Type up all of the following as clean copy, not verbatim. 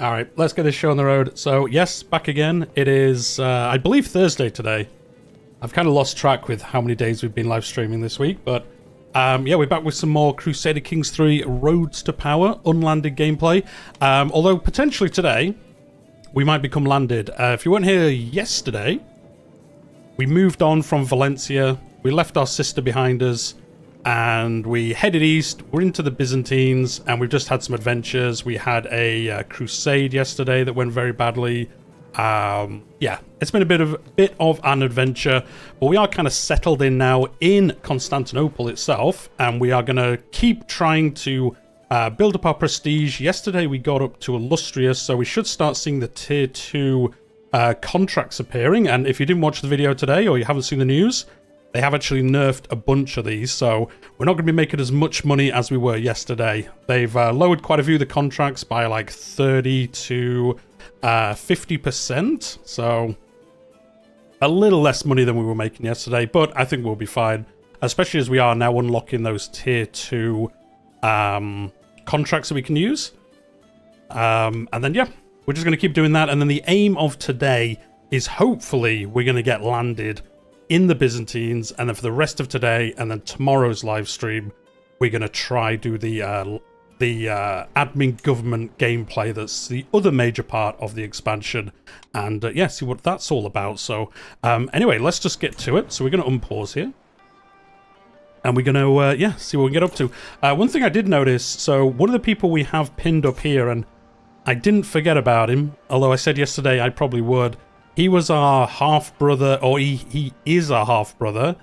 All right, let's get this show on the road. So, yes, back again. It is, I believe, Thursday today. I've kind of lost track with how many days we've been live streaming this week, but yeah, we're back with some more Crusader Kings 3 Roads to Power unlanded gameplay. Although potentially today we might become landed. If you weren't here yesterday, we moved on from Valencia. We left our sister behind us, and we headed east. We're into the Byzantines, and we've just had some adventures. We had a crusade yesterday that went very badly. Yeah, it's been a bit of an adventure, but we are kind of settled in now in Constantinople itself, and we are going to keep trying to build up our prestige. Yesterday we got up to illustrious, so we should start seeing the tier 2 contracts appearing. And if you didn't watch the video today, or you haven't seen the news, they have actually nerfed a bunch of these, so we're not going to be making as much money as we were yesterday. They've lowered quite a few of the contracts by like 30 to 50%, so a little less money than we were making yesterday, but I think we'll be fine, especially as we are now unlocking those tier 2 contracts that we can use. And then, yeah, we're just going to keep doing that, and then the aim of today is hopefully we're going to get landed in the Byzantines, and then for the rest of today and then tomorrow's live stream, we're going to try do the admin government gameplay. That's the other major part of the expansion, and yeah, see what that's all about. So anyway, let's just get to it. So we're going to unpause here, and we're going to yeah, see what we can get up to. One thing I did notice, so one of the people we have pinned up here, and I didn't forget about him, although I said yesterday I probably would. He was our half-brother, or he is our half-brother.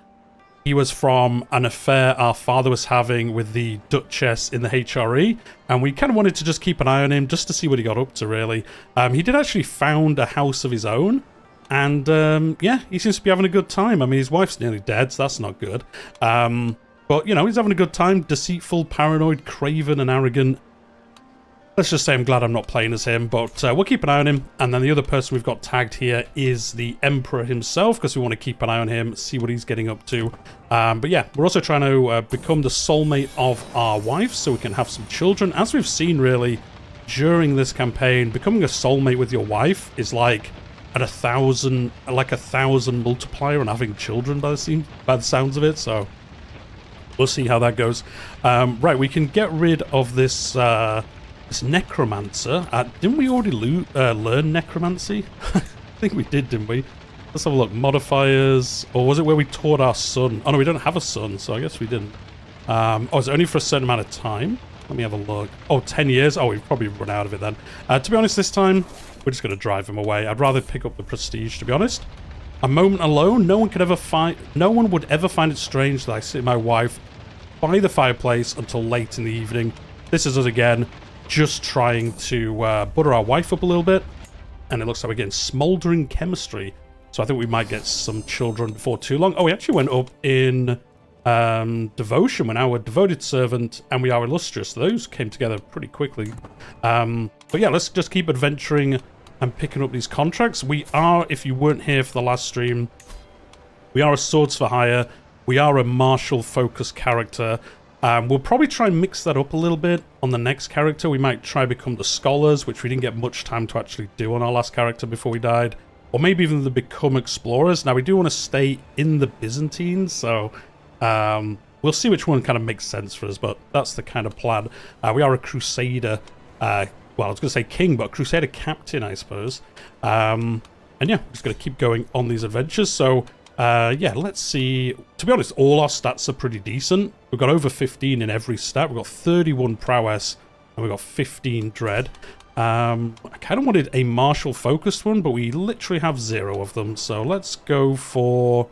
He was from an affair our father was having with the Duchess in the HRE, and we kind of wanted to just keep an eye on him just to see what he got up to, really. He did actually found a house of his own, and yeah, he seems to be having a good time. I mean, his wife's nearly dead, so that's not good. But, you know, he's having a good time. Deceitful, paranoid, craven, and arrogant. Let's just say I'm glad I'm not playing as him, but we'll keep an eye on him. And then the other person we've got tagged here is the Emperor himself, because we want to keep an eye on him, see what he's getting up to. But yeah, we're also trying to become the soulmate of our wife, so we can have some children. As we've seen, really, during this campaign, becoming a soulmate with your wife is like at 1,000, like 1,000 multiplier on having children by the sounds of it. So we'll see how that goes. Right, we can get rid of this this necromancer. Didn't we already learn necromancy? I think we did, didn't we? Let's have a look. Modifiers. Or was it where we taught our son? Oh no, we don't have a son, so I guess we didn't. Oh, it's only for a certain amount of time. Let me have a look. Oh, 10 years? Oh, we've probably run out of it then. To be honest, this time, we're just going to drive him away. I'd rather pick up the prestige, to be honest. A moment alone. No one would ever find it strange that I sit with my wife by the fireplace until late in the evening. This is us again, just trying to butter our wife up a little bit, and it looks like we're getting smoldering chemistry, so I think we might get some children before too long. Oh, we actually went up in devotion. We're now a devoted servant, and we are illustrious. Those came together pretty quickly. But yeah, let's just keep adventuring and picking up these contracts. We are, if you weren't here for the last stream, we are a swords for hire. We are a martial focused character. We'll probably try and mix that up a little bit on the next character. We might try become the scholars, which we didn't get much time to actually do on our last character before we died. Or maybe even the become explorers. Now, we do want to stay in the Byzantines, so we'll see which one kind of makes sense for us, but that's the kind of plan. We are a Crusader, well, I was going to say king, but Crusader captain, I suppose. And yeah, we're just going to keep going on these adventures, so yeah, let's see. To be honest, all our stats are pretty decent. We've got over 15 in every stat. We've got 31 prowess, and we've got 15 dread. I kind of wanted a martial focused one, but we literally have 0 of them. So let's go for...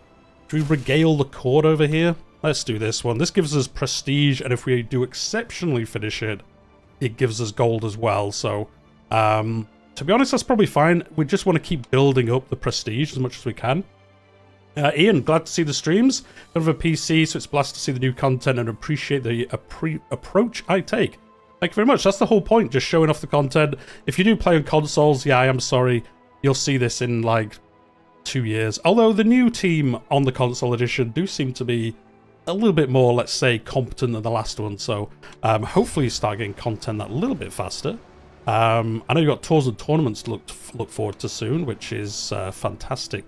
Do we regale the court over here? Let's do this one. This gives us prestige, and if we do exceptionally finish it, it gives us gold as well. So, to be honest, that's probably fine. We just want to keep building up the prestige as much as we can. Ian, glad to see the streams. Don't have a PC, so it's blessed to see the new content and appreciate the approach I take. Thank you very much. That's the whole point, just showing off the content. If you do play on consoles, yeah, I am sorry. You'll see this in, like, 2 years. Although the new team on the console edition do seem to be a little bit more, let's say, competent than the last one. So hopefully you start getting content that little bit faster. I know you've got tours and tournaments to look forward to soon, which is fantastic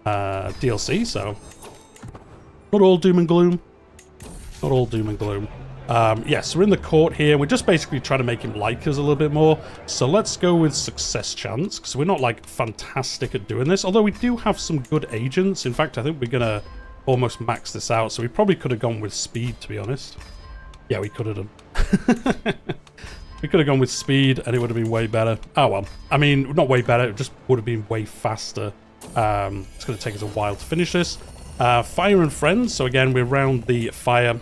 DLC, so not all doom and gloom. Not all doom and gloom. Yes, we're in the court here. We're just basically trying to make him like us a little bit more. So let's go with success chance, because we're not, like, fantastic at doing this. Although we do have some good agents. In fact, I think we're going to almost max this out. So we probably could have gone with speed, to be honest. Yeah, we could have done. We could have gone with speed, and it would have been way better. Oh, well. I mean, not way better. It just would have been way faster. It's going to take us a while to finish this. Fire and friends. So, again, we're around the fire.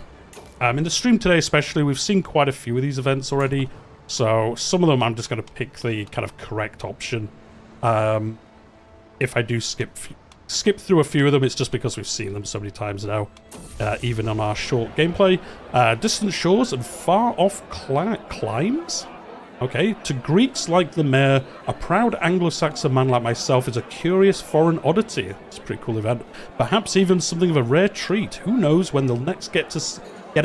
In the stream today especially, we've seen quite a few of these events already, so some of them I'm just going to pick the kind of correct option. If I do skip through a few of them, it's just because we've seen them so many times now, even on our short gameplay. Distant shores and far-off climes? Okay, to Greeks like the mayor, a proud Anglo-Saxon man like myself is a curious foreign oddity. It's a pretty cool event. Perhaps even something of a rare treat. Who knows when they'll next get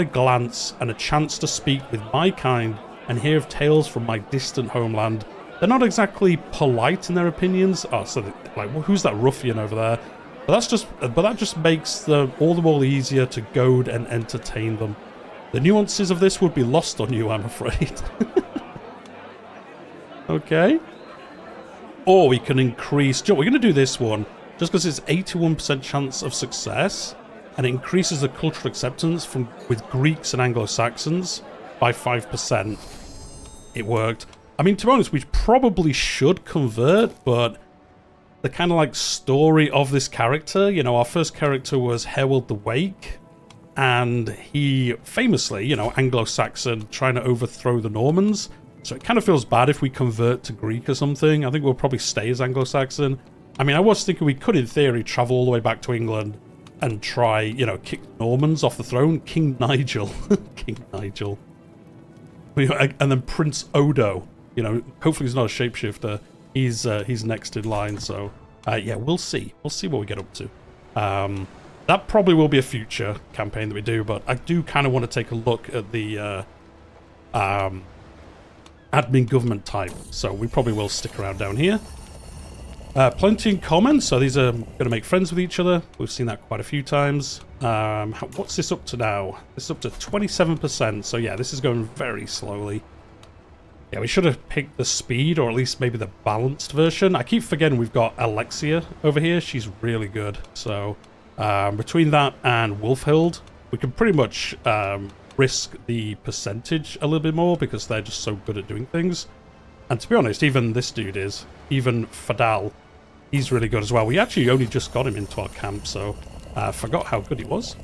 a glance and a chance to speak with my kind and hear of tales from my distant homeland. They're not exactly polite in their opinions. Oh, so like, well, who's that ruffian over there? But that just makes them all the more easier to goad and entertain them. The nuances of this would be lost on you, I'm afraid. Okay. Or we can increase. We're going to do this one just because it's 81% chance of success. And it increases the cultural acceptance with Greeks and Anglo-Saxons by 5%. It worked. I mean, to be honest, we probably should convert, but the kind of like story of this character, you know, our first character was Harold the Wake, and he famously, you know, Anglo-Saxon, trying to overthrow the Normans. So it kind of feels bad if we convert to Greek or something. I think we'll probably stay as Anglo-Saxon. I mean, I was thinking we could, in theory, travel all the way back to England and try, you know, kick Normans off the throne. King Nigel. King Nigel. And then Prince Odo. You know, hopefully he's not a shapeshifter. He's next in line, so... yeah, we'll see. We'll see what we get up to. That probably will be a future campaign that we do, but I do kind of want to take a look at the admin government type. So we probably will stick around down here. Plenty in common, so these are going to make friends with each other. We've seen that quite a few times. What's this up to now? This is up to 27%, so yeah, this is going very slowly. Yeah, we should have picked the speed, or at least maybe the balanced version. I keep forgetting we've got Alexia over here. She's really good. So between that and Wolfhild, we can pretty much risk the percentage a little bit more because they're just so good at doing things. And to be honest, even this dude is. Even Fadal, he's really good as well. We actually only just got him into our camp, so I forgot how good he was.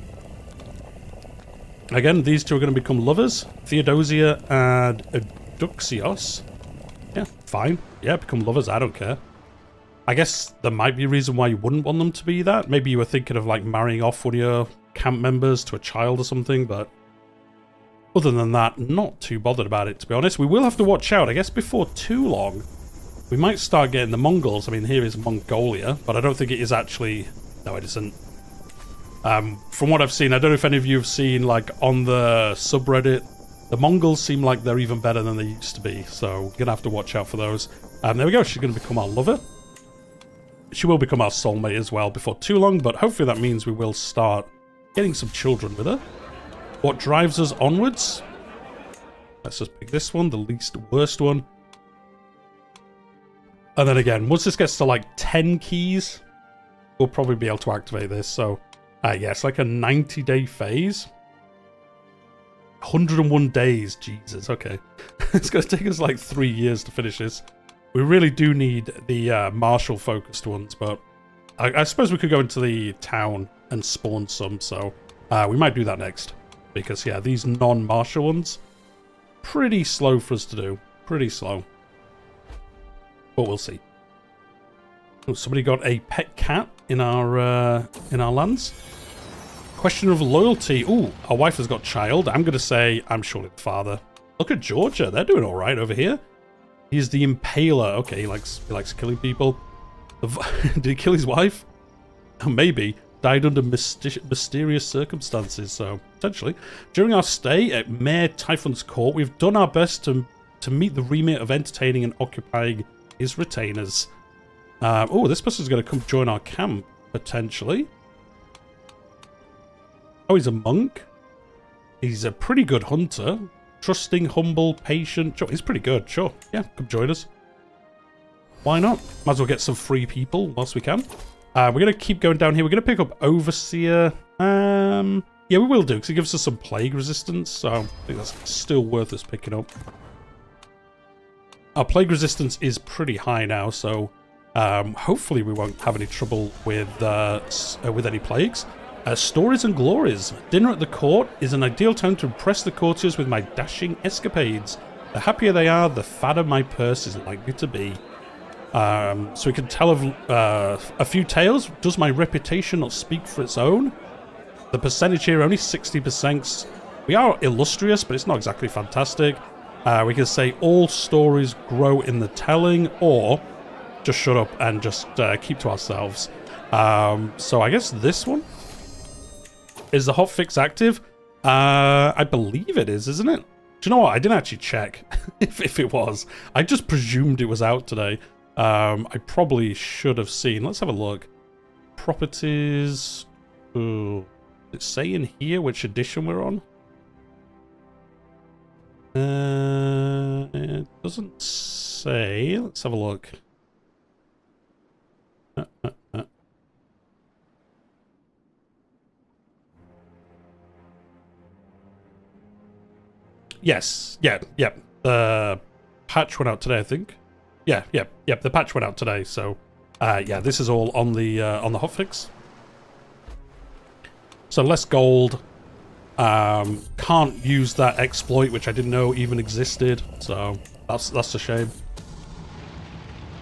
Again, these two are going to become lovers. Theodosia and Duxios. Yeah, fine. Yeah, become lovers. I don't care. I guess there might be a reason why you wouldn't want them to be that. Maybe you were thinking of like marrying off one of your camp members to a child or something, but other than that, not too bothered about it, to be honest. We will have to watch out. I guess before too long, we might start getting the Mongols. I mean, here is Mongolia, but I don't think it is actually... No, it isn't. From what I've seen, I don't know if any of you have seen, like, on the subreddit, the Mongols seem like they're even better than they used to be, so we're going to have to watch out for those. There we go. She's going to become our lover. She will become our soulmate as well before too long, but hopefully that means we will start getting some children with her. What drives us onwards? Let's just pick this one, the least worst one. And then again, once this gets to like 10 keys, we'll probably be able to activate this. So, yeah, it's like a 90-day phase. 101 days, Jesus, okay. It's going to take us like 3 years to finish this. We really do need the martial-focused ones, but I suppose we could go into the town and spawn some, so we might do that next. Because, yeah, these non-martial ones, pretty slow for us to do. Pretty slow. But we'll see. Oh, somebody got a pet cat in our lands. Question of loyalty. Ooh, our wife has got child. I'm going to say I'm surely the father. Look at Georgia. They're doing all right over here. He's the impaler. Okay, he likes killing people. Did he kill his wife? Oh, maybe. Died under mysterious circumstances, so potentially. During our stay at Mayor Typhon's court, we've done our best to to meet the remit of entertaining and occupying his retainers. Oh, this person's going to come join our camp, potentially. Oh, he's a monk. He's a pretty good hunter. Trusting, humble, patient. Sure, he's pretty good. Sure. Yeah, come join us. Why not? Might as well get some free people whilst we can. We're going to keep going down here. We're going to pick up Overseer. Yeah, we will do, because he gives us some plague resistance. So I think that's still worth us picking up. Our plague resistance is pretty high now, so hopefully we won't have any trouble with any plagues. Stories and glories. Dinner at the court is an ideal time to impress the courtiers with my dashing escapades. The happier they are, the fatter my purse is likely to be. So we can tell of a few tales. Does my reputation not speak for its own? The percentage here, only 60%. We are illustrious, but it's not exactly fantastic. We can say all stories grow in the telling, or just shut up and just keep to ourselves. So I guess this one? Is the hotfix active? I believe it is, isn't it? Do you know what? I didn't actually check if it was. I just presumed it was out today. I probably should have seen. Let's have a look. Properties. Ooh. Does it say in here which edition we're on? It doesn't say. Let's have a look. Yes. Yeah. The patch went out today, I think. Yeah. The patch went out today. So, yeah, this is all on the hotfix. So less gold. Can't use that exploit, which I didn't know even existed. So that's a shame.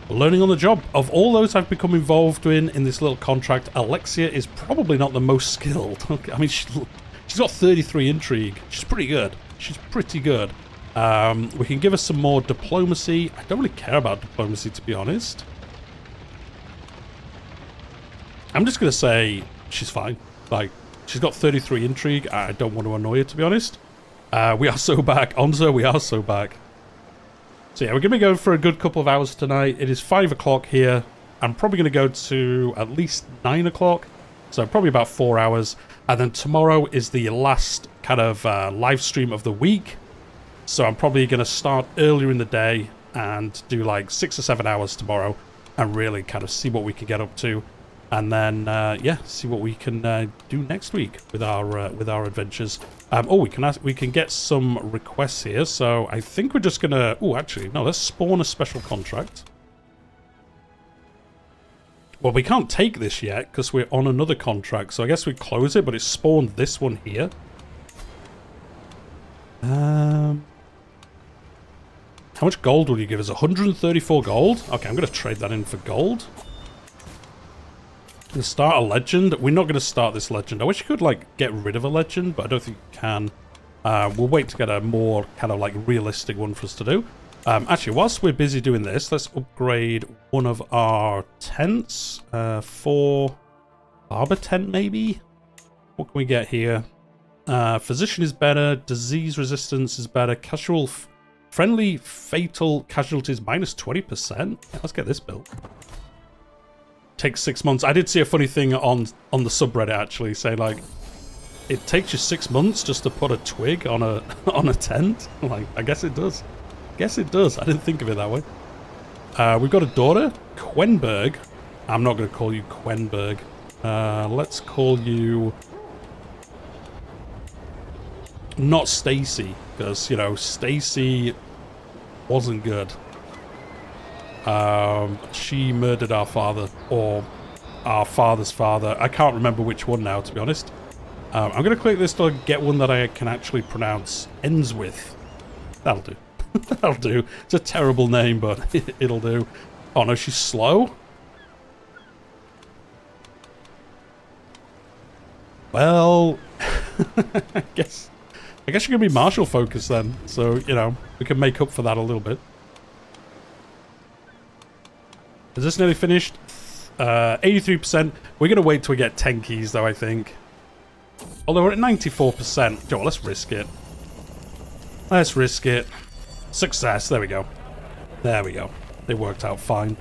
Learning on the job. Of all those I've become involved in this little contract, Alexia is probably not the most skilled. Okay, I mean, she's got 33 intrigue. She's pretty good. She's pretty good. We can give her some more diplomacy. I don't really care about diplomacy, to be honest. I'm just going to say she's fine. Like, she's got 33 intrigue. I don't want to annoy her, to be honest. We are so back. Onza, we are so back. So yeah, we're going to be going for a good couple of hours tonight. It is 5 o'clock here. I'm probably going to go to at least 9 o'clock. So probably about 4 hours. And then tomorrow is the last kind of live stream of the week. So I'm probably going to start earlier in the day and do like 6 or 7 hours tomorrow. And really kind of see what we can get up to. And then, yeah, see what we can do next week with our adventures. Oh, we can get some requests here. So I think we're just gonna. Oh, actually, no. Let's spawn a special contract. Well, we can't take this yet because we're on another contract. So I guess we close it, but it spawned this one here. How much gold will you give us? 134 gold. Okay, I'm gonna trade that in for gold. To start a legend. We're not going to start this legend. I wish you could like get rid of a legend, but I don't think you can. We'll wait to get a more kind of like realistic one for us to do. Actually, whilst we're busy doing this, let's upgrade one of our tents for Arbor tent maybe. What can we get here? Physician is better. Disease resistance is better. Casual, friendly, fatal casualties minus 20%. Yeah, let's get this built. Takes 6 months. I did see a funny thing on the subreddit actually, saying like it takes you 6 months just to put a twig on a tent. Like, I guess it does. Guess it does. I didn't think of it that way. We've got a daughter, Quenberg. I'm not going to call you Quenberg. Let's call you not Stacy, because you know Stacy wasn't good. She murdered our father, or our father's father. I can't remember which one now, to be honest. I'm going to click this to get one that I can actually pronounce. Ends with. That'll do. That'll do. It's a terrible name, but it'll do. Oh no, she's slow? Well, I guess you're going to be martial focused then. So, you know, we can make up for that a little bit. Is this nearly finished? 83%. We're going to wait till we get 10 keys, though, I think. Although we're at 94%. Joe, let's risk it. Let's risk it. Success. There we go. There we go. It worked out fine. And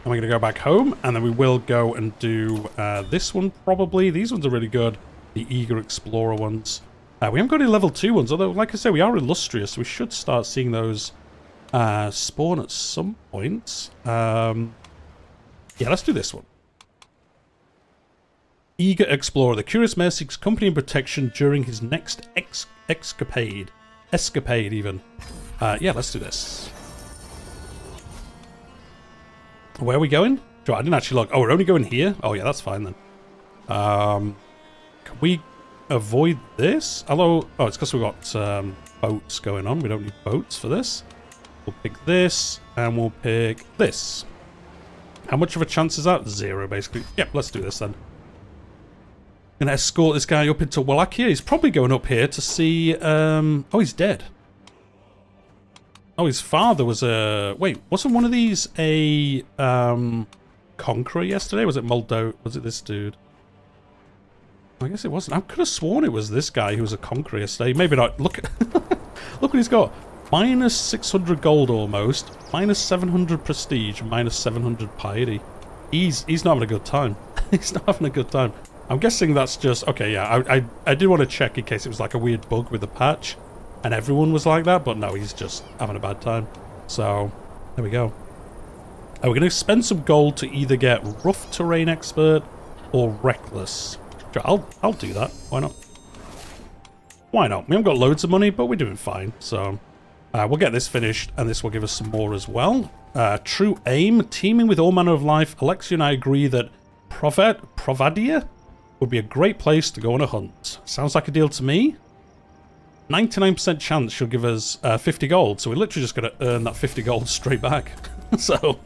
we're going to go back home, and then we will go and do this one, probably. These ones are really good. The Eager Explorer ones. We haven't got any level 2 ones, although, like I said, we are illustrious, so we should start seeing those spawn at some point. Yeah, let's do this one. Eager Explorer. The curious mayor seeks company and protection during his next escapade. Escapade, even. Yeah, let's do this. Where are we going? I didn't actually look. Oh, we're only going here? Oh, yeah, that's fine then. Can we avoid this? Although, oh, it's because we've got boats going on. We don't need boats for this. We'll pick this, and we'll pick this. How much of a chance is that? 0, basically. Yep, let's do this then. Gonna escort this guy up into Wallachia. He's probably going up here to see... oh, he's dead. Oh, his father was a... Wait, wasn't one of these a conqueror yesterday? Was it Moldo? Was it this dude? I guess it wasn't. I could have sworn it was this guy who was a conqueror yesterday. Maybe not. Look, look what he's got. Minus 600 gold almost. Minus 700 prestige. Minus 700 piety. He's not having a good time. He's not having a good time. I'm guessing that's just... Okay, yeah. I did want to check in case it was like a weird bug with the patch. And everyone was like that. But no, he's just having a bad time. So, there we go. We're going to spend some gold to either get rough terrain expert or reckless. Sure, I'll do that. Why not? Why not? We haven't got loads of money, but we're doing fine. So, we'll get this finished, and this will give us some more as well. True aim, teeming with all manner of life. Alexia and I agree that Provadia would be a great place to go on a hunt. Sounds like a deal to me. 99% chance she'll give us 50 gold, so we're literally just going to earn that 50 gold straight back. So,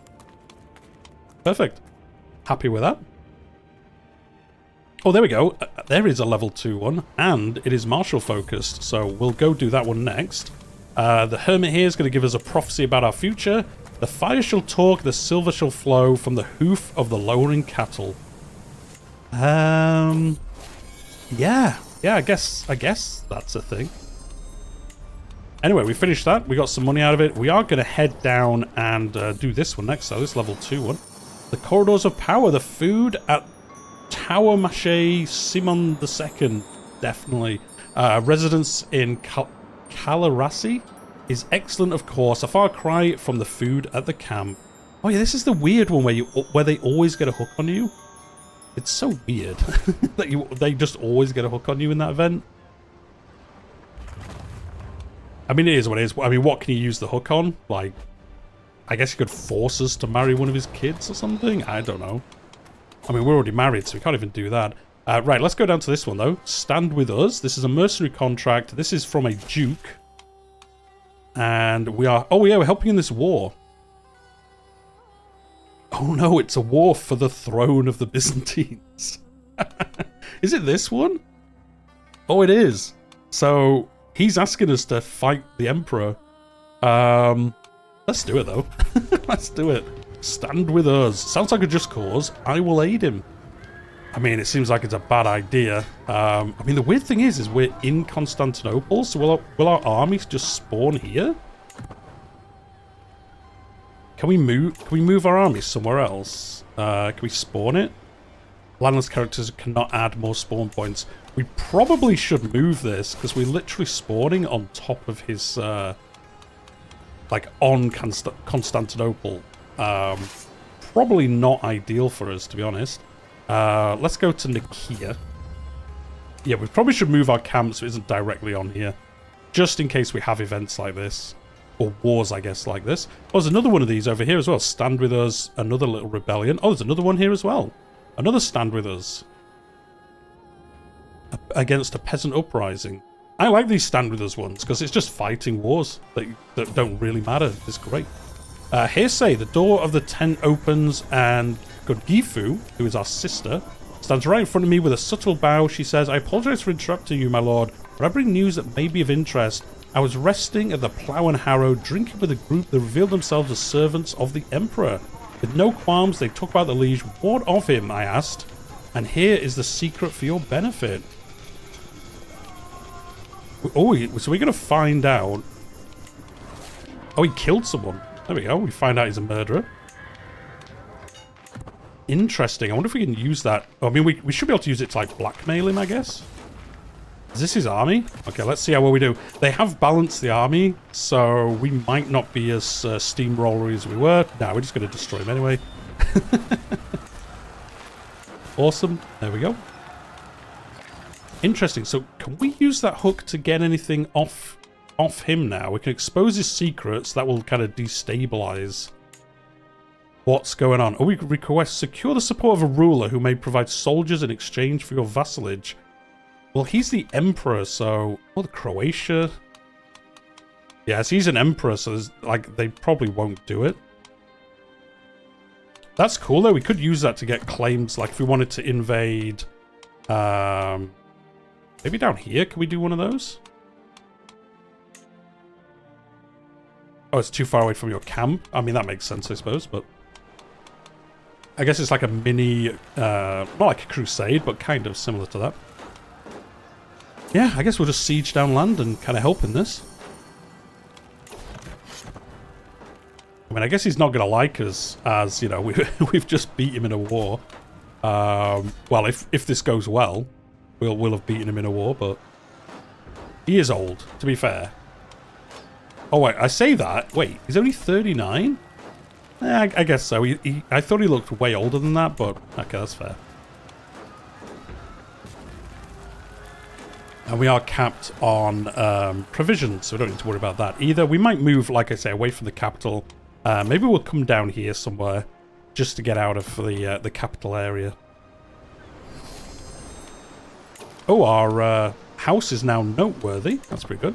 perfect. Happy with that. Oh, there we go. There is a level 2 one, and it is martial focused, so we'll go do that one next. The hermit here is going to give us a prophecy about our future. The fire shall talk, the silver shall flow from the hoof of the lowering cattle. Yeah, I guess that's a thing. Anyway, we finished that. We got some money out of it. We are going to head down and do this one next, so this level 2 one. The corridors of power, the food at Tower Mache Simon II, definitely. Residence in Calarasi is excellent, of course. A far cry from the food at the camp. Oh yeah, this is the weird one where they always get a hook on you. It's so weird that they just always get a hook on you in that event. I mean, it is what it is. I mean, what can you use the hook on? Like, I guess you could force us to marry one of his kids or something? I don't know. I mean, we're already married, so we can't even do that. Right, let's go down to this one, though. Stand with us. This is a mercenary contract. This is from a duke. And we are... Oh, yeah, we're helping in this war. Oh, no, it's a war for the throne of the Byzantines. Is it this one? Oh, it is. So, he's asking us to fight the emperor. Let's do it, though. Let's do it. Stand with us. Sounds like a just cause. I will aid him. I mean, it seems like it's a bad idea. I mean, the weird thing is we're in Constantinople, so will our armies just spawn here? Can we move our armies somewhere else? Can we spawn it? Landless characters cannot add more spawn points. We probably should move this, because we're literally spawning on top of his, like, on Constantinople. Probably not ideal for us, to be honest. Let's go to Nicaea. Yeah, we probably should move our camp so it isn't directly on here. Just in case we have events like this. Or wars, I guess, like this. Oh, there's another one of these over here as well. Stand with us. Another little rebellion. Oh, there's another one here as well. Another stand with us. Against a peasant uprising. I like these stand with us ones because it's just fighting wars that don't really matter. It's great. Hearsay, the door of the tent opens and Godgifu, who is our sister, stands right in front of me with a subtle bow. She says, I apologize for interrupting you, my lord, but I bring news that may be of interest. I was resting at the Plough and Harrow, drinking with a group that revealed themselves as servants of the Emperor. With no qualms, they talk about the liege. What of him, I asked. And here is the secret for your benefit. Oh, so we're going to find out... Oh, he killed someone. There we go. We find out he's a murderer. Interesting. I wonder if we can use that. I mean, we should be able to use it to, like, blackmail him, I guess. Is this his army? Okay, let's see how well we do. They have balanced the army, so we might not be as steamrollery as we were. No, we're just going to destroy him anyway. Awesome. There we go. Interesting. So can we use that hook to get anything off him now? We can expose his secrets. That will kind of destabilize what's going on. Oh, we request secure the support of a ruler who may provide soldiers in exchange for your vassalage. Well, he's the emperor, so... Oh, the Croatia. Yes, he's an emperor, so like they probably won't do it. That's cool, though. We could use that to get claims, like if we wanted to invade... maybe down here, can we do one of those? Oh, it's too far away from your camp. I mean, that makes sense, I suppose, but... I guess it's like a mini... not like a crusade, but kind of similar to that. Yeah, I guess we'll just siege down land and kind of help in this. I mean, I guess he's not going to like us, as, you know, we've just beat him in a war. Well, if this goes well, we'll have beaten him in a war, but... He is old, to be fair. Oh, wait, I say that. Wait, he's only 39? I guess so. I thought he looked way older than that, but okay, that's fair. And we are capped on provisions, so we don't need to worry about that either. We might move, like I say, away from the capital. Maybe we'll come down here somewhere just to get out of the capital area. Oh, our house is now noteworthy. That's pretty good.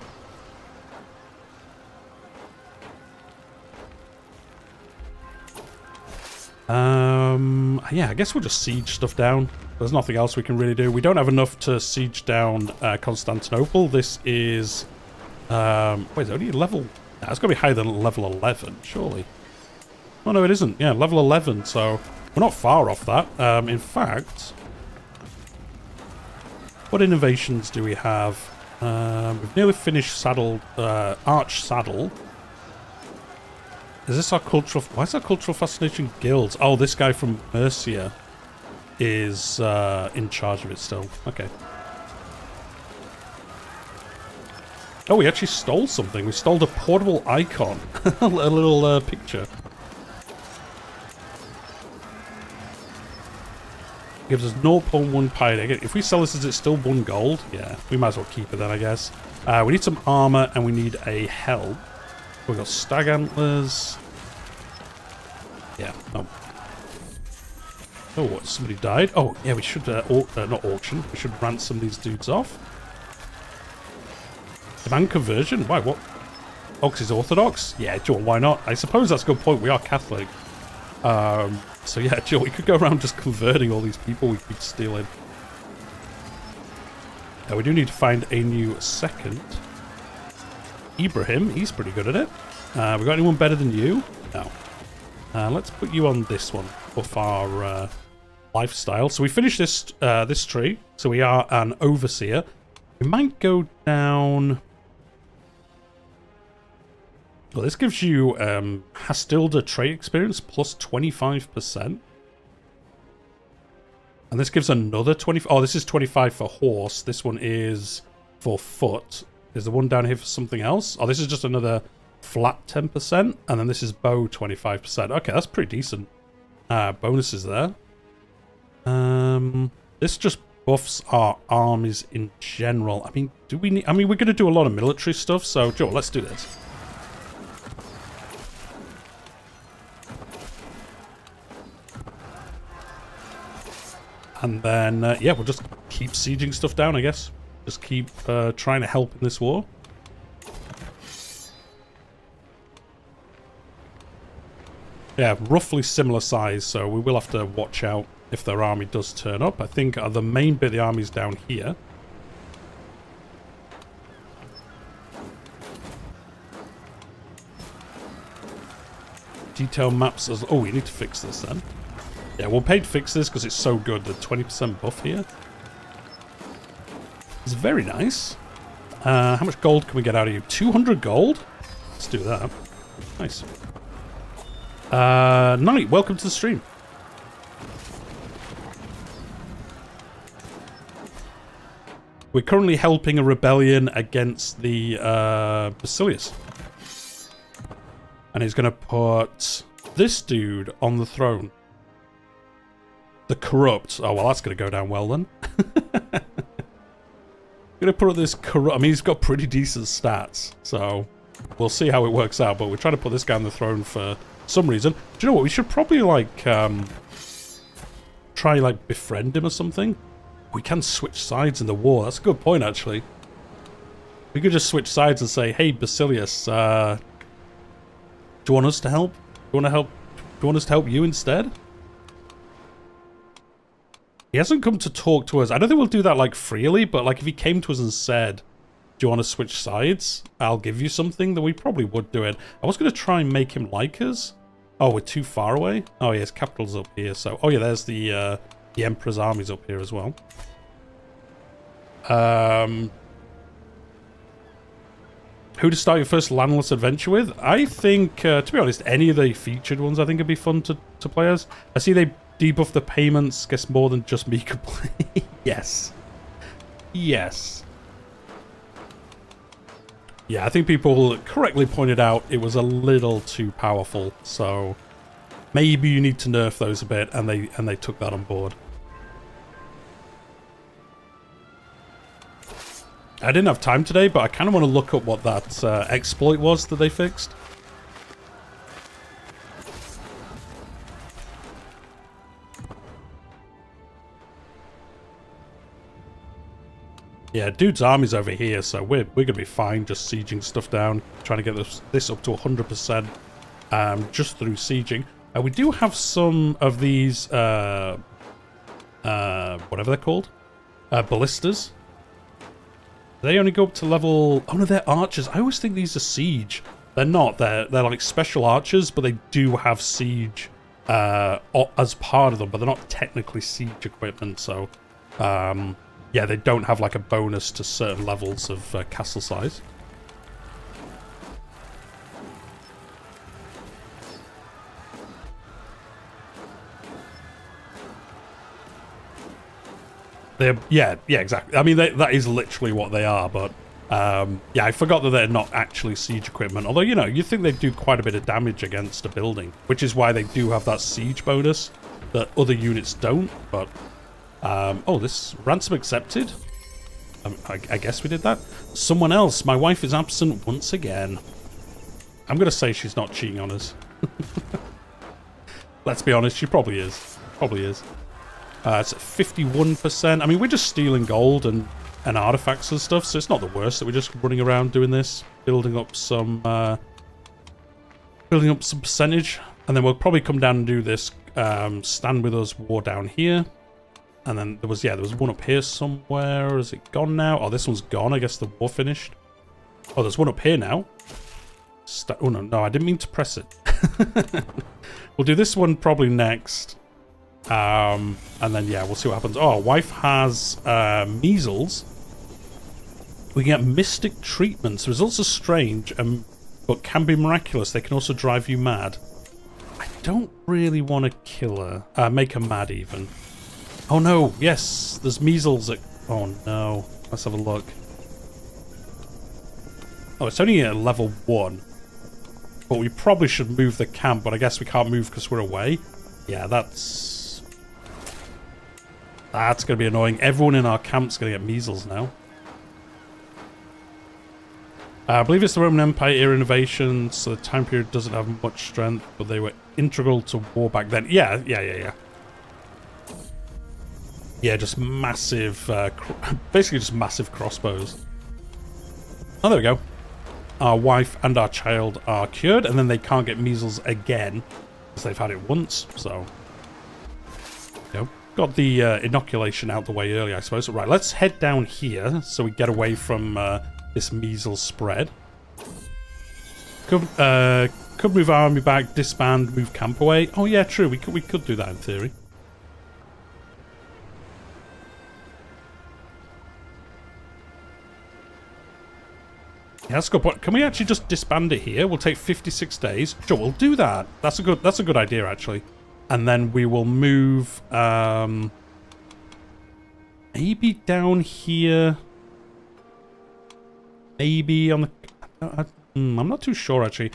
Yeah, I guess we'll just siege stuff down. There's nothing else we can really do. We don't have enough to siege down Constantinople. This is... wait, is it only level... Nah, it's got to be higher than level 11, surely. Oh, no, it isn't. Yeah, level 11, so we're not far off that. In fact... What innovations do we have? We've nearly finished saddle... Arch Saddle. Is this our cultural... Why is our cultural fascination guilds? Oh, this guy from Mercia is in charge of it still. Okay. Oh, we actually stole something. We stole a portable icon. A little picture. Gives us 0.1 pioneer. If we sell this, is it still 1 gold? Yeah, we might as well keep it then, I guess. We need some armor and we need a helm. We've got stag antlers. Yeah. Oh. Oh, what? Somebody died? Oh, yeah, we should, not auction. We should ransom these dudes off. Demand conversion? Why, what? Oh, 'cause he's Orthodox? Yeah, Joel, why not? I suppose that's a good point. We are Catholic. So yeah, Joel, we could go around just converting all these people we keep stealing. We do need to find a new second. Ibrahim, he's pretty good at it. We got anyone better than you? No. Let's put you on this one. Buff our lifestyle. So we finished this this tree. So we are an overseer. We might go down... Well, this gives you Hastilda trait experience plus 25%. And this gives another 20... Oh, this is 25 for horse. This one is for foot. Is the one down here for something else? Oh, this is just another flat 10%. And then this is bow 25%. Okay, that's pretty decent. Bonuses there. This just buffs our armies in general. I mean, do we need... I mean, we're going to do a lot of military stuff. So, Joe, let's do this. And then, yeah, we'll just keep sieging stuff down, I guess. Just keep trying to help in this war. Yeah, roughly similar size, so we will have to watch out if their army does turn up. I think the main bit of the army is down here. Detail maps as... Oh, we need to fix this then. Yeah, we'll pay to fix this because it's so good. The 20% buff here is very nice. How much gold can we get out of you? 200 gold? Let's do that. Nice. Knight, welcome to the stream. We're currently helping a rebellion against the Basilius. And he's going to put this dude on the throne. The Corrupt. Oh, well, that's going to go down well then. Going to put up this Corrupt. I mean, he's got pretty decent stats. So we'll see how it works out. But we're trying to put this guy on the throne for some reason. Do you know what? We should probably, like, try, like, befriend him or something. We can switch sides in the war. That's a good point, actually. We could just switch sides and say, hey, Basilius, do you want us to help? Do you want to help? Do you want us to help you instead? He hasn't come to talk to us. I don't think we'll do that, like, freely, but, like, if he came to us and said, do you want to switch sides? I'll give you something, then we probably would do it. I was going to try and make him like us. Oh, we're too far away? Oh, yeah, his capital's up here, so... Oh, yeah, there's the Emperor's army's up here as well. Who to start your first landless adventure with? I think, to be honest, any of the featured ones I think would be fun to play as. I see they debuff the payments. Guess more than just me could play. Yes. Yes. Yeah, I think people correctly pointed out it was a little too powerful. So maybe you need to nerf those a bit, and they took that on board. I didn't have time today, but I kind of want to look up what that exploit was that they fixed. Yeah, dude's army's over here, so we're gonna be fine just sieging stuff down, trying to get this up to 100% just through sieging. We do have some of these whatever they're called, ballistas. They only go up to level... Oh no, they're archers. I always think these are siege. They're not. They're like special archers, but they do have siege as part of them, but they're not technically siege equipment, so... yeah, they don't have like a bonus to certain levels of castle size. Yeah, exactly. I mean, that is literally what they are, but yeah, I forgot that they're not actually siege equipment. Although, you know, you'd think they'd do quite a bit of damage against a building, which is why they do have that siege bonus that other units don't. But oh, this ransom accepted. I guess we did that. Someone else. My wife is absent once again. I'm gonna say she's not cheating on us. Let's be honest, she probably is. Probably is. It's at 51%. I mean, we're just stealing gold and artifacts and stuff, so it's not the worst that we're just running around doing this, building up some percentage, and then we'll probably come down and do this stand with us war down here, and then there was one up here somewhere. Is it gone now? Oh, this one's gone. I guess the war finished. Oh, there's one up here now. Oh no, I didn't mean to press it. We'll do this one probably next. And then, yeah, we'll see what happens. Oh, wife has measles. We can get mystic treatments. Results are strange, but can be miraculous. They can also drive you mad. I don't really want to kill her. Make her mad, even. Oh, no. Yes, there's measles. Oh, no. Let's have a look. Oh, it's only at level 1. But we probably should move the camp, but I guess we can't move because we're away. Yeah, that's going to be annoying. Everyone in our camp's going to get measles now. I believe it's the Roman Empire era innovation, so the time period doesn't have much strength, but they were integral to war back then. Yeah. Yeah, just massive, basically just massive crossbows. Oh, there we go. Our wife and our child are cured, and then they can't get measles again, because they've had it once, so... There we go. Got the inoculation out the way early, I suppose. Right, let's head down here so we get away from this measles spread. Could move our army back, disband, move camp away. Oh yeah, true. We could do that in theory. Yeah, that's a good point. Can we actually just disband it here? We'll take 56 days. Sure, we'll do that. That's a good idea, actually. And then we will move, maybe down here. Maybe on the... I'm not too sure, actually.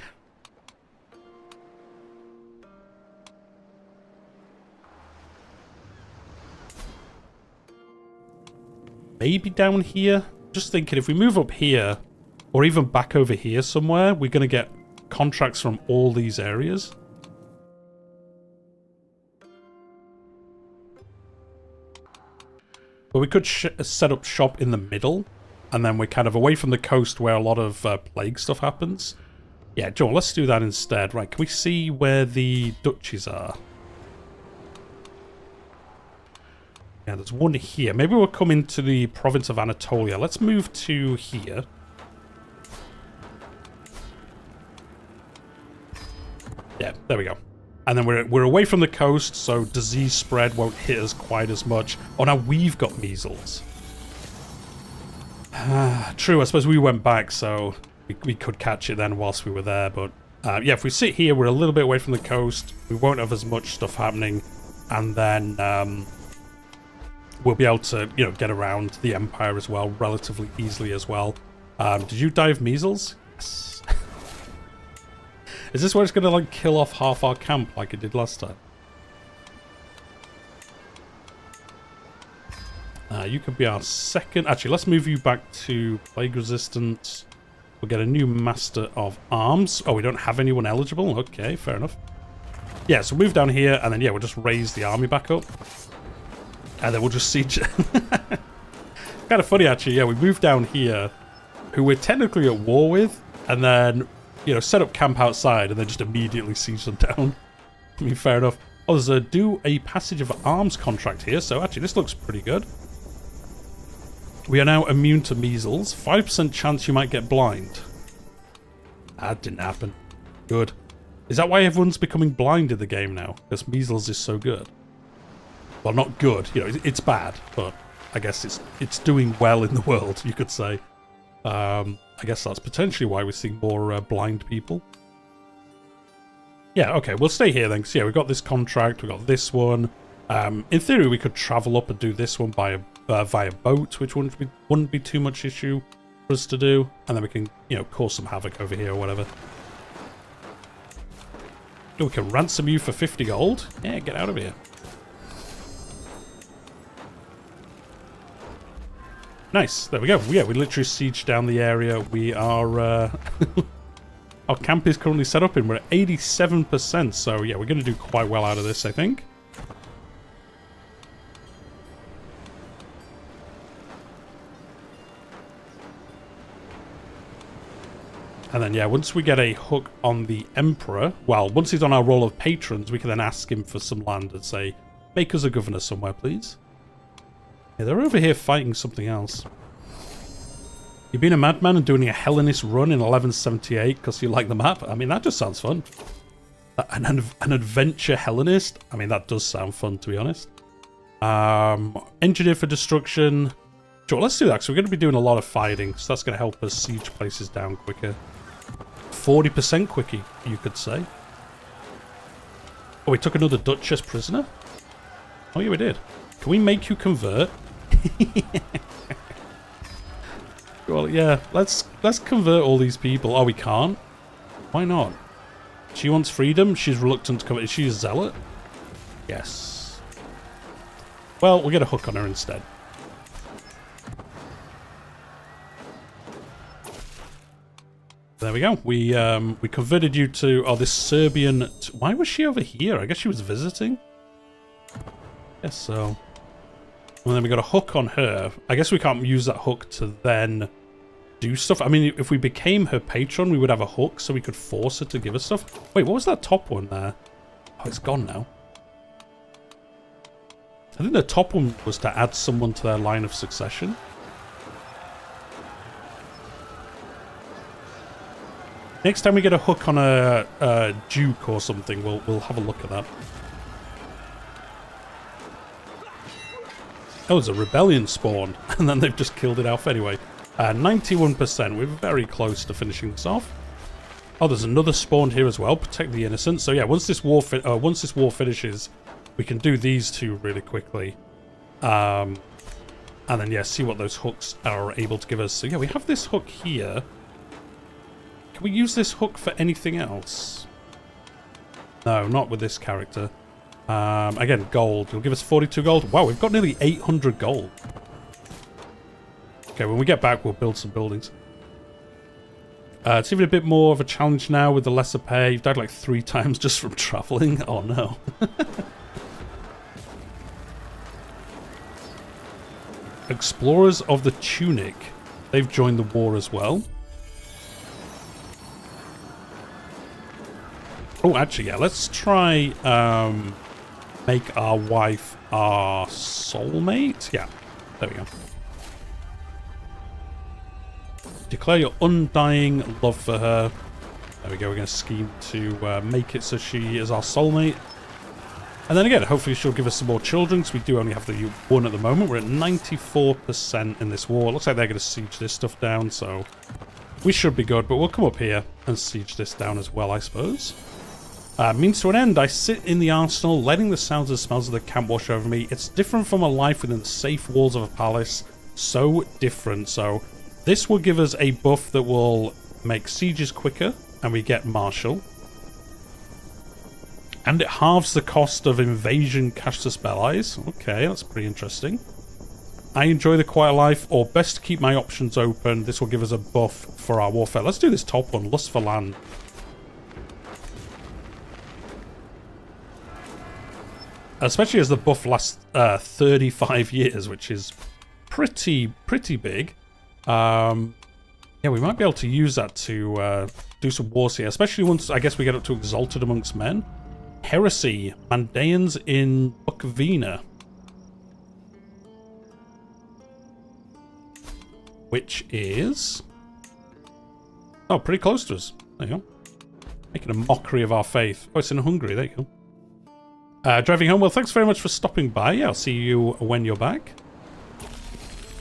Maybe down here. Just thinking, if we move up here, or even back over here somewhere, we're going to get contracts from all these areas. But we could set up shop in the middle, and then we're kind of away from the coast where a lot of plague stuff happens. Yeah, Joel, let's do that instead. Right, can we see where the duchies are? Yeah, there's one here. Maybe we'll come into the province of Anatolia. Let's move to here. Yeah, there we go. And then we're away from the coast, so disease spread won't hit us quite as much. Oh, now we've got measles. True, I suppose we went back, so we could catch it then whilst we were there. But yeah, if we sit here, we're a little bit away from the coast. We won't have as much stuff happening. And then we'll be able to, you know, get around the Empire as well, relatively easily as well. Did you die of measles? Yes. Is this where it's going to, like, kill off half our camp like it did last time? You could be our second... Actually, let's move you back to Plague Resistance. We'll get a new Master of Arms. Oh, we don't have anyone eligible? Okay, fair enough. Yeah, so move down here, and then, yeah, we'll just raise the army back up. And then we'll just siege... Kind of funny, actually. Yeah, we moved down here, who we're technically at war with, and then... You know, set up camp outside and then just immediately siege them down. I mean, fair enough. Oh, there's a do a passage of arms contract here, so actually this looks pretty good. We are now immune to measles. 5% chance you might get blind. That didn't happen. Good. Is that why everyone's becoming blind in the game now? Because measles is so good. Well, not good. You know, it's bad, but I guess it's doing well in the world, you could say. I guess that's potentially why we're seeing more blind people. Yeah, okay, we'll stay here then. Because, yeah, we've got this contract, we've got this one. In theory, we could travel up and do this one via boat, which wouldn't be too much issue for us to do. And then we can, you know, cause some havoc over here or whatever. Oh, we can ransom you for 50 gold? Yeah, get out of here. Nice, there we go. Yeah, we literally sieged down the area. We are... our camp is currently set up in. We're at 87%, so yeah, we're going to do quite well out of this, I think. And then, yeah, once we get a hook on the Emperor, well, once he's on our roll of patrons, we can then ask him for some land and say, make us a governor somewhere, please. Yeah, they're over here fighting something else. You've been a madman and doing a Hellenist run in 1178 because you like the map? I mean, that just sounds fun. An adventure Hellenist? I mean, that does sound fun, to be honest. Engineer for destruction. Sure, let's do that, because we're going to be doing a lot of fighting, so that's going to help us siege places down quicker. 40% quicker, you could say. Oh, we took another Duchess prisoner? Oh, yeah, we did. Can we make you convert? Well, yeah, let's convert all these people. Oh, we can't? Why not? She wants freedom. She's reluctant to convert. Is she a zealot? Yes. Well, we'll get a hook on her instead. There we go. We converted you to... Oh, this Serbian... Why was she over here? I guess she was visiting? Guess so. And then we got a hook on her. I guess we can't use that hook to then do stuff. I mean, if we became her patron, we would have a hook so we could force her to give us stuff. Wait, what was that top one there? Oh, it's gone now. I think the top one was to add someone to their line of succession. Next time we get a hook on a duke or something, we'll have a look at that. Oh, there's a rebellion spawned, and then they've just killed it off anyway. 91%. We're very close to finishing this off. Oh, there's another spawned here as well. Protect the innocent. So yeah, once this war finishes, we can do these two really quickly. And then yeah, see what those hooks are able to give us. So yeah, we have this hook here. Can we use this hook for anything else? No, not with this character. Again, gold. It'll give us 42 gold. Wow, we've got nearly 800 gold. Okay, when we get back, we'll build some buildings. It's even a bit more of a challenge now with the lesser pay. You've died like 3 times just from traveling. Oh no. Explorers of the Tunic. They've joined the war as well. Oh, actually, yeah. Let's try make our wife our soulmate. Yeah, there we go. Declare your undying love for her. There we go. We're going to scheme to make it so she is our soulmate. And then again, hopefully she'll give us some more children, because we do only have the one at the moment. We're at 94% in this war. Looks like they're going to siege this stuff down, so we should be good. But we'll come up here and siege this down as well, I suppose. Means to an end. I sit in the arsenal, letting the sounds and smells of the camp wash over me. It's different from a life within the safe walls of a palace. So different. So this will give us a buff that will make sieges quicker, and we get martial. And it halves the cost of invasion cash to spell eyes. Okay, that's pretty interesting. I enjoy the quiet life, or best to keep my options open. This will give us a buff for our warfare. Let's do this top one, Lust for Land. Especially as the buff lasts 35 years, which is pretty big. Yeah, we might be able to use that to do some wars here, especially once, I guess, we get up to Exalted Amongst Men. Heresy, Mandaeans in Bukovina. Which is... oh, pretty close to us. There you go. Making a mockery of our faith. Oh, it's in Hungary. There you go. Driving home. Well, thanks very much for stopping by. Yeah, I'll see you when you're back.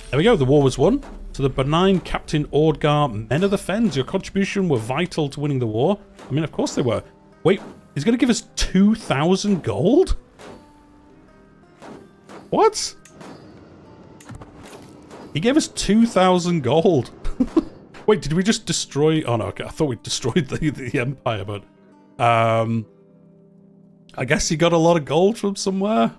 There we go. The war was won. To the benign Captain Ordgar, Men of the Fens, your contribution were vital to winning the war. I mean, of course they were. Wait, he's going to give us 2,000 gold? What? He gave us 2,000 gold. Wait, did we just destroy... oh no, okay, I thought we destroyed the Empire, but... I guess he got a lot of gold from somewhere.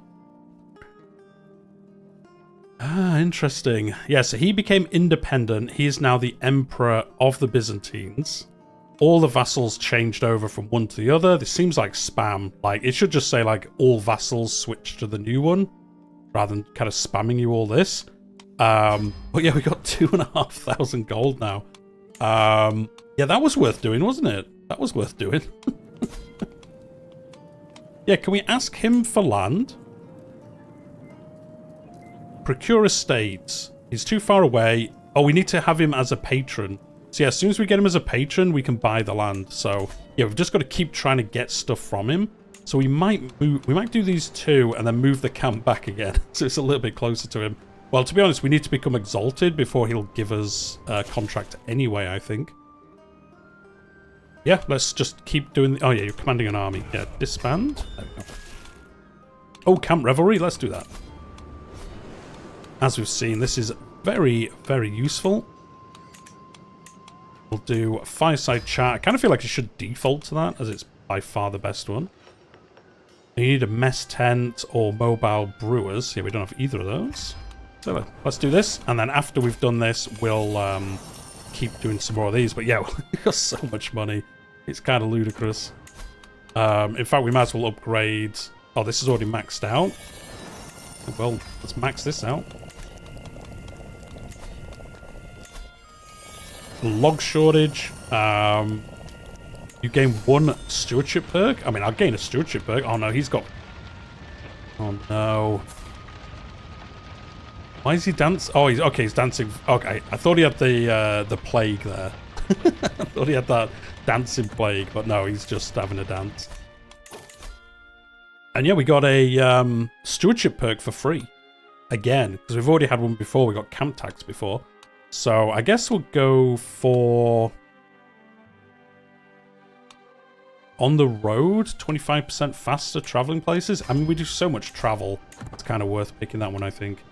Ah, interesting. Yeah, so he became independent. He is now the Emperor of the Byzantines. All the vassals changed over from one to the other. This seems like spam. Like, it should just say, like, all vassals switch to the new one, rather than kind of spamming you all this. But yeah, we got 2,500 gold now. Yeah, that was worth doing, wasn't it? That was worth doing. Yeah, can we ask him for land? Procure estates. He's too far away. Oh, we need to have him as a patron. So yeah, as soon as we get him as a patron, we can buy the land. So yeah, we've just got to keep trying to get stuff from him. So we might move, we might do these two and then move the camp back again. So it's a little bit closer to him. Well, to be honest, we need to become exalted before he'll give us a contract anyway, I think. Yeah, let's just keep doing... oh yeah, you're commanding an army. Yeah, disband. There we go. Oh, Camp Revelry. Let's do that. As we've seen, this is very, very useful. We'll do Fireside Chat. I kind of feel like it should default to that, as it's by far the best one. You need a mess tent or mobile brewers. Yeah, we don't have either of those. So let's do this, and then after we've done this, we'll keep doing some more of these. But yeah, we've got so much money. It's kind of ludicrous. In fact, we might as well upgrade... oh, this is already maxed out. Well, let's max this out. Log shortage. You gain 1 stewardship perk. I mean, I'll gain a stewardship perk. Oh no, he's got... oh no. Why is he dancing? Oh, he's dancing. Okay, I thought he had the plague there. I thought he had that dancing plague, but no, he's just having a dance. And yeah, we got a stewardship perk for free. Again, because we've already had one before. We got camp tax before. So I guess we'll go for on the road, 25% faster traveling places. I mean, we do so much travel. It's kind of worth picking that one, I think.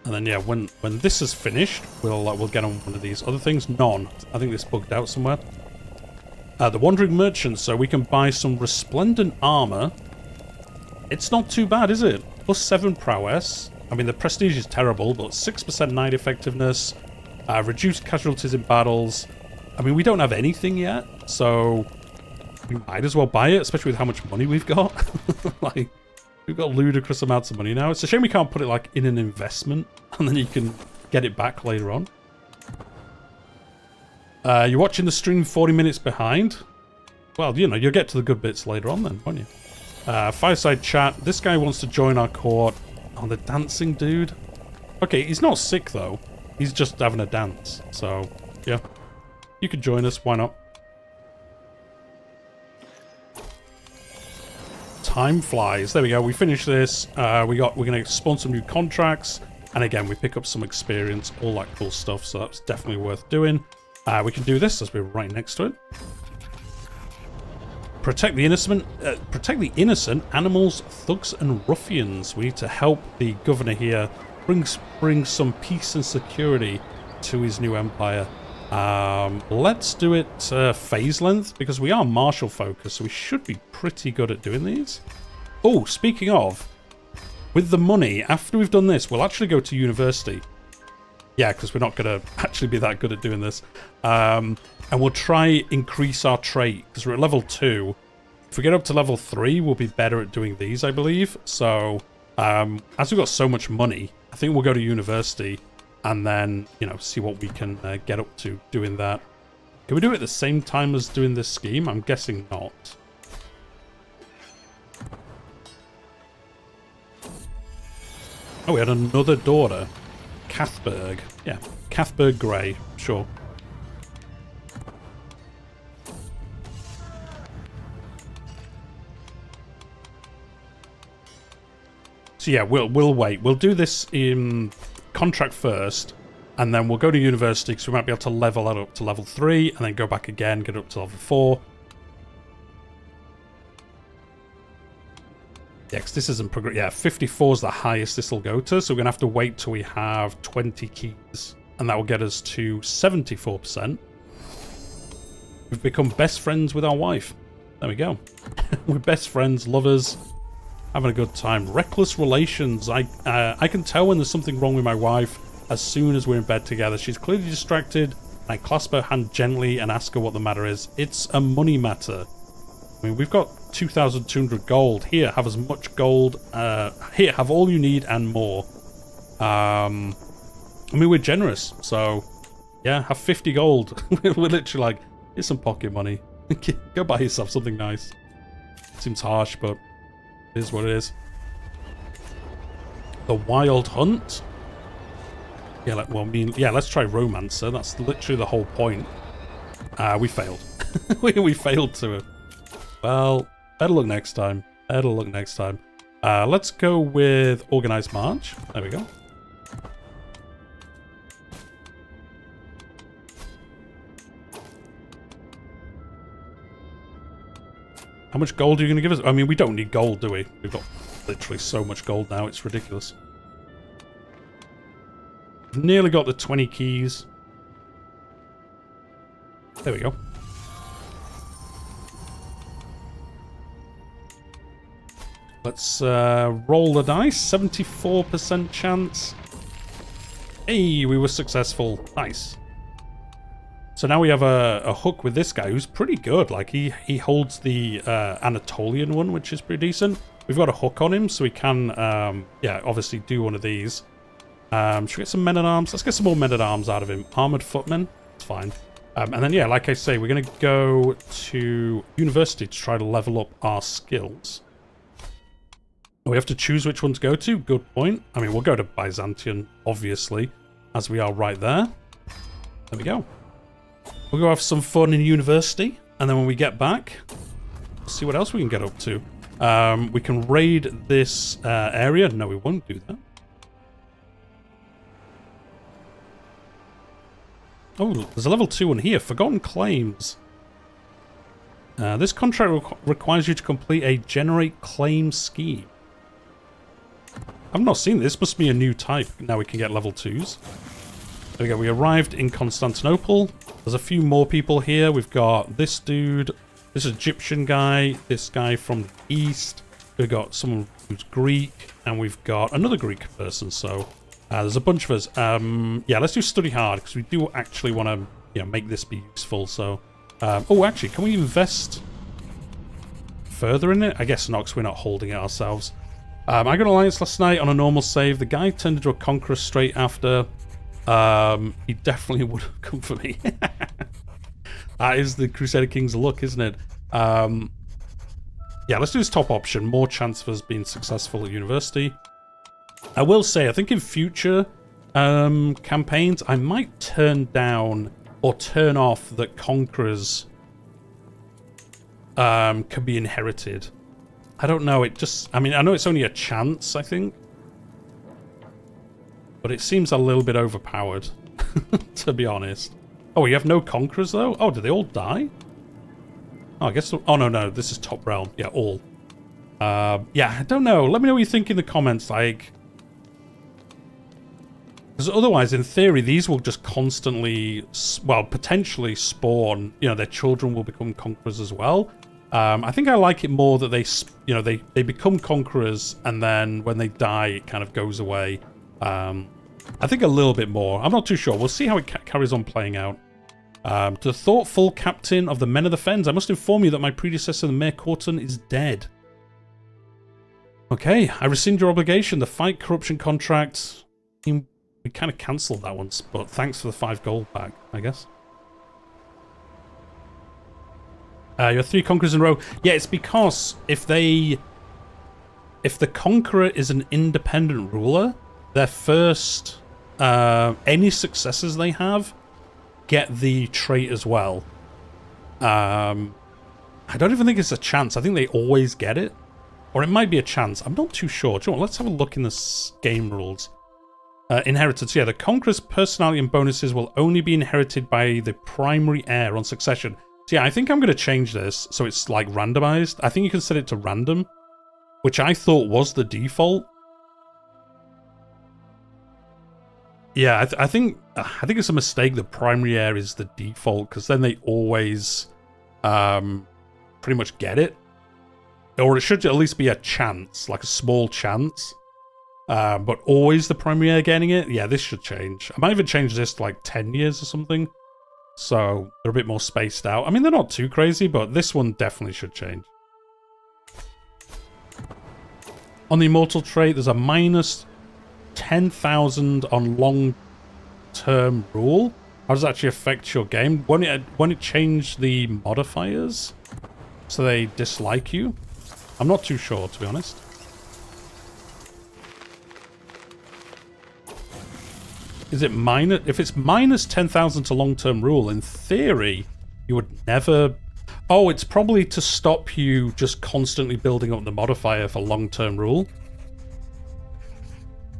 And then, yeah, when this is finished, we'll get on one of these other things. None. I think this bugged out somewhere. The Wandering Merchant, so we can buy some resplendent armor. It's not too bad, is it? Plus 7 prowess. I mean, the prestige is terrible, but 6% knight effectiveness. Reduced casualties in battles. I mean, we don't have anything yet, so we might as well buy it, especially with how much money we've got. Like, we've got ludicrous amounts of money now. It's a shame we can't put it, like, in an investment, and then you can get it back later on. You're watching the stream 40 minutes behind. Well, you know, you'll get to the good bits later on then, won't you? Fireside chat. This guy wants to join our court. Oh, the dancing dude. Okay, he's not sick, though. He's just having a dance. So, yeah. You could join us. Why not? Time flies. There we go. We finished this. We're going to spawn some new contracts. And again, we pick up some experience. All that cool stuff. So that's definitely worth doing. We can do this as we're right next to it. Protect the innocent animals, thugs, and ruffians. We need to help the governor here bring some peace and security to his new empire. Let's do it phase length, because we are martial focused, so we should be pretty good at doing these. Oh, speaking of, with the money, after we've done this, we'll actually go to university. Yeah, because we're not going to actually be that good at doing this. And we'll try increase our trait, because we're at level 2. If we get up to level 3, we'll be better at doing these, I believe. So, as we've got so much money, I think we'll go to university and then, you know, see what we can get up to doing that. Can we do it at the same time as doing this scheme? I'm guessing not. Oh, we had another daughter. Cathburg. Yeah, Cathburg Grey. Sure. So yeah, we'll wait. We'll do this in contract first, and then we'll go to university, because we might be able to level that up to level 3, and then go back again, get up to level 4. Yeah, because this isn't progress. Yeah, 54 is the highest this will go to, so we're going to have to wait till we have 20 keys, and that will get us to 74%. We've become best friends with our wife. There we go. We're best friends, lovers, having a good time. Reckless relations. I can tell when there's something wrong with my wife as soon as we're in bed together. She's clearly distracted. I clasp her hand gently and ask her what the matter is. It's a money matter. I mean, we've got 2,200 gold. Here, have as much gold. Here, have all you need and more. I mean, we're generous, so yeah, have 50 gold. We're literally like, here's some pocket money. Go buy yourself something nice. Seems harsh, but it is what it is. The Wild Hunt. Yeah, let's try Romancer. That's literally the whole point. We failed. we failed to it. Well, better luck next time. Better luck next time. Let's go with Organized March. There we go. How much gold are you going to give us? I mean, we don't need gold, do we? We've got literally so much gold now, it's ridiculous. We've nearly got the 20 keys. There we go. Let's roll the dice. 74% chance. Hey, we were successful. Nice. So now we have a hook with this guy who's pretty good. Like, he holds the Anatolian one, which is pretty decent. We've got a hook on him, so we can, yeah, obviously do one of these. Should we get some men-at-arms? Let's get some more men-at-arms out of him. Armored footmen? It's fine. And then, yeah, like I say, we're going to go to university to try to level up our skills. We have to choose which one to go to. Good point. I mean, we'll go to Byzantine, obviously, as we are right there. There we go. We'll go have some fun in university, and then when we get back, see what else we can get up to. We can raid this area. No, we won't do that. Oh, there's a level 2 one here. Forgotten Claims. This contract requires you to complete a generate claim scheme. I've not seen this. Must be a new type. Now we can get level 2s. There we go. We arrived in Constantinople. There's a few more people here. We've got this dude, this Egyptian guy, this guy from the east. We've got someone who's Greek, and we've got another Greek person. So there's a bunch of us. Yeah, let's do study hard because we do actually want to, you know, make this be useful. So, oh, actually, can we invest further in it? I guess not, because we're not holding it ourselves. I got Alliance last night on a normal save. The guy turned into a conqueror straight after. He definitely would have come for me. That is the Crusader Kings look, isn't it? Yeah, let's do this top option. More chance of us being successful at university. I will say, I think in future campaigns, I might turn down or turn off that conquerors can be inherited. I don't know, it just... I mean, I know it's only a chance, I think. But it seems a little bit overpowered, to be honest. Oh, you have no conquerors, though? Oh, did they all die? Oh, I guess... Oh, no, this is top realm. Yeah, all. Yeah, I don't know. Let me know what you think in the comments, like... Because otherwise, in theory, these will just constantly... Well, potentially spawn... You know, their children will become conquerors as well. I think I like it more that they, you know, they become conquerors, and then when they die, it kind of goes away. I think a little bit more. I'm not too sure. We'll see how it carries on playing out. To the thoughtful captain of the Men of the Fens, I must inform you that my predecessor, the Mayor Corton, is dead. Okay, I rescind your obligation. The fight corruption contract. We kind of cancelled that once, but thanks for the 5 gold back, I guess. You have 3 conquerors in a row. Yeah, it's because if the conqueror is an independent ruler, their first any successors they have get the trait as well. I don't even think it's a chance. I think they always get it, or it might be a chance. I'm not too sure. Do you know what? Let's have a look in the game rules. Inheritance. Yeah, the conqueror's personality and bonuses will only be inherited by the primary heir on succession. So yeah, I think I'm going to change this so it's like randomized. I think you can set it to random, which I thought was the default. Yeah, I think it's a mistake that primary heir is the default, because then they always pretty much get it. Or it should at least be a chance, like a small chance. But always the primary heir getting it. Yeah, this should change. I might even change this to like 10 years or something. So they're a bit more spaced out. I mean, they're not too crazy, but this one definitely should change. On the immortal trait, there's a minus 10,000 on long-term rule. How does that actually affect your game? Won't it change the modifiers so they dislike you? I'm not too sure, to be honest. Is it minus? If it's minus 10,000 to long-term rule, in theory, you would never... Oh, it's probably to stop you just constantly building up the modifier for long-term rule.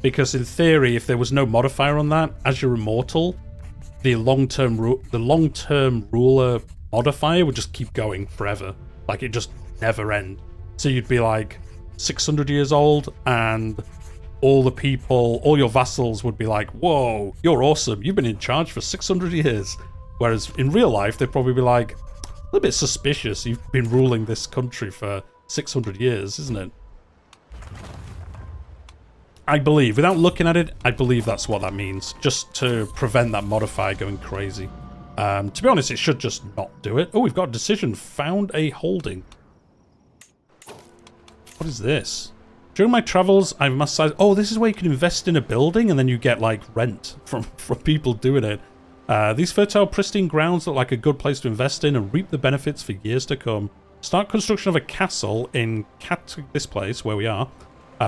Because in theory, if there was no modifier on that, as you're immortal, the long-term ruler modifier would just keep going forever. Like, it just never end. So you'd be like 600 years old, and all the people, all your vassals would be like, whoa, you're awesome. You've been in charge for 600 years. Whereas in real life, they'd probably be like, a little bit suspicious. You've been ruling this country for 600 years, isn't it? I believe, without looking at it, I believe that's what that means. Just to prevent that modifier going crazy. To be honest, it should just not do it. Oh, we've got a decision. Found a holding. What is this? During my travels, I must say... Oh, this is where you can invest in a building and then you get, like, rent from people doing it. These fertile, pristine grounds look like a good place to invest in and reap the benefits for years to come. Start construction of a castle in this place, where we are.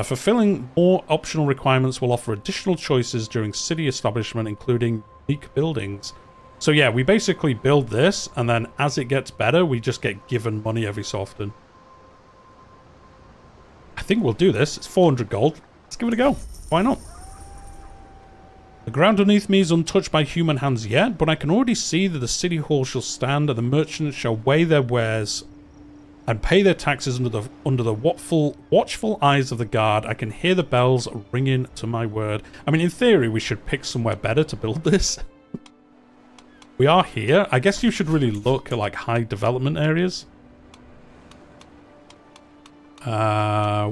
Fulfilling more optional requirements will offer additional choices during city establishment, including unique buildings. So yeah, we basically build this, and then as it gets better, we just get given money every so often. I think we'll do this. It's 400 gold. Let's give it a go. Why not? The ground underneath me is untouched by human hands yet, but I can already see that the city hall shall stand and the merchants shall weigh their wares and pay their taxes under the watchful eyes of the guard. I can hear the bells ringing to my word. I mean, in theory, we should pick somewhere better to build this. We are here. I guess you should really look at, like, high development areas.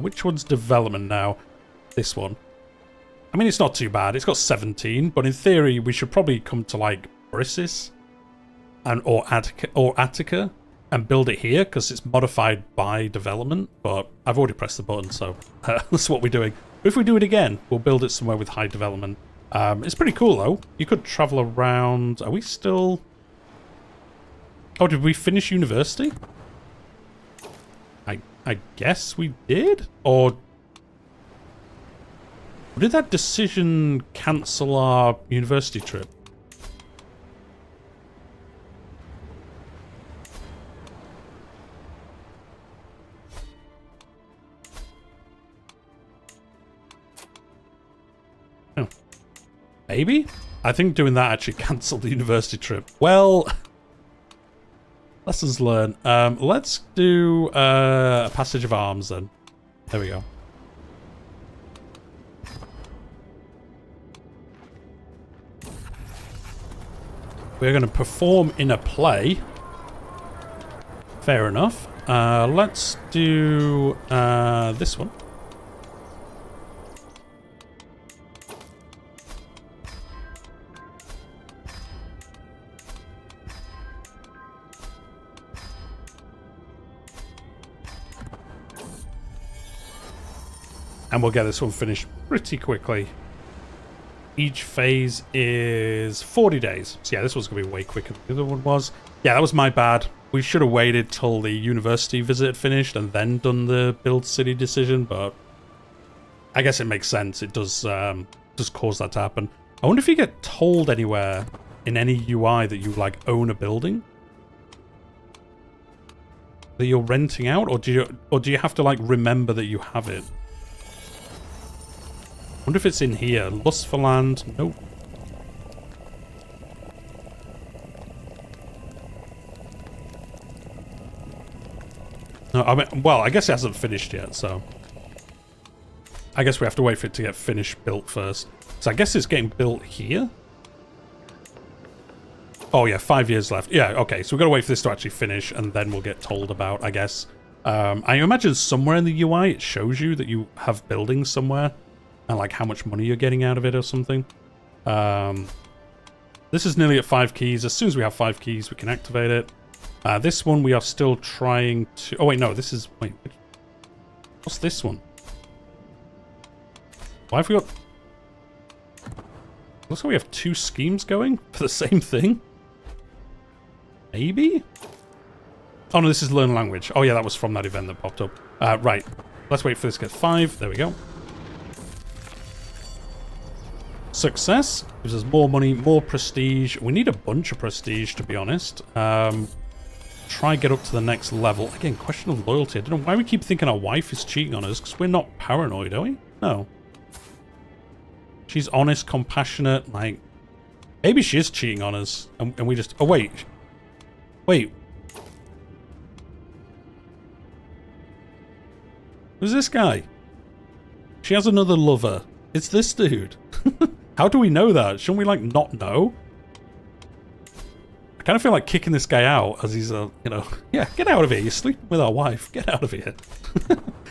Which one's development now? This one. I mean, it's not too bad. It's got 17, but in theory, we should probably come to, like, Brisis or Attica and build it here, because it's modified by development, but I've already pressed the button, so that's what we're doing. But if we do it again, we'll build it somewhere with high development. It's pretty cool, though. You could travel around... Are we still... Oh, did we finish university? I guess we did? Or did that decision cancel our university trip? Oh. Maybe? I think doing that actually cancelled the university trip. Well... Lessons learned. Let's do a passage of arms then. There we go. We're going to perform in a play. Fair enough. Let's do this one. And we'll get this one finished pretty quickly. Each phase is 40 days. So yeah, this one's going to be way quicker than the other one was. Yeah, that was my bad. We should have waited till the university visit had finished and then done the build city decision, but I guess it makes sense. It does cause that to happen. I wonder if you get told anywhere in any UI that you, like, own a building that you're renting out, or do you have to, like, remember that you have it? I wonder if it's in here. Lust for land. Nope. No, I mean, well, I guess it hasn't finished yet, so... I guess we have to wait for it to get finished built first. So I guess it's getting built here? Oh yeah, 5 years left. Yeah, okay, so we've got to wait for this to actually finish, and then we'll get told about, I guess. I imagine somewhere in the UI it shows you that you have buildings somewhere. And like how much money you're getting out of it or something. This is nearly at 5 keys. As soon as we have 5 keys, we can activate it. This one we are still trying to... Oh, wait, no, this is... Wait, what's this one? Why have we got... Looks like we have 2 schemes going for the same thing. Maybe? Oh, no, this is learn language. Oh, yeah, that was from that event that popped up. Right. Let's wait for this to get 5. There we go. Success gives us more money, more prestige. We need a bunch of prestige, to be honest. Try get up to the next level. Again, question of loyalty. I don't know why we keep thinking our wife is cheating on us, because we're not paranoid, are we? No. She's honest, compassionate, like... Maybe she is cheating on us, and we just... Oh, wait. Wait. Who's this guy? She has another lover. It's this dude. How do we know that? Shouldn't we, like, not know? I kind of feel like kicking this guy out as he's, you know... Yeah, get out of here. You're sleeping with our wife. Get out of here.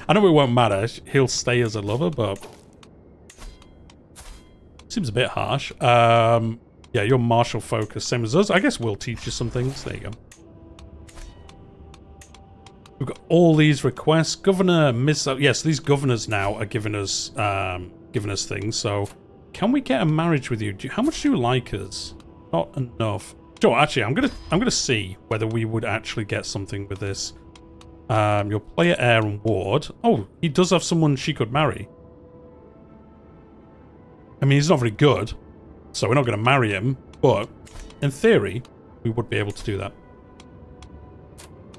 I know it won't matter. He'll stay as a lover, but... Seems a bit harsh. Yeah, you're martial focus, same as us. I guess we'll teach you some things. There you go. We've got all these requests. Governor, yes, these governors now are giving us things, so... Can we get a marriage with you? How much do you like us? Not enough. Sure, actually, I'm gonna see whether we would actually get something with this. Your player, heir, and ward. Oh, he does have someone she could marry. I mean, he's not very good, so we're not going to marry him. But in theory, we would be able to do that.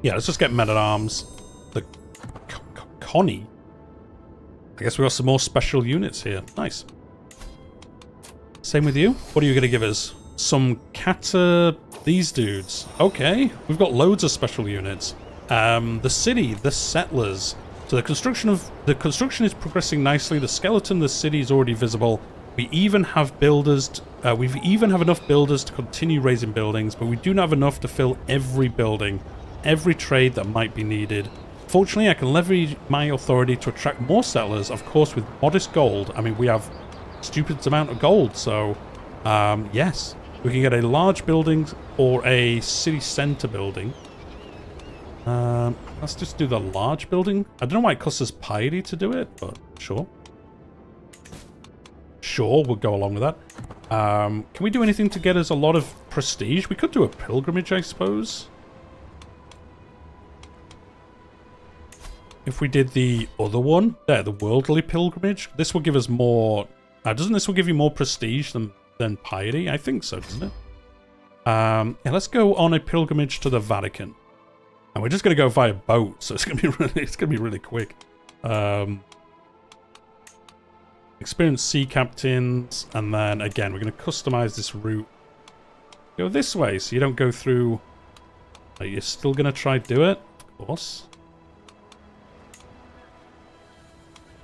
Yeah, let's just get men at arms. The Connie. I guess we got some more special units here. Nice. Same with you. What are you going to give us? Some kata... These dudes. Okay. We've got loads of special units. The city, the settlers. So the construction is progressing nicely. The skeleton, the city is already visible. We even have builders. We even have enough builders to continue raising buildings, but we do not have enough to fill every building, every trade that might be needed. Fortunately, I can leverage my authority to attract more settlers, of course, with modest gold. I mean, we have stupid amount of gold, so yes, we can get a large building or a city center building. Let's just do the large building. I don't know why it costs us piety to do it, but sure. Sure, we'll go along with that. Can we do anything to get us a lot of prestige? We could do a pilgrimage, I suppose. If we did the other one, there, the worldly pilgrimage, this will give us more... doesn't this will give you more prestige than piety? I think so, doesn't it? Yeah, let's go on a pilgrimage to the Vatican. And we're just going to go via boat, so it's going to be really quick. Experienced sea captains, and then again we're going to customize this route. Go this way, so you don't go through. Are you still going to try to do it? Of course.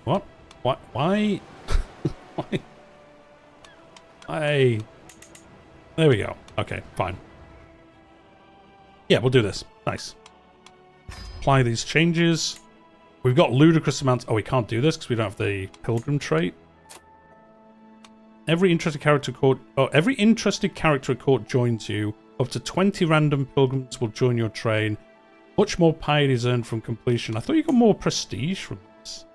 What? What? Why? Why? Why? There we go. Okay, fine. Yeah, we'll do this. Nice. Apply these changes. We've got ludicrous amounts. Oh, we can't do this because we don't have the pilgrim trait. Every interested character at court joins you. Up to 20 random pilgrims will join your train. Much more piety is earned from completion. I thought you got more prestige from this.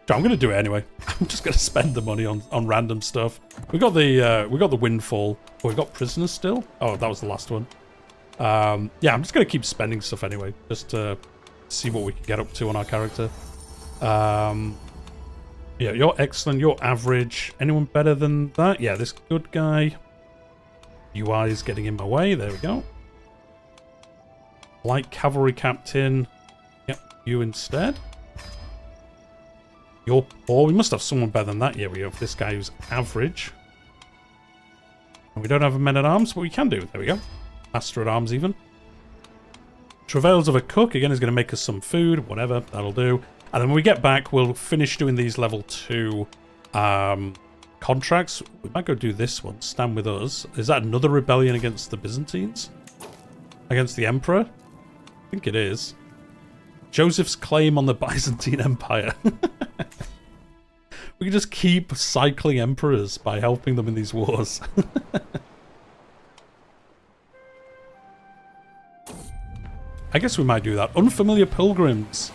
I'm going to do it anyway. I'm just going to spend the money on random stuff. We got the windfall. Oh, we've got prisoners still. Oh, that was the last one. Yeah, I'm just going to keep spending stuff anyway, just to see what we can get up to on our character. Yeah, you're excellent. You're average. Anyone better than that? Yeah, this good guy. UI is getting in my way. There we go. Light cavalry captain. Yep, you instead. You're poor. We must have someone better than that. Yeah, we have this guy who's average. And we don't have a men-at-arms, but we can do. There we go. Master-at-arms even. Travails of a cook. Again, is going to make us some food. Whatever. That'll do. And then when we get back, we'll finish doing these level 2 contracts. We might go do this one. Stand with us. Is that another rebellion against the Byzantines? Against the Emperor? I think it is. Joseph's claim on the Byzantine Empire. We can just keep cycling emperors by helping them in these wars. I guess we might do that. Unfamiliar pilgrims.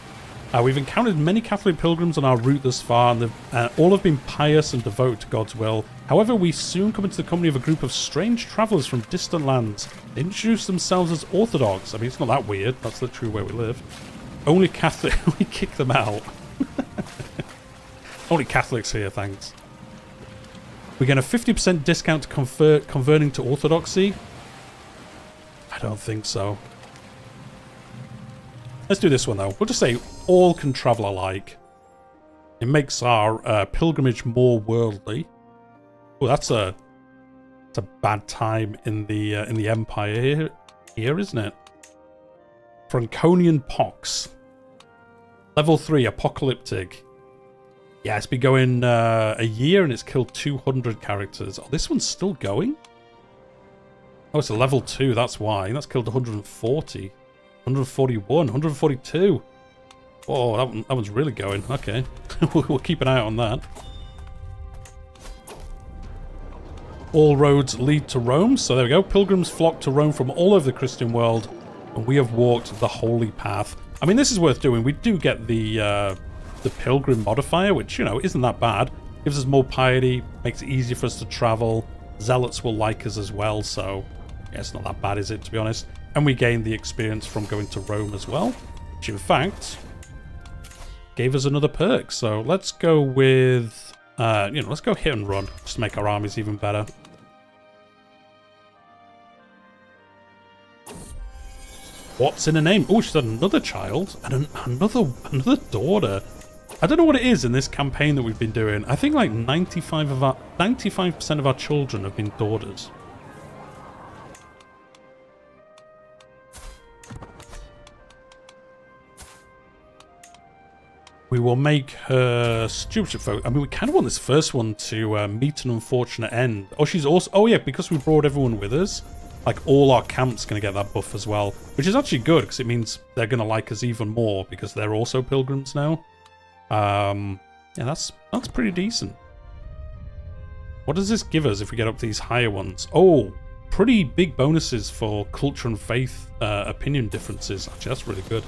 We've encountered many Catholic pilgrims on our route thus far, and all have been pious and devoted to God's will. However, we soon come into the company of a group of strange travellers from distant lands. They introduce themselves as Orthodox. I mean, it's not that weird. That's literally where we live. Only Catholic. We kick them out. Only Catholics here, thanks. We get a 50% discount to converting to Orthodoxy. I don't think so. Let's do this one, though. We'll just say all can travel alike. It makes our pilgrimage more worldly. Oh, that's a bad time in the Empire here, isn't it? Franconian pox. Level 3, apocalyptic. Yeah, it's been going a year and it's killed 200 characters. Oh, this one's still going? Oh, it's a level 2, that's why. That's killed 140. 141, 142. Oh, that one's really going. Okay. We'll keep an eye out on that. All roads lead to Rome. So there we go. Pilgrims flock to Rome from all over the Christian world. And we have walked the holy path. I mean, this is worth doing. We do get the pilgrim modifier, which, you know, isn't that bad. Gives us more piety, makes it easier for us to travel. Zealots will like us as well, so yeah, it's not that bad, is it, to be honest? And we gained the experience from going to Rome as well, which in fact gave us another perk. So let's go with, let's go hit and run, just to make our armies even better. What's in a name? Oh, she's had another child and another daughter. I don't know what it is in this campaign that we've been doing. I think like 95% of our children have been daughters. We will make her stewardship folk. I mean, we kind of want this first one to meet an unfortunate end. Oh, she's also... Oh, yeah, because we brought everyone with us. Like, all our camp's going to get that buff as well. Which is actually good, because it means they're going to like us even more, because they're also pilgrims now. Yeah, that's pretty decent. What does this give us if we get up to these higher ones? Oh, pretty big bonuses for culture and faith opinion differences. Actually, that's really good.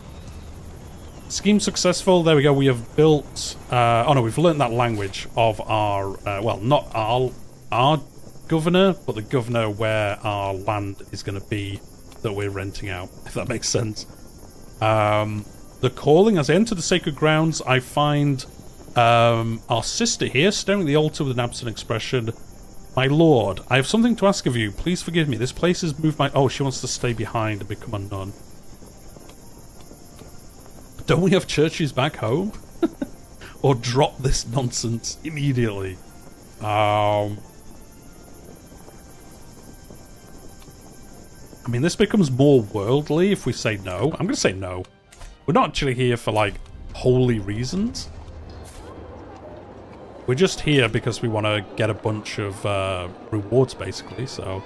Scheme successful. There we go. We have built... oh, no, we've learned that language of our... well, not our governor, but the governor where our land is going to be that we're renting out, if that makes sense. The calling. As I enter the sacred grounds, I find our sister here, staring at the altar with an absent expression. My lord, I have something to ask of you. Please forgive me. This place has moved my... Oh, she wants to stay behind and become a nun. Don't we have churches back home? Or drop this nonsense immediately? I mean, this becomes more worldly if we say no. I'm going to say no. We're not actually here for, like, holy reasons. We're just here because we want to get a bunch of rewards, basically. So,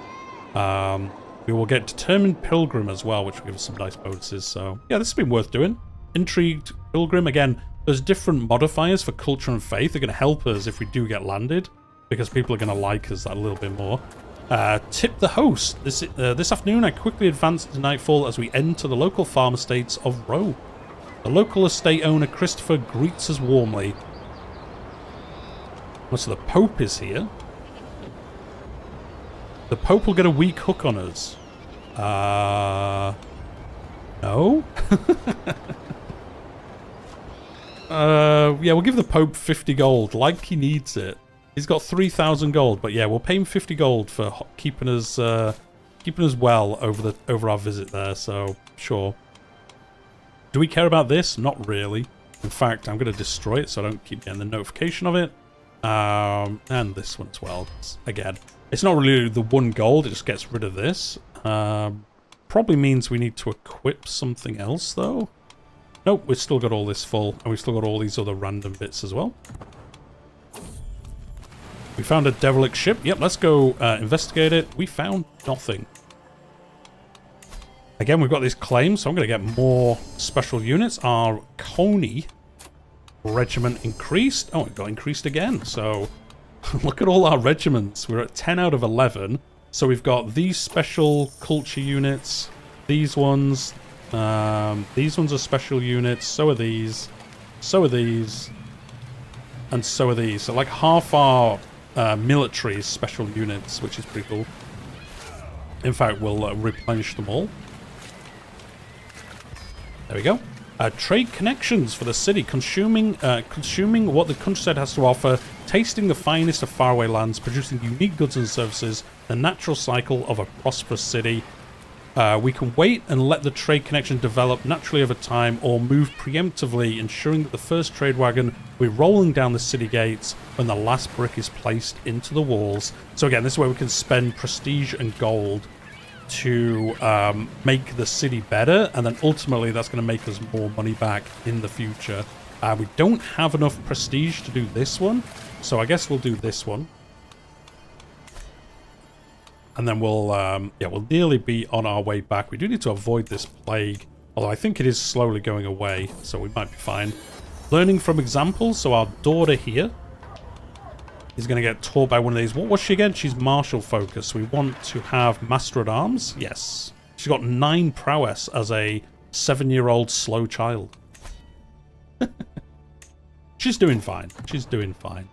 we will get Determined Pilgrim as well, which will give us some nice bonuses. So, yeah, this has been worth doing. Intrigued Pilgrim. Again, there's different modifiers for culture and faith. They're going to help us if we do get landed, because people are going to like us that a little bit more. Tip the host. This afternoon, I quickly advanced to nightfall as we enter the local farm estates of Rome. The local estate owner, Christopher, greets us warmly. Oh, so the Pope is here. The Pope will get a weak hook on us. No? Yeah, we'll give the Pope 50 gold, like he needs it. He's got 3,000 gold, but yeah, we'll pay him 50 gold for keeping us well over our visit there. So sure. Do we care about this? Not really. In fact, I'm going to destroy it so I don't keep getting the notification of it. And this one as well. Again, it's not really the 1 gold. It just gets rid of this. Probably means we need to equip something else though. Nope, we've still got all this full, and we've still got all these other random bits as well. We found a derelict ship. Yep, let's go investigate it. We found nothing. Again, we've got these claims, so I'm going to get more special units. Our Coney regiment increased. Oh, it got increased again. So, look at all our regiments. We're at 10 out of 11. So we've got these special culture units. These ones are special units. So are these. So are these. And so are these. So like half our military special units, which is pretty cool. In fact, we'll replenish them all. There we go. Trade connections for the city, consuming what the countryside has to offer, tasting the finest of faraway lands, producing unique goods and services, the natural cycle of a prosperous city. We can wait and let the trade connection develop naturally over time, or move preemptively, ensuring that the first trade wagon will be rolling down the city gates when the last brick is placed into the walls. So again, this is where we can spend prestige and gold to make the city better, and then ultimately that's going to make us more money back in the future. We don't have enough prestige to do this one, so I guess we'll do this one. And then we'll nearly be on our way back. We do need to avoid this plague, although I think it is slowly going away, so we might be fine. Learning from examples, so our daughter here is going to get taught by one of these. What was she again? She's martial focused. We want to have Master at Arms. Yes. She's got 9 prowess as a 7-year-old slow child. She's doing fine. She's doing fine.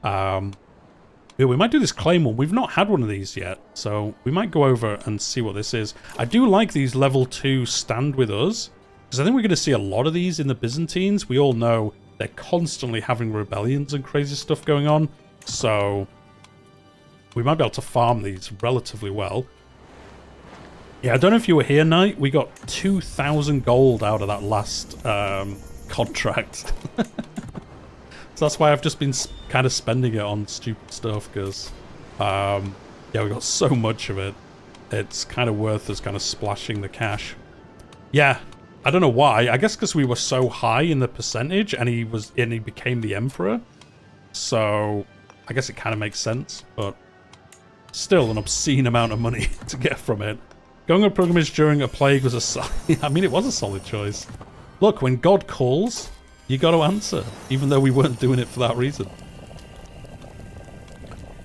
Yeah, we might do this claim one. We've not had one of these yet, so we might go over and see what this is. I do like these level 2 stand with us, because I think we're going to see a lot of these in the Byzantines. We all know they're constantly having rebellions and crazy stuff going on. So we might be able to farm these relatively well. Yeah, I don't know if you were here, Knight. We got 2,000 gold out of that last contract. So that's why I've just been kind of spending it on stupid stuff, because, yeah, we got so much of it. It's kind of worth us kind of splashing the cash. Yeah, I don't know why. I guess because we were so high in the percentage, and he became the emperor. So I guess it kind of makes sense, but still an obscene amount of money to get from it. Going on pilgrimage during a plague was I mean, it was a solid choice. Look, when God calls, you got to answer, even though we weren't doing it for that reason.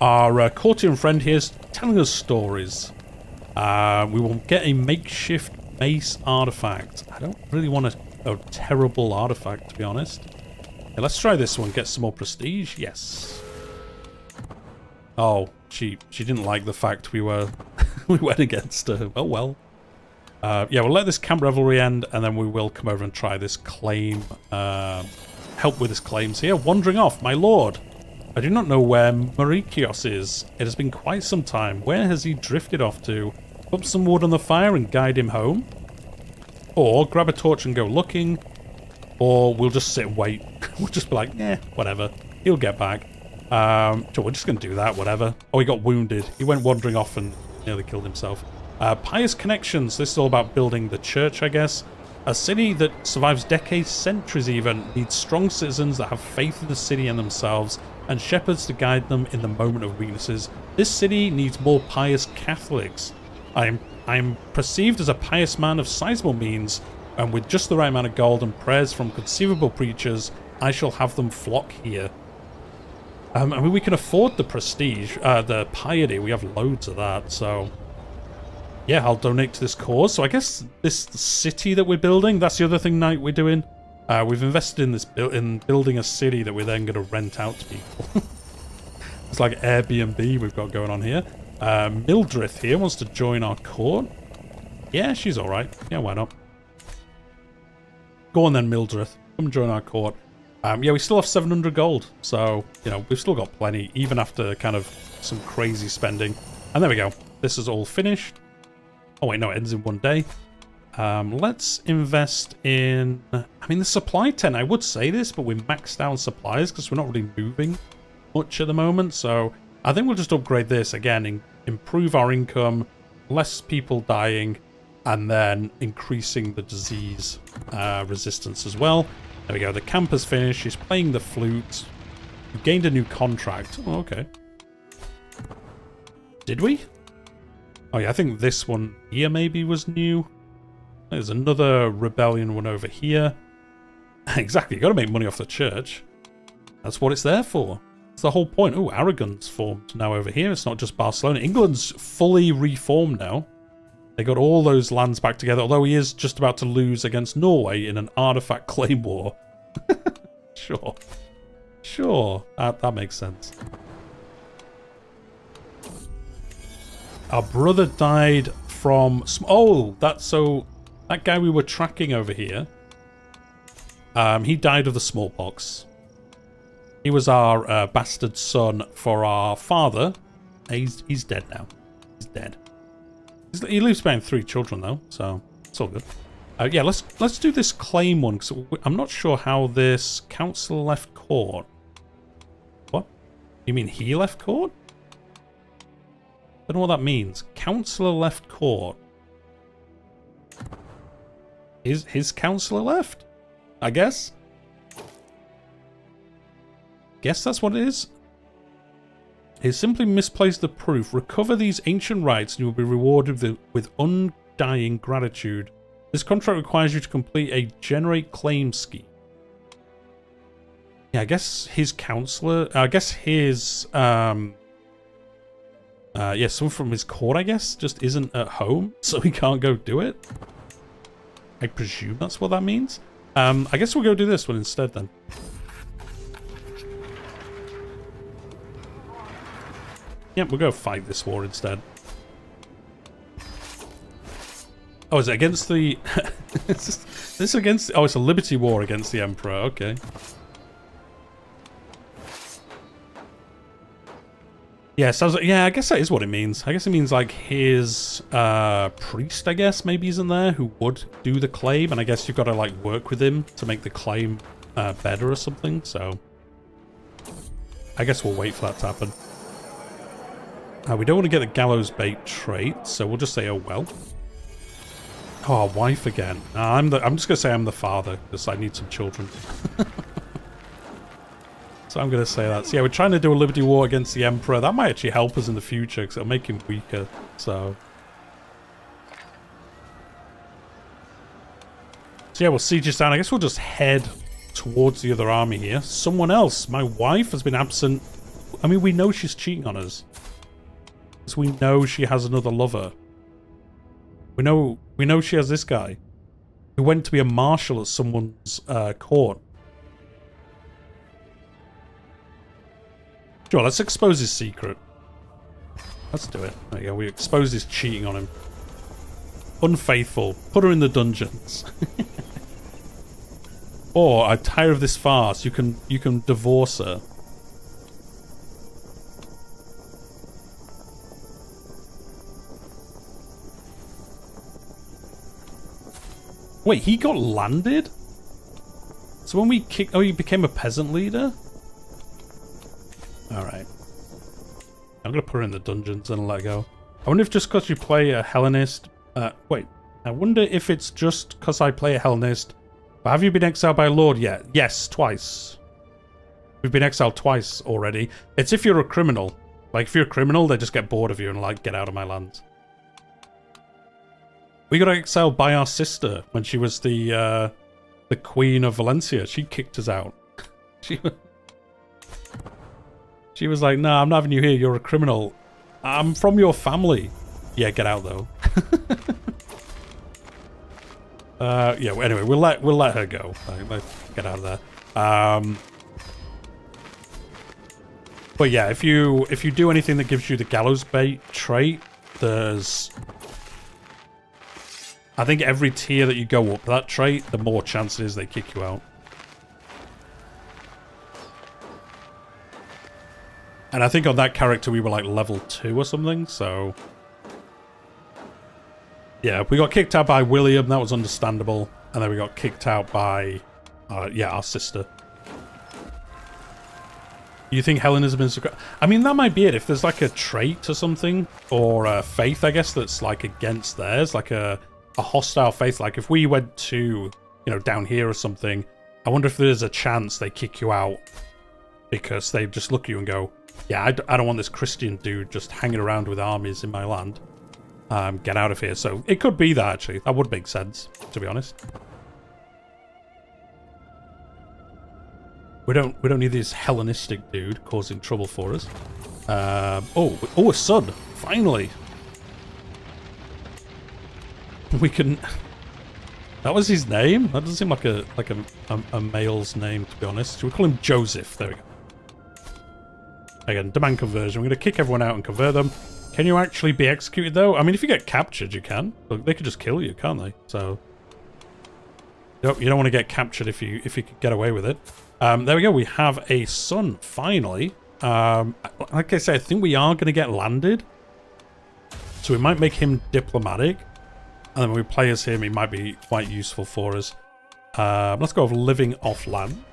Our courtier friend here is telling us stories. We will get a makeshift mace artifact. I don't really want a terrible artifact, to be honest. Yeah, let's try this one. Get some more prestige. Yes. Oh, she didn't like the fact we were we went against her. Oh well. Yeah, we'll let this camp revelry end, and then we will come over and try this claim. Help with his claims here. Wandering off, my lord. I do not know where Maurikios is. It has been quite some time. Where has he drifted off to? Put some wood on the fire and guide him home? Or grab a torch and go looking? Or we'll just sit and wait. We'll just be like, eh, whatever. He'll get back. So we're just going to do that, whatever. Oh, he got wounded. He went wandering off and nearly killed himself. Pious connections. This is all about building the church, I guess. A city that survives decades, centuries even, needs strong citizens that have faith in the city and themselves, and shepherds to guide them in the moment of weaknesses. This city needs more pious Catholics. I am perceived as a pious man of sizable means, and with just the right amount of gold and prayers from conceivable preachers, I shall have them flock here. I mean, we can afford the prestige, the piety. We have loads of that, so yeah, I'll donate to this cause. So I guess this city that we're building, that's the other thing, Knight, we're doing. We've invested in this in building a city that we're then going to rent out to people. It's like Airbnb we've got going on here. Mildrith here wants to join our court. Yeah, she's all right. Yeah, why not? Go on then, Mildrith. Come join our court. Yeah, we still have 700 gold, so, you know, we've still got plenty, even after kind of some crazy spending. And there we go. This is all finished. Oh, wait, no, it ends in 1 day. Let's invest in... I mean, the supply tent, I would say this, but we're maxed out on supplies because we're not really moving much at the moment. So I think we'll just upgrade this again, improve our income, less people dying, and then increasing the disease resistance as well. There we go. The camp has finished. She's playing the flute. We gained a new contract. Oh, okay. Did we? Oh, yeah, I think this one here maybe was new. There's another rebellion one over here. Exactly. You've got to make money off the church. That's what it's there for. It's the whole point. Oh, Aragon's formed now over here. It's not just Barcelona. England's fully reformed now. They got all those lands back together, although he is just about to lose against Norway in an artifact claim war. Sure. Sure. That makes sense. Our brother died from... Oh, that's so... That guy we were tracking over here, he died of the smallpox. He was our bastard son for our father. He's dead now. He's dead. He leaves behind 3 children though, so it's all good. Yeah, let's do this claim one, because I'm not sure how this councillor left court. What? You mean he left court? I don't know what that means. Councillor left court. Is his councillor left? I guess. Guess that's what it is. He simply misplaced the proof. Recover these ancient rights and you will be rewarded with undying gratitude. This contract requires you to complete a generate claim scheme. Yeah, I guess his councillor... I guess his... yeah, someone from his court, I guess, just isn't at home, so he can't go do it. I presume that's what that means. I guess we'll go do this one instead then. Yep, we'll go fight this war instead. Oh, is it against the... this against... Oh, it's a liberty war against the Emperor. Okay. Yeah, sounds like, yeah, I guess that is what it means. I guess it means like his priest, I guess, maybe isn't there, who would do the claim, and I guess you've got to like work with him to make the claim better or something, so I guess we'll wait for that to happen. We don't want to get the gallows bait trait, so we'll just say, oh well. Oh, wife again. I'm just gonna say I'm the father, because I need some children. So I'm going to say that. So yeah, we're trying to do a Liberty War against the Emperor. That might actually help us in the future, because it'll make him weaker. So yeah, we'll siege this down. I guess we'll just head towards the other army here. Someone else. My wife has been absent. I mean, we know she's cheating on us. So we know she has another lover. We know she has this guy who went to be a marshal at someone's court. Sure, let's expose his secret. Let's do it. There you go. We expose his cheating on him. Unfaithful. Put her in the dungeons. Or I'm tired of this farce. You can divorce her. Wait, he got landed? So when we kicked... Oh, he became a peasant leader? Alright. I'm gonna put her in the dungeons and let her go. I wonder if just because you play a Hellenist... wait. I wonder if it's just because I play a Hellenist. But have you been exiled by a lord yet? Yes, twice. We've been exiled twice already. It's if you're a criminal. Like, if you're a criminal, they just get bored of you and like, get out of my land. We got exiled by our sister when she was the Queen of Valencia. She kicked us out. She was like, "Nah, I'm not having you here. You're a criminal. I'm from your family." Yeah, get out though. Yeah. Anyway, we'll let her go. Let's get out of there. But yeah, if you do anything that gives you the gallows bait trait, there's... I think every tier that you go up that trait, the more chance it is they kick you out. And I think on that character we were like level 2 or something, so... Yeah, we got kicked out by William, that was understandable. And then we got kicked out by, yeah, our sister. You think Hellenism is... I mean, that might be it. If there's like a trait or something, or a faith, I guess, that's like against theirs, like a hostile faith. Like if we went to, you know, down here or something, I wonder if there's a chance they kick you out because they just look at you and go, yeah, I don't want this Christian dude just hanging around with armies in my land. Get out of here. So it could be that, actually. That would make sense, to be honest. We don't need this Hellenistic dude causing trouble for us. Oh, a son! Finally! We can... That was his name? That doesn't seem like a male's name, to be honest. Should we call him Joseph? There we go. Again, demand conversion. We're going to kick everyone out and convert them. Can you actually be executed, though? I mean, if you get captured, you can. Look, they could just kill you, can't they? So... You don't want to get captured if you could get away with it. There we go. We have a son, finally. Like I said, I think we are going to get landed. So we might make him diplomatic. And then when we play as him, he might be quite useful for us. Let's go over living off land.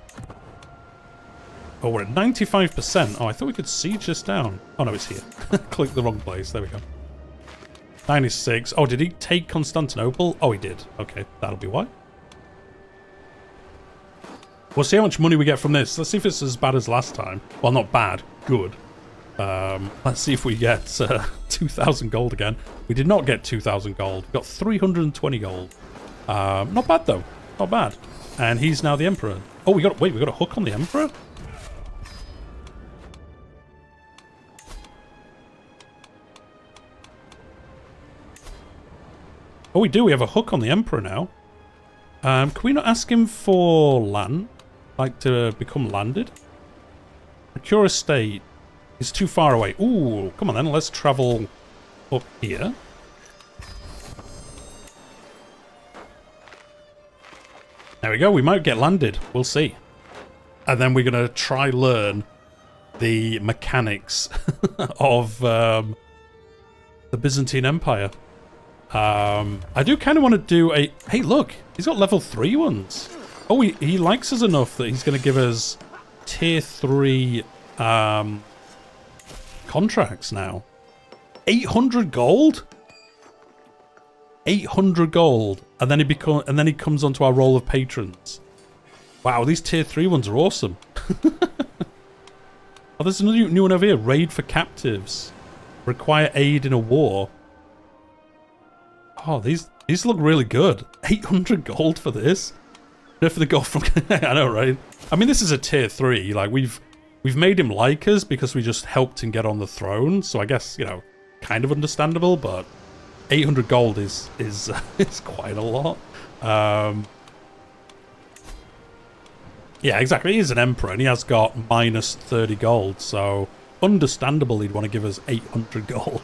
Oh, we're at 95%. Oh, I thought we could siege this down. Oh, no, it's here. Click the wrong place. There we go. 96. Oh, did he take Constantinople? Oh, he did. Okay, that'll be why. We'll see how much money we get from this. Let's see if it's as bad as last time. Well, not bad. Good. Let's see if we get 2,000 gold again. We did not get 2,000 gold. We got 320 gold. Not bad, though. Not bad. And he's now the Emperor. Oh, we got a hook on the Emperor? Oh, we do. We have a hook on the Emperor now. Can we not ask him for land? Like to become landed? Procure estate is too far away. Ooh, come on then. Let's travel up here. There we go. We might get landed. We'll see. And then we're going to try learn the mechanics of the Byzantine Empire. I do kind of want to do a... Hey, look! He's got level 3 ones. Oh, he likes us enough that he's going to give us tier 3 contracts now. 800 gold? 800 gold. And then he comes onto our roll of patrons. Wow, these tier 3 ones are awesome. Oh, there's a new one over here. Raid for captives. Require aid in a war. Oh, these look really good. 800 gold for this. No, for the gold from... I know, right? I mean, this is a tier 3. Like, we've made him like us because we just helped him get on the throne. So I guess, you know, kind of understandable, but 800 gold is quite a lot. Yeah, exactly. He is an emperor, and he has got minus 30 gold, so understandable he'd want to give us 800 gold.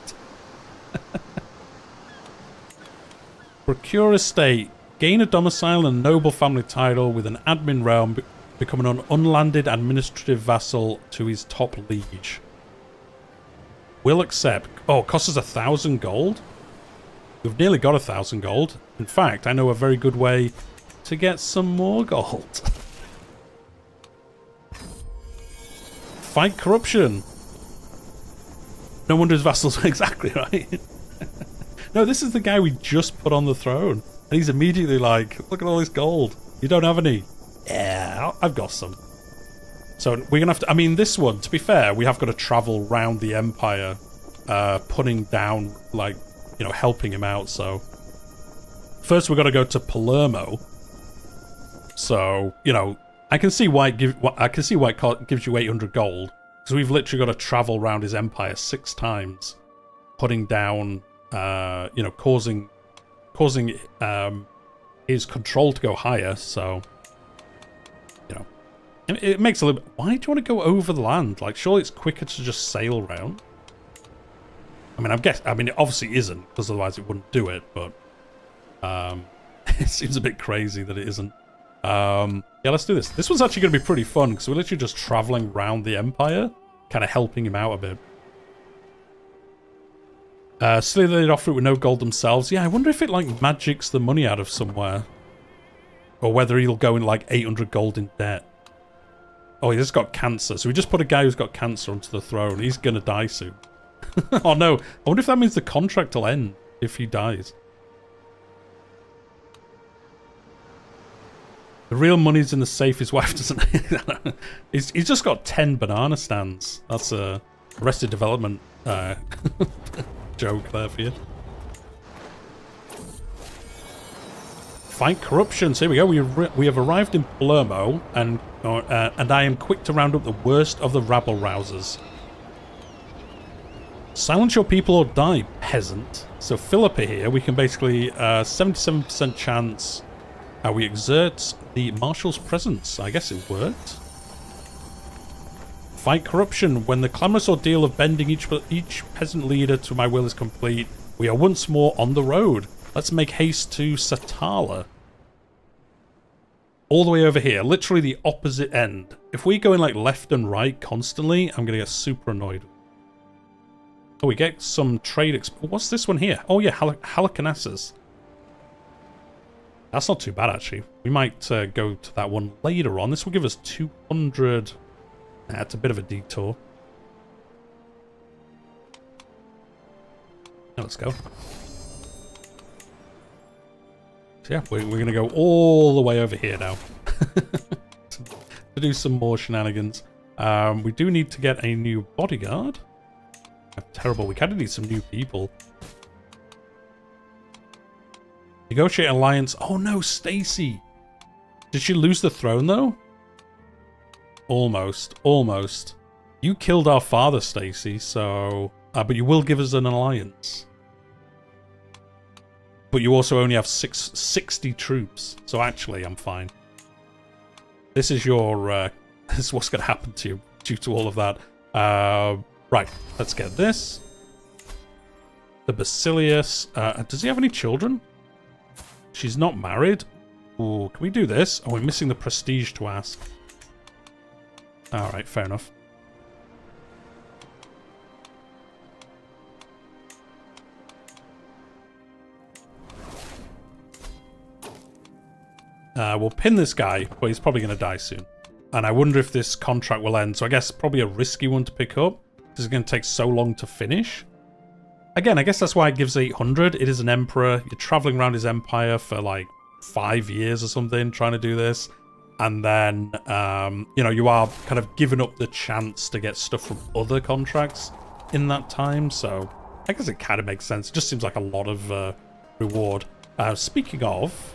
Procure estate. Gain a domicile and noble family title with an admin realm, becoming an unlanded administrative vassal to his top liege. Will accept. Oh, costs us 1,000 gold? We've nearly got 1,000 gold. In fact, I know a very good way to get some more gold. Fight corruption. No wonder his vassals... Exactly, right? No, this is the guy we just put on the throne. And he's immediately like, look at all this gold. You don't have any? Yeah, I've got some. So we're going to have to... I mean, this one, to be fair, we have got to travel around the empire, putting down, like, you know, helping him out. So first we've got to go to Palermo. So, you know... I can see why it gives you 800 gold, because we've literally got to travel around his empire 6 times, putting down, you know, causing his control to go higher. So, you know, it makes a little bit. Why do you want to go over the land? Like, surely it's quicker to just sail around. I mean, it obviously isn't, because otherwise it wouldn't do it. But it seems a bit crazy that it isn't. Yeah, let's do this. This one's actually going to be pretty fun, because we're literally just traveling around the empire, kind of helping him out a bit. Silly they'd offer it with no gold themselves. Yeah, I wonder if it, like, magics the money out of somewhere. Or whether he'll go in, like, 800 gold in debt. Oh, he just got cancer. So we just put a guy who's got cancer onto the throne. He's going to die soon. Oh, no. I wonder if that means the contract will end if he dies. The real money's in the safe, his wife doesn't... he's just got 10 banana stands. That's a Arrested Development joke there for you. Fight corruption. So here we go. We have arrived in Palermo, and I am quick to round up the worst of the rabble-rousers. Silence your people or die, peasant. So Philippa here, we can basically... 77% chance... we exert the marshal's presence. I guess it worked. Fight corruption. When the clamorous ordeal of bending each peasant leader to my will is complete, we are once more on the road. Let's make haste to Satala. All the way over here. Literally the opposite end. If we go in like left and right constantly, I'm going to get super annoyed. Oh, we get some trade... What's this one here? Oh yeah, Halicarnassus. That's not too bad, actually. We might go to that one later on. This will give us 200... That's a bit of a detour. Now let's go. So yeah, we're going to go all the way over here now. To do some more shenanigans. We do need to get a new bodyguard. Terrible. We kind of need some new people. Negotiate alliance. Oh no, Stacy. Did she lose the throne though? Almost. Almost. You killed our father, Stacy, so... but you will give us an alliance. But you also only have 60 troops. So actually, I'm fine. This is your... this is what's going to happen to you due to all of that. Right, let's get this. The Basilius. Does he have any children? She's not married. Ooh, can we do this? Oh, we're missing the prestige to ask. Alright, fair enough. We'll pin this guy, but he's probably going to die soon. And I wonder if this contract will end. So I guess probably a risky one to pick up. This is going to take so long to finish. Again, I guess that's why it gives 800. It is an emperor. You're traveling around his empire for like 5 years or something trying to do this. And then, you know, you are kind of giving up the chance to get stuff from other contracts in that time. So I guess it kind of makes sense. It just seems like a lot of reward. Speaking of,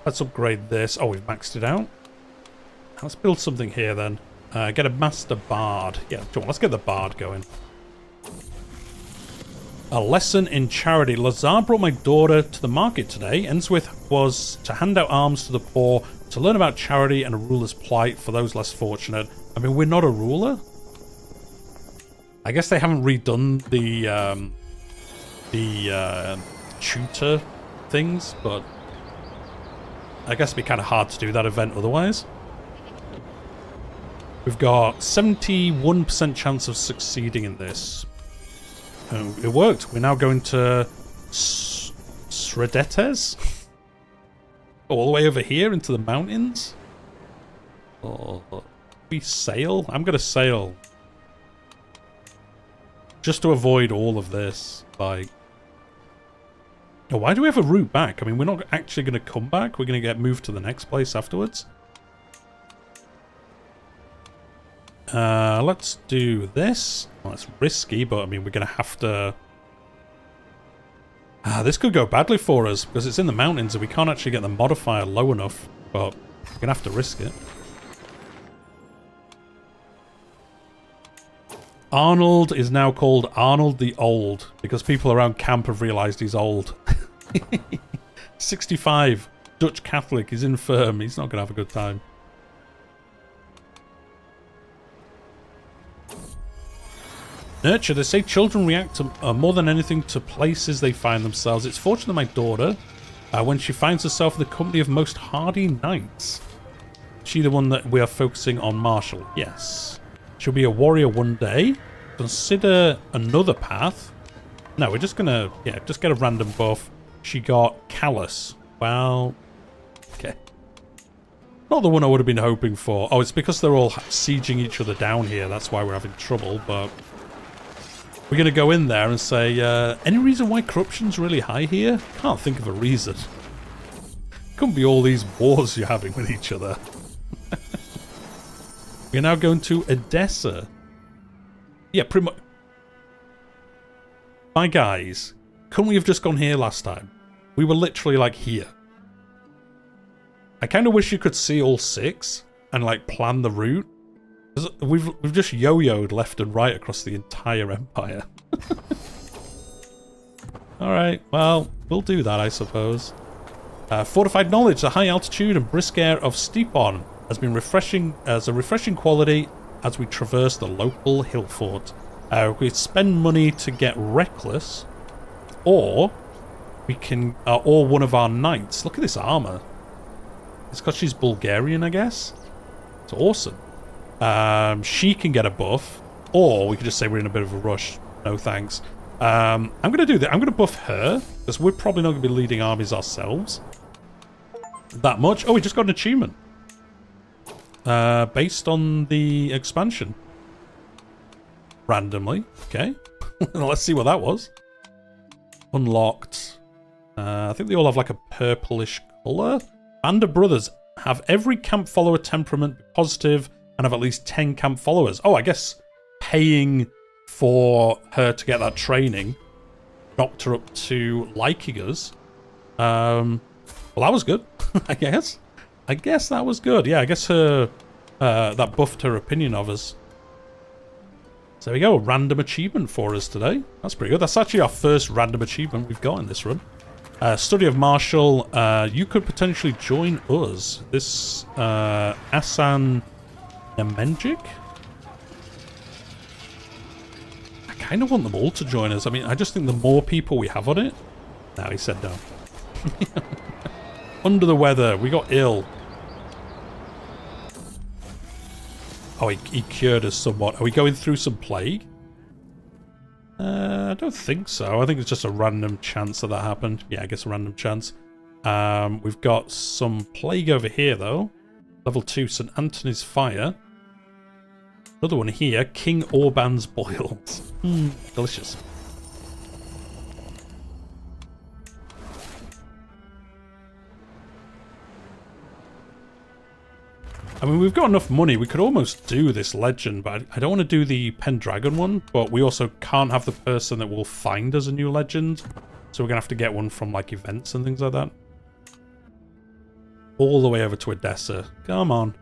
let's upgrade this. Oh, we've maxed it out. Let's build something here then. Get a master bard. Yeah, come on, let's get the bard going. A lesson in charity. Lazar brought my daughter to the market today. Enswith was to hand out alms to the poor, to learn about charity and a ruler's plight for those less fortunate. I mean, we're not a ruler. I guess they haven't redone the tutor things, but I guess it'd be kind of hard to do that event otherwise. We've got 71% chance of succeeding in this. Oh, it worked. We're now going to Sredetes? All the way over here into the mountains? Oh, we sail? I'm going to sail. Just to avoid all of this. Like, oh, why do we have a route back? I mean, we're not actually going to come back. We're going to get moved to the next place afterwards. Let's do this. Well, it's risky, but I mean, we're going to have to... this could go badly for us, because it's in the mountains and we can't actually get the modifier low enough, but we're going to have to risk it. Arnold is now called Arnold the Old, because people around camp have realised he's old. 65, Dutch Catholic, he's infirm, he's not going to have a good time. Nurture. They say children react to, more than anything to places they find themselves. It's fortunate my daughter, when she finds herself in the company of most hardy knights. She the one that we are focusing on, martial. Yes. She'll be a warrior one day. Consider another path. No, we're just gonna, yeah, just get a random buff. She got callous. Well, okay. Not the one I would have been hoping for. Oh, it's because they're all sieging each other down here. That's why we're having trouble, but... We're going to go in there and say, any reason why corruption's really high here? Can't think of a reason. Couldn't be all these wars you're having with each other. We're now going to Edessa. Yeah, pretty much. My guys, couldn't we have just gone here last time? We were literally, like, here. I kind of wish you could see all 6 and, like, plan the route. We've just yo-yoed left and right across the entire empire. Alright, well, we'll do that, I suppose. Fortified knowledge. The high altitude and brisk air of Stepan has been refreshing as a refreshing quality as we traverse the local hill fort. We spend money to get reckless, or we can, or one of our knights. Look at this armor. It's because she's Bulgarian, I guess. It's awesome. She can get a buff, or we could just say we're in a bit of a rush. No thanks. I'm going to do that. I'm going to buff her, because we're probably not going to be leading armies ourselves that much. Oh, we just got an achievement. Based on the expansion. Randomly. Okay. Let's see what that was. Unlocked. I think they all have like a purplish colour. Band of Brothers. Have every camp follower temperament be positive and have at least 10 camp followers. Oh, I guess paying for her to get that training knocked her up to liking us. Well, that was good, I guess. I guess that was good. Yeah, I guess her that buffed her opinion of us. So there we go, a random achievement for us today. That's pretty good. That's actually our first random achievement we've got in this run. Study of Martial. You could potentially join us. This Asan Nemenjic? I kind of want them all to join us. I mean, I just think the more people we have on it... No, he said no. Under the weather. We got ill. Oh, he cured us somewhat. Are we going through some plague? I don't think so. I think it's just a random chance that happened. Yeah, I guess a random chance. We've got some plague over here, though. Level 2, St. Anthony's Fire. Another one here, King Orban's Boils. Delicious. I mean, we've got enough money. We could almost do this legend, but I don't want to do the Pendragon one. But we also can't have the person that will find us a new legend. So we're going to have to get one from, like, events and things like that. All the way over to Edessa. Come on.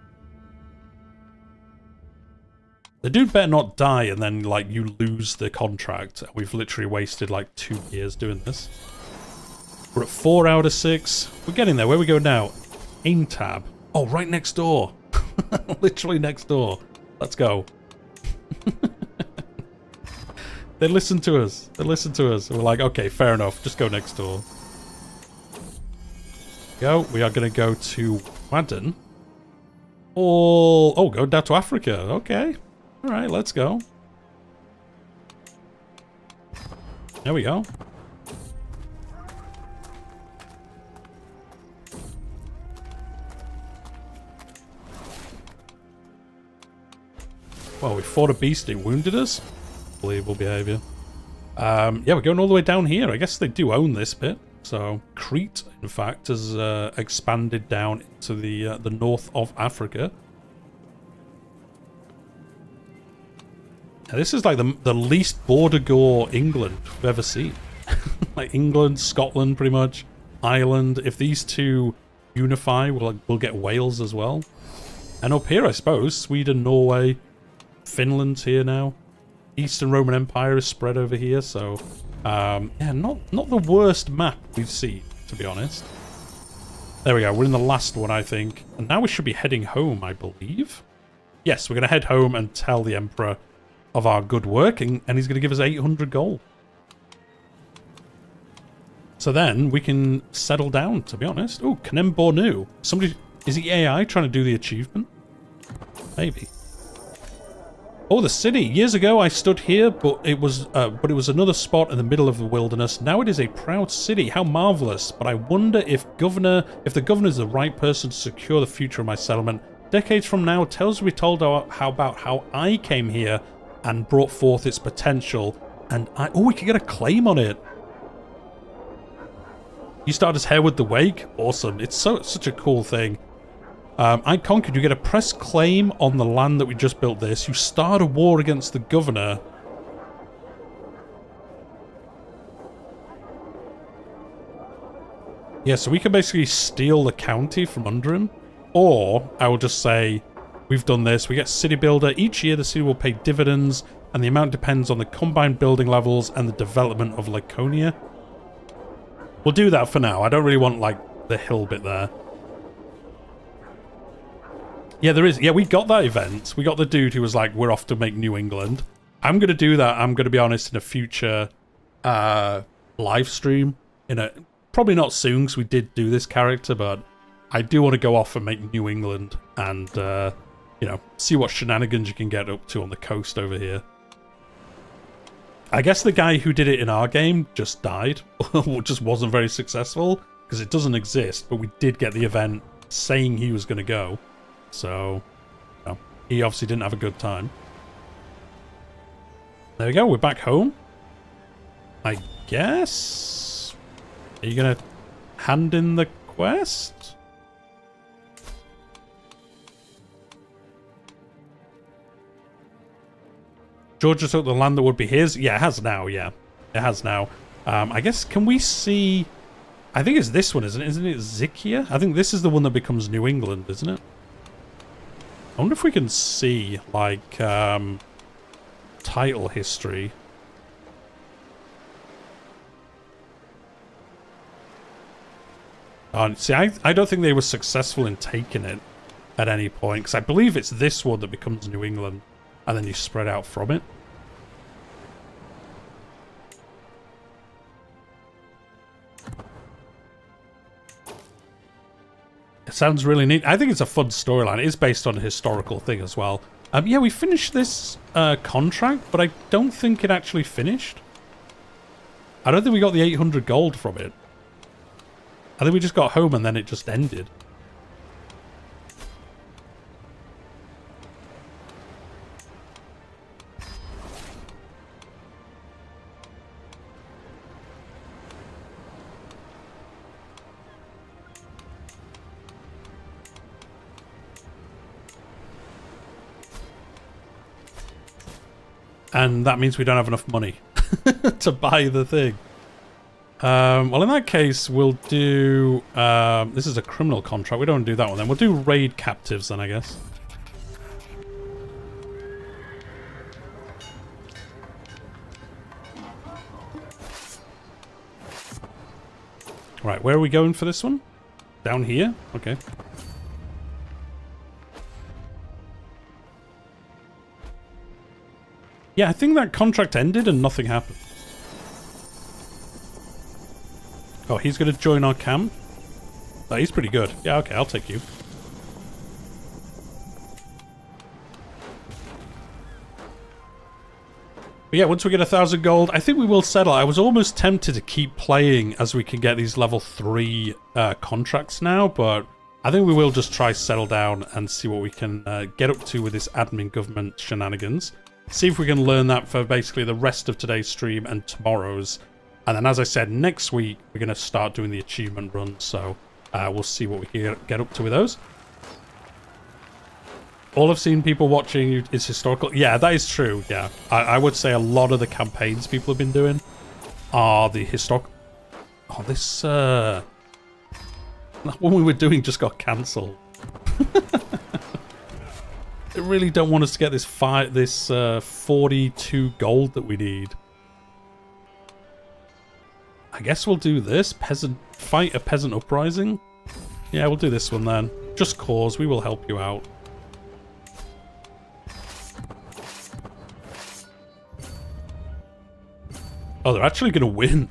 The dude better not die and then, like, you lose the contract. We've literally wasted, like, 2 years doing this. We're at 4 out of 6. We're getting there. Where we go now? Aim tab. Oh, right next door. Literally next door. Let's go. They listen to us. They listen to us. We're like, okay, fair enough. Just go next door. Go. We are going to go to Wadden. Oh, go down to Africa. Okay. All right, let's go. There we go. Well, we fought a beast, it wounded us. Unbelievable behaviour. Yeah, we're going all the way down here. I guess they do own this bit. So, Crete, in fact, has expanded down into the north of Africa. Now, this is like the least border gore England we've ever seen. Like England, Scotland, pretty much. Ireland. If these two unify, we'll get Wales as well. And up here, I suppose, Sweden, Norway... Finland's here now. Eastern Roman Empire is spread over here, so yeah, not the worst map we've seen, to be honest. There we go. We're in the last one, I think, and now we should be heading home, I believe. Yes, we're going to head home and tell the Emperor of our good work, and he's going to give us 800 gold. So then we can settle down, to be honest. Oh, Kanem Bornu. Somebody, is he AI trying to do the achievement? Maybe. Oh, the city. Years ago, I stood here, but it was another spot in the middle of the wilderness. Now it is a proud city. How marvelous! But I wonder if the governor is the right person to secure the future of my settlement. Decades from now, tales will be told about how I came here and brought forth its potential. And we can get a claim on it. You start as Hereward the Wake. Awesome! It's such a cool thing. I conquered. You get a press claim on the land that we just built this. You start a war against the governor. Yeah, so we can basically steal the county from under him. Or, I will just say, we've done this. We get city builder. Each year the city will pay dividends, and the amount depends on the combined building levels and the development of Laconia. We'll do that for now. I don't really want, like, the hill bit there. Yeah, there is. Yeah, we got that event. We got the dude who was like, we're off to make New England. I'm going to do that, I'm going to be honest, in a future live stream. Probably not soon, because we did do this character, but I do want to go off and make New England and, you know, see what shenanigans you can get up to on the coast over here. I guess the guy who did it in our game just died, or just wasn't very successful, because it doesn't exist, but we did get the event saying he was going to go. So, you know, he obviously didn't have a good time. There we go, we're back home. I guess? Are you going to hand in the quest? Georgia took the land that would be his? Yeah, it has now, yeah. It has now. I guess, can we see... I think it's this one, isn't it? Isn't it Zikia? I think this is the one that becomes New England, isn't it? I wonder if we can see, like, title history. See, I don't think they were successful in taking it at any point, because I believe it's this one that becomes New England, and then you spread out from it. It sounds really neat. I think it's a fun storyline. It is based on a historical thing as well. Yeah, we finished this contract, but I don't think it actually finished. I don't think we got the 800 gold from it. I think we just got home and then it just ended. And that means we don't have enough money to buy the thing. Well, in that case, we'll do... this is a criminal contract. We don't want to do that one then. We'll do raid captives then, I guess. Right, where are we going for this one? Down here? Okay. Yeah, I think that contract ended and nothing happened. Oh, he's going to join our camp? Oh, he's pretty good. Yeah, okay, I'll take you. But yeah, once we get 1,000 gold, I think we will settle. I was almost tempted to keep playing as we can get these level 3 contracts now, but I think we will just try settle down and see what we can get up to with this admin government shenanigans. See if we can learn that for basically the rest of today's stream and tomorrow's. And then, as I said, next week we're going to start doing the achievement run, so we'll see what we can get up to with those. All I've seen people watching is historical. Yeah, that is true, yeah. I would say a lot of the campaigns people have been doing are the historical... Oh, this... that one we were doing just got cancelled. They really don't want us to get this 42 gold that we need. I guess we'll do this. Fight a peasant uprising. Yeah, we'll do this one then. Just cause, we will help you out. Oh, they're actually going to win.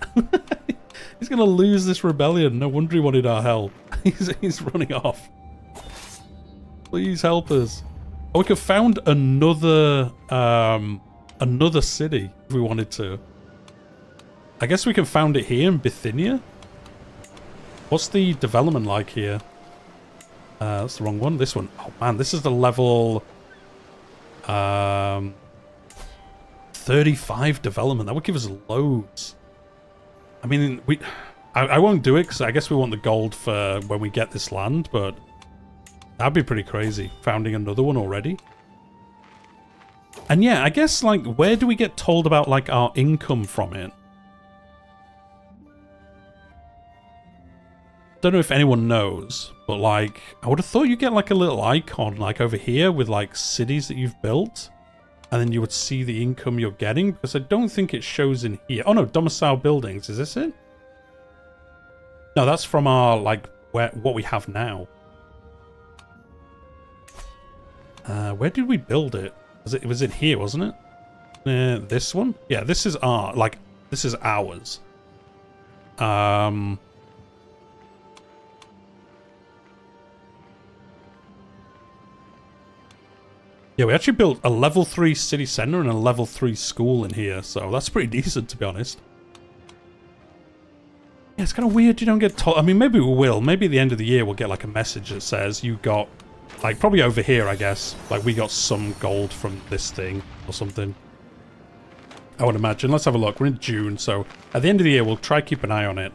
He's going to lose this rebellion. No wonder he wanted our help. He's running off. Please help us. Oh, we could found another another city if we wanted to. I guess we can found it here in Bithynia. What's the development like here? That's the wrong one. This one. Oh man, this is the level 35 development. That would give us loads. I mean, I won't do it because I guess we want the gold for when we get this land, but that'd be pretty crazy, founding another one already. And yeah, I guess, like, where do we get told about, like, our income from it? Don't know if anyone knows, but, like, I would have thought you'd get, like, a little icon, like, over here with, like, cities that you've built. And then you would see the income you're getting, because I don't think it shows in here. Oh, no, domicile buildings. Is this it? No, that's from our, like, what we have now. Where did we build it? It was in here, wasn't it? This one? Yeah, this is our, like, this is ours. Yeah, we actually built a level 3 city centre and a level 3 school in here, so that's pretty decent, to be honest. Yeah, it's kind of weird you don't get told. I mean, maybe we will. Maybe at the end of the year we'll get, like, a message that says you got... Like, probably over here, I guess. Like, we got some gold from this thing or something. I would imagine. Let's have a look. We're in June, so at the end of the year, we'll try keep an eye on it.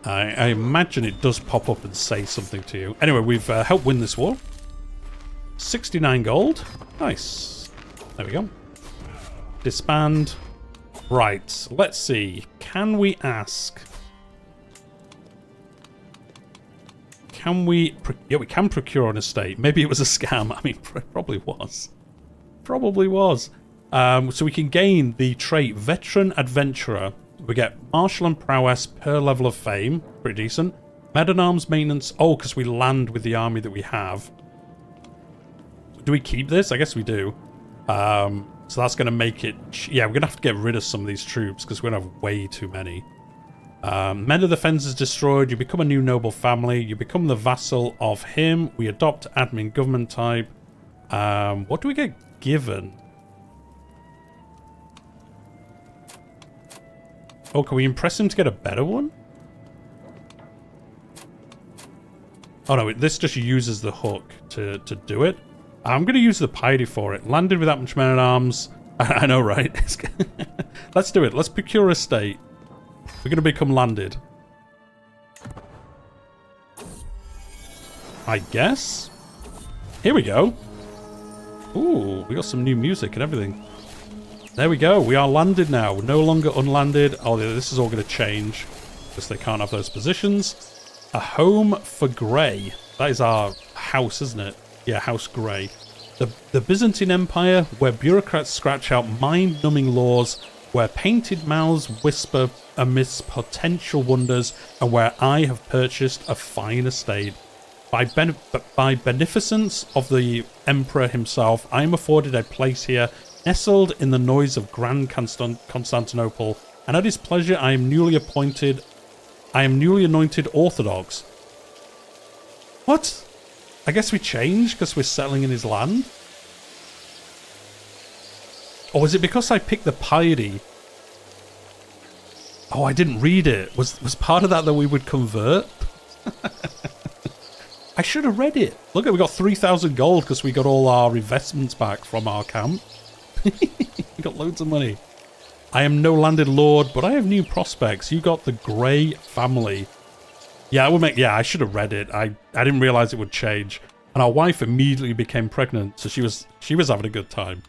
I imagine it does pop up and say something to you. Anyway, we've helped win this war. 69 gold. Nice. There we go. Disband. Right. Let's see. Can we ask... Can we... Yeah, we can procure an estate. Maybe it was a scam. I mean, probably was. Probably was. So we can gain the trait Veteran Adventurer. We get Martial and Prowess per level of fame. Pretty decent. Men-at-Arms Maintenance. Oh, because we land with the army that we have. Do we keep this? I guess we do. So that's going to make it... Yeah, we're going to have to get rid of some of these troops because we're going to have way too many. Men of the Fence is destroyed. You become a new noble family. You become the vassal of him. We adopt admin government type. What do we get given? Oh, can we impress him to get a better one? Oh no, this just uses the hook to do it. I'm going to use the piety for it. Landed with that much men-at-arms. I know, right? Let's do it. Let's procure a state. We're going to become landed. I guess. Here we go. Ooh, we got some new music and everything. There we go. We are landed now. We're no longer unlanded. Oh, this is all going to change because they can't have those positions. A home for Grey. That is our house, isn't it? Yeah, House Grey. The Byzantine Empire, where bureaucrats scratch out mind-numbing laws, where painted mouths whisper amidst potential wonders, and where I have purchased a fine estate. By beneficence of the Emperor himself, I am afforded a place here, nestled in the noise of Grand Constantinople, and at his pleasure I am newly anointed Orthodox. What? I guess we changed because we're settling in his land? Or was it because I picked the piety? Oh, I didn't read it. Was part of that we would convert? I should have read it. Look, we got 3,000 gold because we got all our investments back from our camp. We got loads of money. I am no landed lord, but I have new prospects. You got the Grey family. Yeah, I should have read it. I didn't realize it would change. And our wife immediately became pregnant, so she was having a good time.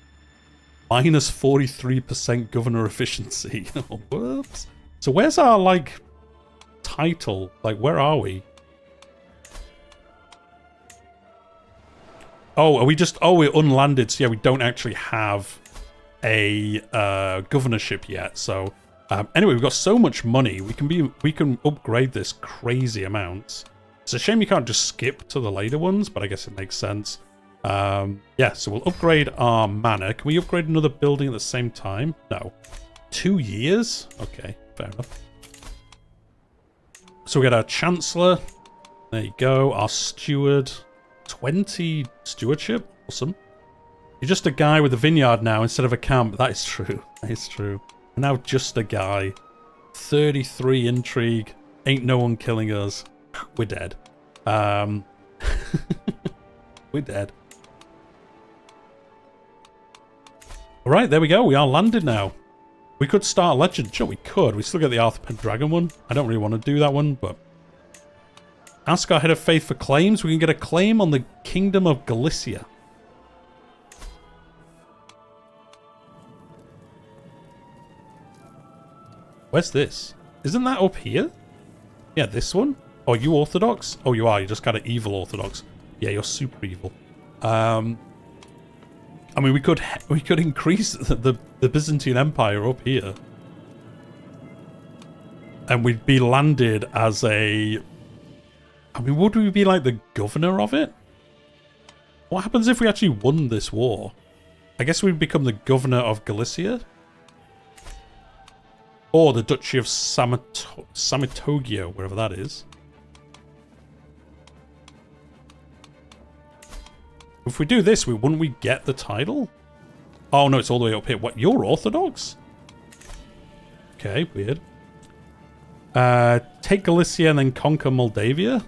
Minus 43% governor efficiency. Whoops. So where's our, like, title? Like, where are we? Oh, are we just... Oh, we're unlanded, so yeah, we don't actually have a governorship yet. So, anyway, we've got so much money. We can upgrade this crazy amounts. It's a shame you can't just skip to the later ones, but I guess it makes sense. Yeah, so we'll upgrade our manor. Can we upgrade another building at the same time? No. 2 years? Okay, fair enough. So we got our chancellor. There you go. Our steward. 20 stewardship. Awesome. You're just a guy with a vineyard now instead of a camp. That is true. That is true. We're now just a guy. 33 intrigue. Ain't no one killing us. We're dead. We're dead. Alright, there we go. We are landed now. We could start a legend. Sure, we could. We still get the Arthur Pendragon one. I don't really want to do that one, but... Ask our head of faith for claims. We can get a claim on the Kingdom of Galicia. Where's this? Isn't that up here? Yeah, this one? Oh, you Orthodox? Oh, you are. You're just kind of evil Orthodox. Yeah, you're super evil. I mean, we could increase the Byzantine Empire up here. And we'd be landed as a... I mean, would we be like the governor of it? What happens if we actually won this war? I guess we'd become the governor of Galicia? Or the Duchy of Samitogio, wherever that is. If we do this, wouldn't we get the title? Oh, no, it's all the way up here. What, you're Orthodox? Okay, weird. Take Galicia and then conquer Moldavia?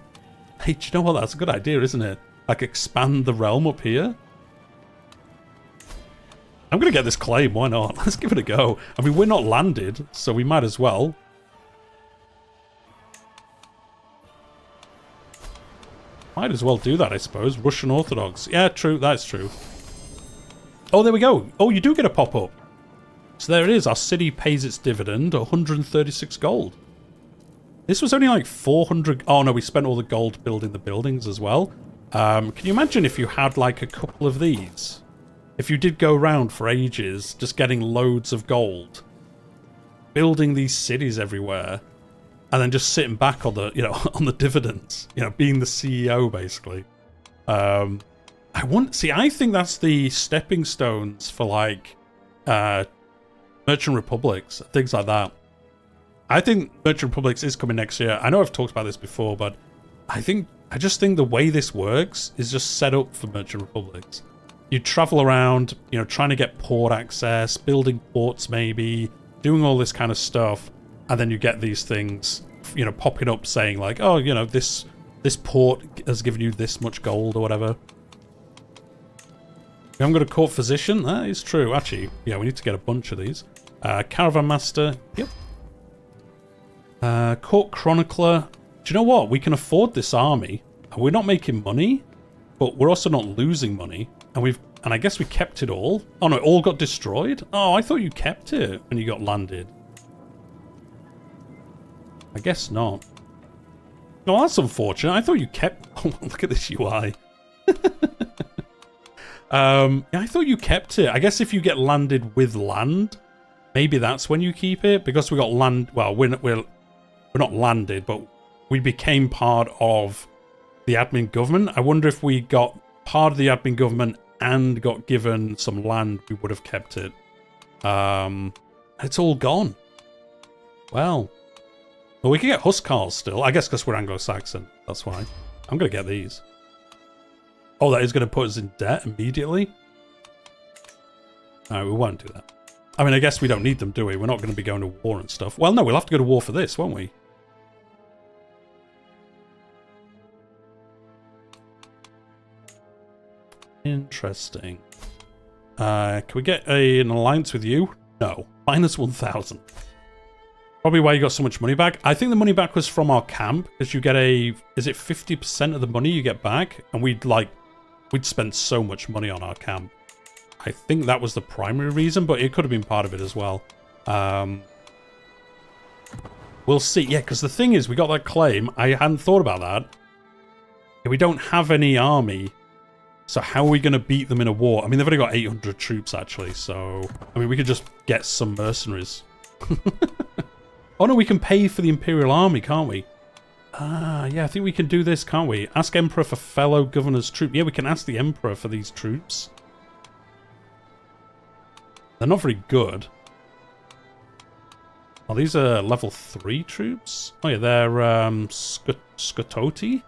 Hey, do you know what? That's a good idea, isn't it? Like, expand the realm up here? I'm going to get this claim. Why not? Let's give it a go. I mean, we're not landed, so we might as well. Might as well do that, I suppose. Russian Orthodox. Yeah, true. That's true. Oh, there we go. Oh, you do get a pop-up. So there it is. Our city pays its dividend, 136 gold. This was only like 400... Oh, no, we spent all the gold building the buildings as well. Can you imagine if you had like a couple of these? If you did go around for ages, just getting loads of gold, building these cities everywhere, and then just sitting back on the, on the dividends, being the CEO basically. I think that's the stepping stones for like merchant republics, things like that. I think merchant republics is coming next year. I know I've talked about this before, but I just think the way this works is just set up for merchant republics. You travel around, trying to get port access, building ports maybe, doing all this kind of stuff, and then you get these things, popping up saying like, oh, this this port has given you this much gold or whatever. We haven't got a court physician. That is true. Actually, yeah, we need to get a bunch of these. Caravan master. Yep. Court chronicler. Do you know what? We can afford this army. We're not making money, but we're also not losing money. And I guess we kept it all. Oh no, it all got destroyed? Oh, I thought you kept it when you got landed. I guess not. No, that's unfortunate. I thought you kept... Oh, look at this UI. Yeah, I thought you kept it. I guess if you get landed with land, maybe that's when you keep it. Because we got land... Well, we're not landed, but we became part of the admin government. I wonder if we got part of the admin government and got given some land, we would have kept it. It's all gone. Well, we can get Huskarls still. I guess because we're Anglo-Saxon. That's why. I'm going to get these. Oh, that is going to put us in debt immediately? No, we won't do that. I mean, I guess we don't need them, do we? We're not going to be going to war and stuff. Well, no, we'll have to go to war for this, won't we? Interesting. Can we get an alliance with you? No. Minus 1,000. Probably why you got so much money back. I think the money back was from our camp, because you get a... Is it 50% of the money you get back? And we'd spent so much money on our camp. I think that was the primary reason, but it could have been part of it as well. We'll see. Yeah, because the thing is, we got that claim. I hadn't thought about that. We don't have any army. So how are we going to beat them in a war? I mean, they've only got 800 troops, actually. So, I mean, we could just get some mercenaries. Oh, no, we can pay for the imperial army, can't we? Ah, yeah, I think we can do this, can't we? Ask Emperor for fellow governor's troop. Yeah, we can ask the Emperor for these troops. They're not very good. Oh, these are level 3 troops? Oh, yeah, they're Scototi.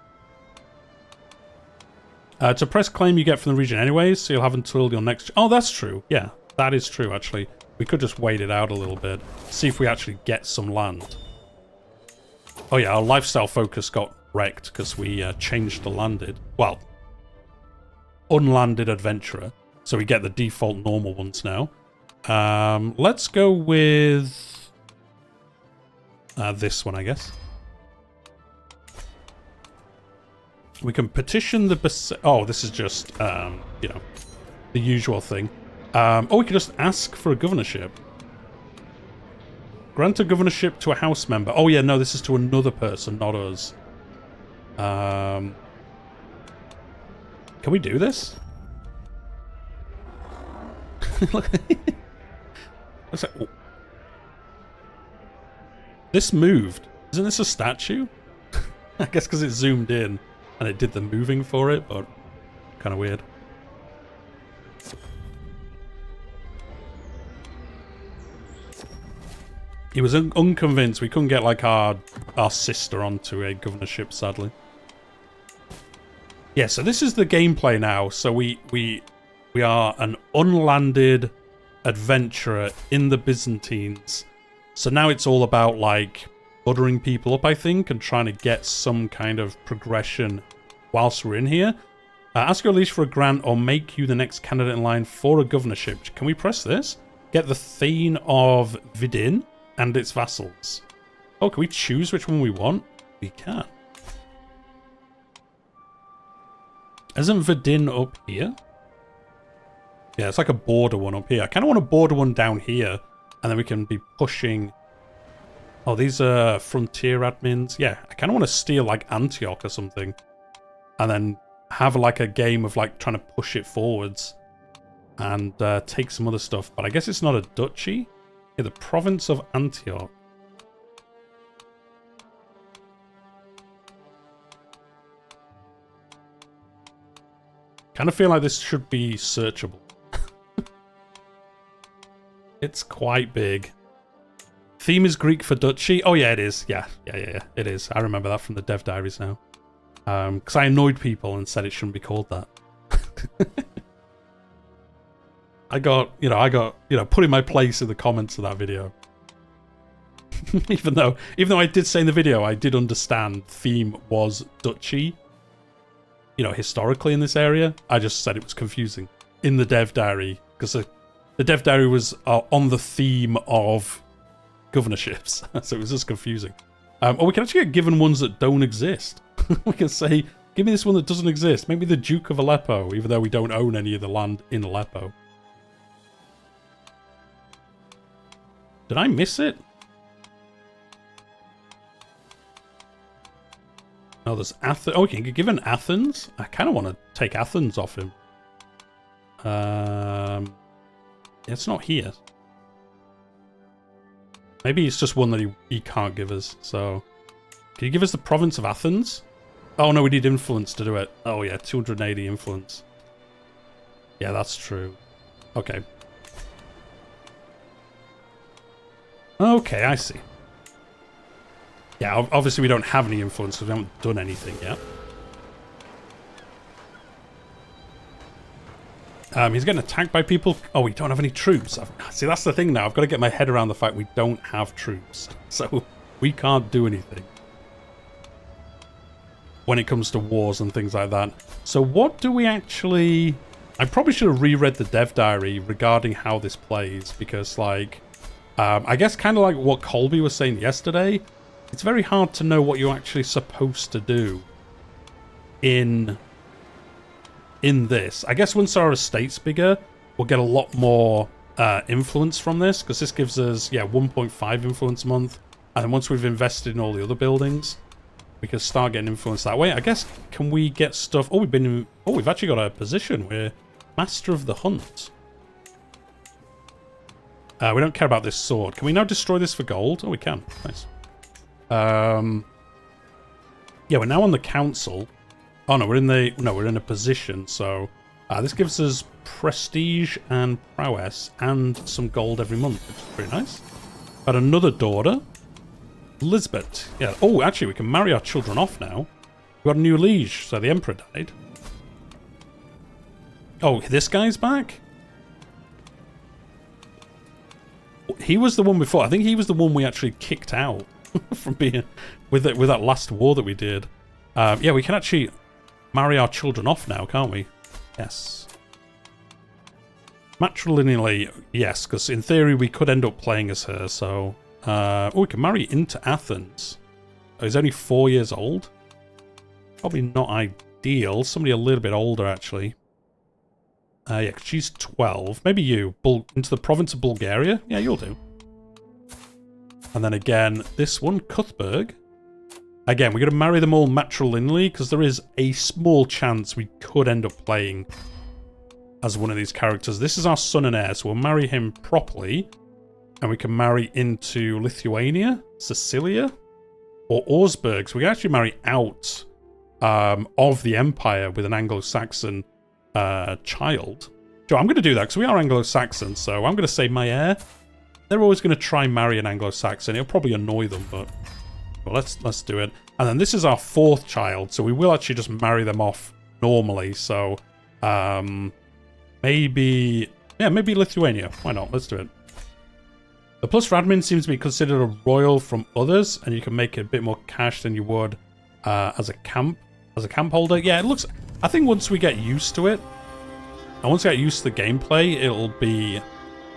To press claim you get from the region anyways, so you'll have until your next... Oh, that's true. Yeah, that is true, actually. We could just wait it out a little bit. See if we actually get some land. Oh, yeah, our lifestyle focus got wrecked because we changed the landed. Well, unlanded adventurer. So we get the default normal ones now. Let's go with this one, I guess. We can petition the... Oh, this is just, you know, the usual thing. Oh, we can just ask for a governorship. Grant a governorship to a house member. Oh, yeah, no, this is to another person, not us. Can we do this? Look. Looks like... Oh. This moved. Isn't this a statue? I guess because it zoomed in. And it did the moving for it, but kind of weird. He was unconvinced. We couldn't get like our sister onto a governorship, sadly. Yeah, so this is the gameplay now. So we are an unlanded adventurer in the Byzantines. So now it's all about like buttering people up, I think, and trying to get some kind of progression whilst we're in here. Ask your liege for a grant or make you the next candidate in line for a governorship. Can we press this? Get the Thane of Vidin and its vassals. Oh, can we choose which one we want? We can. Isn't Vidin up here? Yeah, it's like a border one up here. I kind of want a border one down here, and then we can be pushing... Oh, these are frontier admins. Yeah, I kind of want to steal like Antioch or something. And then have like a game of like trying to push it forwards. And take some other stuff. But I guess it's not a duchy. Yeah, the province of Antioch. Kind of feel like this should be searchable. It's quite big. Theme is Greek for duchy. Oh yeah, it is. Yeah, it is. I remember that from the dev diaries now. Because I annoyed people and said it shouldn't be called that. I got put in my place in the comments of that video. even though I did say in the video, I did understand theme was duchy, you know, historically in this area. I just said it was confusing in the dev diary, because the dev diary was on the theme of governorships, so it was just confusing. Or we can actually get given ones that don't exist. We can say, give me this one that doesn't exist. Maybe the Duke of Aleppo, even though we don't own any of the land in Aleppo. Did I miss it? Oh, there's Athens. Oh, we can give an Athens. I kind of want to take Athens off him. It's not here. Maybe it's just one that he can't give us. So, can you give us the province of Athens? Oh no, we need influence to do it. Oh yeah, 280 influence. Yeah, that's true. Okay. Okay, I see. Yeah, obviously we don't have any influence because we haven't done anything yet. He's getting attacked by people. Oh, we don't have any troops. See, that's the thing now. I've got to get my head around the fact we don't have troops. So we can't do anything when it comes to wars and things like that. So what do we actually... I probably should have reread the dev diary regarding how this plays, because, like, I guess kind of like what Colby was saying yesterday, it's very hard to know what you're actually supposed to do in this. I guess once our estate's bigger, we'll get a lot more influence from this, because this gives us, yeah, 1.5 influence a month. And then once we've invested in all the other buildings, we can start getting influence that way. I guess, can we get stuff... Oh, we've actually got a position. We're Master of the Hunt. We don't care about this sword. Can we now destroy this for gold? Oh, we can. Nice. Yeah, we're now on the council. Oh no, we're in a position. So this gives us prestige and prowess and some gold every month, which is pretty nice. Got another daughter, Elizabeth. Yeah. Oh, actually, we can marry our children off now. We got a new liege. So the emperor died. Oh, this guy's back. He was the one before. I think he was the one we actually kicked out from being with that last war that we did. Yeah, we can actually marry our children off now, can't we? Yes. Matrilineally, yes, because in theory we could end up playing as her. So, oh, we can marry into Athens. Oh, he's only 4 years old. Probably not ideal. Somebody a little bit older, actually. Yeah, she's 12. Maybe you. Into the province of Bulgaria? Yeah, you'll do. And then again, this one, Cuthberg. Again, we're going to marry them all matrilineally, because there is a small chance we could end up playing as one of these characters. This is our son and heir, so we'll marry him properly. And we can marry into Lithuania, Sicilia, or Augsburg. So we can actually marry out of the empire with an Anglo-Saxon child. So I'm going to do that because we are Anglo-Saxon, so I'm going to say my heir. They're always going to try and marry an Anglo-Saxon. It'll probably annoy them, but well, let's do it. And then this is our 4th child, so we will actually just marry them off normally. So maybe Lithuania. Why not? Let's do it. The plus for admin seems to be considered a royal from others, and you can make a bit more cash than you would as a camp holder. Yeah, it looks... I think once we get used to it, and once we get used to the gameplay, it'll be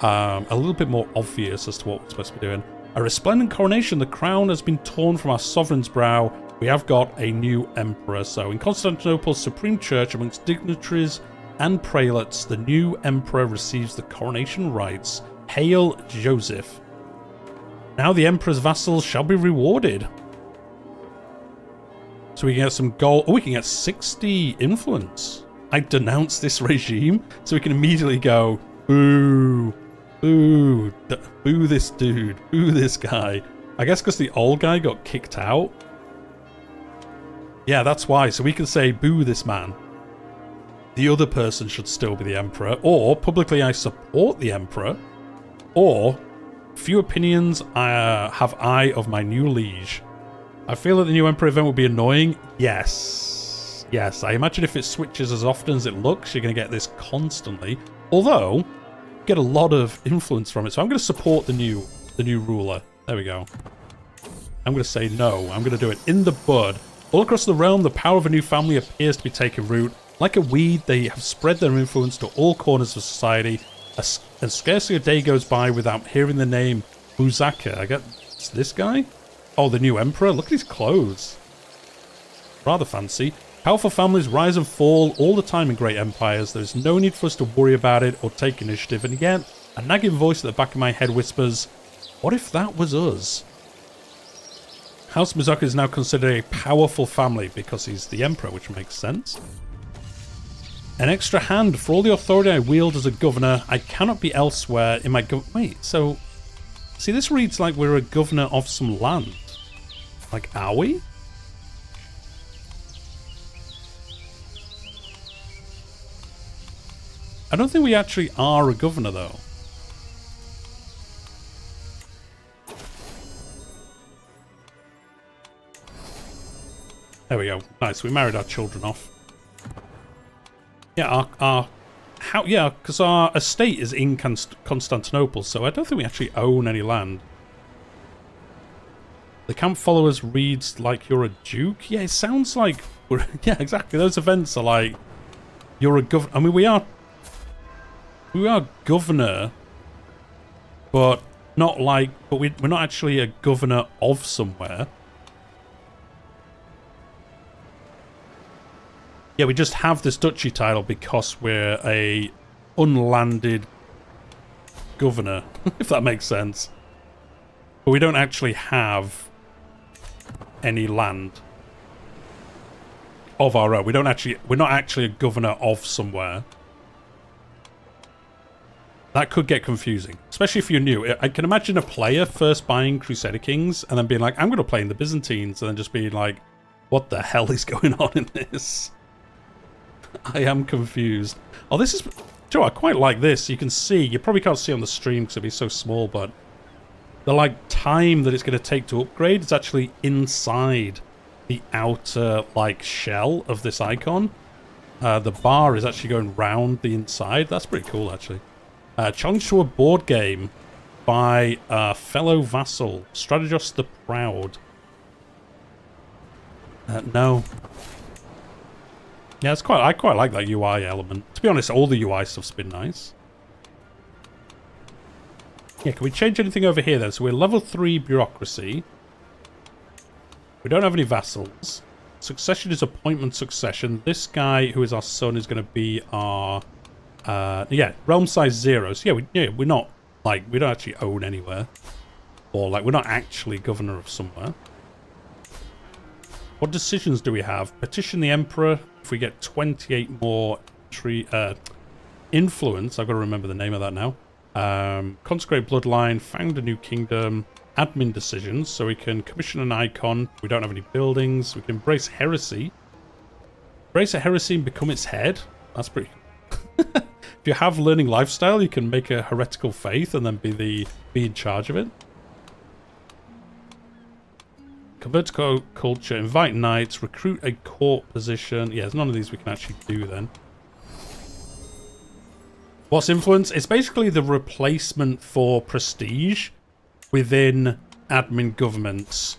a little bit more obvious as to what we're supposed to be doing. A resplendent coronation. The crown has been torn from our sovereign's brow. We have got a new emperor. So in Constantinople's supreme church, amongst dignitaries and prelates, the new emperor receives the coronation rites. Hail Joseph. Now the emperor's vassals shall be rewarded. So we can get some gold. Oh, we can get 60 influence. I denounce this regime. So we can immediately go, boo, boo, boo this dude, boo this guy. I guess because the old guy got kicked out. Yeah, that's why. So we can say, boo this man. The other person should still be the emperor. Or, publicly I support the emperor. Or, few opinions have I of my new liege. I feel that the new Emperor event will be annoying. Yes. Yes, I imagine if it switches as often as it looks, you're going to get this constantly. Although, you get a lot of influence from it. So I'm going to support the new ruler. There we go. I'm going to say no. I'm going to do it in the bud. All across the realm, the power of a new family appears to be taking root. Like a weed, they have spread their influence to all corners of society, and scarcely a day goes by without hearing the name Buzaka. I guess this guy? Oh, the new emperor? Look at his clothes. Rather fancy. Powerful families rise and fall all the time in great empires. There's no need for us to worry about it or take initiative. And yet, a nagging voice at the back of my head whispers, what if that was us? House Buzaka is now considered a powerful family because he's the emperor, which makes sense. An extra hand for all the authority I wield as a governor. I cannot be elsewhere in my wait, so... See, this reads like we're a governor of some land. Like, are we? I don't think we actually are a governor, though. There we go. Nice, we married our children off. Yeah, because our estate is in Constantinople, so I don't think we actually own any land. The camp followers reads like you're a duke. Yeah, it sounds like we're... Yeah, exactly. Those events are like you're a governor. I mean, we are governor, but not like... But we're not actually a governor of somewhere. Yeah, we just have this duchy title because we're a unlanded governor, if that makes sense. But we don't actually have any land of our own. We're not actually a governor of somewhere. That could get confusing, especially if you're new. I can imagine a player first buying Crusader Kings and then being like, I'm going to play in the Byzantines, and then just being like, what the hell is going on in this? I am confused. Oh, this is... Joe, I quite like this. You can see... You probably can't see on the stream because it'll be so small, but... The, like, time that it's going to take to upgrade is actually inside the outer, like, shell of this icon. The bar is actually going round the inside. That's pretty cool, actually. Challenge to a board game by fellow vassal, Strategos the Proud. No. Yeah, I quite like that UI element. To be honest, all the UI stuff's been nice. Yeah, can we change anything over here then? So we're level 3 bureaucracy. We don't have any vassals. Succession is appointment succession. This guy, who is our son, is going to be our... yeah, realm size 0. So yeah, we're not, like, we don't actually own anywhere. Or, like, we're not actually governor of somewhere. What decisions do we have? Petition the emperor. If we get 28 more influence, I've got to remember the name of that now. Consecrate bloodline, found a new kingdom, admin decisions, so we can commission an icon. We don't have any buildings. We can embrace heresy. Embrace a heresy and become its head. That's pretty cool. If you have learning lifestyle, you can make a heretical faith and then be in charge of it. Convert to culture, invite knights, recruit a court position. Yeah, there's none of these we can actually do then. What's influence? It's basically the replacement for prestige within admin governments.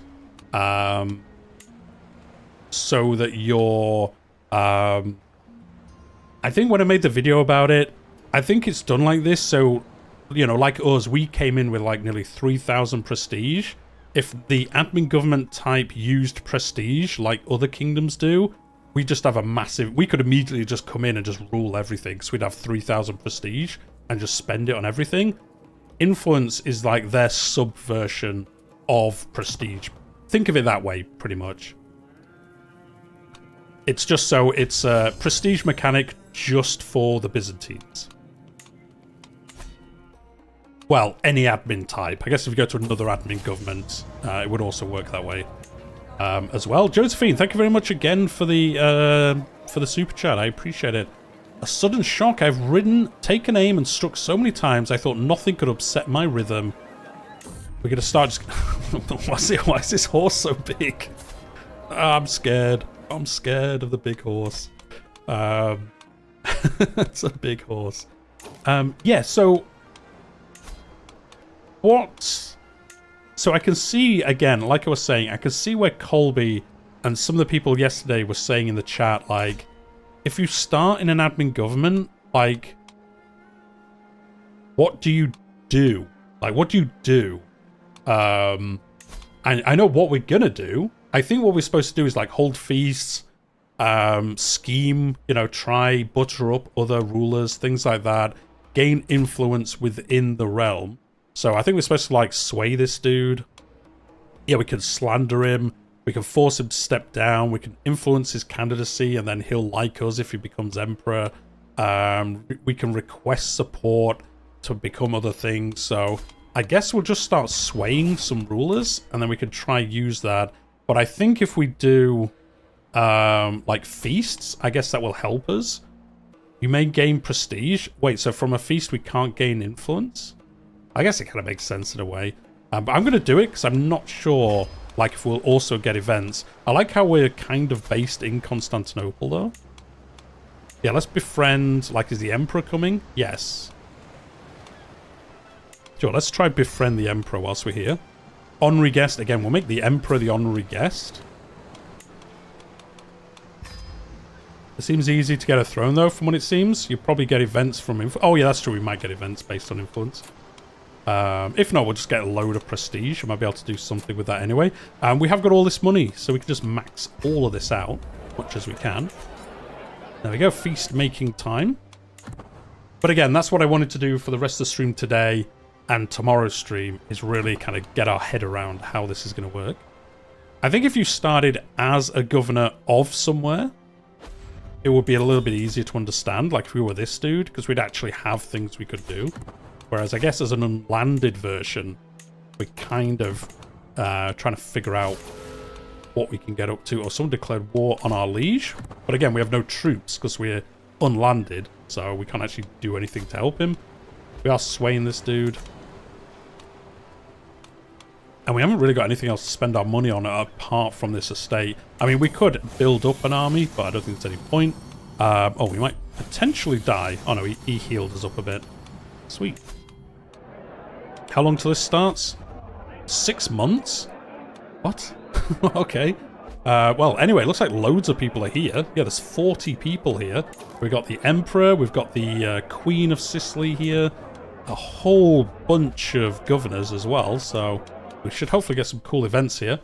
So that you're... I think when I made the video about it, I think it's done like this. So, you know, like us, we came in with like nearly 3,000 prestige. If the admin government type used prestige like other kingdoms do, we just have a massive... We could immediately just come in and just rule everything. So we'd have 3,000 prestige and just spend it on everything. Influence is like their subversion of prestige. Think of it that way, pretty much. It's just so it's a prestige mechanic just for the Byzantines. Well, any admin type. I guess if you go to another admin government, it would also work that way as well. Josephine, thank you very much again for the super chat. I appreciate it. A sudden shock. I've ridden, taken aim, and struck so many times I thought nothing could upset my rhythm. We're going to start just... Why is this horse so big? I'm scared. I'm scared of the big horse. It's a big horse. Yeah, so... What So I can see, again, like I was saying, I can see where Colby and some of the people yesterday were saying in the chat, like, if you start in an admin government, like, what do you do? Like, what do you do? I know what we're gonna do. I think what we're supposed to do is, like, hold feasts, scheme, you know, try butter up other rulers, things like that, gain influence within the realm. So I think we're supposed to, like, sway this dude. Yeah, we can slander him. We can force him to step down. We can influence his candidacy, and then he'll like us if he becomes emperor. We can request support to become other things. So I guess we'll just start swaying some rulers, and then we can try use that. But I think if we do, like, feasts, I guess that will help us. You may gain prestige. Wait, so from a feast we can't gain influence? I guess it kind of makes sense in a way. But I'm going to do it because I'm not sure, like, if we'll also get events. I like how we're kind of based in Constantinople, though. Yeah, let's befriend. Like, is the Emperor coming? Yes. Sure, let's try befriend the Emperor whilst we're here. Honorary guest. Again, we'll make the Emperor the honorary guest. It seems easy to get a throne, though, from what it seems. You probably get events from... Oh, yeah, that's true. We might get events based on influence. If not, we'll just get a load of prestige. I might be able to do something with that anyway. We have got all this money, so we can just max all of this out as much as we can. There we go. Feast making time. But again, that's what I wanted to do for the rest of the stream today and tomorrow's stream, is really kind of get our head around how this is going to work. I think if you started as a governor of somewhere, it would be a little bit easier to understand, like if we were this dude, because we'd actually have things we could do. Whereas I guess as an unlanded version, we're kind of trying to figure out what we can get up to. Or someone declared war on our liege. But again, we have no troops because we're unlanded, so we can't actually do anything to help him. We are swaying this dude. And we haven't really got anything else to spend our money on apart from this estate. I mean, we could build up an army, but I don't think there's any point. Oh, we might potentially die. Oh no, he healed us up a bit. Sweet. How long till this starts? 6 months? What? Okay. Well, anyway, it looks like loads of people are here. Yeah, there's 40 people here. We've got the Emperor. We've got the Queen of Sicily here. A whole bunch of governors as well. So we should hopefully get some cool events here.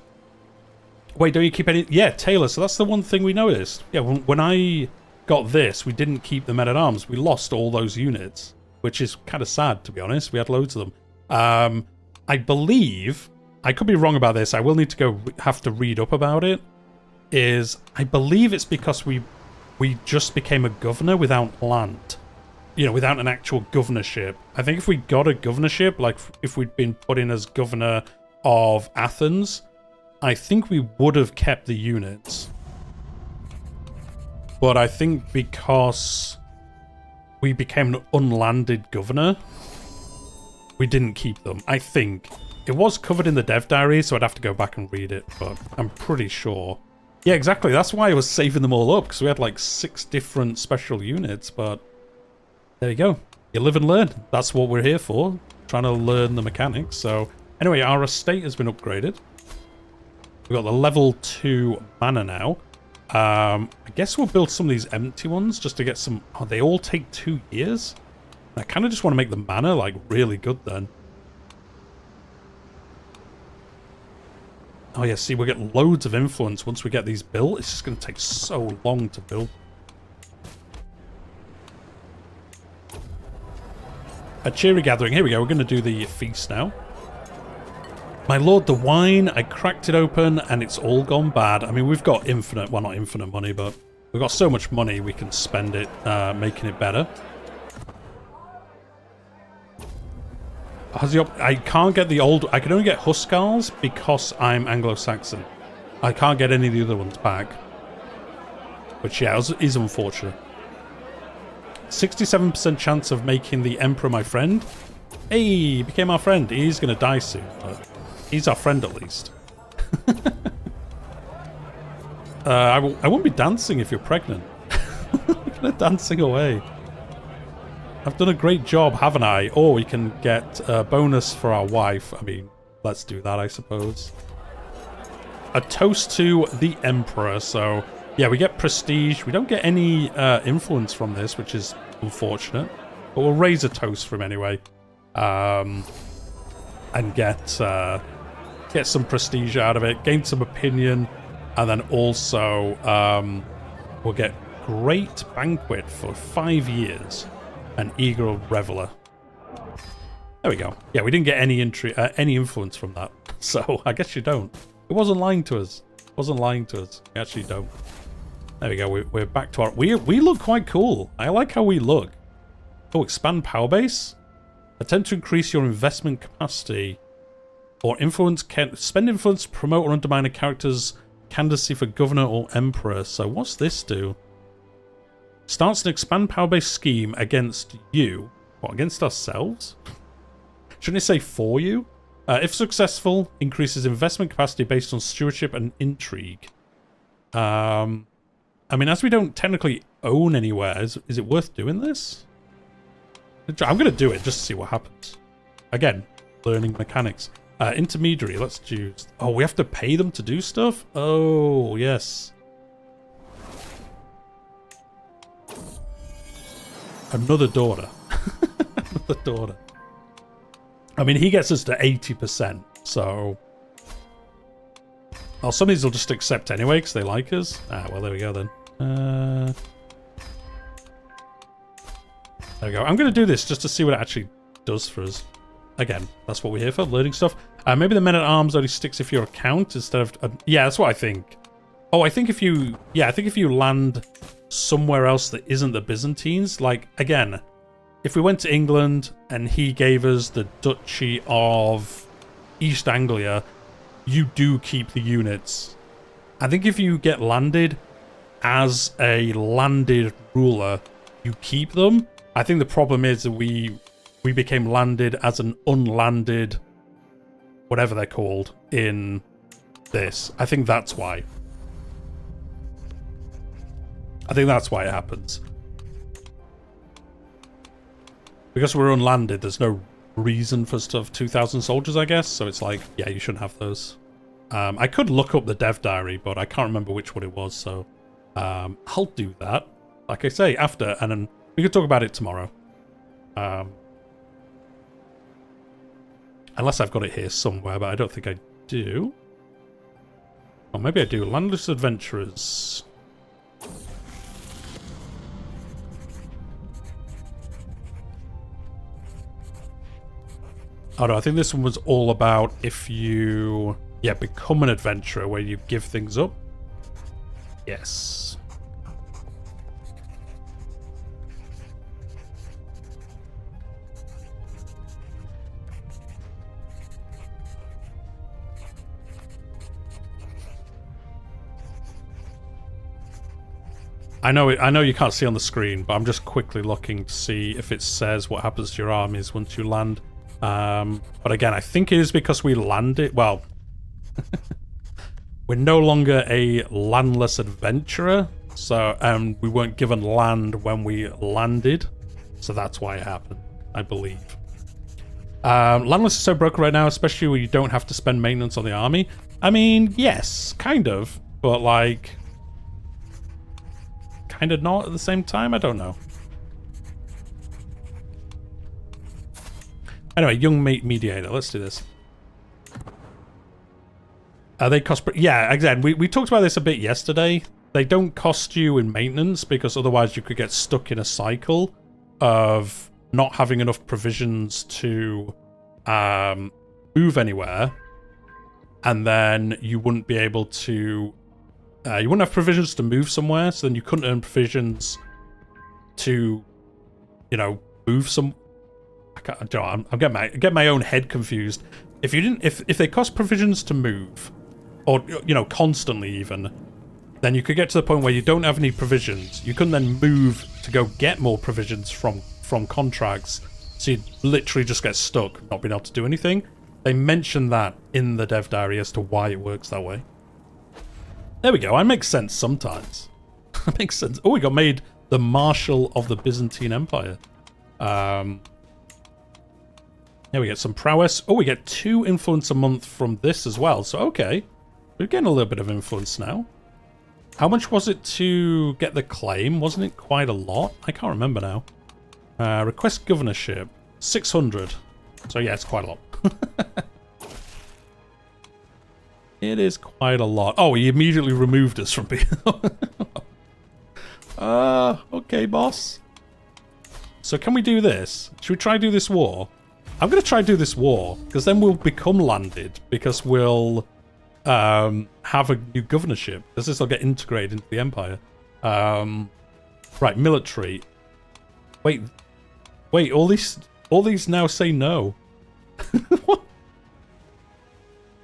Wait, don't you keep any... Yeah, Taylor. So that's the one thing we noticed. Yeah, when I got this, we didn't keep the men-at-arms. We lost all those units, which is kind of sad, to be honest. We had loads of them. I believe, I could be wrong about this, I will need to have to read up about it, I believe it's because we just became a governor without land. You know, without an actual governorship. I think if we got a governorship, like if we'd been put in as governor of Athens, I think we would have kept the units. But I think because we became an unlanded governor, we didn't keep them. I think it was covered in the dev diary, so I'd have to go back and read it, but I'm pretty sure. Yeah, exactly. That's why I was saving them all up, because we had like 6 different special units, but there you go. You live and learn. That's what we're here for, trying to learn the mechanics. So anyway, our estate has been upgraded. We've got the level 2 manor now. I guess we'll build some of these empty ones just to get some... Oh, they all take 2 years? I kind of just want to make the manor, like, really good then. Oh yeah, see, we'll get loads of influence once we get these built. It's just going to take so long to build. A cheery gathering. Here we go. We're going to do the feast now. My lord, the wine. I cracked it open and it's all gone bad. I mean, we've got infinite, well, not infinite money, but we've got so much money we can spend it making it better. I can't get the old... I can only get Huskars because I'm Anglo-Saxon. I can't get any of the other ones back. Which, yeah, is unfortunate. 67% chance of making the Emperor my friend. Hey, he became our friend. He's going to die soon, but he's our friend at least. I won't be dancing if you're pregnant. Kind of dancing away. I've done a great job, haven't I? Or we can get a bonus for our wife. I mean, let's do that, I suppose. A toast to the Emperor. So, yeah, we get prestige. We don't get any influence from this, which is unfortunate. But we'll raise a toast for him anyway. And get some prestige out of it. Gain some opinion. And then also, we'll get Great Banquet for 5 years. An eager reveler. There we go. Yeah, we didn't get any influence from that. So, I guess you don't. It wasn't lying to us. It wasn't lying to us. We actually don't. There we go. We're back to our... We look quite cool. I like how we look. Oh, expand power base. Attempt to increase your investment capacity. Or influence... Spend influence to promote or undermine a character's candidacy for governor or emperor. So what's this do? Starts an expand power base scheme against you. What, against ourselves? Shouldn't it say for you? If successful, increases investment capacity based on stewardship and intrigue. I mean, as we don't technically own anywhere, is it worth doing this? I'm going to do it just to see what happens. Again, learning mechanics. Intermediary, let's choose. Oh, we have to pay them to do stuff? Oh, yes. Another daughter. Another daughter. I mean, he gets us to 80%, so... Well, some of these will just accept anyway, because they like us. Ah, well, there we go, then. There we go. I'm going to do this just to see what it actually does for us. Again, that's what we're here for, learning stuff. Maybe the men-at-arms only sticks if you're a count instead of... yeah, that's what I think. Oh, I think if you... Yeah, I think if you land somewhere else that isn't the Byzantines, like, again... If we went to England and he gave us the Duchy of East Anglia, you do keep the units. I think if you get landed as a landed ruler, you keep them. I think the problem is that we became landed as an unlanded, whatever they're called, in this. I think that's why. I think that's why it happens. Because we're unlanded, there's no reason for stuff. 2,000 soldiers, I guess. So it's like, yeah, you shouldn't have those. I could look up the dev diary, but I can't remember which one it was. So I'll do that. Like I say, after. And then we could talk about it tomorrow. Unless I've got it here somewhere, but I don't think I do. Or maybe I do. Landless Adventurers. Oh no, I think this one was all about if you, yeah, become an adventurer where you give things up. Yes. I know you can't see on the screen, but I'm just quickly looking to see if it says what happens to your armies once you land. But again, I think it is because we landed... Well, we're no longer a landless adventurer, so we weren't given land when we landed, so that's why it happened, I believe. Landless is so broken right now, especially when you don't have to spend maintenance on the army. I mean, yes, kind of, but like... kind of not at the same time? I don't know. Anyway, young mediator. Let's do this. They cost... Yeah, again, we talked about this a bit yesterday. They don't cost you in maintenance because otherwise you could get stuck in a cycle of not having enough provisions to move anywhere. And then you wouldn't be able to... you wouldn't have provisions to move somewhere, so then you couldn't earn provisions to, you know, move some... I'm getting my own head confused. If you didn't, if they cost provisions to move, or you know, constantly even, then you could get to the point where you don't have any provisions. You couldn't then move to go get more provisions from contracts, so you'd literally just get stuck, not being able to do anything. They mentioned that in the dev diary as to why it works that way. There we go. It makes sense sometimes. It makes sense. Oh, we got made the Marshal of the Byzantine Empire. Yeah, we get some prowess. Oh, we get 2 influence a month from this as well. So, okay. We're getting a little bit of influence now. How much was it to get the claim? Wasn't it quite a lot? I can't remember now. Request governorship. 600. So, yeah, it's quite a lot. It is quite a lot. Oh, he immediately removed us from being... okay, boss. So can we do this? Should we try do this war? I'm going to try do this war, because then we'll become landed, because we'll have a new governorship. Because this will get integrated into the empire. Right, military. Wait, all these now say no. What?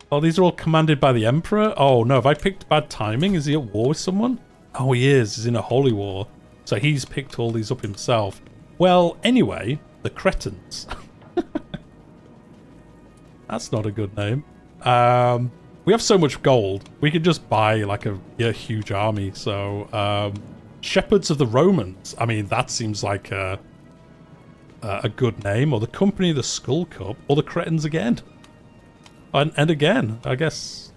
Oh, these are all commanded by the Emperor? Oh, no. Have I picked bad timing? Is he at war with someone? Oh, he is. He's in a holy war. So he's picked all these up himself. Well, anyway, the Cretans. That's not a good name. We have so much gold. We could just buy, like, a huge army. So, Shepherds of the Romans. I mean, that seems like a good name. Or the Company of the Skull Cup. Or the Cretans again. And again, I guess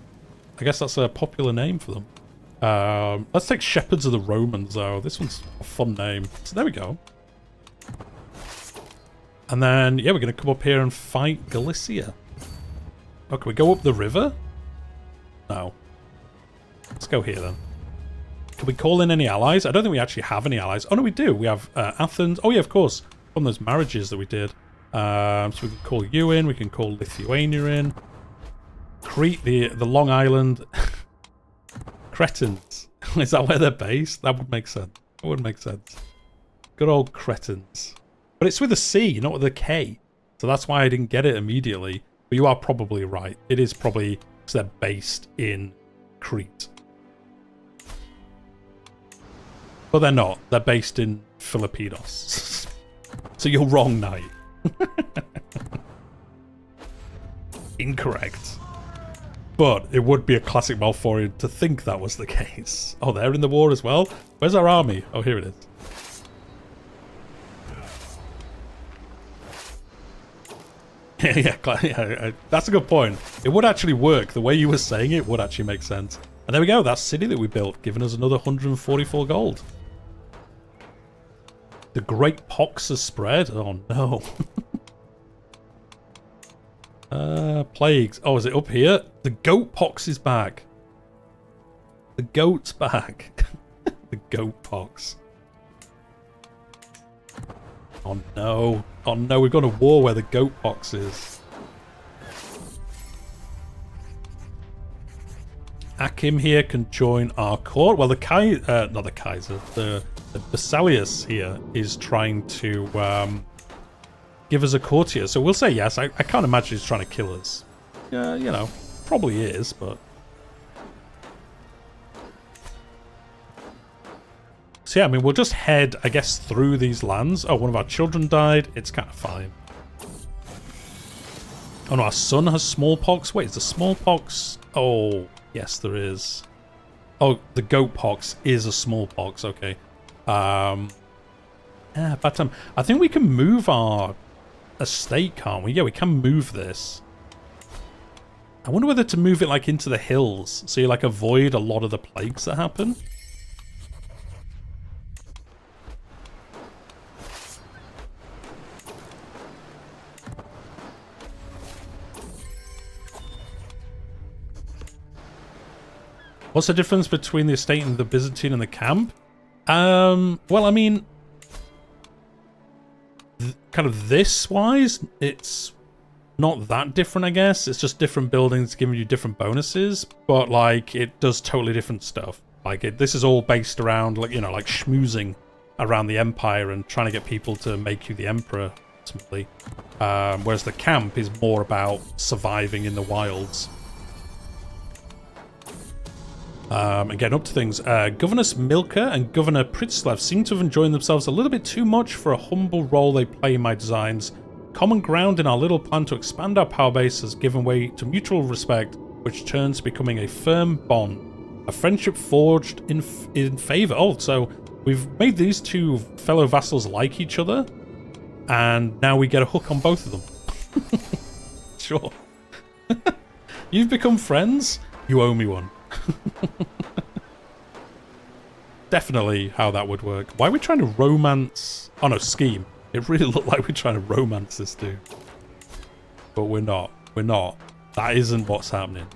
that's a popular name for them. Let's take Shepherds of the Romans, though. This one's a fun name. So there we go. And then, yeah, we're going to come up here and fight Galicia. Oh, can we go up the river? No. Let's go here, then. Can we call in any allies? I don't think we actually have any allies. Oh, no, we do. We have Athens. Oh, yeah, of course. From those marriages that we did. So we can call you in. We can call Lithuania in. Crete, the Long Island. Cretans. Is that where they're based? That would make sense. That would make sense. Good old Cretans. But it's with a C, not with a K. So that's why I didn't get it immediately. But you are probably right. It is probably because they're based in Crete. But they're not. They're based in Philippidos. So you're wrong, knight. Incorrect. But it would be a classic Malforian to think that was the case. Oh, they're in the war as well? Where's our army? Oh, here it is. yeah, that's a good point. It would actually work. The way you were saying it would actually make sense. And there we go. That city that we built, giving us another 144 gold. The Great Pox has spread. Oh, no. Plagues. Oh, is it up here? The goat pox is back. The goat's back. The goat pox. Oh no. Oh no, we've got a war where the goat pox is. Akim here can join our court. Well, not the Kaiser. The Basilius here is trying to give us a courtier. So we'll say yes. I can't imagine he's trying to kill us. Yeah, you know, probably is, but... So yeah, I mean, we'll just head, I guess, through these lands. Oh, one of our children died. It's kind of fine. Oh no, our son has smallpox. Wait, is the smallpox... Oh, yes, there is. Oh, the goat pox is a smallpox. Okay. Yeah, bad time. I think we can move our estate, can't we? Yeah, we can move this. I wonder whether to move it like into the hills, so you like avoid a lot of the plagues that happen. What's the difference between the estate and the Byzantine and the camp? Well, I mean, kind of this-wise, it's not that different, I guess. It's just different buildings giving you different bonuses, but, like, it does totally different stuff. Like, this is all based around, like, you know, like, schmoozing around the Empire and trying to get people to make you the Emperor, ultimately. Whereas the camp is more about surviving in the wilds. And getting up to things. Governess Milka and Governor Pritzlav seem to have enjoyed themselves a little bit too much for a humble role they play in my designs. Common ground in our little plan to expand our power base has given way to mutual respect, which turns to becoming a firm bond. A friendship forged in favor. Oh, so we've made these two fellow vassals like each other, and now we get a hook on both of them. Sure. You've become friends? You owe me one. Definitely how that would work. Why are we trying to romance... Oh no, scheme. It really looked like we're trying to romance this dude. But we're not. We're not. That isn't what's happening.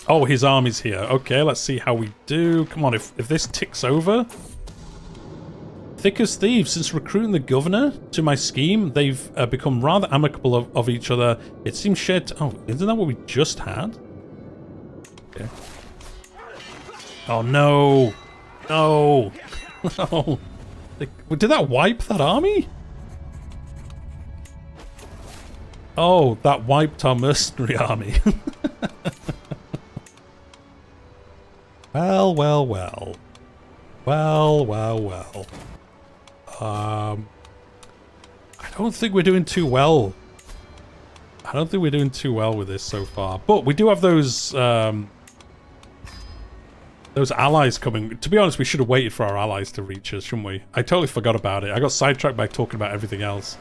Oh, his army's here. Okay, let's see how we do. Come on, if this ticks over... Thick as thieves. Since recruiting the governor to my scheme, they've become rather amicable of each other. It seems shared... Oh, isn't that what we just had? Okay. Oh, no. No. No. Did that wipe that army? Oh, that wiped our mercenary army. Well, well, well. Well, well, well. I don't think we're doing too well. I don't think we're doing too well with this so far. But we do have those allies coming. To be honest, we should have waited for our allies to reach us, shouldn't we? I totally forgot about it. I got sidetracked by talking about everything else.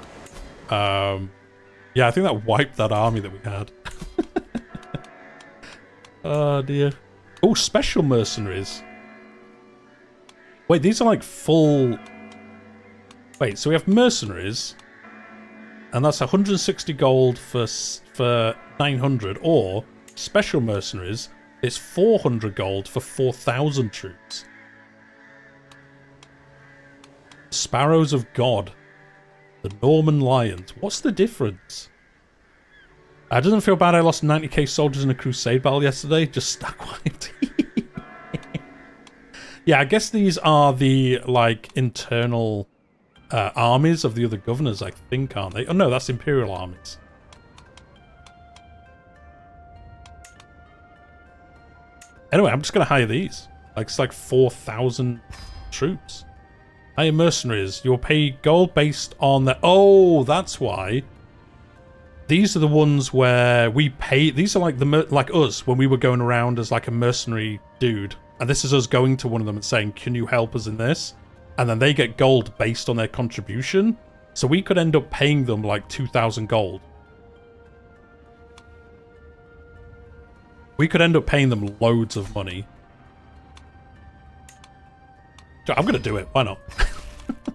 Yeah, I think that wiped that army that we had. Oh, dear. Oh, special mercenaries. Wait, these are like full... Wait, so we have mercenaries, and that's 160 gold for 900, or special mercenaries, it's 400 gold for 4,000 troops. Sparrows of God. The Norman Lions. What's the difference? It doesn't feel bad I lost 90k soldiers in a crusade battle yesterday. Just stack wiped. Yeah, I guess these are the, like, internal armies of the other governors, I think, aren't they? Oh, no, that's imperial armies. Anyway, I'm just going to hire these. Like, it's like 4,000 troops. Hire mercenaries. You'll pay gold based on the... Oh, that's why. These are the ones where we pay... These are like like us, when we were going around as like a mercenary dude. And this is us going to one of them and saying, can you help us in this? And then they get gold based on their contribution. So we could end up paying them like 2,000 gold. We could end up paying them loads of money. I'm going to do it. Why not?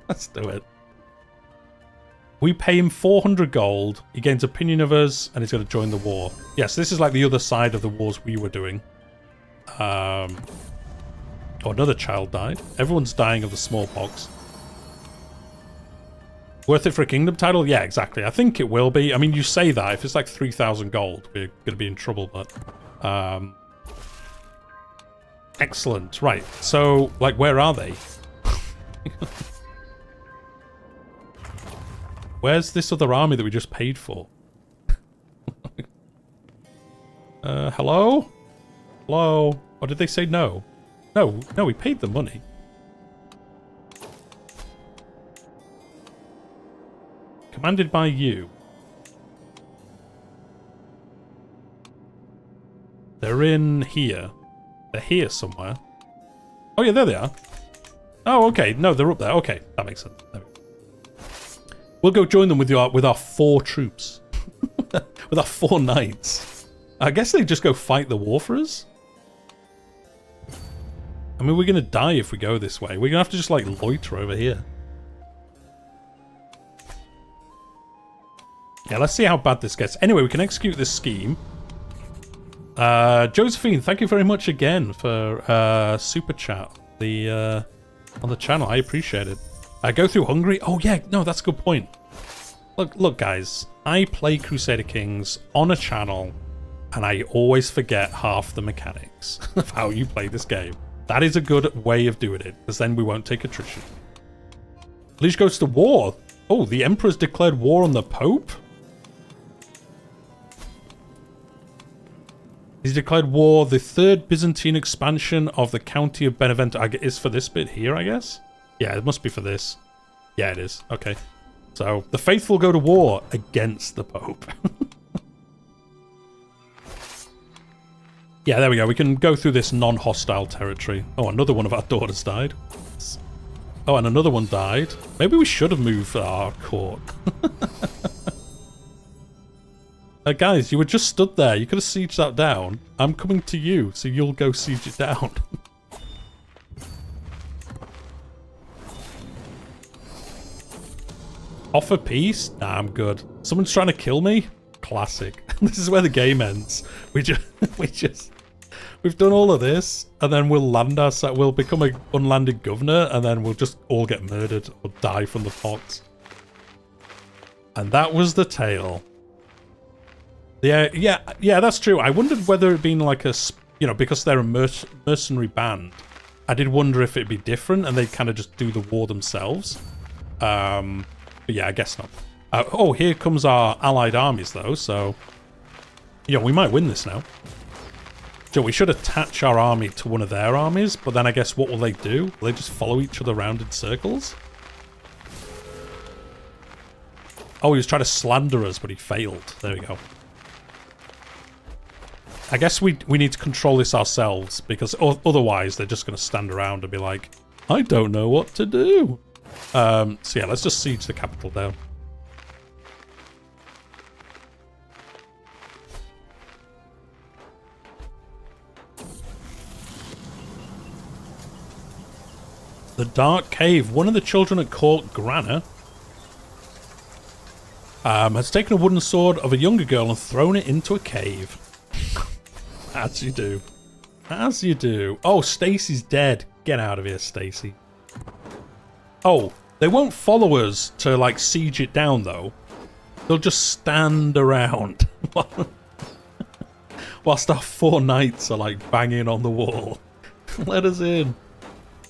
Let's do it. We pay him 400 gold. He gains opinion of us, and he's going to join the war. Yes, this is like the other side of the wars we were doing. Oh, another child died. Everyone's dying of the smallpox. Worth it for a kingdom title? Yeah, exactly. I think it will be. I mean, you say that. If it's like 3,000 gold, we're going to be in trouble, but... Excellent. Right. So, like, where are they? Where's this other army that we just paid for? Hello? Hello? Or did they say no? No, we paid the money. Commanded by you. They're in here. They're here somewhere. Oh yeah, there they are. Oh, okay. No, they're up there. Okay, that makes sense. There we go. We'll go join them with our 4 troops. With our 4 knights. I guess they just go fight the war for us. I mean, we're going to die if we go this way. We're going to have to just, like, loiter over here. Yeah, let's see how bad this gets. Anyway, we can execute this scheme. Josephine, thank you very much again for super chat on the channel. I appreciate it. Go through Hungary. Oh yeah, no, that's a good point. Look, guys. I play Crusader Kings on a channel, and I always forget half the mechanics of how you play this game. That is a good way of doing it, because then we won't take attrition. Liege goes to war. Oh, the Emperor's declared war on the Pope? He's declared war. The 3rd Byzantine expansion of the county of Benevento is for this bit here, I guess? Yeah, it must be for this. Yeah, it is. Okay. So, the faithful go to war against the Pope. Yeah, there we go. We can go through this non-hostile territory. Oh, another one of our daughters died. Oh, and another one died. Maybe we should have moved our court. Guys, you were just stood there. You could have sieged that down. I'm coming to you, so you'll go siege it down. Offer peace? Nah, I'm good. Someone's trying to kill me? Classic. This is where the game ends. We've done all of this, and then we'll land ourselves. We'll become an unlanded governor, and then we'll just all get murdered or die from the pox. And that was the tale. Yeah, that's true. I wondered whether it'd been like a, you know, because they're a mercenary band. I did wonder if it'd be different, and they'd kind of just do the war themselves. But yeah, I guess not. Oh, here comes our allied armies, though, so... Yeah, we might win this now. So we should attach our army to one of their armies, but then I guess what will they do? Will they just follow each other around in circles? Oh, he was trying to slander us, but he failed. There we go. I guess we need to control this ourselves, because otherwise they're just going to stand around and be like, I don't know what to do. So yeah, let's just siege the capital down. The Dark Cave. One of the children at court, Grana, has taken a wooden sword of a younger girl and thrown it into a cave. As you do. As you do. Oh, Stacy's dead. Get out of here, Stacy. Oh, they won't follow us to, like, siege it down, though. They'll just stand around. Whilst our 4 knights are, like, banging on the wall. Let us in.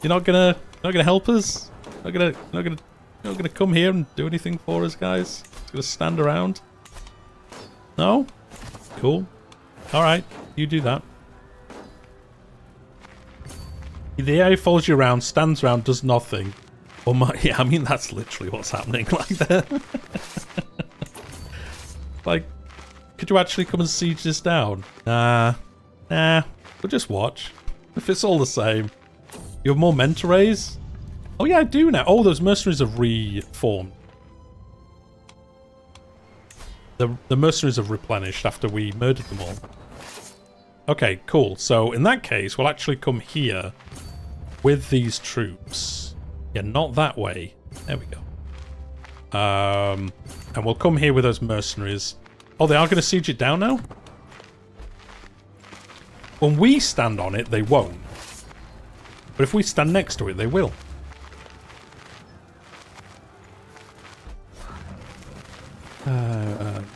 You're not gonna help us? Not gonna come here and do anything for us, guys? Just gonna stand around? No? Cool. Alright, you do that. The AI follows you around, stands around, does nothing. Oh my, yeah, I mean, that's literally what's happening. Like that. Like, could you actually come and siege this down? Nah, we'll just watch. If it's all the same. You have more men to raise? Oh yeah, I do now. Oh, those mercenaries have reformed. The mercenaries have replenished after we murdered them all. Okay, cool. So in that case, we'll actually come here with these troops. Yeah, not that way. There we go. And we'll come here with those mercenaries. Oh, they are going to siege it down now? When we stand on it, they won't. But if we stand next to it, they will.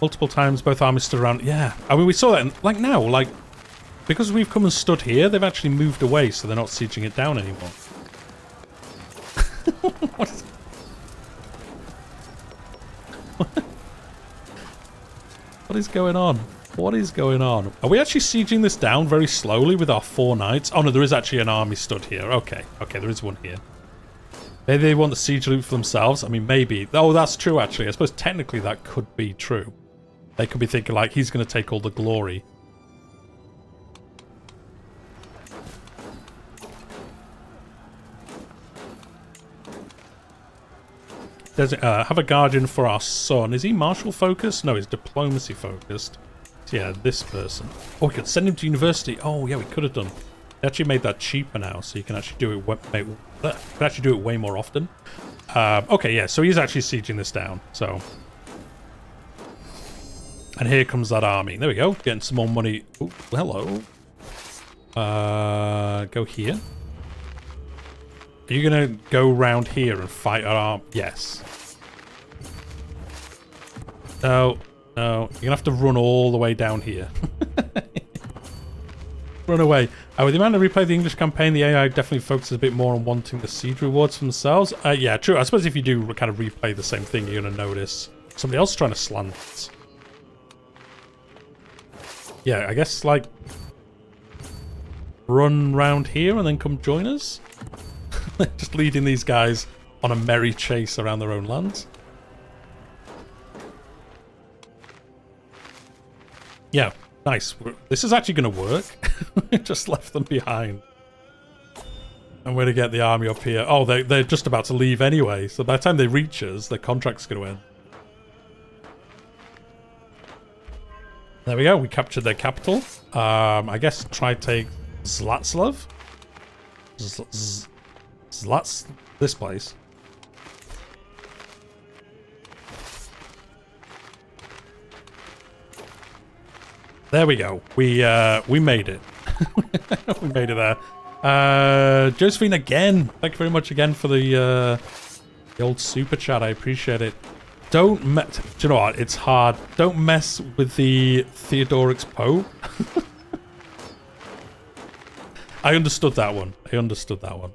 Multiple times, both armies stood around. Yeah, I mean, we saw that, like now, like, because we've come and stood here, they've actually moved away, so they're not sieging it down anymore. What is going on? What is going on? Are we actually sieging this down very slowly with our 4 knights? Oh no, there is actually an army stood here. Okay, there is one here. Maybe they want the siege loot for themselves. I mean, maybe. Oh, that's true, actually. I suppose technically that could be true. They could be thinking, like, he's going to take all the glory. Have a guardian for our son. Is he martial focused? No, he's diplomacy focused. So yeah, this person. Oh, we could send him to university. Oh, yeah, we could have done. They actually made that cheaper now, so you can actually do it way more often. Okay, yeah, so he's actually sieging this down. So, and here comes that army. There we go, getting some more money. Oh, hello. Go here. Are you gonna go round here and fight our arm? Yes. No, you're gonna have to run all the way down here. Run away. With the amount of replay of the English campaign, the AI definitely focuses a bit more on wanting the siege rewards for themselves. Yeah, true. I suppose if you do kind of replay the same thing, you're going to notice somebody else trying to slant. Yeah, I guess, like, run round here and then come join us. Just leading these guys on a merry chase around their own lands. Yeah. Nice. This is actually going to work. We just left them behind. I'm going to get the army up here. Oh, they're just about to leave anyway. So by the time they reach us, their contract's going to end. There we go. We captured their capital. I guess try to take Zlatslav. Zlats... This place. There we go. We made it. We made it there. Josephine again. Thank you very much again for the old super chat. I appreciate it. Do you know what? It's hard. Don't mess with the Theodoric's Pope. I understood that one. I understood that one.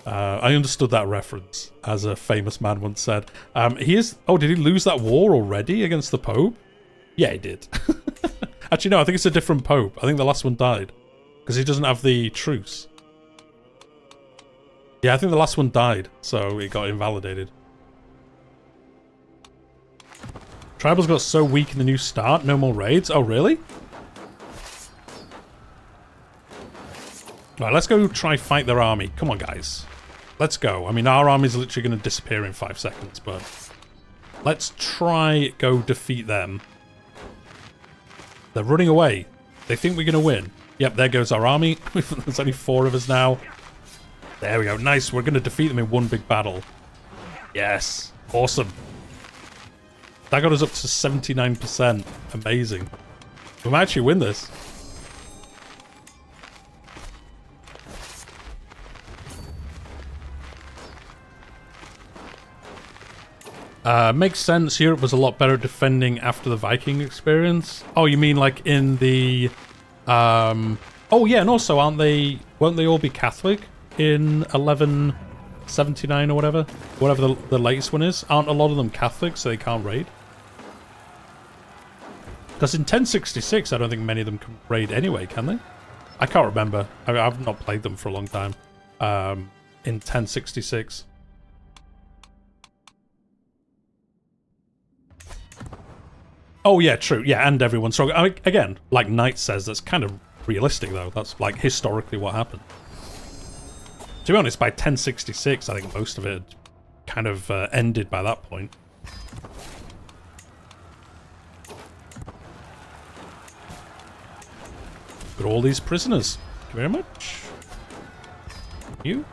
I understood that reference, as a famous man once said. He is... Oh, did he lose that war already against the Pope? Yeah, he did. Actually, no, I think it's a different Pope. I think the last one died. Because he doesn't have the truce. Yeah, I think the last one died, so it got invalidated. Tribals got so weak in the new start, no more raids. Oh, really? Right, let's go try fight their army. Come on, guys. Let's go. I mean, our army's literally going to disappear in 5 seconds, but... Let's try go defeat them. They're running away. They think we're going to win. Yep, there goes our army. There's only 4 of us now. There we go. Nice. We're going to defeat them in one big battle. Yes. Awesome. That got us up to 79%. Amazing. We might actually win this. Makes sense. Europe was a lot better at defending after the Viking experience. Oh, you mean like in the... Oh, yeah, and also won't they all be Catholic in 1179 or whatever? Whatever the latest one is. Aren't a lot of them Catholic, so they can't raid? Because in 1066, I don't think many of them can raid anyway, can they? I can't remember. I've not played them for a long time. In 1066. Oh, yeah, true. Yeah, and everyone's strong. I mean, again, like Knight says, that's kind of realistic, though. That's, like, historically what happened. To be honest, by 1066, I think most of it kind of ended by that point. Got all these prisoners. Thank you very much. You.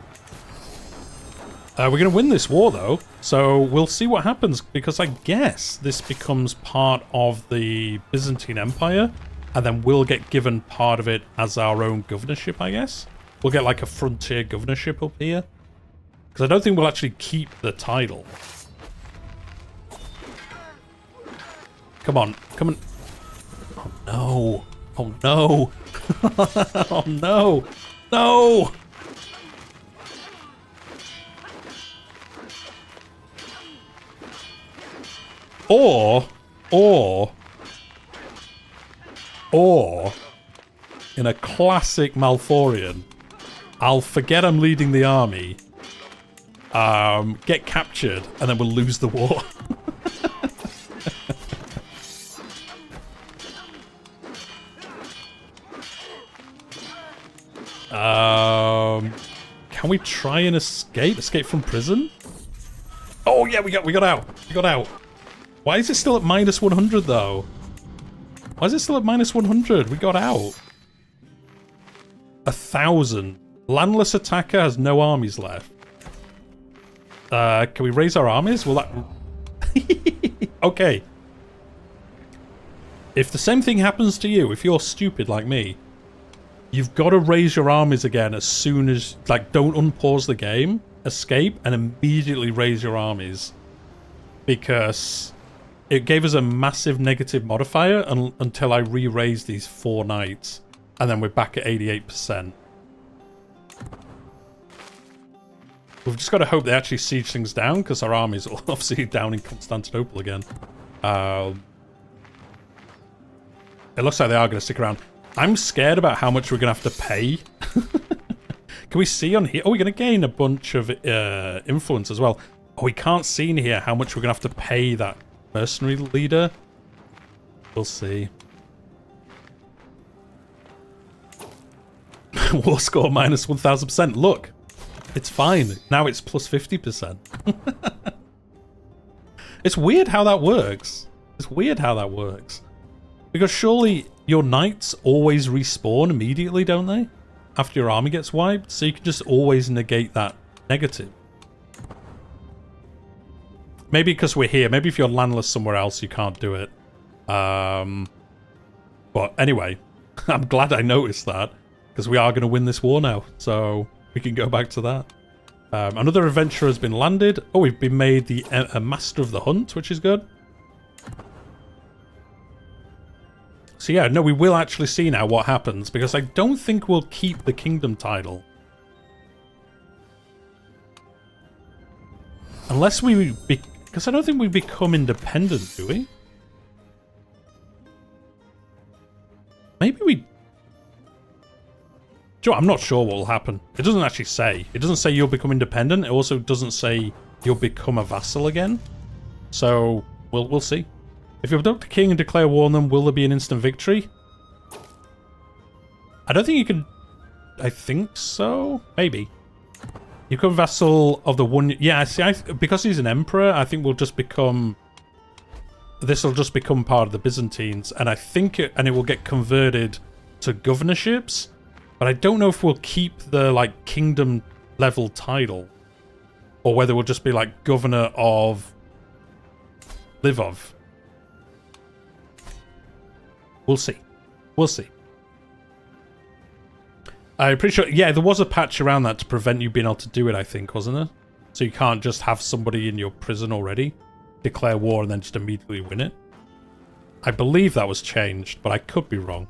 We're going to win this war, though, so we'll see what happens, because I guess this becomes part of the Byzantine Empire, and then we'll get given part of it as our own governorship, I guess. We'll get, like, a frontier governorship up here, because I don't think we'll actually keep the title. Come on, come on. Oh, no. Oh, no. Oh, no. No! Or, in a classic Malforian, I'll forget I'm leading the army, get captured, and then we'll lose the war. Can we try and escape? Escape from prison? Oh yeah, we got out. We got out. Why is it still at minus 100 though? Why is it still at minus 100? We got out. 1,000. Landless attacker has no armies left. Can we raise our armies? Will that... Okay. If the same thing happens to you, if you're stupid like me, you've got to raise your armies again as soon as... Like, don't unpause the game, escape, and immediately raise your armies. Because... it gave us a massive negative modifier until I re-raised these 4 knights. And then we're back at 88%. We've just got to hope they actually siege things down, because our armies are obviously down in Constantinople again. It looks like they are going to stick around. I'm scared about how much we're going to have to pay. Can we see on here? Oh, we're going to gain a bunch of influence as well. Oh, we can't see in here how much we're going to have to pay that mercenary leader. We'll see. War score minus 1000%. Look, it's fine. Now it's plus 50%. It's weird how that works. It's weird how that works. Because surely your knights always respawn immediately, don't they? After your army gets wiped, so you can just always negate that negative. Maybe because we're here. Maybe if you're landless somewhere else, you can't do it. But anyway, I'm glad I noticed that, because we are going to win this war now, so we can go back to that. Another adventurer has been landed. Oh, we've been made a master of the hunt, which is good. So yeah, no, we will actually see now what happens, because I don't think we'll keep the kingdom title. Unless because I don't think we become independent, do we? Maybe we... Joe, I'm not sure what will happen. It doesn't actually say. It doesn't say you'll become independent. It also doesn't say you'll become a vassal again. So, we'll see. If you abduct the king and declare war on them, will there be an instant victory? I don't think you can... I think so? Maybe. You become vassal of the one... Yeah, see, because he's an emperor, I think we'll just become... This will just become part of the Byzantines, and I think it will get converted to governorships, but I don't know if we'll keep the, like, kingdom level title, or whether we'll just be, like, governor of Lvov. We'll see. We'll see. I'm pretty sure... Yeah, there was a patch around that to prevent you being able to do it, I think, wasn't there? So you can't just have somebody in your prison already, declare war, and then just immediately win it. I believe that was changed, but I could be wrong.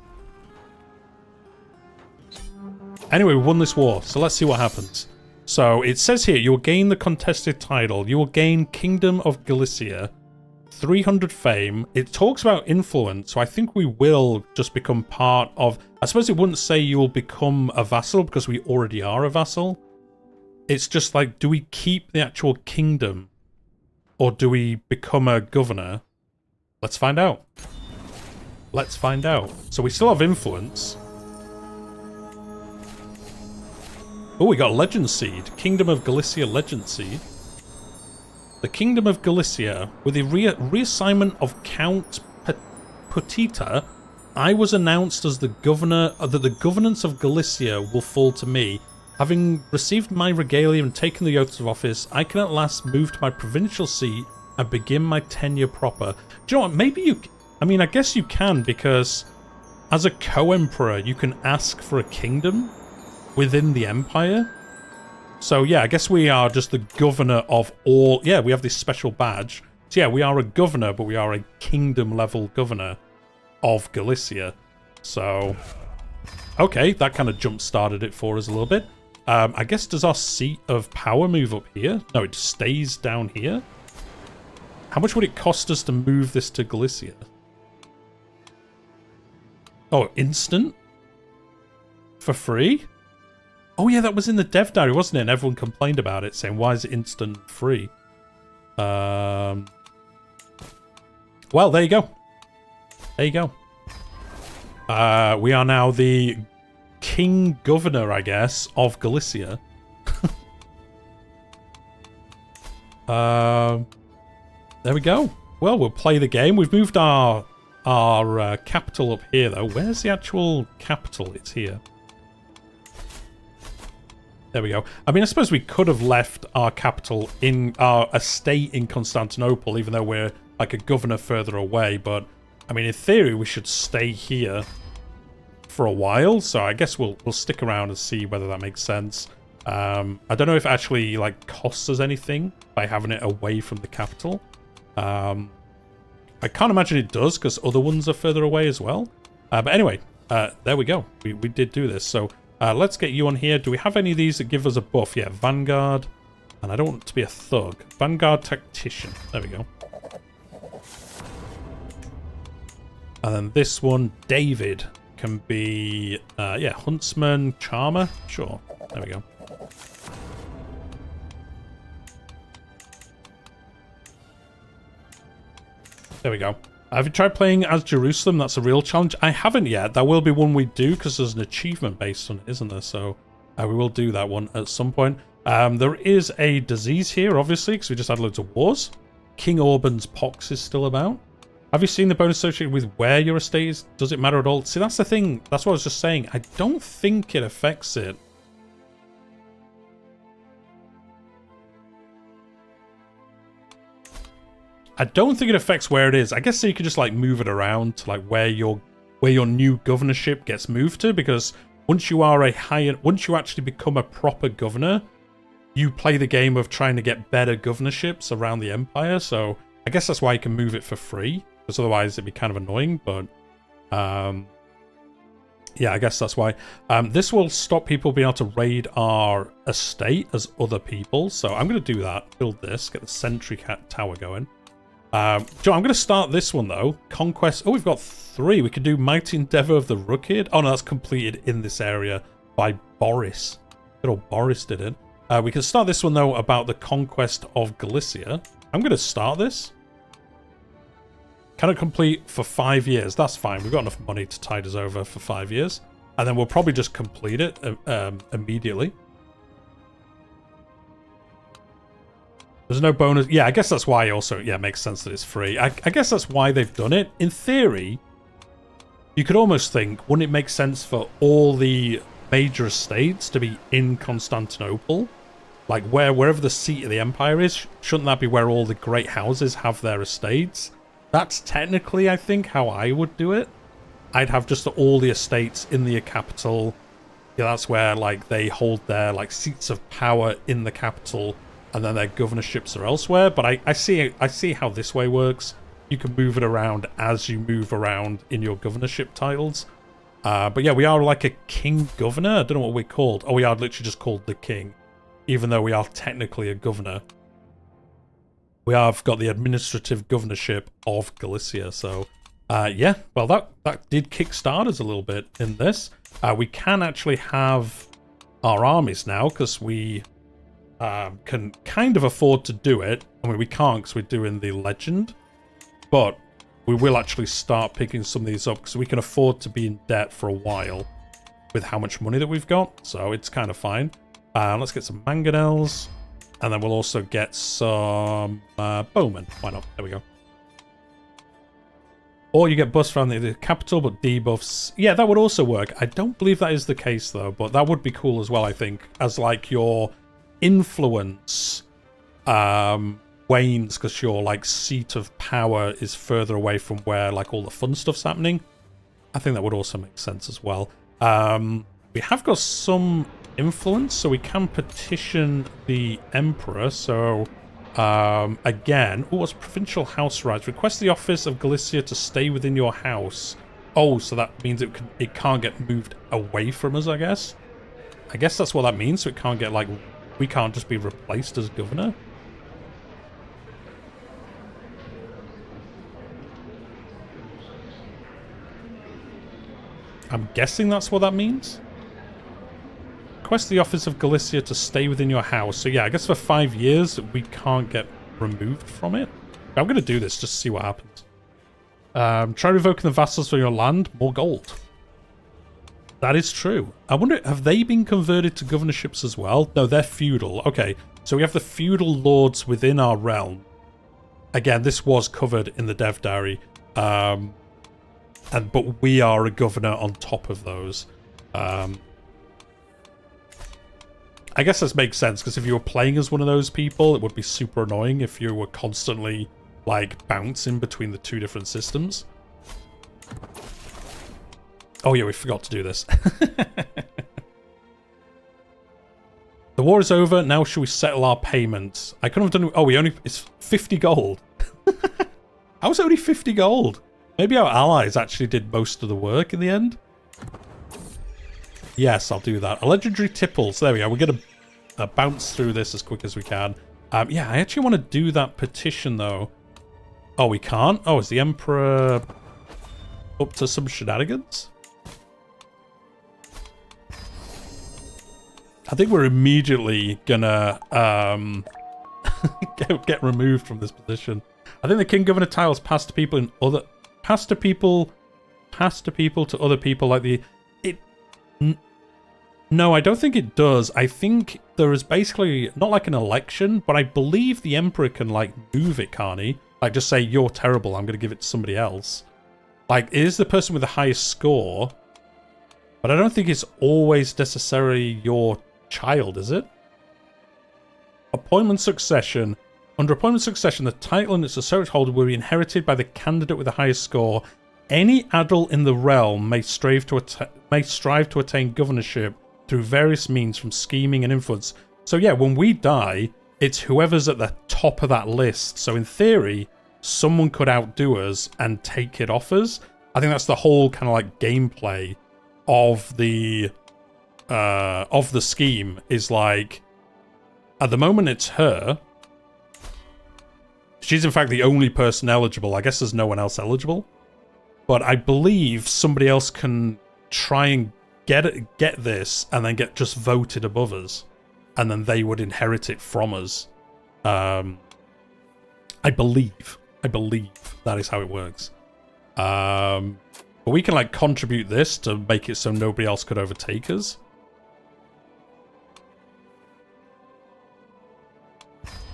Anyway, we won this war, so let's see what happens. So it says here, you will gain the contested title. You will gain Kingdom of Galicia, 300 fame. It talks about influence, so I think we will just become part of... I suppose it wouldn't say you will become a vassal, because we already are a vassal. It's just like, do we keep the actual kingdom, or do we become a governor? Let's find out. Let's find out. So we still have influence. Oh, we got Legend Seed. Kingdom of Galicia Legend Seed. The Kingdom of Galicia, with the reassignment of Count Putita, I was announced as the governor, that the governance of Galicia will fall to me. Having received my regalia and taken the oaths of office, I can at last move to my provincial seat and begin my tenure proper. Do you know what? Maybe you... I mean, I guess you can, because as a co-emperor, you can ask for a kingdom within the empire. So yeah, I guess we are just the governor of all... Yeah, we have this special badge. So yeah, we are a governor, but we are a kingdom-level governor of Galicia. So... Okay, that kind of jump-started it for us a little bit. I guess, does our seat of power move up here? No, it stays down here. How much would it cost us to move this to Galicia? Oh, instant? For free? Oh yeah, that was in the dev diary, wasn't it? And everyone complained about it, saying, why is it instant free? Well, there you go. There you go. We are now the King Governor, I guess, of Galicia. There we go. Well, we'll play the game. We've moved our capital up here, though. Where's the actual capital? It's here. There we go. I mean, I suppose we could have left our capital in our estate in Constantinople, even though we're like a governor further away. But, I mean, in theory, we should stay here for a while. So I guess we'll stick around and see whether that makes sense. I don't know if it actually, like, costs us anything by having it away from the capital. I can't imagine it does, because other ones are further away as well. But anyway, there we go. We did do this. So let's get you on here. Do we have any of these that give us a buff? Yeah, Vanguard. And I don't want to be a thug. Vanguard Tactician. There we go. And then this one, David, can be, yeah, Huntsman, Charmer. Sure. There we go. There we go. Have you tried playing as Jerusalem? That's a real challenge. I haven't yet. That will be one we do because there's an achievement based on it, isn't there? So we will do that one at some point. There is a disease here, obviously, because we just had loads of wars. King Orban's pox is still about. Have you seen the bonus associated with where your estate is? Does it matter at all? See, that's the thing. That's what I was just saying. I don't think it affects it. I don't think it affects where it is. I guess so you could just like move it around to like where your new governorship gets moved to, because once you actually become a proper governor, you play the game of trying to get better governorships around the empire. So I guess that's why you can move it for free, because otherwise it'd be kind of annoying. But yeah, I guess that's why. This will stop people being able to raid our estate as other people. So I'm going to do that. Build this. Get the sentry tower going. Joe, I'm going to start this one, though. Conquest. Oh, we've got 3. We could do Mighty Endeavour of the Rugged. Oh, no, that's completed in this area by Boris. Good old Boris did it. We can start this one, though, about the conquest of Galicia. I'm going to start this. Can it complete for 5 years? That's fine. We've got enough money to tide us over for 5 years. And then we'll probably just complete it immediately. There's no bonus. Yeah, I guess that's why also, yeah, it makes sense that it's free. I guess that's why they've done it. In theory, you could almost think, wouldn't it make sense for all the major estates to be in Constantinople? Like wherever the seat of the empire is, shouldn't that be where all the great houses have their estates? That's technically, I think, how I would do it. I'd have just all the estates in the capital. Yeah, that's where like they hold their like seats of power in the capital, and then their governorships are elsewhere. But I see how this way works. You can move it around as you move around in your governorship titles. But yeah, we are like a king governor. I don't know what we're called. Oh, we are literally just called the king, even though we are technically a governor. We have got the administrative governorship of Galicia. So yeah, well, that did kickstart us a little bit in this. We can actually have our armies now because we can kind of afford to do it. I mean, we can't because we're doing the legend, but we will actually start picking some of these up because we can afford to be in debt for a while with how much money that we've got. So it's kind of fine. Let's get some mangonels, and then we'll also get some bowmen. Why not? There we go. Or you get buffs around the capital, but debuffs. Yeah, that would also work. I don't believe that is the case, though, but that would be cool as well, I think, as like your influence wanes because your like seat of power is further away from where like all the fun stuff's happening. I think that would also make sense as well. We have got some influence, so we can petition the emperor. So again, what's provincial house rights? Request the office of Galicia to stay within your house. Oh, so that means it can't get moved away from us, I guess. I guess that's what that means. So it can't get like, we can't just be replaced as governor. I'm guessing that's what that means. Request the office of Galicia to stay within your house. So yeah, I guess for 5 years we can't get removed from it. I'm going to do this just to see what happens. Try revoking the vassals from your land. More gold. That is true. I wonder, have they been converted to governorships as well? No, they're feudal. Okay, so we have the feudal lords within our realm. Again, this was covered in the dev diary. But we are a governor on top of those. I guess this makes sense, because if you were playing as one of those people, it would be super annoying if you were constantly, like, bouncing between the two different systems. Oh yeah, we forgot to do this. The war is over. Now should we settle our payments? I couldn't have done... Oh, it's 50 gold. How was it only 50 gold? Maybe our allies actually did most of the work in the end. Yes, I'll do that. A legendary tipples. There we go. We're going to bounce through this as quick as we can. Yeah, I actually want to do that petition, though. Oh, we can't? Oh, is the Emperor up to some shenanigans? I think we're immediately gonna get removed from this position. I think the King Governor titles passed to people in other... pass to people to other people like the... No, I don't think it does. I think there is basically, not like an election, but I believe the Emperor can, like, move it, can't he? Like, just say, you're terrible, I'm going to give it to somebody else. Like, it is the person with the highest score, but I don't think it's always necessarily your child, is it? Appointment succession. Under appointment succession, the title and its associate holder will be inherited by the candidate with the highest score. Any adult in the realm may strive to attain governorship through various means from scheming and influence. So yeah, when we die, it's whoever's at the top of that list. So in theory, someone could outdo us and take it off us. I think that's the whole kind of like gameplay of the scheme, is like, at the moment it's her. She's in fact the only person eligible. I guess there's no one else eligible. But I believe somebody else can try and get this and then get just voted above us. And then they would inherit it from us. I believe that is how it works. But we can like contribute this to make it so nobody else could overtake us.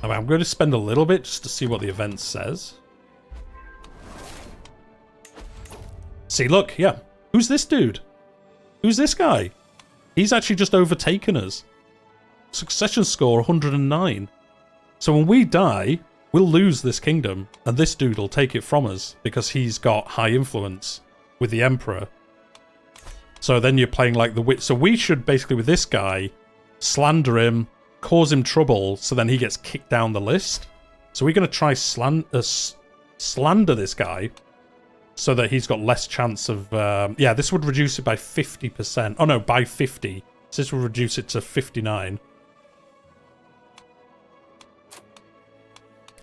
I mean, I'm going to spend a little bit just to see what the event says. See, look, yeah. Who's this dude? Who's this guy? He's actually just overtaken us. Succession score 109. So when we die, we'll lose this kingdom, and this dude will take it from us because he's got high influence with the Emperor. So then you're playing like the witch. So we should basically, with this guy, slander him, cause him trouble, so then he gets kicked down the list. So we're going to try slander this guy so that he's got less chance of... yeah, this would reduce it by 50%. Oh no, by 50. So this would reduce it to 59.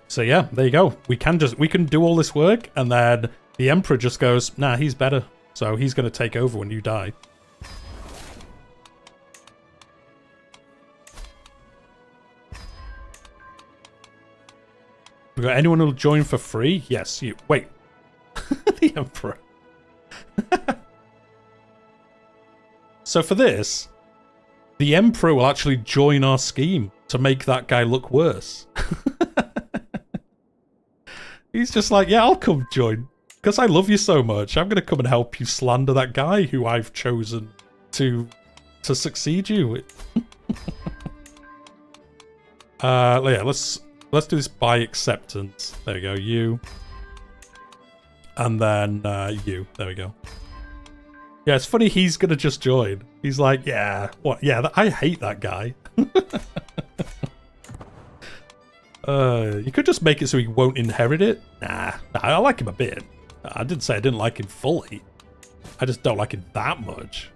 So yeah, there you go. We can do all this work, and then the Emperor just goes, nah, he's better. So he's going to take over when you die. We got anyone who'll join for free? Yes, you. Wait. The Emperor. So for this, the Emperor will actually join our scheme to make that guy look worse. He's just like, yeah, I'll come join. Because I love you so much. I'm going to come and help you slander that guy who I've chosen to succeed you. Yeah, let's do this by acceptance. There we go, you. And then you. There we go. Yeah, it's funny he's going to just join. He's like, yeah, what? Yeah, I hate that guy. You could just make it so he won't inherit it. Nah, I like him a bit. I didn't say I didn't like him fully. I just don't like him that much.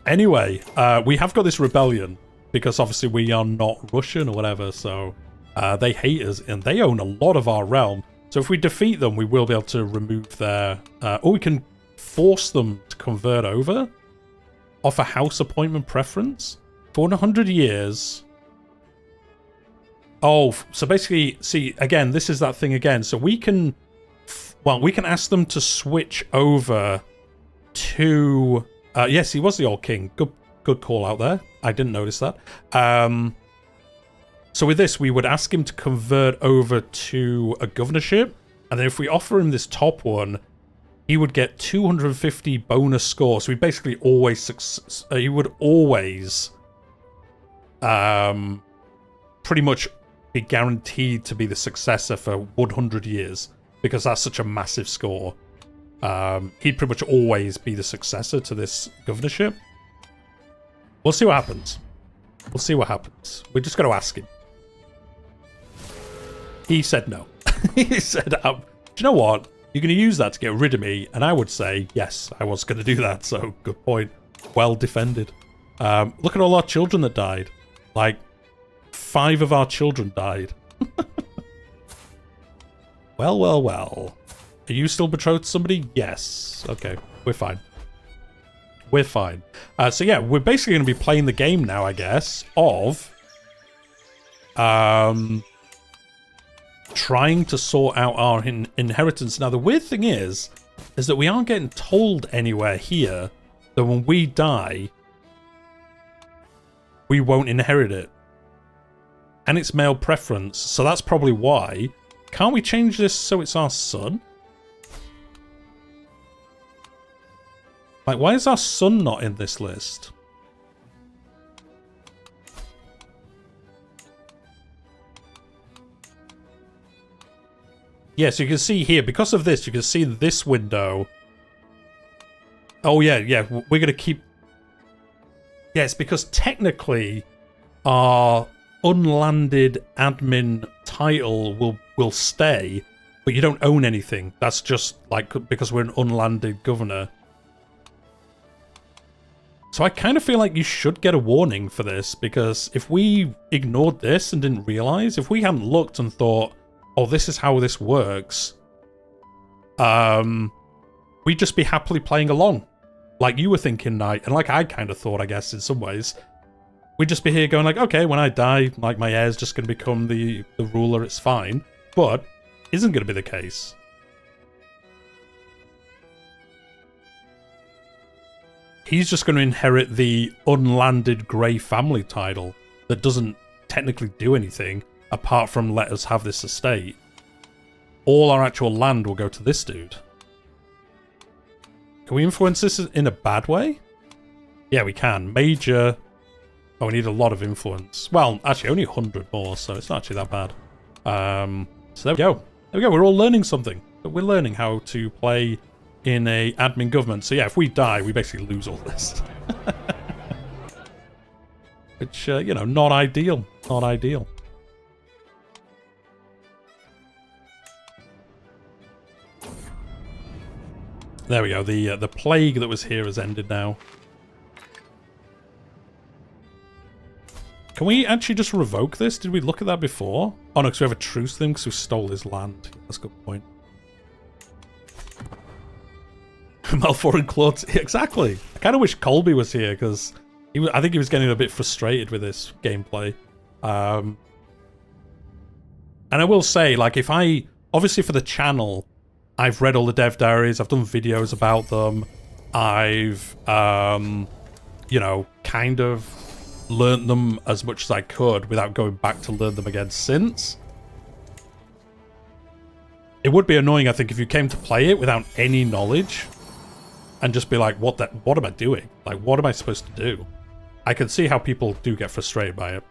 Anyway, we have got this rebellion because obviously we are not Russian or whatever, so they hate us and they own a lot of our realm. So if we defeat them, we will be able to remove their... or we can force them to convert over. Offer house appointment preference. For 100 years... Oh, so basically, see, again, this is that thing again. So we can... Well, we can ask them to switch over to... yes, he was the old king. Good call out there. I didn't notice that. So with this, we would ask him to convert over to a governorship. And then if we offer him this top one, he would get 250 bonus score. So he basically always... he would always... pretty much be guaranteed to be the successor for 100 years. Because that's such a massive score. He'd pretty much always be the successor to this governorship. We'll see what happens. We'll see what happens. We're just going to ask him. He said no. He said, do you know what? You're going to use that to get rid of me. And I would say, yes, I was going to do that. So, good point. Well defended. Look at all our children that died. Like, 5 of our children died. Well, well, well. Are you still betrothed to somebody? Yes. Okay, we're fine. We're fine. So yeah, we're basically going to be playing the game now, I guess, of... trying to sort out our inheritance. Now, the weird thing is that we aren't getting told anywhere here that when we die, we won't inherit it. And it's male preference, so that's probably why. Can't we change this so it's our son? Like, why is our son not in this list? Yeah, so you can see here, because of this, you can see this window. Oh, yeah, we're going to keep... Yeah, it's because technically our unlanded admin title will stay, but you don't own anything. That's just, like, because we're an unlanded governor. So I kind of feel like you should get a warning for this, because if we ignored this and didn't realize, if we hadn't looked and thought, oh, this is how this works, we'd just be happily playing along. Like you were thinking, Knight, and like I kind of thought, I guess, in some ways. We'd just be here going like, okay, when I die, like my heir's just going to become the ruler, it's fine. But isn't going to be the case. He's just going to inherit the unlanded Grey family title that doesn't technically do anything apart from let us have this estate. All our actual land will go to this dude. Can we influence this in a bad way? Yeah, we can. Major... Oh, we need a lot of influence. Well, actually, only 100 more, so it's not actually that bad. So there we go. There we go. We're all learning something. But we're learning how to play in a admin government. So yeah, if we die, we basically lose all this. Which, you know, not ideal. Not ideal. There we go. The plague that was here has ended now. Can we actually just revoke this? Did we look at that before? Oh no, because we have a truce with him because we stole his land. That's a good point. Malforian Claude. Exactly. I kind of wish Colby was here because I think he was getting a bit frustrated with this gameplay. And I will say, like, if I... Obviously for the channel, I've read all the dev diaries. I've done videos about them. I've, you know, kind of learnt them as much as I could without going back to learn them again since. It would be annoying, I think, if you came to play it without any knowledge and just be like, what am I doing? Like, what am I supposed to do? I can see how people do get frustrated by it.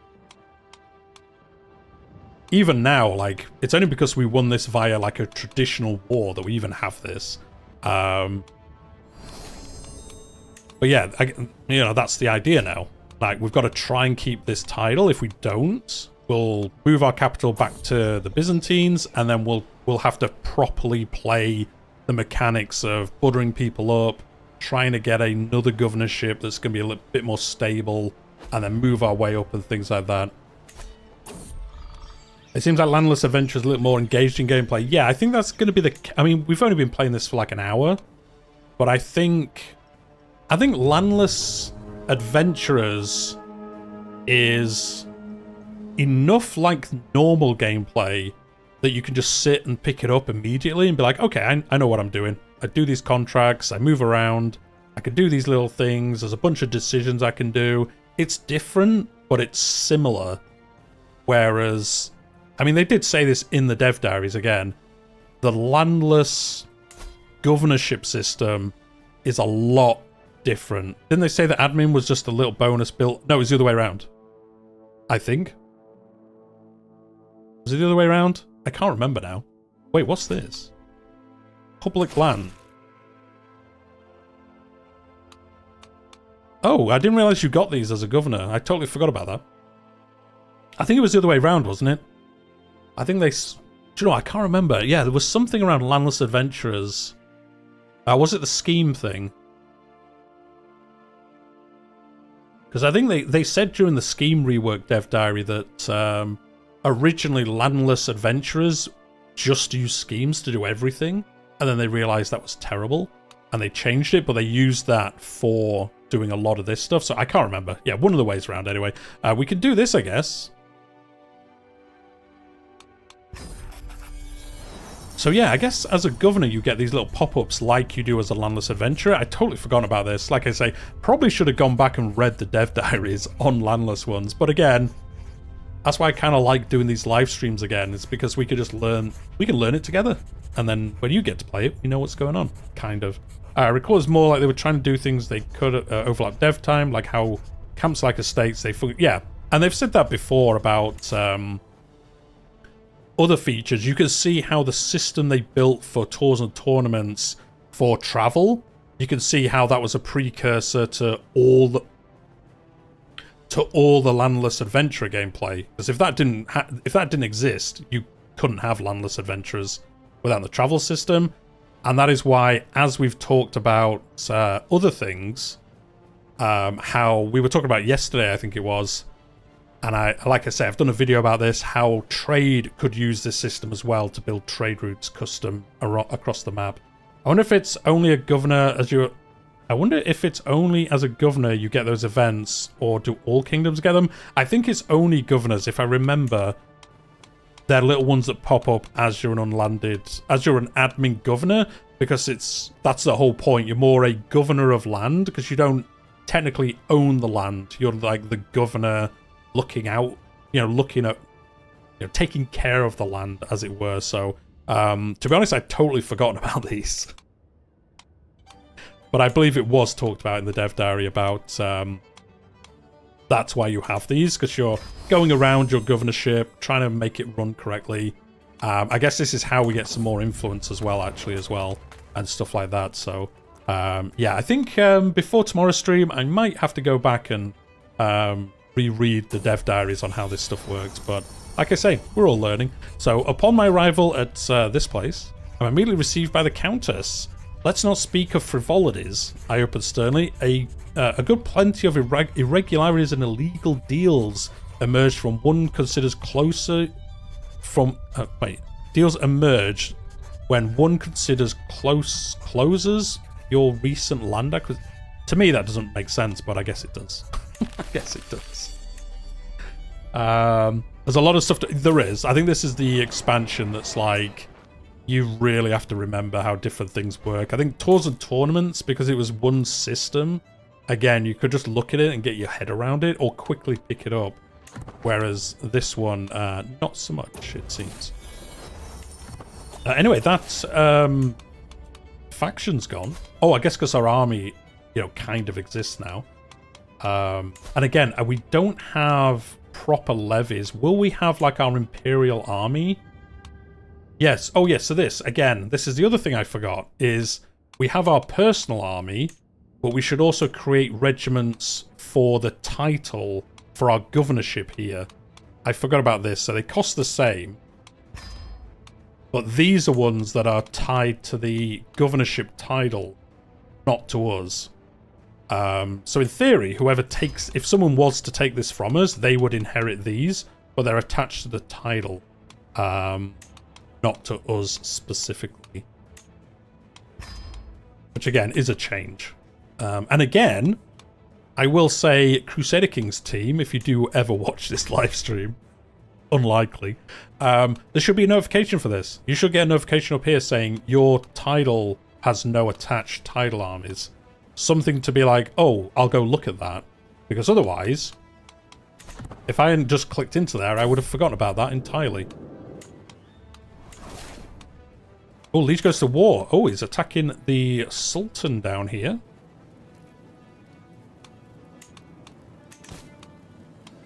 Even now, like, it's only because we won this via, like, a traditional war that we even have this. But yeah, you know, that's the idea now. Like, we've got to try and keep this title. If we don't, we'll move our capital back to the Byzantines, and then we'll have to properly play the mechanics of buttering people up, trying to get another governorship that's going to be a little bit more stable, and then move our way up and things like that. It seems like Landless Adventure is a little more engaged in gameplay. Yeah, I think that's going to be the... I mean, we've only been playing this for like an hour, but I think Landless Adventurers is enough like normal gameplay that you can just sit and pick it up immediately and be like, okay, I know what I'm doing. I do these contracts, I move around, I can do these little things, there's a bunch of decisions I can do. It's different, but it's similar. Whereas, I mean, they did say this in the dev diaries again, the landless governorship system is a lot different. Didn't they say that admin was just a little bonus built? No, it was the other way around. I think. Was it the other way around? I can't remember now. Wait, what's this? Public land. Oh, I didn't realize you got these as a governor. I totally forgot about that. I think it was the other way around, wasn't it? I think they... Do you know, I can't remember. Yeah, there was something around Landless Adventurers. Was it the scheme thing? Because I think they said during the scheme rework dev diary that originally Landless Adventurers just used schemes to do everything, and then they realized that was terrible, and they changed it, but they used that for doing a lot of this stuff, so I can't remember. Yeah, one of the ways around anyway. We could do this, I guess. So yeah, I guess as a governor you get these little pop-ups like you do as a landless adventurer. I totally forgot about this. Like I say, probably should have gone back and read the dev diaries on landless ones. But again, that's why I kind of like doing these live streams again. It's because we could just learn, we can learn it together. And then when you get to play it, we know what's going on, kind of. I recall it's more like they were trying to do things they could overlap dev time, like how camps like estates, yeah. And they've said that before about other features. You can see how the system they built for tours and tournaments for travel, you can see how that was a precursor to all the landless adventurer gameplay. Because if that didn't exist, you couldn't have landless adventurers without the travel system. And that is why, as we've talked about other things, how we were talking about yesterday, I think it was, and like I say, I've done a video about this, how trade could use this system as well to build trade routes custom across the map. I wonder if it's only a governor as you... I wonder if it's only as a governor you get those events, or do all kingdoms get them? I think it's only governors, if I remember. They're little ones that pop up as you're an admin governor, because that's the whole point. You're more a governor of land, because you don't technically own the land. You're like the governor looking out, looking at, taking care of the land, as it were. So, to be honest, I'd totally forgotten about these. But I believe it was talked about in the dev diary about, that's why you have these, because you're going around your governorship, trying to make it run correctly. I guess this is how we get some more influence as well, and stuff like that. So, yeah, I think before tomorrow's stream, I might have to go back and reread the dev diaries on how this stuff works. But like I say, we're all learning. So upon my arrival at this place, I'm immediately received by the Countess. Let's not speak of frivolities, I opened sternly. A good plenty of irregularities and illegal deals emerged from one considers closer from... deals emerged when one considers closes your recent land acquisition. To me, that doesn't make sense, but I guess it does. I guess it does. There's a lot of stuff. There is. I think this is the expansion that's like... You really have to remember how different things work. I think tours and tournaments, because it was one system, again, you could just look at it and get your head around it, or quickly pick it up. Whereas this one, not so much, it seems. Anyway, that faction's gone. Oh, I guess because our army, kind of exists now. And again, we don't have proper levies. Will we have like our imperial army? Yes. Oh, yes. So this is the other thing I forgot, is we have our personal army, but we should also create regiments for the title for our governorship here. I forgot about this. So they cost the same, but these are ones that are tied to the governorship title, not to us. So in theory, if someone was to take this from us, they would inherit these, but they're attached to the title. Not to us specifically. Which again is a change. And again, I will say, Crusader Kings team, if you do ever watch this live stream, unlikely, there should be a notification for this. You should get a notification up here saying your title has no attached title armies. Something to be like, oh, I'll go look at that. Because otherwise, if I hadn't just clicked into there, I would have forgotten about that entirely. Oh, Liege goes to war. Oh, he's attacking the Sultan down here.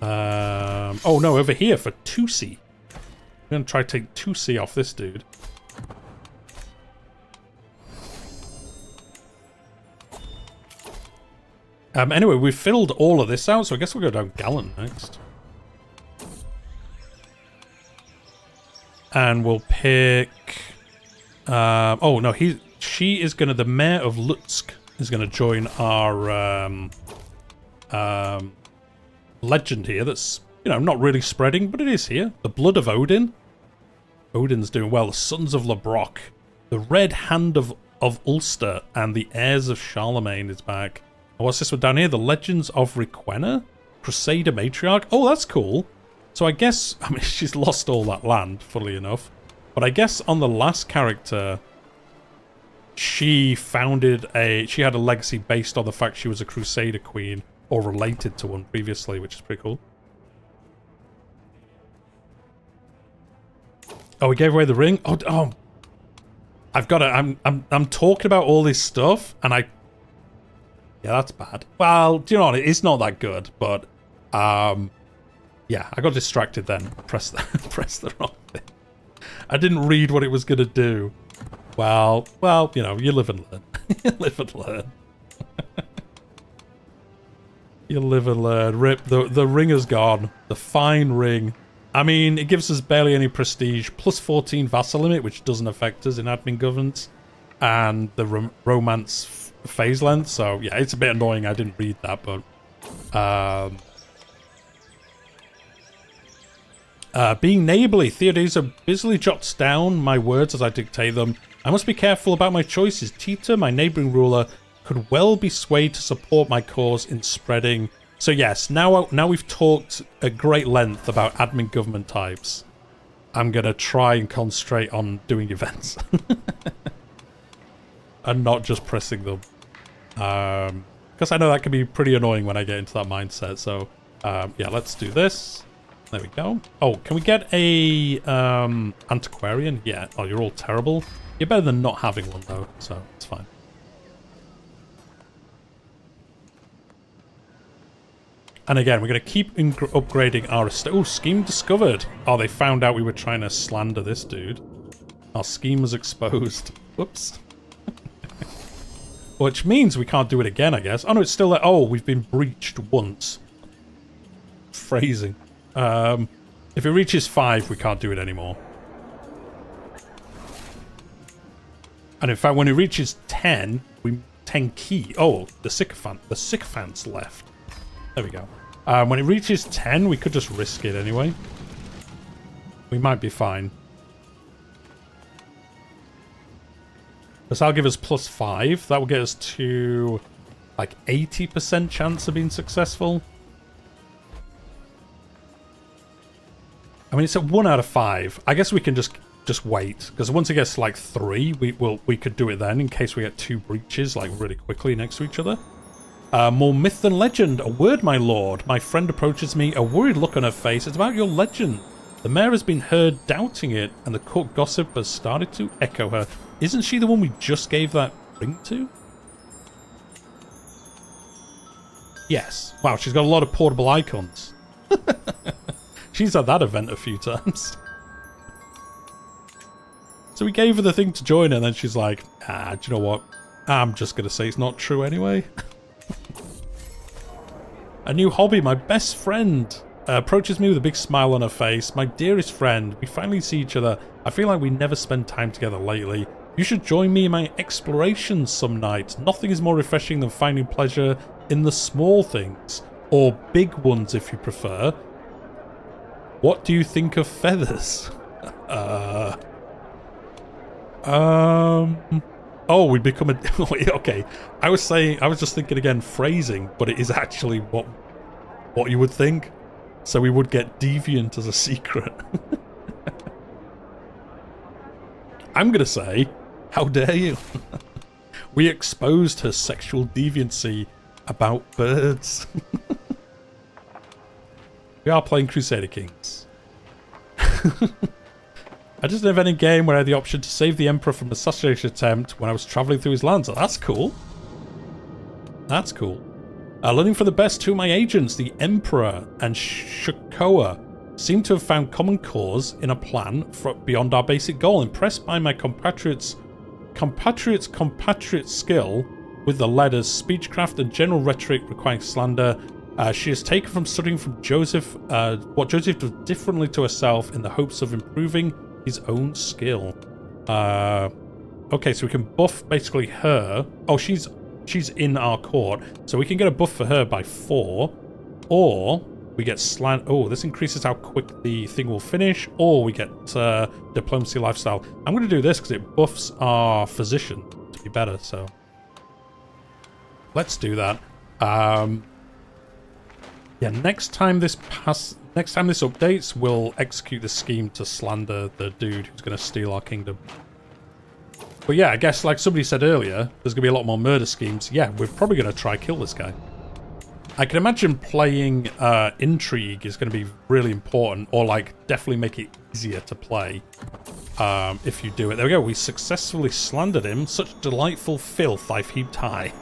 Oh no, over here for Tusi. I'm going to try to take Tusi off this dude. Anyway, we've filled all of this out, so I guess we'll go down Gallant next. And we'll pick... oh no, she is gonna... The mayor of Lutsk is gonna join our legend here. That's, not really spreading, but it is here. The blood of Odin. Odin's doing well. The sons of Labrock, the Red Hand of Ulster, and the heirs of Charlemagne is back. And what's this one down here? The Legends of Requena, Crusader Matriarch. Oh, that's cool. So I guess, she's lost all that land, funnily enough. But I guess on the last character, she had a legacy based on the fact she was a Crusader Queen or related to one previously, which is pretty cool. Oh, we gave away the ring? Oh. I've got to, I'm talking about all this stuff and yeah, that's bad. Well, do you know what? It's not that good, but yeah, I got distracted then. Press the wrong thing. I didn't read what it was going to do. Well, you know, you live and learn. You live and learn. You live and learn. Rip, the ring is gone. The fine ring. I mean, it gives us barely any prestige. Plus 14 vassal limit, which doesn't affect us in admin governance. And the romance phase length. So, yeah, it's a bit annoying. I didn't read that, but... being neighbourly, Theodesa busily jots down my words as I dictate them. I must be careful about my choices. Tita, my neighbouring ruler, could well be swayed to support my cause in spreading. So yes, now we've talked at great length about admin government types. I'm going to try and concentrate on doing events. And not just pressing them. Because I know that can be pretty annoying when I get into that mindset. So yeah, let's do this. There we go. Oh, can we get a antiquarian? Yeah. Oh, you're all terrible. You're better than not having one, though, so it's fine. And again, we're going to keep upgrading our estate. Oh, scheme discovered. Oh, they found out we were trying to slander this dude. Our scheme was exposed. Whoops. Which means we can't do it again, I guess. Oh, no, it's still there. Oh, we've been breached once. Phrasing. If it reaches 5, we can't do it anymore. And in fact, when it reaches 10, 10 key. Oh, the sycophant's left. There we go. When it reaches 10, we could just risk it anyway. We might be fine. Because that'll give us plus 5. That will get us to like 80% chance of being successful. I mean, it's a 1 out of 5. I guess we can just wait, because once it gets to like 3, we could do it then in case we get 2 breaches like really quickly next to each other. More myth than legend. A word, my lord. My friend approaches me, a worried look on her face. It's about your legend. The mayor has been heard doubting it, and the court gossip has started to echo her. Isn't she the one we just gave that ring to? Yes. Wow, she's got a lot of portable icons. She's had that event a few times. So we gave her the thing to join, and then she's like, do you know what? I'm just going to say it's not true anyway. A new hobby. My best friend approaches me with a big smile on her face. My dearest friend, we finally see each other. I feel like we never spend time together lately. You should join me in my explorations some night. Nothing is more refreshing than finding pleasure in the small things. Or big ones, if you prefer. What do you think of feathers? Oh, we become a... Okay, I was just thinking again, phrasing, but it is actually what you would think. So we would get deviant as a secret. I'm gonna say, how dare you? We exposed her sexual deviancy about birds. We are playing Crusader Kings. I just live in a game where I had the option to save the Emperor from an assassination attempt when I was travelling through his lands. Oh, that's cool. That's cool. Learning from the best, 2 of my agents, the Emperor and Shakoa, seem to have found common cause in a plan beyond our basic goal. Impressed by my compatriot's skill with the letters, speechcraft, and general rhetoric requiring slander, she has taken from studying from Joseph what Joseph does differently to herself in the hopes of improving his own skill. Okay, so we can buff basically her. Oh, she's in our court, so we can get a buff for her by 4, or we get slant. Oh, this increases how quick the thing will finish, or we get diplomacy lifestyle. I'm going to do this because it buffs our physician to be better. So let's do that. Yeah, next time this updates, we'll execute the scheme to slander the dude who's going to steal our kingdom. But yeah, I guess like somebody said earlier, there's going to be a lot more murder schemes. Yeah, we're probably going to try kill this guy. I can imagine playing intrigue is going to be really important, or like definitely make it easier to play if you do it. There we go. We successfully slandered him. Such delightful filth I've heaped high.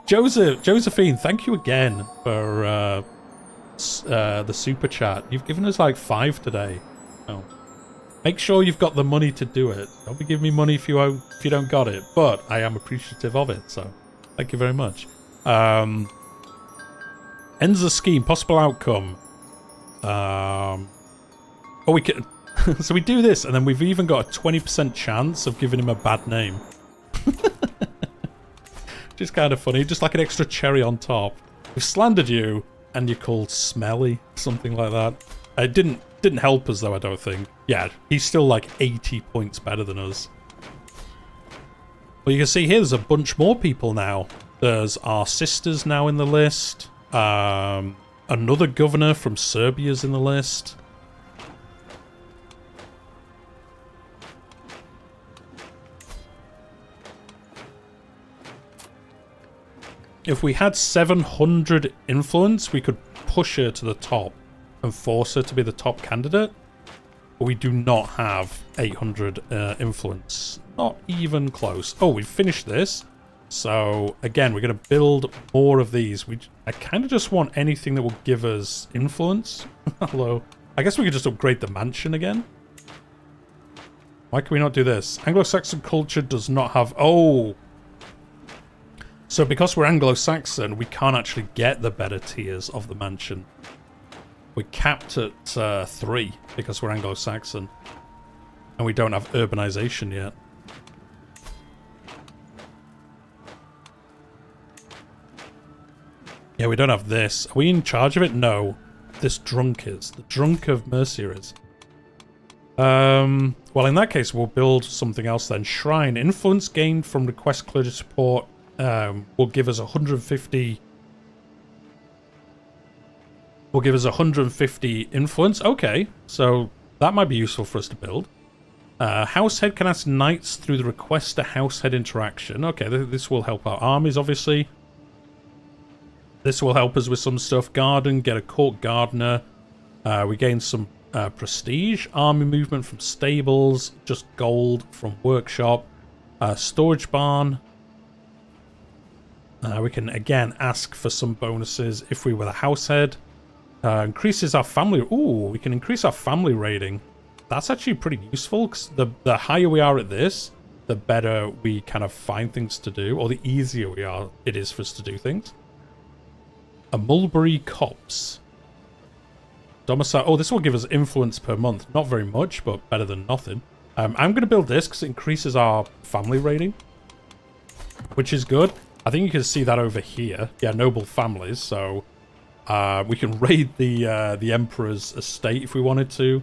Josephine, thank you again for the super chat. You've given us like 5 today. Oh. Make sure you've got the money to do it. Don't be giving me money if you don't got it. But I am appreciative of it, so thank you very much. Ends the scheme. Possible outcome. Oh, we can. So we do this, and then we've even got a 20% chance of giving him a bad name. Which is kind of funny. Just like an extra cherry on top. We've slandered you, and you're called smelly, something like that. It didn't help us though, I don't think. Yeah, he's still like 80 points better than us. Well, you can see here there's a bunch more people now. There's our sisters now in the list. Another governor from Serbia's in the list. If we had 700 influence, we could push her to the top and force her to be the top candidate. But we do not have 800 influence. Not even close. Oh, we've finished this. So, again, we're going to build more of these. I kind of just want anything that will give us influence. Although, I guess we could just upgrade the mansion again. Why can we not do this? Anglo-Saxon culture does not have... Oh! So, because we're Anglo-Saxon, we can't actually get the better tiers of the mansion. We're capped at 3 because we're Anglo-Saxon. And we don't have urbanization yet. Yeah, we don't have this. Are we in charge of it? No. This drunk is. The drunk of Mercia is. Well, in that case, we'll build something else then. Shrine. Influence gained from request clergy support will give us 150... Will give us 150 influence. Okay, so that might be useful for us to build. Househead can ask knights through the request to househead interaction. Okay, this will help our armies, obviously. This will help us with some stuff. Garden, get a court gardener. We gain some prestige. Army movement from stables. Just gold from workshop. Storage barn. We can, again, ask for some bonuses if we were the househead. Increases our family... Ooh, we can increase our family rating. That's actually pretty useful, because the higher we are at this, the better we kind of find things to do, or the easier it is for us to do things. A Mulberry Copse. Domicile... Oh, this will give us influence per month. Not very much, but better than nothing. I'm going to build this, because it increases our family rating, which is good. I think you can see that over here. Yeah, noble families, so... we can raid the Emperor's estate if we wanted to.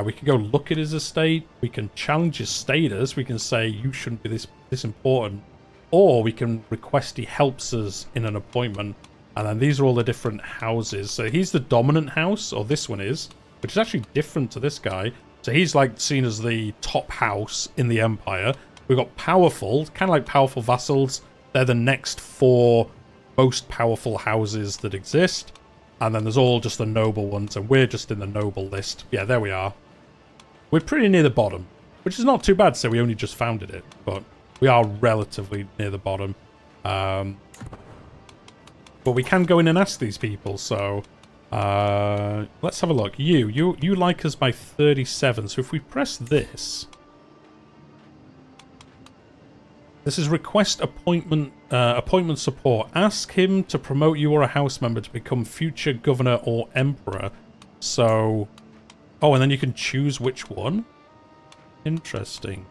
We can go look at his estate. We can challenge his status. We can say, you shouldn't be this important. Or we can request he helps us in an appointment. And then these are all the different houses. So he's the dominant house, or this one is, which is actually different to this guy. So he's like seen as the top house in the Empire. We've got powerful, kind of like powerful vassals. They're the next 4... most powerful houses that exist, and then there's all just the noble ones, and we're just in the noble list. Yeah, there we are. We're pretty near the bottom, which is not too bad, so we only just founded it, but we are relatively near the bottom. But we can go in and ask these people, so let's have a look. You like us by 37, so if we press this... This is request appointment support. Ask him to promote you or a house member to become future governor or emperor. So, oh, and then you can choose which one. Interesting.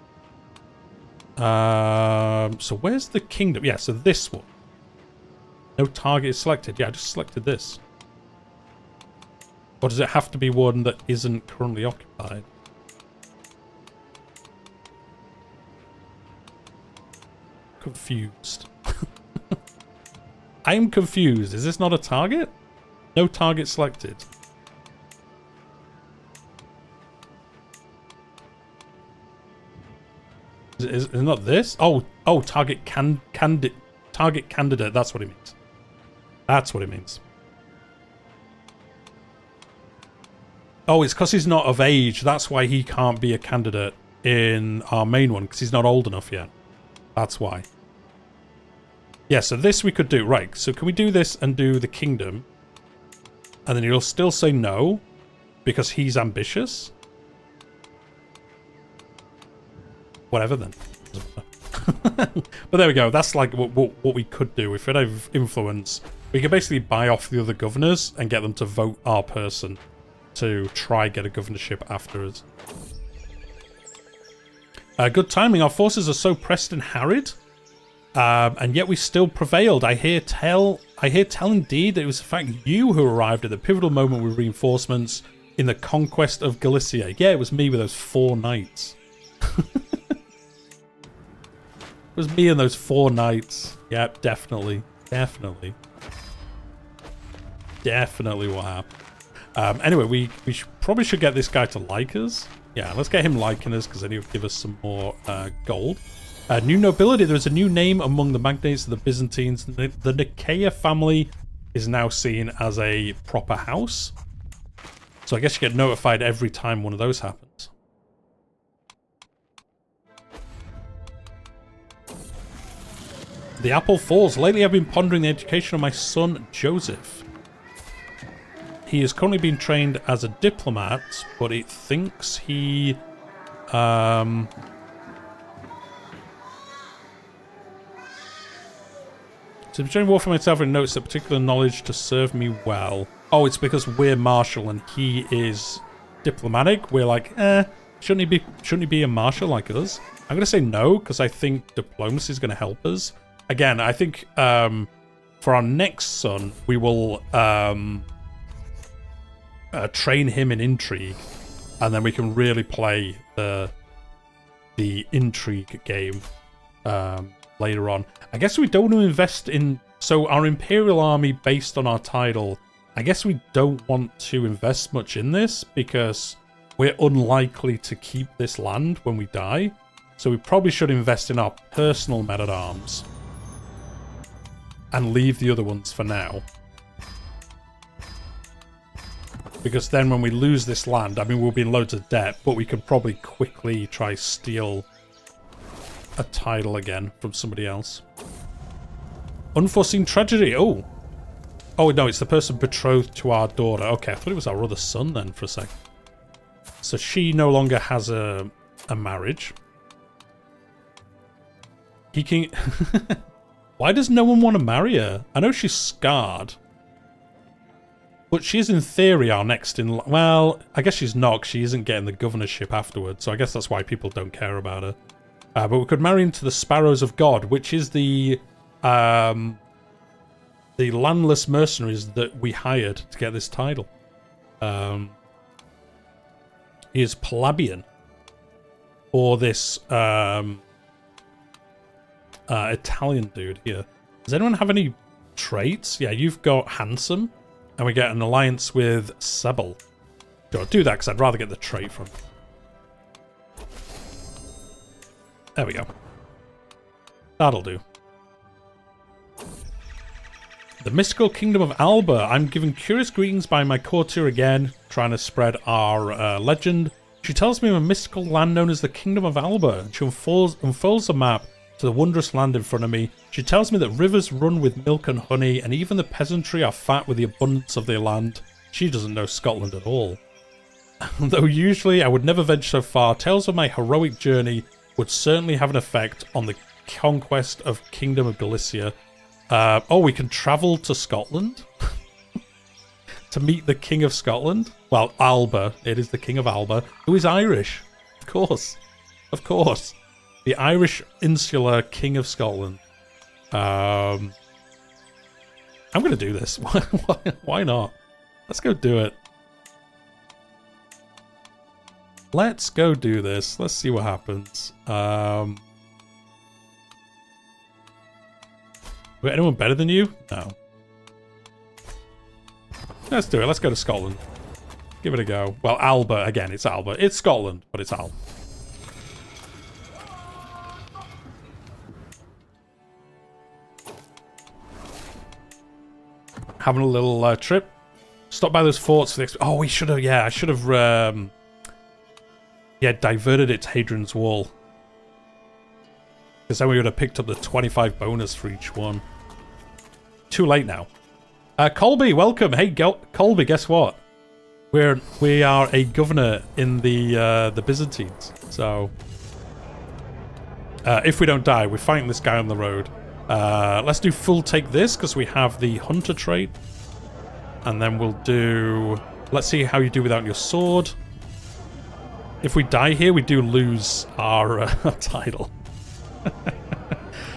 So where's the kingdom? Yeah, so this one. No target is selected. Yeah, I just selected this. Or does it have to be one that isn't currently occupied? Confused. I'm confused. Is this not a target? No target selected. Is it not this? Oh, target candidate. That's what it means. That's what it means. Oh, it's because he's not of age. That's why he can't be a candidate in our main one, because he's not old enough yet. That's why. Yeah, so this we could do. Right, so can we do this and do the kingdom? And then he'll still say no, because he's ambitious. Whatever then. But there we go. That's like what we could do. If it have influence, we could basically buy off the other governors and get them to vote our person to try get a governorship after us. Good timing. Our forces are so pressed and harried, and yet we still prevailed. I hear tell indeed that it was in fact you who arrived at the pivotal moment with reinforcements in the conquest of Galicia. Yeah, it was me with those 4 knights. It was me and those 4 knights. Yep, definitely. Definitely what happened. Anyway, we probably should get this guy to like us. Yeah, let's get him liking us, because then he'll give us some more gold. New nobility. There's a new name among the magnates of the Byzantines. The Nicaea family is now seen as a proper house. So I guess you get notified every time one of those happens. The apple falls. Lately I've been pondering the education of my son, Joseph. He is currently being trained as a diplomat, but it thinks he... So I'm doing war for myself and notes that particular knowledge to serve me well. Oh, it's because we're marshal and he is diplomatic. We're like, shouldn't he be a marshal like us? I'm going to say no, because I think diplomacy is going to help us. Again, I think for our next son, we will train him in intrigue, and then we can really play the intrigue game later on. I guess we don't want to invest in... So our imperial army, based on our title, I guess we don't want to invest much in this, because we're unlikely to keep this land when we die. So we probably should invest in our personal men-at-arms and leave the other ones for now. Because then when we lose this land, I mean, we'll be in loads of debt, but we could probably quickly try steal a title again from somebody else. Unforeseen tragedy. Oh, no, it's the person betrothed to our daughter. Okay, I thought it was our other son then for a second. So she no longer has a marriage. He can... Why does no one want to marry her? I know she's scarred. But she is, in theory, our next in... Well, I guess she's not, 'cause she isn't getting the governorship afterwards. So I guess that's why people don't care about her. But we could marry into the Sparrows of God, which is the landless mercenaries that we hired to get this title. He is plebeian. Or this... Italian dude here. Does anyone have any traits? Yeah, you've got handsome, and we get an alliance with Sebel. Sure, do that because I'd rather get the trait from. There we go. That'll do. The mystical kingdom of Alba. I'm giving curious greetings by my courtier again, trying to spread our legend. She tells me of a mystical land known as the Kingdom of Alba. She unfolds a map to the wondrous land in front of me. She tells me that rivers run with milk and honey, and even the peasantry are fat with the abundance of their land. She doesn't know Scotland at all. Though usually I would never venture so far, tales of my heroic journey would certainly have an effect on the conquest of Kingdom of Galicia. Oh, we can travel to Scotland? To meet the King of Scotland? Well, Alba. It is the King of Alba, who is Irish. Of course. Of course. The Irish insular King of Scotland. I'm going to do this. Why not? Let's go do it. Let's go do this. Let's see what happens. Wait, anyone better than you? No. Let's do it. Let's go to Scotland. Give it a go. Well, Alba. Again, it's Alba. It's Scotland, but it's Alba. Having a little trip. Stop by those forts for the... Oh, we should have... Yeah, I should have... yeah, diverted it to Hadrian's Wall. Because then we would have picked up the 25 bonus for each one. Too late now. Colby, welcome. Hey, Colby, guess what? We are a governor in the Byzantines. So, if we don't die, we're fighting this guy on the road. Let's do full take this because we have the hunter trait. And then we'll do... Let's see how you do without your sword. If we die here, we do lose our title.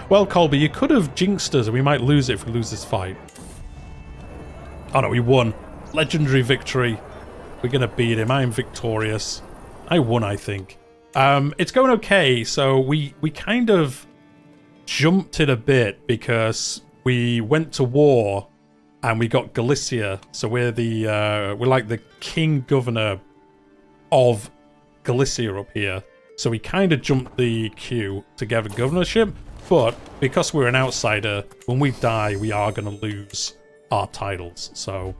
Well, Colby, you could have jinxed us and we might lose it if we lose this fight. Oh no, we won. Legendary victory. We're going to beat him. I am victorious. I won, I think. It's going okay. So we kind of jumped it a bit because we went to war and we got Galicia. So we're we're like the king governor of Galicia up here. So we kind of jumped the queue to get a governorship. But because we're an outsider, when we die, we are going to lose our titles. So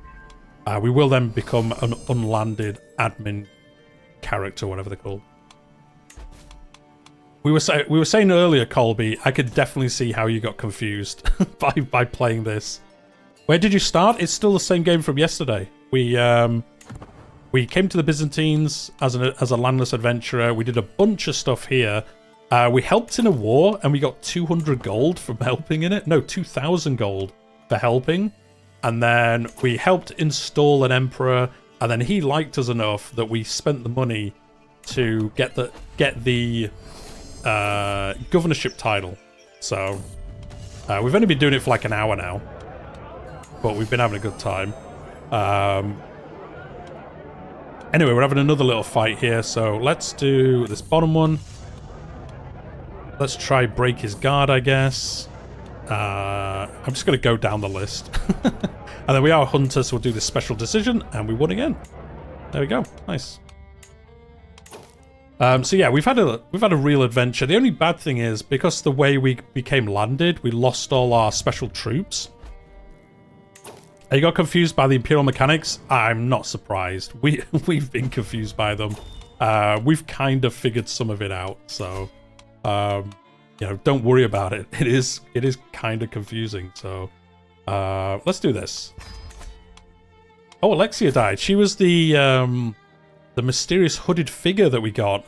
we will then become an unlanded admin character, whatever they're called. We were saying earlier, Colby, I could definitely see how you got confused by playing this. Where did you start? It's still the same game from yesterday. We came to the Byzantines as a landless adventurer. We did a bunch of stuff here. We helped in a war, and we got 200 gold from helping in it. No, 2,000 gold for helping. And then we helped install an emperor, and then he liked us enough that we spent the money to get the governorship title. So we've only been doing it for like an hour now, but we've been having a good time. Anyway, we're having another little fight here, so let's do this bottom one. Let's try break his guard, I guess. I'm just going to go down the list. And then we are hunters, so we'll do this special decision, and we won again. There we go. Nice. So yeah, we've had a real adventure. The only bad thing is, because the way we became landed, we lost all our special troops. You got confused by the imperial mechanics? I'm not surprised. We've been confused by them. We've kind of figured some of it out, so you know, don't worry about it. It is kind of confusing. So let's do this. Oh, Alexia died. She was the mysterious hooded figure that we got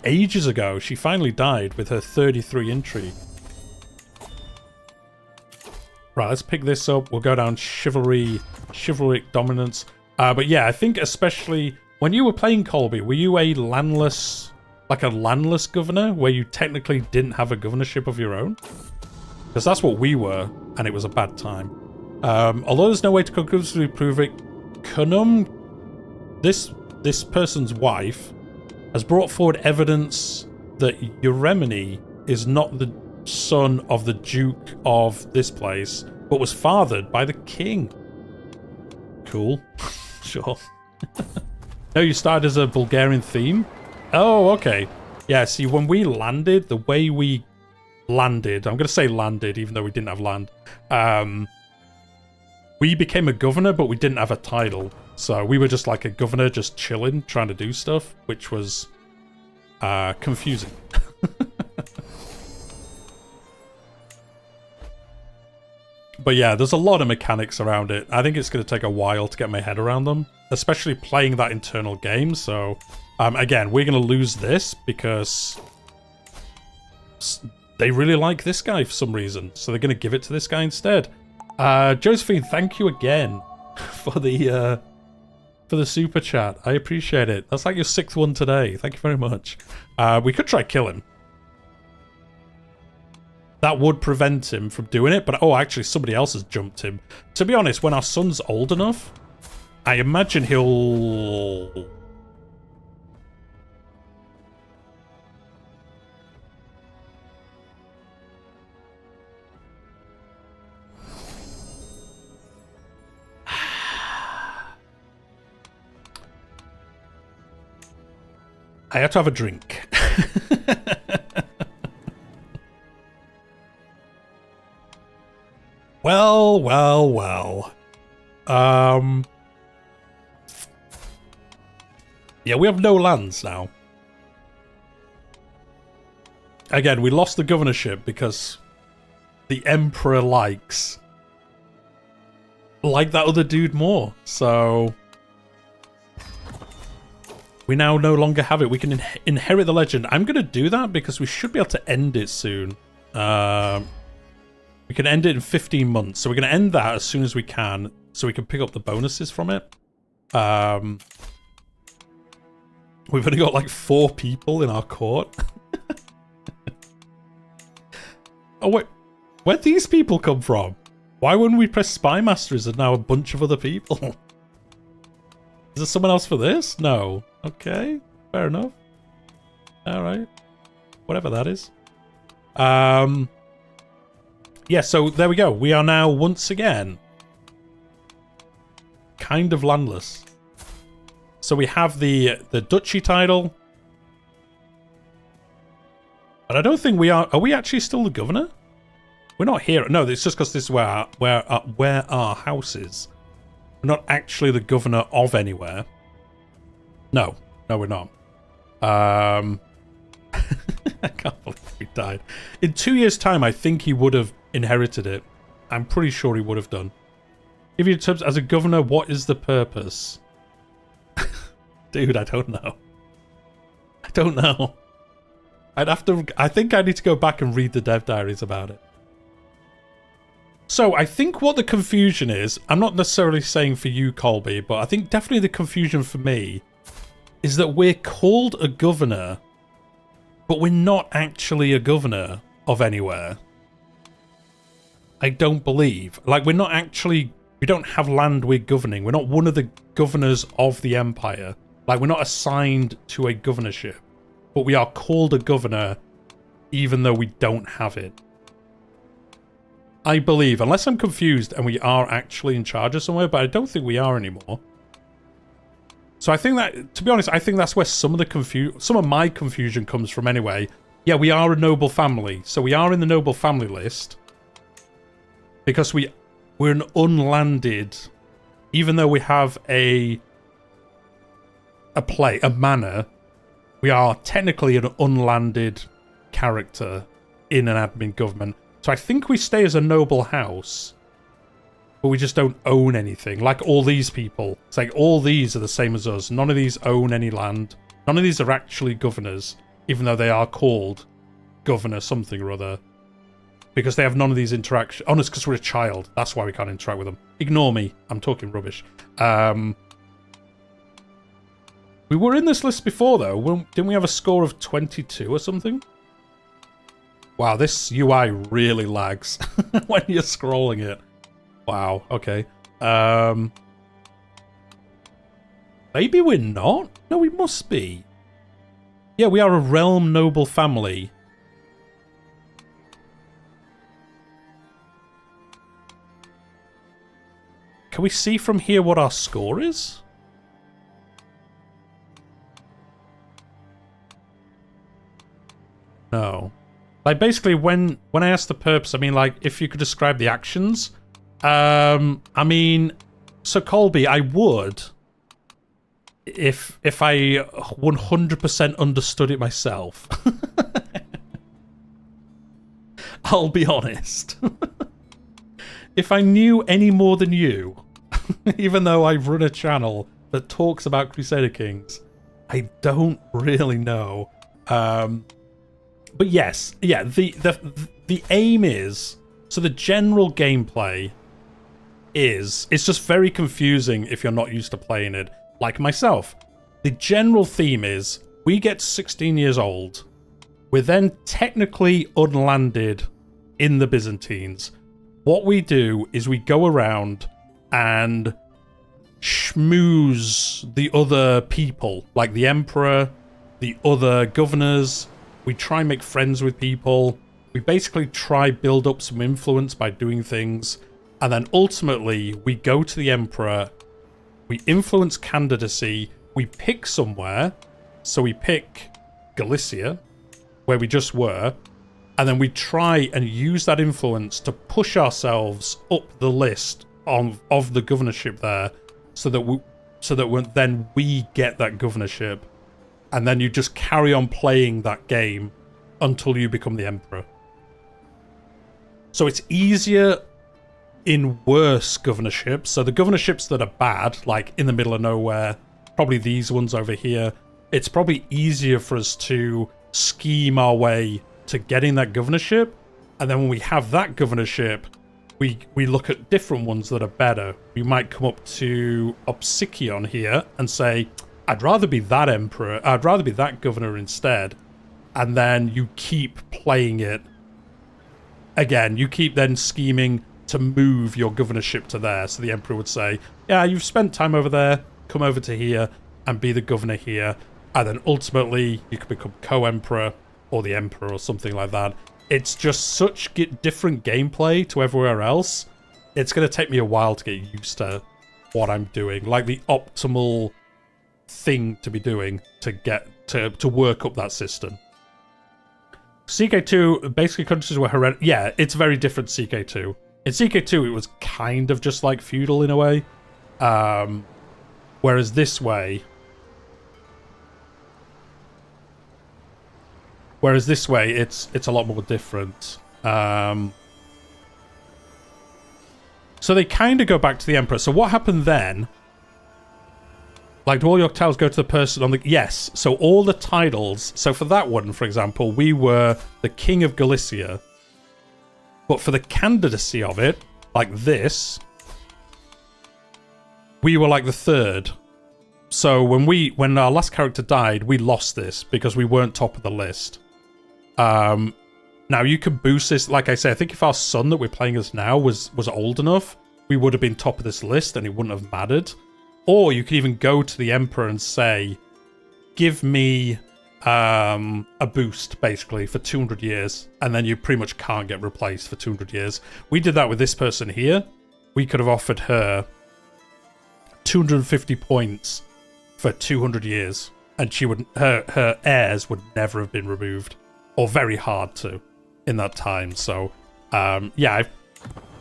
ages ago. She finally died with her 33 intrigue. Right, let's pick this up. We'll go down chivalric dominance. But yeah, I think especially when you were playing Colby, were you a landless, like a landless governor, where you technically didn't have a governorship of your own? Because that's what we were, and it was a bad time. Although there's no way to conclusively prove it, Cunham, this person's wife, has brought forward evidence that Euremini is not the son of the Duke of this place, but was fathered by the king. Cool. Sure. No, you started as a Bulgarian theme? Oh, okay. Yeah, see, when we landed, the way we landed, I'm going to say landed, even though we didn't have land, we became a governor, but we didn't have a title. So we were just like a governor, just chilling, trying to do stuff, which was confusing. But yeah, there's a lot of mechanics around it. I think it's going to take a while to get my head around them, especially playing that internal game. So, again, we're going to lose this because they really like this guy for some reason. So they're going to give it to this guy instead. Josephine, thank you again for the super chat. I appreciate it. That's like your 6th one today. Thank you very much. We could try kill him. That would prevent him from doing it, but oh, actually, somebody else has jumped him. To be honest, when our son's old enough, I imagine he'll... I had to have a drink. Well, well, well. Yeah, we have no lands now. Again, we lost the governorship because the emperor likes that other dude more. So we now no longer have it. We can inherit the legend. I'm going to do that because we should be able to end it soon. We can end it in 15 months. So we're going to end that as soon as we can so we can pick up the bonuses from it. We've only got like 4 people in our court. Oh, wait. Where'd these people come from? Why wouldn't we press Spy Masters and now a bunch of other people? Is there someone else for this? No. Okay. Fair enough. Alright. Whatever that is. Yeah, so there we go. We are now once again kind of landless. So we have the duchy title. But I don't think we are... Are we actually still the governor? We're not here. No, it's just because this is where our house is. We're not actually the governor of anywhere. No. No, we're not. I can't believe we died. In 2 years' time, I think he would have inherited it. I'm pretty sure he would have done. If you terms as a governor, what is the purpose? Dude, I don't know. I don't know. I'd have to... I think I need to go back and read the dev diaries about it. So, I think what the confusion is... I'm not necessarily saying for you, Colby, but I think definitely the confusion for me is that we're called a governor, but we're not actually a governor of anywhere. I don't believe. Like, we're not actually... We don't have land we're governing. We're not one of the governors of the empire. Like, we're not assigned to a governorship. But we are called a governor even though we don't have it. I believe, unless I'm confused and we are actually in charge of somewhere, but I don't think we are anymore. So I think that, to be honest, I think that's where some of my confusion comes from anyway. Yeah, we are a noble family. So we are in the noble family list. Because we're an unlanded, even though we have a manor, we are technically an unlanded character in an admin government. So I think we stay as a noble house, but we just don't own anything. Like all these people. It's like all these are the same as us. None of these own any land. None of these are actually governors, even though they are called governor something or other. Because they have none of these interactions. Oh, no, it's because we're a child. That's why we can't interact with them. Ignore me. I'm talking rubbish. We were in this list before, though. Didn't we have a score of 22 or something? Wow, this UI really lags when you're scrolling it. Wow, okay. Maybe we're not? No, we must be. Yeah, we are a realm noble family. Can we see from here what our score is? No. Like, basically, when I asked the purpose, I mean, like, if you could describe the actions. I mean, so Colby, I would, if I 100% understood it myself. I'll be honest. If I knew any more than you, even though I run a channel that talks about Crusader Kings, I don't really know. But yes, yeah, the aim is, so the general gameplay is, it's just very confusing if you're not used to playing it, like myself. The general theme is, we get 16 years old, we're then technically unlanded in the Byzantines. What we do is we go around and schmooze the other people, like the emperor, the other governors. We try and make friends with people. We basically try build up some influence by doing things. And then ultimately, we go to the emperor. We influence candidacy. We pick somewhere. So we pick Galicia, where we just were, and then we try and use that influence to push ourselves up the list of the governorship there, so that then we get that governorship, and then you just carry on playing that game until you become the emperor. So it's easier in worse governorships. So the governorships that are bad, like in the middle of nowhere, probably these ones over here, it's probably easier for us to scheme our way to getting that governorship. And then when we have that governorship, we look at different ones that are better. We might come up to Obsikion here and say, I'd rather be that emperor, I'd rather be that governor instead. And then you keep playing it. Again, you keep then scheming to move your governorship to there. So the emperor would say, yeah, you've spent time over there, come over to here and be the governor here. And then ultimately you could become co-emperor or the emperor or something like that. It's just such different gameplay to everywhere else. It's going to take me a while to get used to what I'm doing, like the optimal thing to be doing to get to work up that system. CK2, basically countries were hereditary. Yeah, it's very different CK2. In CK2, it was kind of just like feudal in a way. Whereas this way... it's a lot more different. So they kind of go back to the emperor. So what happened then? Like, do all your titles go to the person on the... Yes. So all the titles... So for that one, for example, we were the King of Galicia. But for the candidacy of it, like this, we were like the third. So when our last character died, we lost this because we weren't top of the list. Now you can boost this. Like I say, I think if our son that we're playing as now was old enough, we would have been top of this list and it wouldn't have mattered. Or you could even go to the emperor and say, give me a boost, basically, for 200 years. And then you pretty much can't get replaced for 200 years. We did that with this person here. We could have offered her 250 points for 200 years. And she would, her heirs would never have been removed. Or very hard to in that time. So, yeah, I've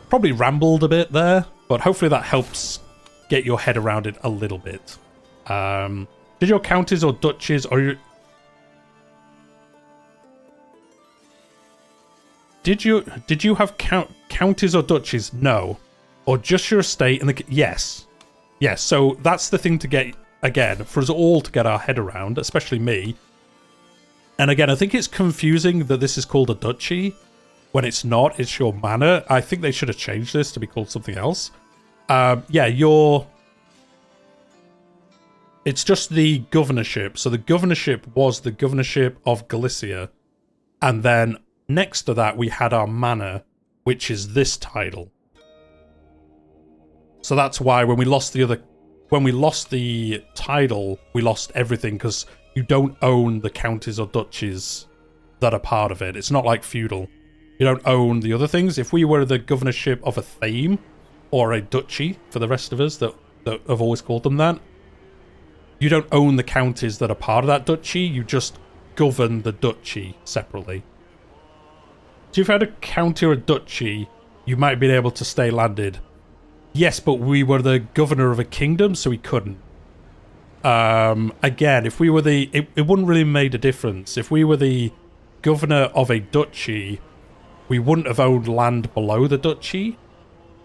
probably rambled a bit there. But hopefully that helps get your head around it a little bit. Did your counties or duchies or your... Did you have counties or duchies? No. Or just your estate and the... Yes. Yes, so that's the thing to get, again, for us all to get our head around, especially me. And again, I think it's confusing that this is called a duchy when it's not. It's your manor. I think they should have changed this to be called something else. Yeah, it's just the governorship. So the governorship was the governorship of Galicia. And then next to that, we had our manor, which is this title. So that's why when we lost the title, we lost everything, because you don't own the counties or duchies that are part of it. It's not like feudal. You don't own the other things. If we were the governorship of a theme or a duchy, for the rest of us that have always called them that, you don't own the counties that are part of that duchy. You just govern the duchy separately. So if you had a county or a duchy, you might have been able to stay landed. Yes, but we were the governor of a kingdom, so we couldn't. Again, if we were the... It wouldn't really made a difference. If we were the governor of a duchy, we wouldn't have owned land below the duchy.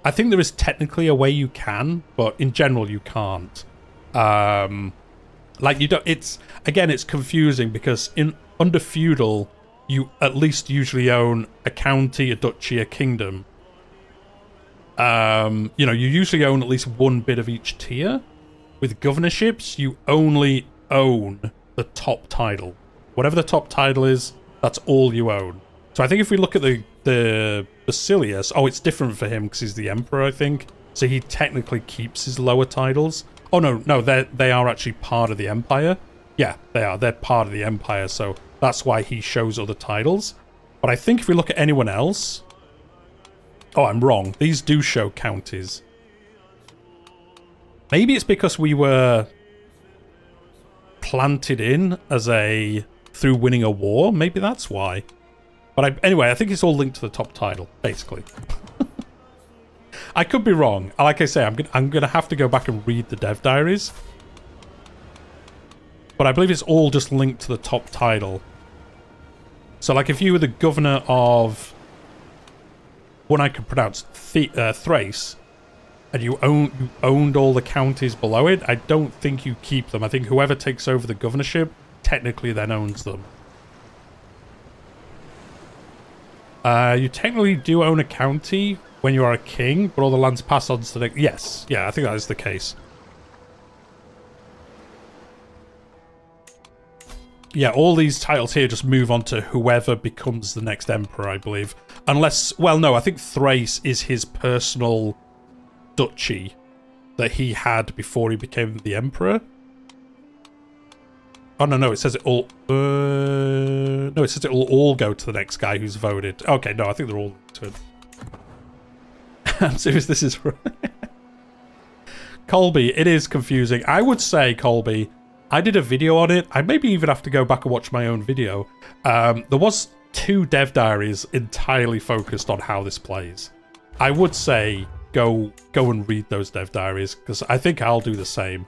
I think there is technically a way you can, but in general you can't. Like, you don't... It's... Again, it's confusing, because under feudal, you at least usually own a county, a duchy, a kingdom. You know, you usually own at least one bit of each tier. With governorships, you only own the top title. Whatever the top title is, that's all you own. So I think if we look at the Basilius... Oh, it's different for him because he's the emperor, I think. So he technically keeps his lower titles. Oh, no, they are actually part of the empire. Yeah, they are. They're part of the empire, so that's why he shows other titles. But I think if we look at anyone else... Oh, I'm wrong. These do show counties. Maybe it's because we were... planted in as a through winning a war. Maybe that's why. But anyway, I think it's all linked to the top title, basically. I could be wrong. Like I say, I'm gonna have to go back and read the dev diaries. But I believe it's all just linked to the top title. So, like, if you were the governor of one I could pronounce, Thrace, and you owned all the counties below it, I don't think you keep them. I think whoever takes over the governorship technically then owns them. You technically do own a county when you are a king, but all the lands pass on to the... Yes, yeah, I think that is the case. Yeah, all these titles here just move on to whoever becomes the next emperor, I believe. Unless... Well, no, I think Thrace is his personal duchy that he had before he became the emperor. Oh, no, it says it all... no, it says it will all go to the next guy who's voted. Okay, no, I think they're all to it. I'm serious, this is... Colby, it is confusing. I would say, Colby, I did a video on it. I maybe even have to go back and watch my own video. There was 2 dev diaries entirely focused on how this plays. I would say go and read those dev diaries, because I think I'll do the same.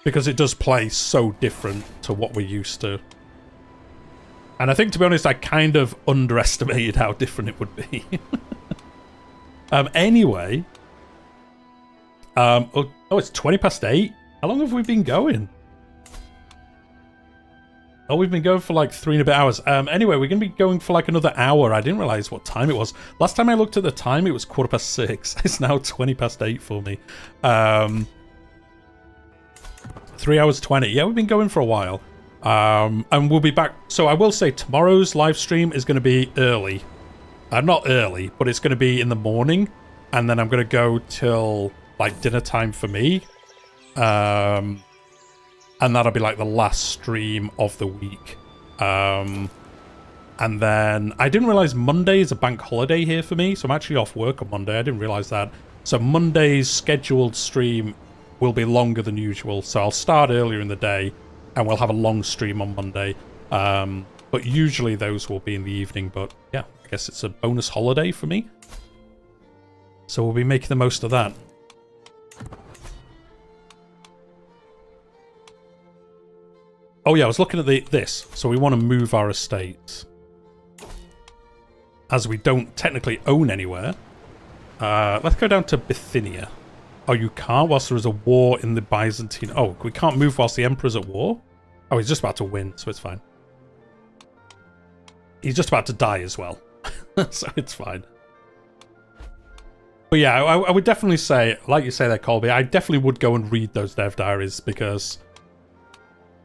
Because it does play so different to what we're used to. And I think, to be honest, I kind of underestimated how different it would be. Anyway. Oh, it's 20 past 8? How long have we been going? Oh, we've been going for like 3 and a bit hours. Anyway, we're going to be going for like another hour. I didn't realize what time it was. Last time I looked at the time, it was 6:15. It's now 20 past 8 for me. 3 hours 20. Yeah, we've been going for a while. And we'll be back. So I will say tomorrow's live stream is going to be early. Not early, but it's going to be in the morning. And then I'm going to go till like dinner time for me. And that'll be like the last stream of the week. And then I didn't realize Monday is a bank holiday here for me. So I'm actually off work on Monday. I didn't realize that. So Monday's scheduled stream will be longer than usual. So I'll start earlier in the day and we'll have a long stream on Monday. But usually those will be in the evening. But yeah, I guess it's a bonus holiday for me. So we'll be making the most of that. Oh yeah, I was looking at this. So we want to move our estates. As we don't technically own anywhere. Let's go down to Bithynia. Oh, you can't whilst there is a war in the Byzantine... Oh, we can't move whilst the Emperor's at war? Oh, he's just about to win, so it's fine. He's just about to die as well. So it's fine. But yeah, I would definitely say, like you say there, Colby, I definitely would go and read those dev diaries because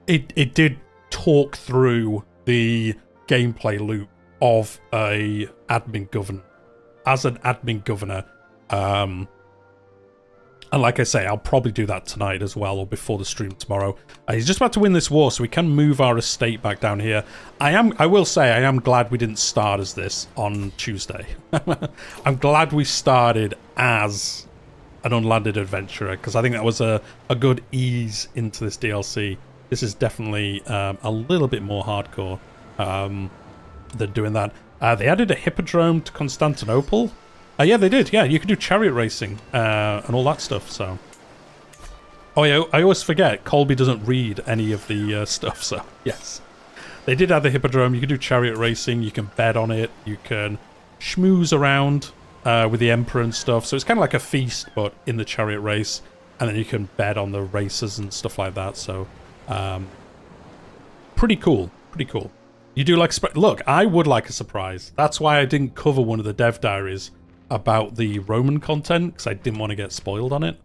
it did talk through the gameplay loop of a admin governor. As an admin governor, and like I say, I'll probably do that tonight as well, or before the stream tomorrow. He's just about to win this war, so we can move our estate back down here. I will say, I am glad we didn't start as this on Tuesday. I'm glad we started as an unlanded adventurer, because I think that was a good ease into this DLC. This is definitely a little bit more hardcore than doing that. They added a hippodrome to Constantinople. Yeah, they did. Yeah, you can do chariot racing and all that stuff. So, oh yeah, I always forget Colby doesn't read any of the stuff. So yes, they did add the hippodrome. You can do chariot racing. You can bet on it. You can schmooze around with the emperor and stuff. So it's kind of like a feast, but in the chariot race. And then you can bet on the races and stuff like that. So, pretty cool. Pretty cool. You do like... Look, I would like a surprise. That's why I didn't cover one of the dev diaries about the Roman content, because I didn't want to get spoiled on it.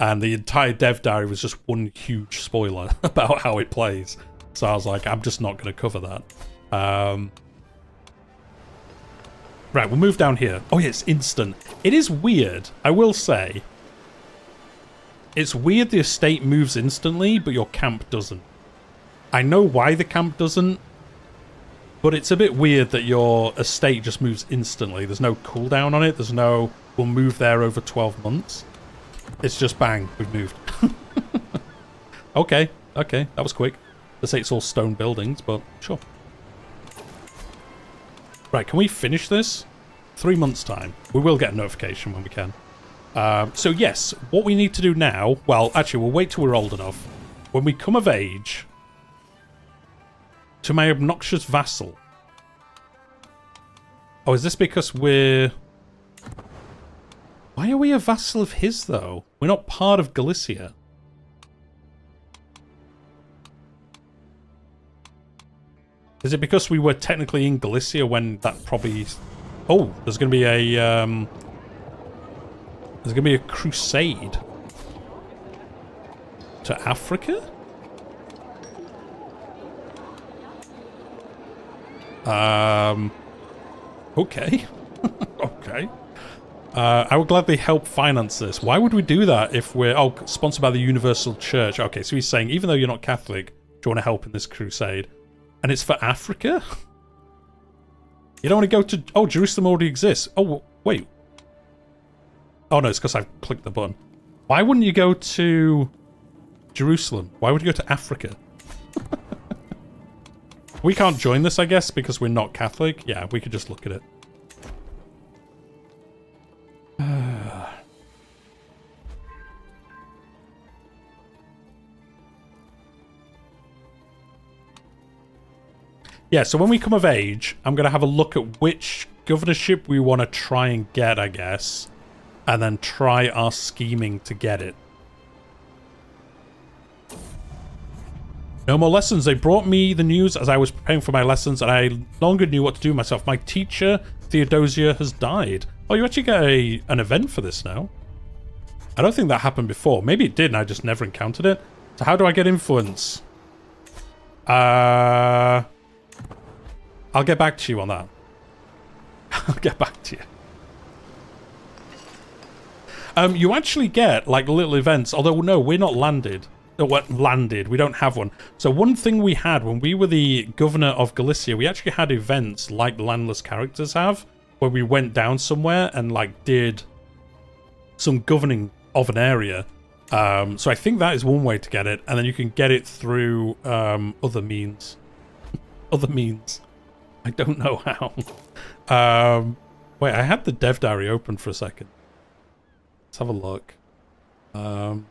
And the entire dev diary was just one huge spoiler about how it plays. So I was like, I'm just not going to cover that. Right, we'll move down here. Oh yeah, it's instant. It is weird, I will say. It's weird the estate moves instantly, but your camp doesn't. I know why the camp doesn't, but it's a bit weird that your estate just moves instantly. There's no cooldown on it. There's no, we'll move there over 12 months. It's just bang, we've moved. Okay, okay, that was quick. Let's say it's all stone buildings, but sure. Right, can we finish this? 3 months' time. We will get a notification when we can. So yes, what we need to do now... Well, actually, we'll wait till we're old enough. When we come of age... To my obnoxious vassal. Oh, is this because we're... Why are we a vassal of his, though? We're not part of Galicia. Is it because we were technically in Galicia when that probably... Oh, there's going to be a... There's going to be a crusade. To Africa? Okay. Okay. I would gladly help finance this. Why would we do that if we're... Oh, sponsored by the Universal Church. Okay, so he's saying, even though you're not Catholic, do you want to help in this crusade? And it's for Africa? You don't want to go to... Oh, Jerusalem already exists. Oh, wait. Oh, no, it's because I've clicked the button. Why wouldn't you go to Jerusalem? Why would you go to Africa? We can't join this, I guess, because we're not Catholic. Yeah, we could just look at it. Yeah, so when we come of age, I'm going to have a look at which governorship we want to try and get, I guess. And then try our scheming to get it. No more lessons. They brought me the news as I was preparing for my lessons, and I no longer knew what to do myself. My teacher, Theodosia, has died. Oh, you actually get an event for this now? I don't think that happened before. Maybe it did, and I just never encountered it. So how do I get influence? I'll get back to you on that. I'll get back to you. You actually get, like, little events. Although, no, we're not landed. Landed. We don't have one. So one thing we had when we were the governor of Galicia, we actually had events like landless characters have, where we went down somewhere and, like, did some governing of an area. So I think that is one way to get it. And then you can get it through other means. Other means. I don't know how. Wait, I had the dev diary open for a second. Let's have a look. Was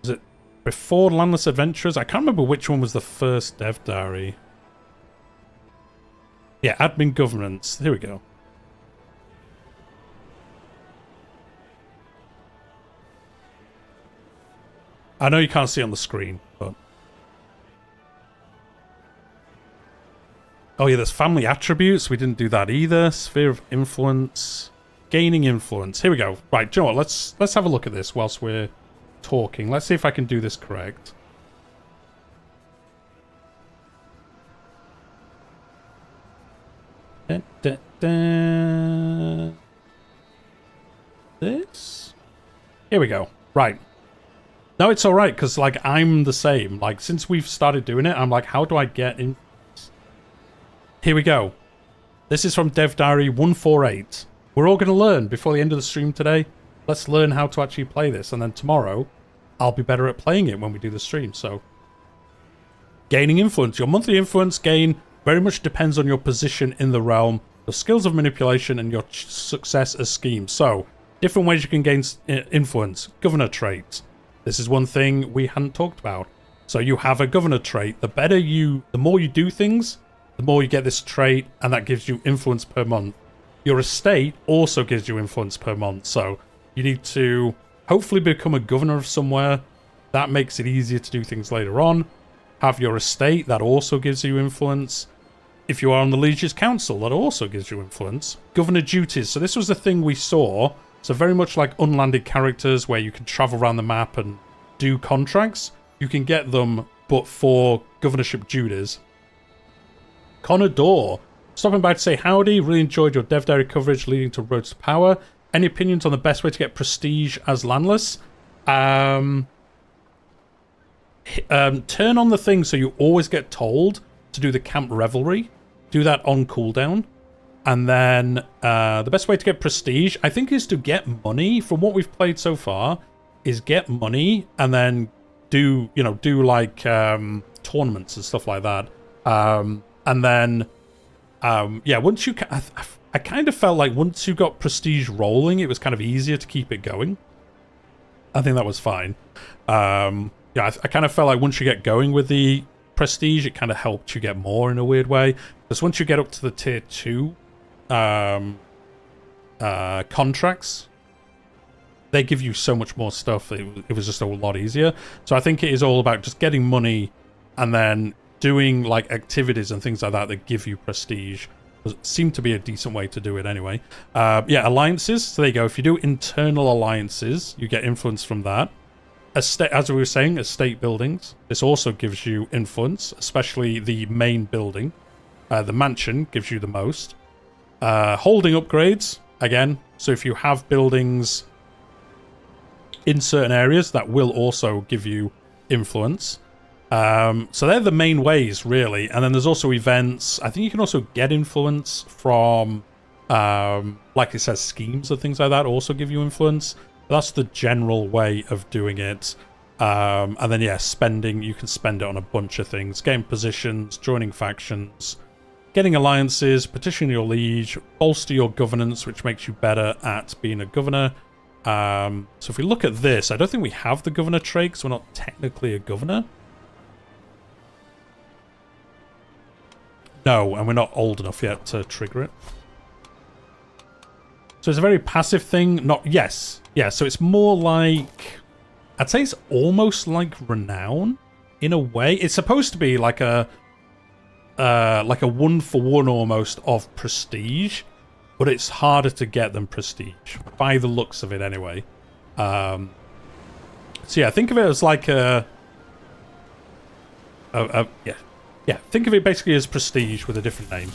it before Landless Adventurers? I can't remember which one was the first dev diary. Yeah, admin governance. Here we go. I know you can't see on the screen, but... Oh yeah, there's family attributes. We didn't do that either. Sphere of influence. Gaining influence. Here we go. Right, do you know what? Let's have a look at this whilst we're talking. Let's see if I can do this correct. This? Here we go. Right. No, it's alright, because, like, I'm the same. Like, since we've started doing it, I'm like, how do I get in? Here we go. This is from Dev Diary 148. We're all going to learn before the end of the stream today. Let's learn how to actually play this, and then tomorrow, I'll be better at playing it when we do the stream, so... Gaining influence. Your monthly influence gain very much depends on your position in the realm, the skills of manipulation, and your success as schemes. So, different ways you can gain influence. Governor traits. This is one thing we hadn't talked about. So you have a governor trait. The more you do things, the more you get this trait, and that gives you influence per month. Your estate also gives you influence per month. So you need to hopefully become a governor of somewhere. That makes it easier to do things later on. Have your estate, that also gives you influence. If you are on the Liege's Council, that also gives you influence. Governor duties. So this was the thing we saw. So very much like unlanded characters where you can travel around the map and do contracts. You can get them, but for governorship duties. Connor Dorr. Stopping by to say howdy. Really enjoyed your Dev Diary coverage leading to Roads to Power. Any opinions on the best way to get prestige as landless? Turn on the thing so you always get told to do the camp revelry. Do that on cooldown. And then the best way to get prestige, I think, is to get money. From what we've played so far, is get money and then do like tournaments and stuff like that. And then, yeah, once you... I kind of felt like once you got prestige rolling, it was kind of easier to keep it going. I think that was fine. Yeah, I kind of felt like once you get going with the prestige, it kind of helped you get more in a weird way. Because once you get up to the tier 2 contracts, they give you so much more stuff. It was just a lot easier. So I think it is all about just getting money and then doing like activities and things like that that give you prestige. It seemed to be a decent way to do it anyway. Yeah, alliances. So there you go. If you do internal alliances, you get influence from that. As we were saying, estate buildings. This also gives you influence, especially the main building. The mansion gives you the most. Holding upgrades, again. So if you have buildings in certain areas, that will also give you influence. So they're the main ways, really. And then there's also events. I think you can also get influence from, like it says, schemes and things like that also give you influence. That's the general way of doing it. And then, yeah, spending. You can spend it on a bunch of things. Getting positions, joining factions, getting alliances, petitioning your liege, bolster your governance, which makes you better at being a governor. So if we look at this, I don't think we have the governor trait because we're not technically a governor. No, and we're not old enough yet to trigger it. So it's a very passive thing. Yes. Yeah, so it's more like... I'd say it's almost like renown, in a way. It's supposed to be like a one-for-one almost of prestige, but it's harder to get than prestige, by the looks of it anyway. So yeah, think of it as like yeah, think of it basically as prestige with a different name.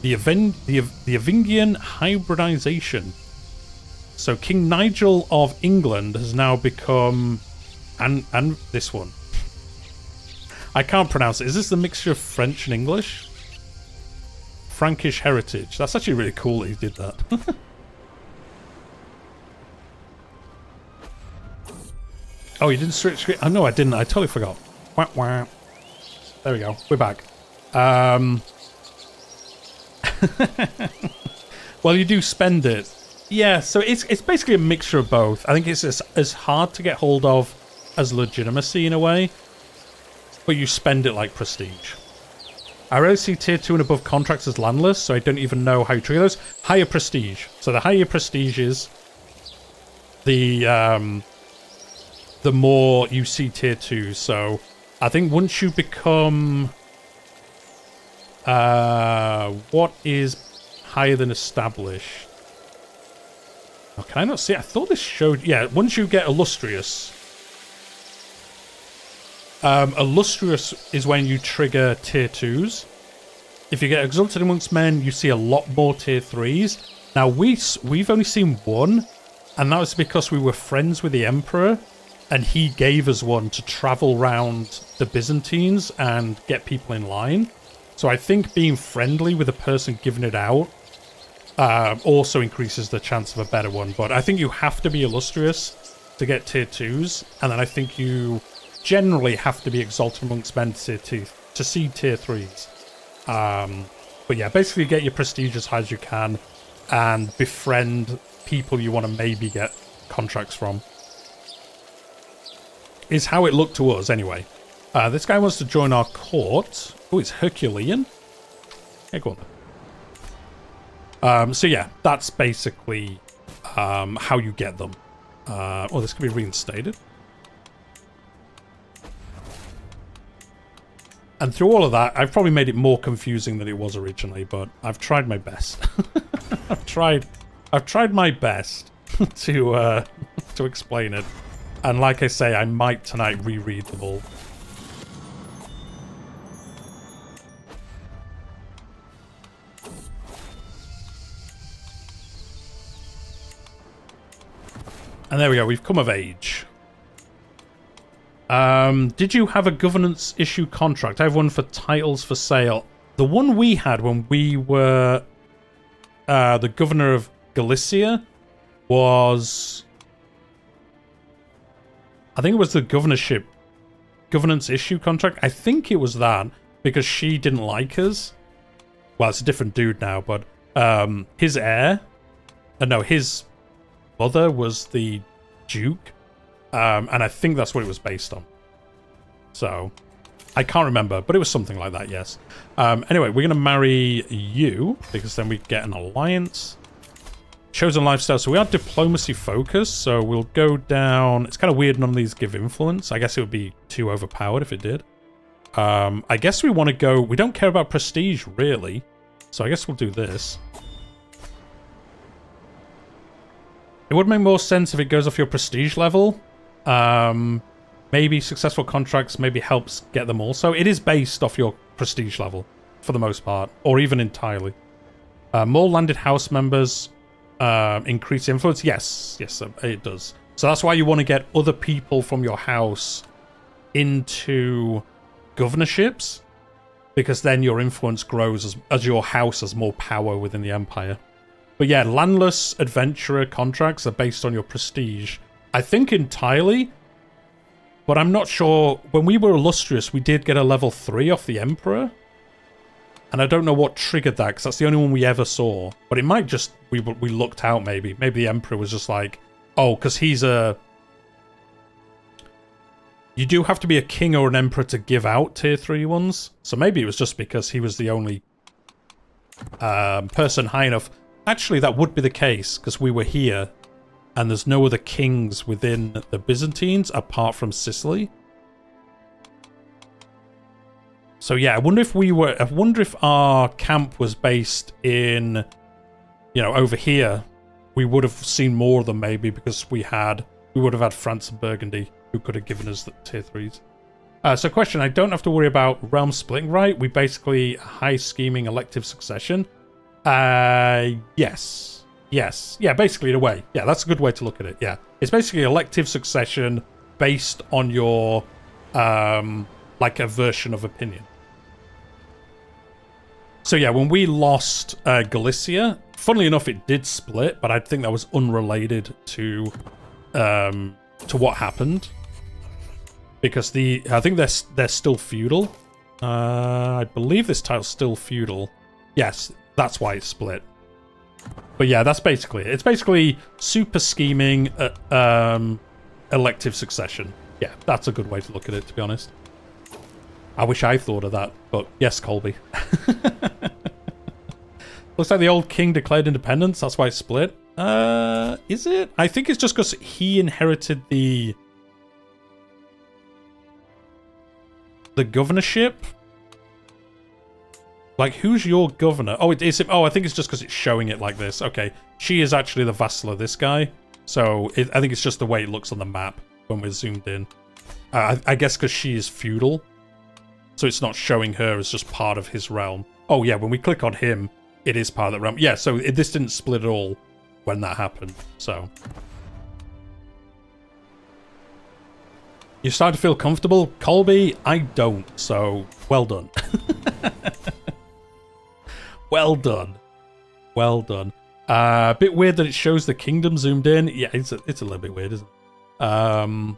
The Avingian hybridization. So King Nigel of England has now become... And this one. I can't pronounce it. Is this the mixture of French and English? Frankish heritage. That's actually really cool that he did that. Oh, you didn't switch screen? Oh, no, I didn't. I totally forgot. Wah, wah. There we go. We're back. Well, you do spend it. Yeah, so it's basically a mixture of both. I think it's as hard to get hold of as legitimacy in a way, but you spend it like prestige. I rarely see tier 2 and above contracts as landless, so I don't even know how you trigger those. Higher prestige. So the higher your prestige is, the more you see tier 2. So I think once you become... what is higher than established? Oh, can I not see it? I thought this showed... Yeah, once you get illustrious... illustrious is when you trigger tier 2s. If you get exalted amongst men, you see a lot more tier 3s. Now, we've only seen one, and that was because we were friends with the Emperor, and he gave us one to travel around the Byzantines and get people in line. So I think being friendly with the person giving it out also increases the chance of a better one. But I think you have to be illustrious to get tier 2s, and then I think you generally have to be exalted amongst men to see tier 3s. But yeah, basically get your prestige as high as you can and befriend people you want to maybe get contracts from. Is how it looked to us anyway. This guy wants to join our court. Oh, it's Herculean. Yeah, go on. So yeah, that's basically how you get them. Oh, this can be reinstated. And through all of that, I've probably made it more confusing than it was originally, but I've tried my best. I've tried my best to explain it. And like I say, I might tonight reread them all. And there we go, we've come of age. Did you have a governance issue contract? I have one for titles for sale. The one we had when we were the governor of Galicia was... I think it was the governorship, governance issue contract. I think it was that, because she didn't like us. Well, it's a different dude now, but his heir... no, his mother was the duke. And I think that's what it was based on. So, I can't remember, but it was something like that, yes. Anyway, we're going to marry you, because then we get an alliance. Chosen lifestyle, so we are diplomacy focused, so we'll go down... It's kind of weird none of these give influence. I guess it would be too overpowered if it did. I guess we want to go... We don't care about prestige, really. So I guess we'll do this. It would make more sense if it goes off your prestige level. Maybe successful contracts maybe helps get them also. It is based off your prestige level, for the most part. Or even entirely. More landed house members... increase influence? Yes, it does. So that's why you want to get other people from your house into governorships, because then your influence grows as your house has more power within the empire. But yeah, landless adventurer contracts are based on your prestige. I think entirely, but I'm not sure. When we were illustrious, we did get a level 3 off the emperor. And I don't know what triggered that, because that's the only one we ever saw. But it might just... We looked out, maybe. Maybe the Emperor was just like... Oh, because he's a... You do have to be a king or an emperor to give out tier 3 ones. So maybe it was just because he was the only person high enough. Actually, that would be the case, because we were here. And there's no other kings within the Byzantines, apart from Sicily. So yeah, I wonder if our camp was based in, you know, over here. We would have seen more of them maybe, because we would have had France and Burgundy, who could have given us the tier 3s. So question, I don't have to worry about realm splitting, right? We basically high scheming elective succession. Yes. Yeah, basically in a way. Yeah, that's a good way to look at it. Yeah. It's basically elective succession based on your, like a version of opinion. So yeah, when we lost Galicia, funnily enough, it did split, but I think that was unrelated to what happened, because I think they're still feudal. I believe this title's still feudal. Yes, that's why it split. But yeah, that's basically it. It's basically super scheming, elective succession. Yeah, that's a good way to look at it, to be honest. I wish I thought of that, but yes, Colby. Looks like the old king declared independence, that's why it split. Is it? I think it's just because he inherited the governorship. Like, who's your governor? Oh, it is. Oh, I think it's just because it's showing it like this. Okay, she is actually the vassal of this guy. So I think it's just the way it looks on the map when we're zoomed in. I guess because she is feudal. So it's not showing her as just part of his realm. Oh yeah, when we click on him, it is part of the realm. Yeah, so this didn't split at all when that happened. So you start to feel comfortable? Colby, I don't. So well done. Well done. Well done. A bit weird that it shows the kingdom zoomed in. Yeah, it's a little bit weird, isn't it?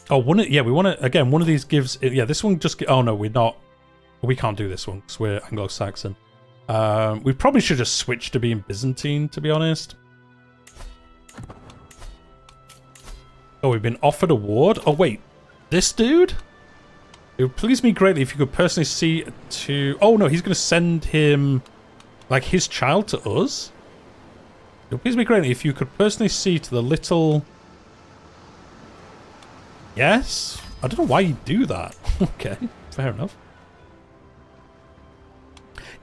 Oh, we want to, again, one of these gives, yeah, this one just, oh no, we can't do this one because we're Anglo-Saxon. We probably should just switch to being Byzantine, to be honest. Oh, we've been offered a ward? Oh, wait, this dude? It would please me greatly if you could personally see to, oh no, he's going to send him, like, his child to us? It would please me greatly if you could personally see to the little... Yes? I don't know why you do that. Okay, fair enough.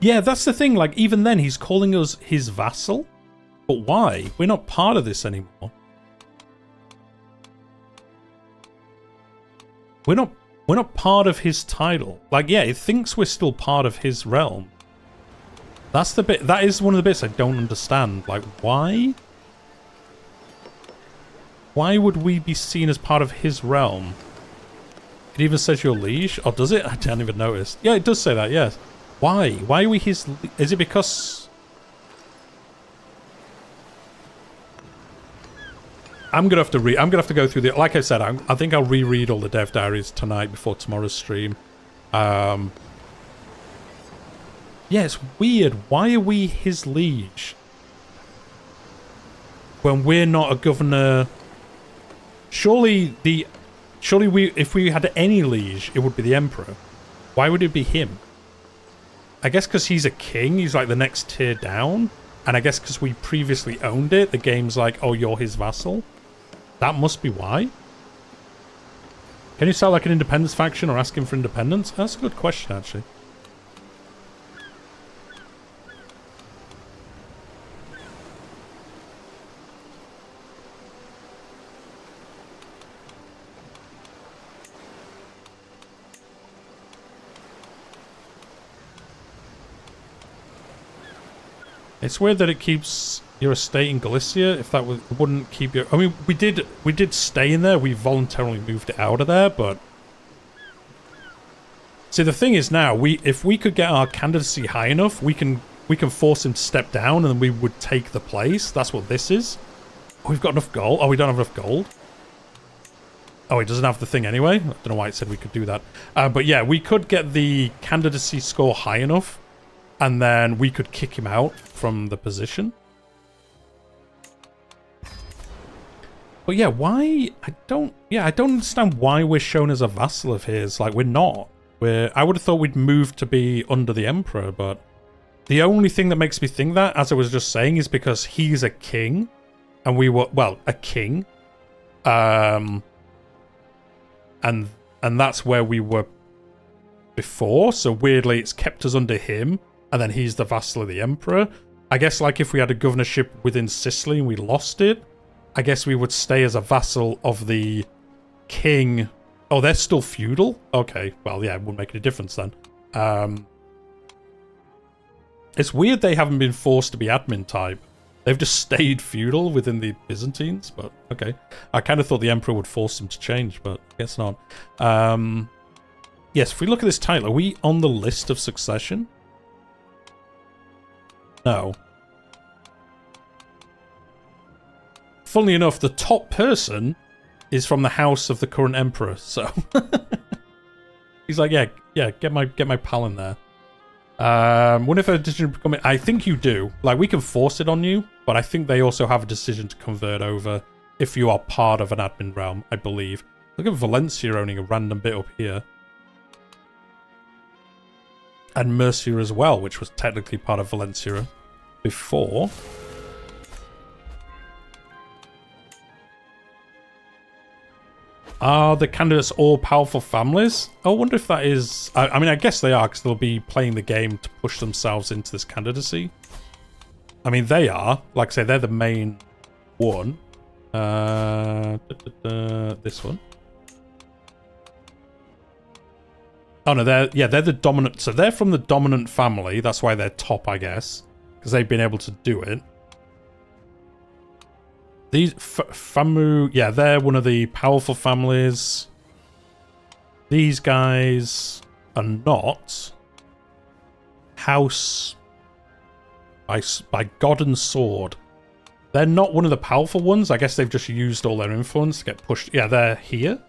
Yeah, that's the thing. Like, even then, he's calling us his vassal. But why? We're not part of this anymore. We're not part of his title. Like, yeah, it thinks we're still part of his realm. That's the bit. That is one of the bits I don't understand. Like, why? Why would we be seen as part of his realm? It even says your liege. Oh, does it? I didn't even notice. Yeah, it does say that, yes. Why? Why are we his... Is it because... I'm gonna have to go through the... Like I said, I think I'll reread all the dev diaries tonight before tomorrow's stream. Yeah, it's weird. Why are we his liege? When we're not a governor... Surely if we had any liege, it would be the emperor. Why would it be him? I guess because he's a king, he's like the next tier down. And I guess because we previously owned it, the game's like, oh, you're his vassal. That must be why. Can you sell like an independence faction or ask him for independence? That's a good question, actually. It's weird that it keeps your estate in Galicia. If that wouldn't keep your... I mean, we did stay in there. We voluntarily moved it out of there, but... See, the thing is now, if we could get our candidacy high enough, we can force him to step down and then we would take the place. That's what this is. Oh, we've got enough gold. Oh, we don't have enough gold. Oh, he doesn't have the thing anyway. I don't know why it said we could do that. But yeah, we could get the candidacy score high enough and then we could kick him out from the position. But yeah, why? I don't understand why we're shown as a vassal of his. Like, we're not. I would have thought we'd move to be under the emperor, but the only thing that makes me think that, as I was just saying, is because he's a king and we were, well, a king. And that's where we were before. So weirdly, it's kept us under him. And then he's the vassal of the emperor. I guess like if we had a governorship within Sicily and we lost it, I guess we would stay as a vassal of the king. Oh, they're still feudal? Okay, well, yeah, it wouldn't make any difference then. It's weird they haven't been forced to be admin type. They've just stayed feudal within the Byzantines, but okay. I kind of thought the emperor would force them to change, but I guess not. Yes, if we look at this title, are we on the list of succession? No. Funnily enough, the top person is from the house of the current emperor, so he's like, yeah, get my pal in there. Wonder if a decision becoming... I think you do. Like, we can force it on you, but I think they also have a decision to convert over if you are part of an admin realm, I believe. Look at Valencia owning a random bit up here. And Murcia as well, which was technically part of Valencia before. Are the candidates all powerful families? I wonder if that is... I mean, I guess they are, because they'll be playing the game to push themselves into this candidacy. I mean, they are. Like I say, they're the main one. This one. Oh, no, they're the dominant... So they're from the dominant family. That's why they're top, I guess. Because they've been able to do it. These Famu, yeah, they're one of the powerful families. These guys are not. House by God and Sword. They're not one of the powerful ones. I guess they've just used all their influence to get pushed. Yeah, they're here.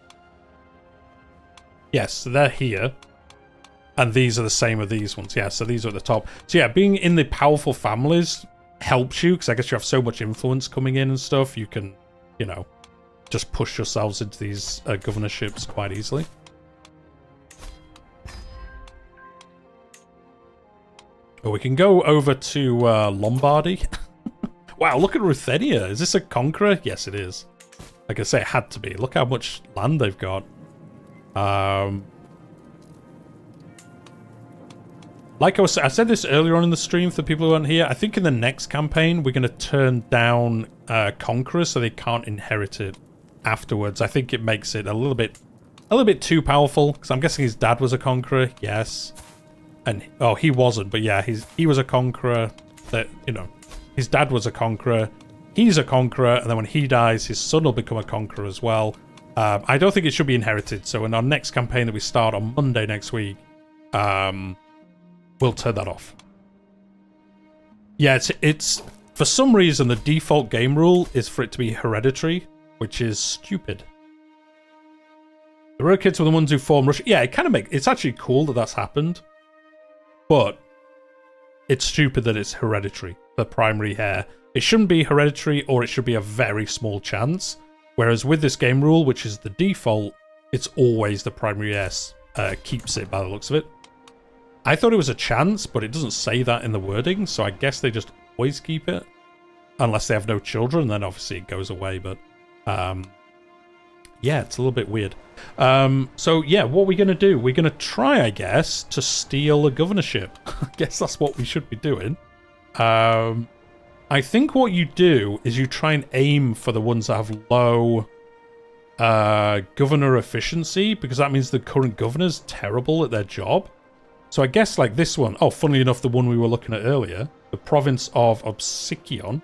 Yes, they're here. And these are the same as these ones. Yeah, so these are at the top. So yeah, being in the powerful families helps you, because I guess you have so much influence coming in and stuff, you can, you know, just push yourselves into these governorships quite easily. But we can go over to Lombardy. Wow, look at Ruthenia. Is this a conqueror? Yes, it is. Like I say, it had to be. Look how much land they've got. Like I said this earlier on in the stream for people who aren't here. I think in the next campaign we're going to turn down conquerors so they can't inherit it afterwards. I think it makes it a little bit too powerful, because I'm guessing his dad was a conqueror. Yes, and oh, he wasn't, but yeah, he was a conqueror. That, you know, his dad was a conqueror. He's a conqueror, and then when he dies, his son will become a conqueror as well. I don't think it should be inherited. So in our next campaign that we start on Monday next week, we'll turn that off. Yeah, it's for some reason the default game rule is for it to be hereditary, which is stupid. The royal kids were the ones who formed Russia. Yeah, it kind of it's actually cool that that's happened, but it's stupid that it's hereditary, the primary heir. It shouldn't be hereditary, or it should be a very small chance. Whereas with this game rule, which is the default, it's always the primary heir keeps it by the looks of it. I thought it was a chance, but it doesn't say that in the wording, so I guess they just always keep it. Unless they have no children, then obviously it goes away, but yeah, it's a little bit weird. So yeah, what are we going to do? We're going to try, I guess, to steal a governorship. I guess that's what we should be doing. I think what you do is you try and aim for the ones that have low governor efficiency, because that means the current governor's terrible at their job. So I guess like this one, oh, funnily enough, the one we were looking at earlier, the province of Obsikion.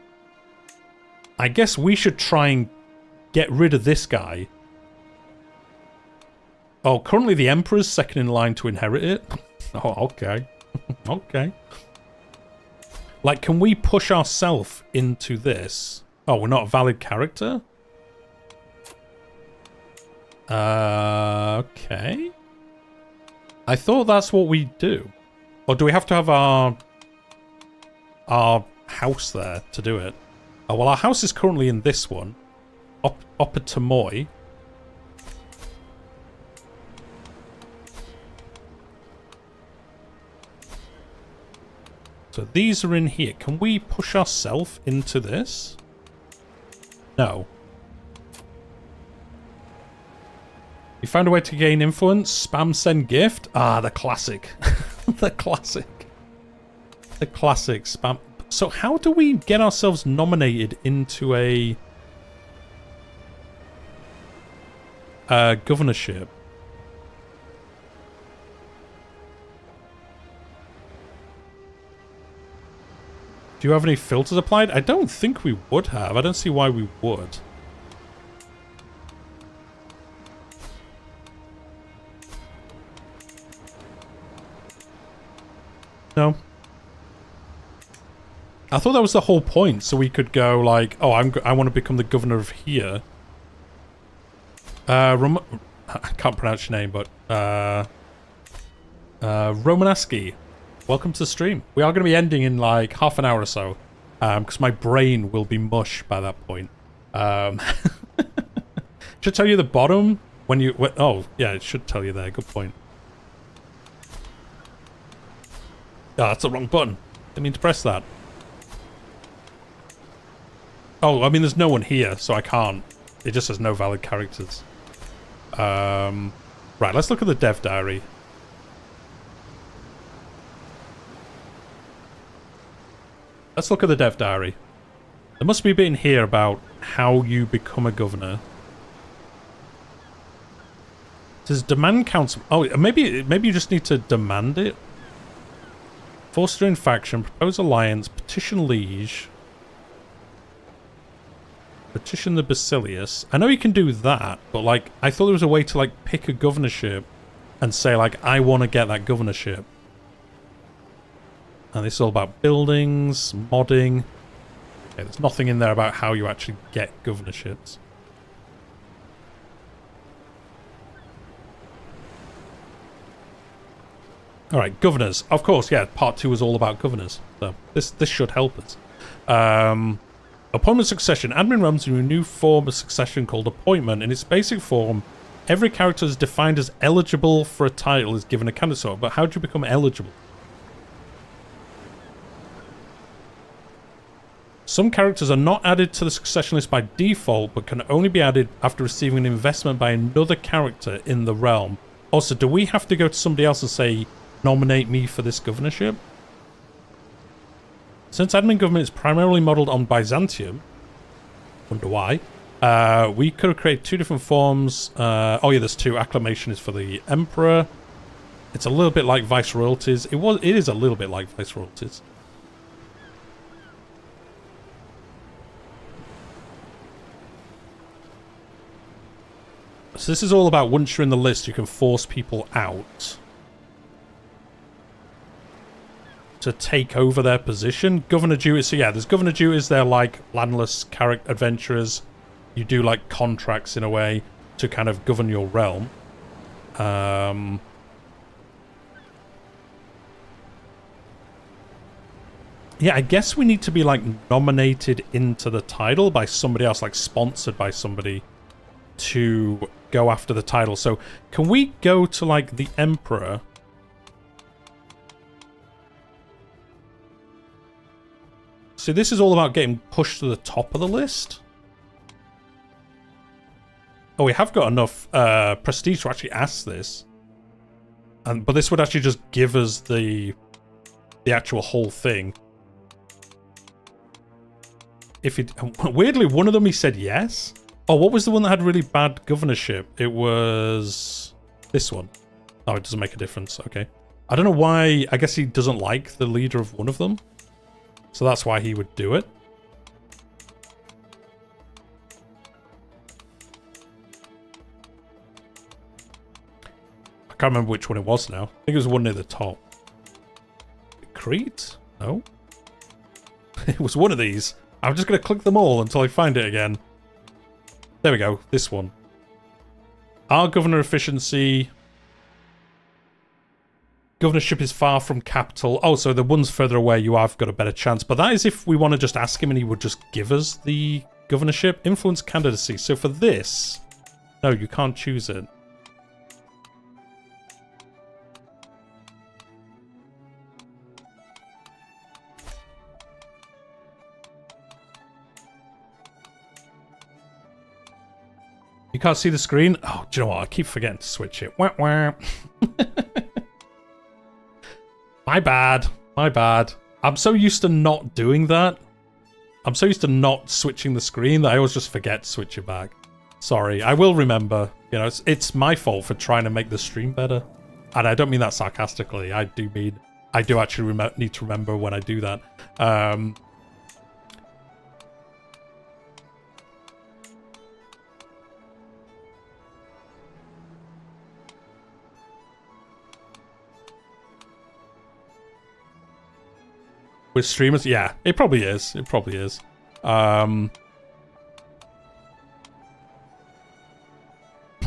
I guess we should try and get rid of this guy. Oh, currently the Emperor's second in line to inherit it. Oh, okay. Okay. Like, can we push ourselves into this? Oh, we're not a valid character? Okay. I thought that's what we do. Or do we have to have our house there to do it? Oh, well, our house is currently in this one. Opatamoy. So these are in here. Can we push ourselves into this? No. You found a way to gain influence? Spam send gift? Ah, the classic. The classic. The classic spam. So how do we get ourselves nominated into a governorship? Do you have any filters applied? I don't think we would have. I don't see why we would. No. I thought that was the whole point, so we could go like, oh, I want to become the governor of here. I can't pronounce your name, but Romanaski. Welcome to the stream. We are going to be ending in like half an hour or so, because my brain will be mush by that point. Should tell you the bottom when you... oh, yeah, it should tell you there. Good point. Oh, that's the wrong button. Didn't mean to press that. Oh, I mean, there's no one here, so I can't. It just says no valid characters. Right, let's look at the dev diary. Let's look at the dev diary. There must be a bit in here about how you become a governor. It says demand council. Oh, maybe you just need to demand it. Foster in faction, propose alliance, petition liege, petition the Basilius. I know you can do that, but like I thought there was a way to like pick a governorship and say like I want to get that governorship. And this is all about buildings, modding. Okay, there's nothing in there about how you actually get governorships. Alright, governors. Of course, yeah, part 2 was all about governors. So this should help us. Appointment succession. Admin runs a new form of succession called appointment. In its basic form, every character is defined as eligible for a title is given a candidacy. But how do you become eligible? Some characters are not added to the succession list by default, but can only be added after receiving an investment by another character in the realm. Also, do we have to go to somebody else and say, nominate me for this governorship? Since admin government is primarily modelled on Byzantium, wonder why, we could have created 2 different forms. Oh yeah, there's 2. Acclamation is for the Emperor. It's a little bit like Viceroyalties. It is a little bit like Viceroyalties. So this is all about once you're in the list, you can force people out. to take over their position. Governor duties, so yeah, there's governor duties. They're like landless character adventurers. You do like contracts in a way to kind of govern your realm. Yeah, I guess we need to be, like, nominated into the title by somebody else, like, sponsored by somebody to go after the title. So, can we go to, like, the Emperor? So, this is all about getting pushed to the top of the list. Oh, we have got enough prestige to actually ask this. But this would actually just give us the actual whole thing. If it weirdly, one of them he said yes. Oh, what was the one that had really bad governorship? It was this one. Oh, it doesn't make a difference. Okay. I don't know why. I guess he doesn't like the leader of one of them. So that's why he would do it. I can't remember which one it was now. I think it was one near the top. Crete? No. It was one of these. I'm just going to click them all until I find it again. There we go. This one. Our governor efficiency. Governorship is far from capital. Oh, so the ones further away you have got a better chance. But that is if we want to just ask him and he would just give us the governorship. Influence candidacy. So for this... No, you can't choose it. You can't see the screen? Oh, do you know what? I keep forgetting to switch it. Wah, wah. My bad. My bad. I'm so used to not doing that. I'm so used to not switching the screen that I always just forget to switch it back. Sorry. I will remember. You know, it's my fault for trying to make the stream better. And I don't mean that sarcastically. I do mean... I do actually need to remember when I do that. With streamers? Yeah, it probably is. It probably is. I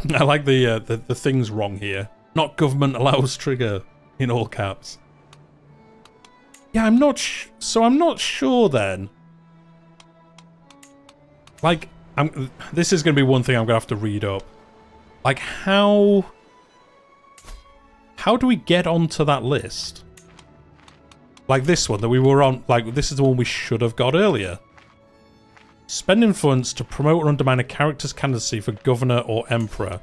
like the things wrong here. Not government allows trigger in all caps. Yeah, I'm not so I'm not sure then. Like, this is going to be one thing I'm going to have to read up. Like, how do we get onto that list? Like this one that we were on, like this is the one we should have got earlier. Spend influence to promote or undermine a character's candidacy for governor or emperor.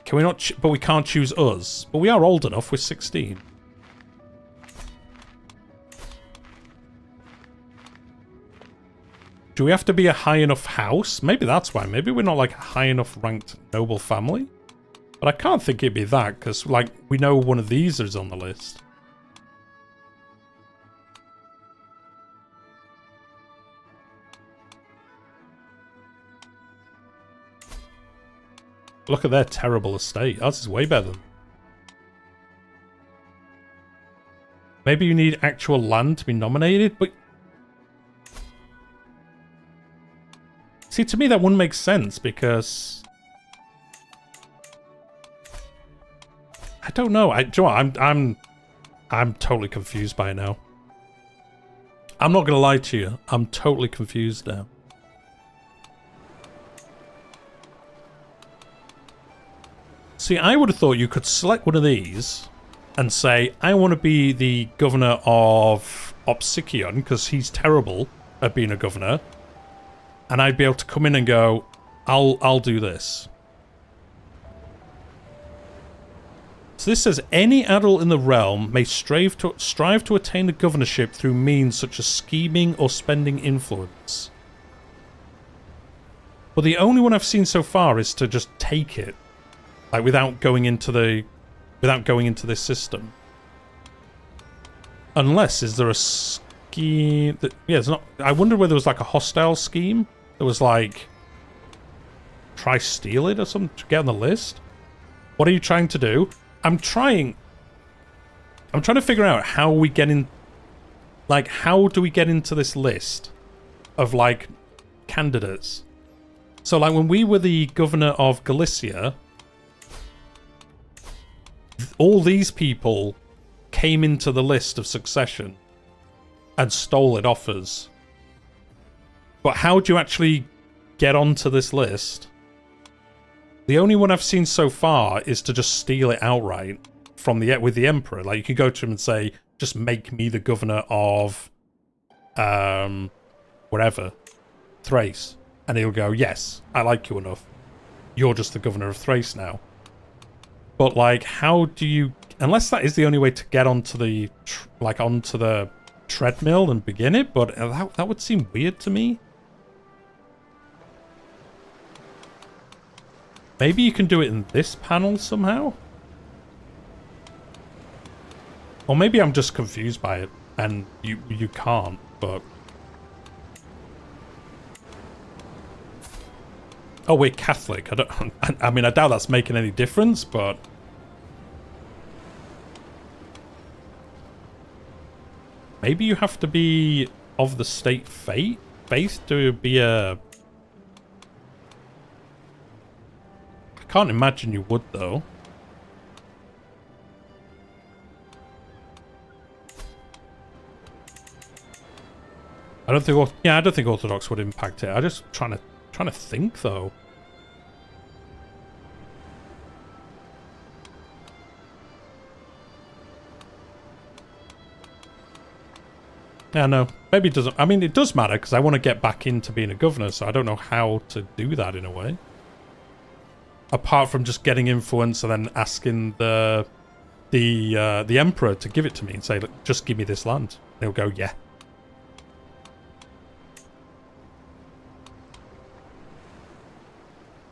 Can we not, but we can't choose us. But we are old enough, we're 16. Do we have to be a high enough house? Maybe that's why. Maybe we're not like a high enough ranked noble family. But I can't think it'd be that, because like we know one of these is on the list. Look at their terrible estate. Ours is way better than... Maybe you need actual land to be nominated, but... See, to me that wouldn't make sense, because... I don't know. Do you know what? I'm totally confused by it now. I'm not gonna lie to you. I'm totally confused now. See, I would have thought you could select one of these and say, I want to be the governor of Opsikion, because he's terrible at being a governor. And I'd be able to come in and go, I'll do this. So this says, any adult in the realm may strive to attain the governorship through means such as scheming or spending influence. But the only one I've seen so far is to just take it. Like, without going into this system. Unless, is there a scheme that... Yeah, it's not... I wonder whether there was, like, a hostile scheme. That was, like... Try steal it or something to get on the list? What are you trying to do? I'm trying... I'm trying to figure out how we get in... Like, how do we get into this list of, like, candidates? So, like, when we were the governor of Galicia, all these people came into the list of succession and stole it off us. But how do you actually get onto this list? The only one I've seen so far is to just steal it outright from with the emperor. Like, you can go to him and say, just make me the governor of wherever, Thrace, and he'll go, yes, I like you enough, you're just the governor of Thrace now. But like, how do you, unless that is the only way to get onto the onto the treadmill and begin it, but that would seem weird to me. Maybe you can do it in this panel somehow? Or maybe I'm just confused by it, and you can't, but... Oh, we're Catholic. I mean, I doubt that's making any difference, but... Maybe you have to be of the state faith to be a... I can't imagine you would, though. I don't think. Yeah, I don't think Orthodox would impact it. I'm just trying to think though. Yeah, no. Maybe it doesn't. I mean, it does matter because I want to get back into being a governor, so I don't know how to do that in a way. Apart from just getting influence and then asking the emperor to give it to me and say, look, just give me this land. And he'll go, yeah.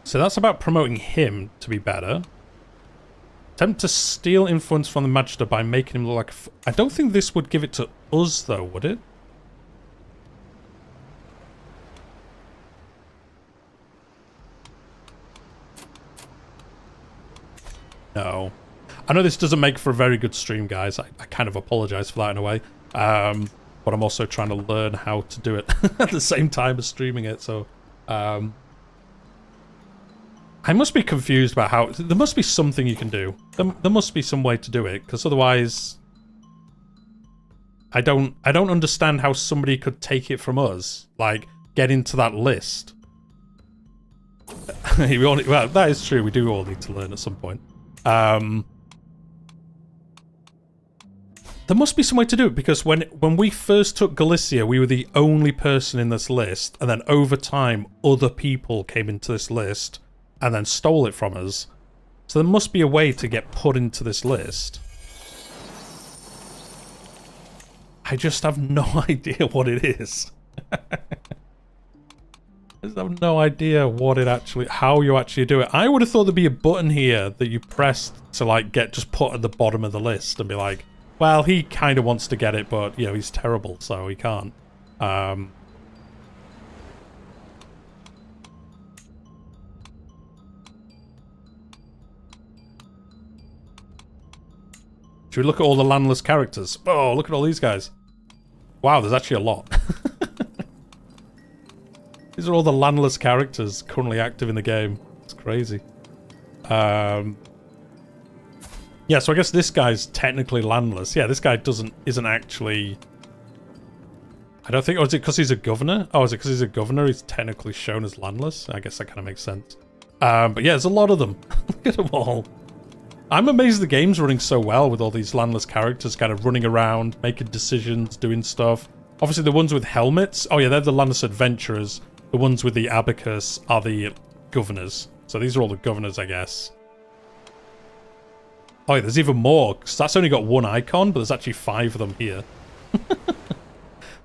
So that's about promoting him to be better. Attempt to steal influence from the Magister by making him look like... I don't think this would give it to us, though, would it? No. I know this doesn't make for a very good stream, guys. I kind of apologize for that in a way. But I'm also trying to learn how to do it at the same time as streaming it, so... I must be confused about how... There must be something you can do. There must be some way to do it, because otherwise... I don't understand how somebody could take it from us. Like, get into that list. Well, that is true. We do all need to learn at some point. There must be some way to do it, because when we first took Galicia, we were the only person in this list, and then over time, other people came into this list... and then stole it from us. So there must be a way to get put into this list. I just have no idea what it is. I just have no idea what it actually... how you actually do it. I would have thought there'd be a button here that you pressed to, like, get just put at the bottom of the list and be like, well, he kind of wants to get it, but, you know, he's terrible, so he can't. Should we look at all the landless characters? Oh, look at all these guys. Wow, there's actually a lot. These are all the landless characters currently active in the game. It's crazy. Yeah, so I guess this guy's technically landless. Yeah, this guy isn't actually... I don't think... Oh, is it because he's a governor? Oh, is it because he's a governor? He's technically shown as landless? I guess that kind of makes sense. But yeah, there's a lot of them. Look at them all. I'm amazed the game's running so well with all these landless characters kind of running around, making decisions, doing stuff. Obviously, the ones with helmets... Oh, yeah, they're the landless adventurers. The ones with the abacus are the governors. So these are all the governors, I guess. Oh, yeah, there's even more, because that's only got one icon, but there's actually 5 of them here.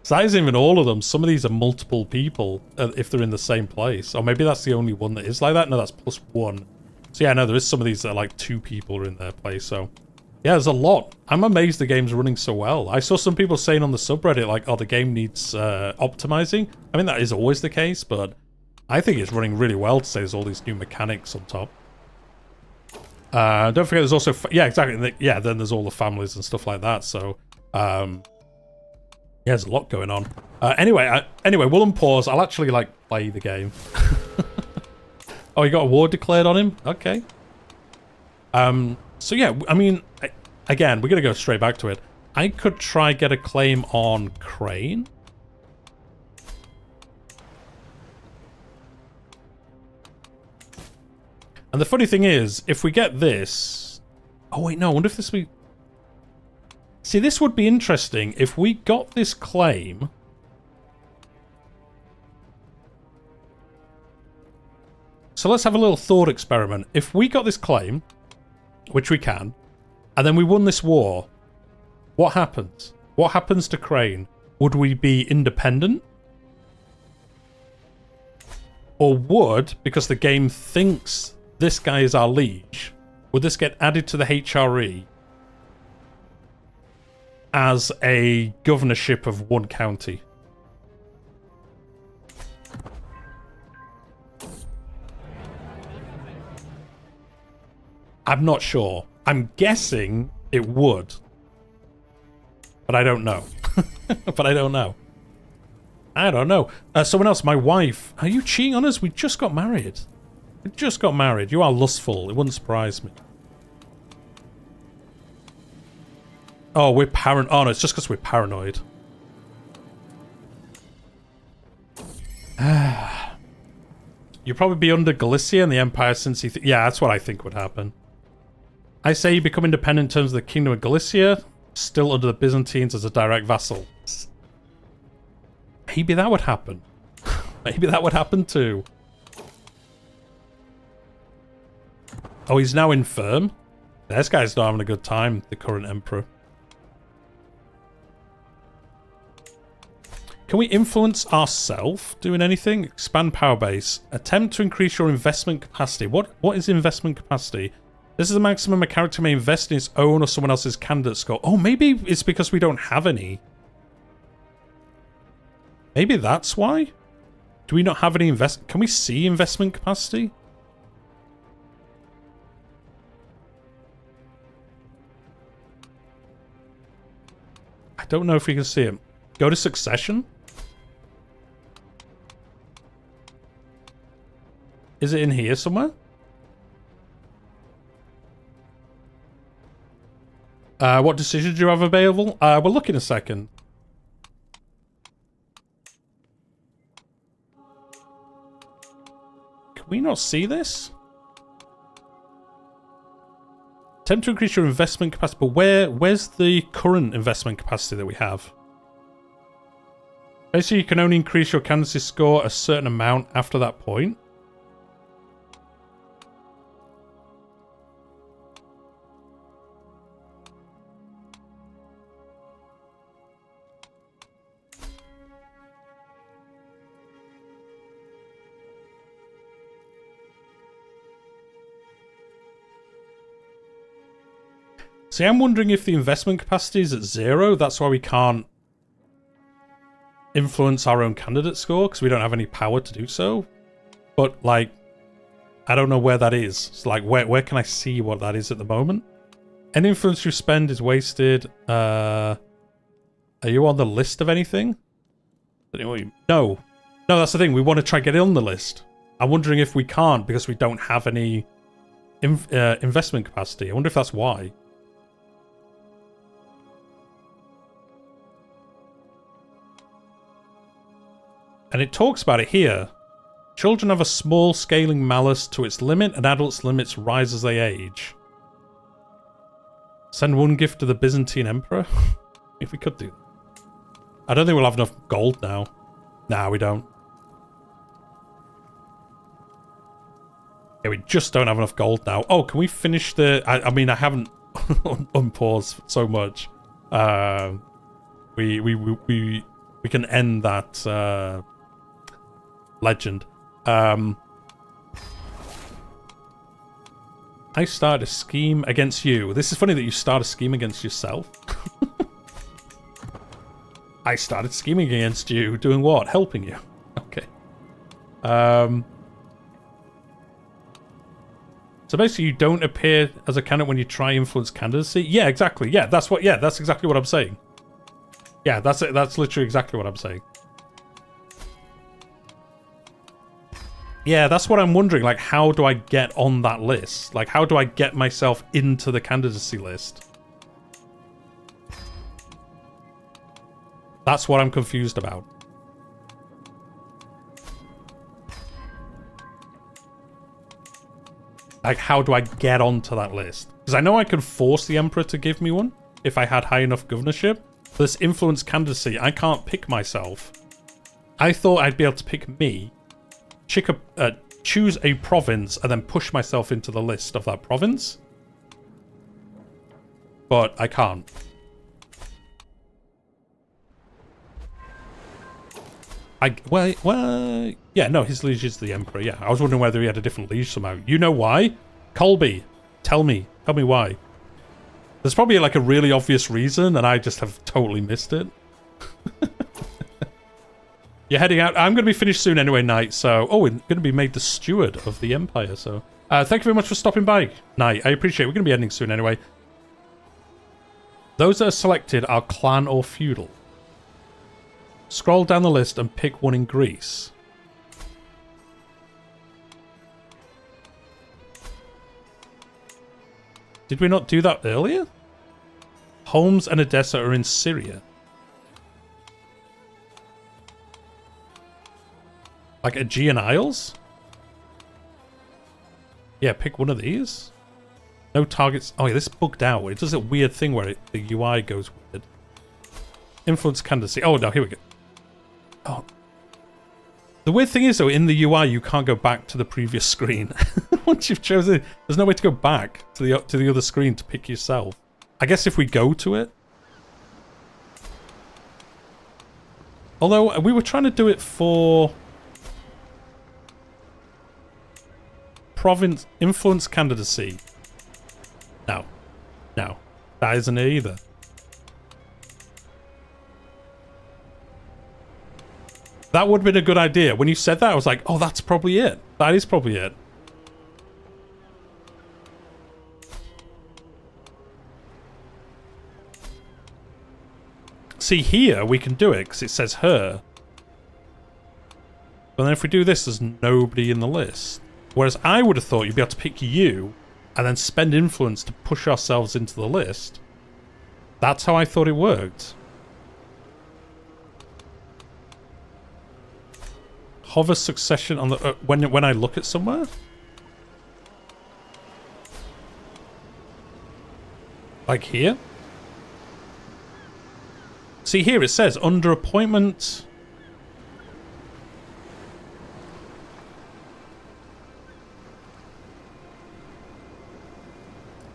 So that isn't even all of them. Some of these are multiple people, if they're in the same place. Or maybe that's the only one that is like that. No, that's +1. So yeah, no, there is some of these that are like 2 people are in their place, so... Yeah, there's a lot. I'm amazed the game's running so well. I saw some people saying on the subreddit, like, oh, the game needs optimizing. I mean, that is always the case, but I think it's running really well to say there's all these new mechanics on top. Don't forget there's also... Yeah, exactly. Yeah, then there's all the families and stuff like that. So, yeah, there's a lot going on. Anyway, we'll unpause. I'll actually, like, play the game. Oh, you got a war declared on him? Okay. So, yeah, I mean, again, we're going to go straight back to it. I could try get a claim on Crane. And the funny thing is, if we get this... Oh, wait, no, I wonder if this would be... See, this would be interesting if we got this claim... So let's have a little thought experiment. If we got this claim, which we can, and then we won this war, what happens? What happens to Crane? Would we be independent? Or would, because the game thinks this guy is our liege, would this get added to the HRE as a governorship of one county? I'm not sure. I'm guessing it would. But I don't know. But I don't know. I don't know. Someone else, my wife. Are you cheating on us? We just got married. We just got married. You are lustful. It wouldn't surprise me. Oh, we're paranoid. Oh, no, it's just because we're paranoid. You'll probably be under Galicia and the Empire since you... Yeah, that's what I think would happen. I say you become independent in terms of the Kingdom of Galicia, still under the Byzantines as a direct vassal. Maybe that would happen. Maybe that would happen too. Oh, he's now infirm? This guy's not having a good time, the current emperor. Can we influence ourselves doing anything? Expand power base. Attempt to increase your investment capacity. What is investment capacity? This is the maximum a character may invest in his own or someone else's candidate score. Oh, maybe it's because we don't have any. Maybe that's why? Do we not have any invest... Can we see investment capacity? I don't know if we can see it. Go to succession. Is it in here somewhere? What decisions do you have available? We'll look in a second. Can we not see this? Attempt to increase your investment capacity, but where's the current investment capacity that we have? Basically, you can only increase your candidacy score a certain amount after that point. See, I'm wondering if the investment capacity is at 0. That's why we can't influence our own candidate score, because we don't have any power to do so. But, like, I don't know where that is. It's like, where can I see what that is at the moment? Any influence you spend is wasted. Are you on the list of anything? No. No, that's the thing. We want to try and get it on the list. I'm wondering if we can't because we don't have any investment capacity. I wonder if that's why. And it talks about it here. Children have a small scaling malice to its limit, and adults' limits rise as they age. Send one gift to the Byzantine Empire? If we could do that. I don't think we'll have enough gold now. Nah, we don't. Yeah, we just don't have enough gold now. Oh, can we finish the... I mean, I haven't unpaused so much. We can end that... legend. I started a scheme against you. This is funny that you start a scheme against yourself. I started scheming against you. Doing what? Helping you. Okay. So basically, you don't appear as a candidate when you try influence candidacy. Yeah, exactly. Yeah, that's what. Yeah, that's exactly what I'm saying. Yeah, that's it. That's literally exactly what I'm saying. Yeah, that's what I'm wondering. Like, how do I get on that list? Like, how do I get myself into the candidacy list? That's what I'm confused about. Like, how do I get onto that list? Because I know I could force the Emperor to give me one if I had high enough governorship. But this influence candidacy, I can't pick myself. I thought I'd be able to pick me, choose a province, and then push myself into the list of that province. But I can't. Well, yeah, no, his liege is the Emperor, yeah. I was wondering whether he had a different liege somehow. You know why? Colby, tell me why. There's probably like a really obvious reason, and I just have totally missed it. You're heading out. I'm going to be finished soon anyway, Knight, so... Oh, we're going to be made the steward of the Empire, so... thank you very much for stopping by, Knight. I appreciate it. We're going to be ending soon anyway. Those that are selected are clan or feudal. Scroll down the list and pick one in Greece. Did we not do that earlier? Homs and Edessa are in Syria. Like Aegean Isles? Yeah, pick one of these. No targets. Oh yeah, this bugged out. It does a weird thing where the UI goes weird. Influence candidacy. Oh no, here we go. Oh. The weird thing is though, in the UI you can't go back to the previous screen. Once you've chosen it, there's no way to go back to the other screen to pick yourself. I guess if we go to it. Although we were trying to do it for province influence candidacy. No. No. That isn't it either. That would have been a good idea. When you said that, I was like, oh, that's probably it. That is probably it. See, here we can do it because it says her. But then if we do this, there's nobody in the list. Whereas I would have thought you'd be able to pick you and then spend influence to push ourselves into the list. That's how I thought it worked. Hover succession on the when I look at somewhere. Like here. See here it says under appointment.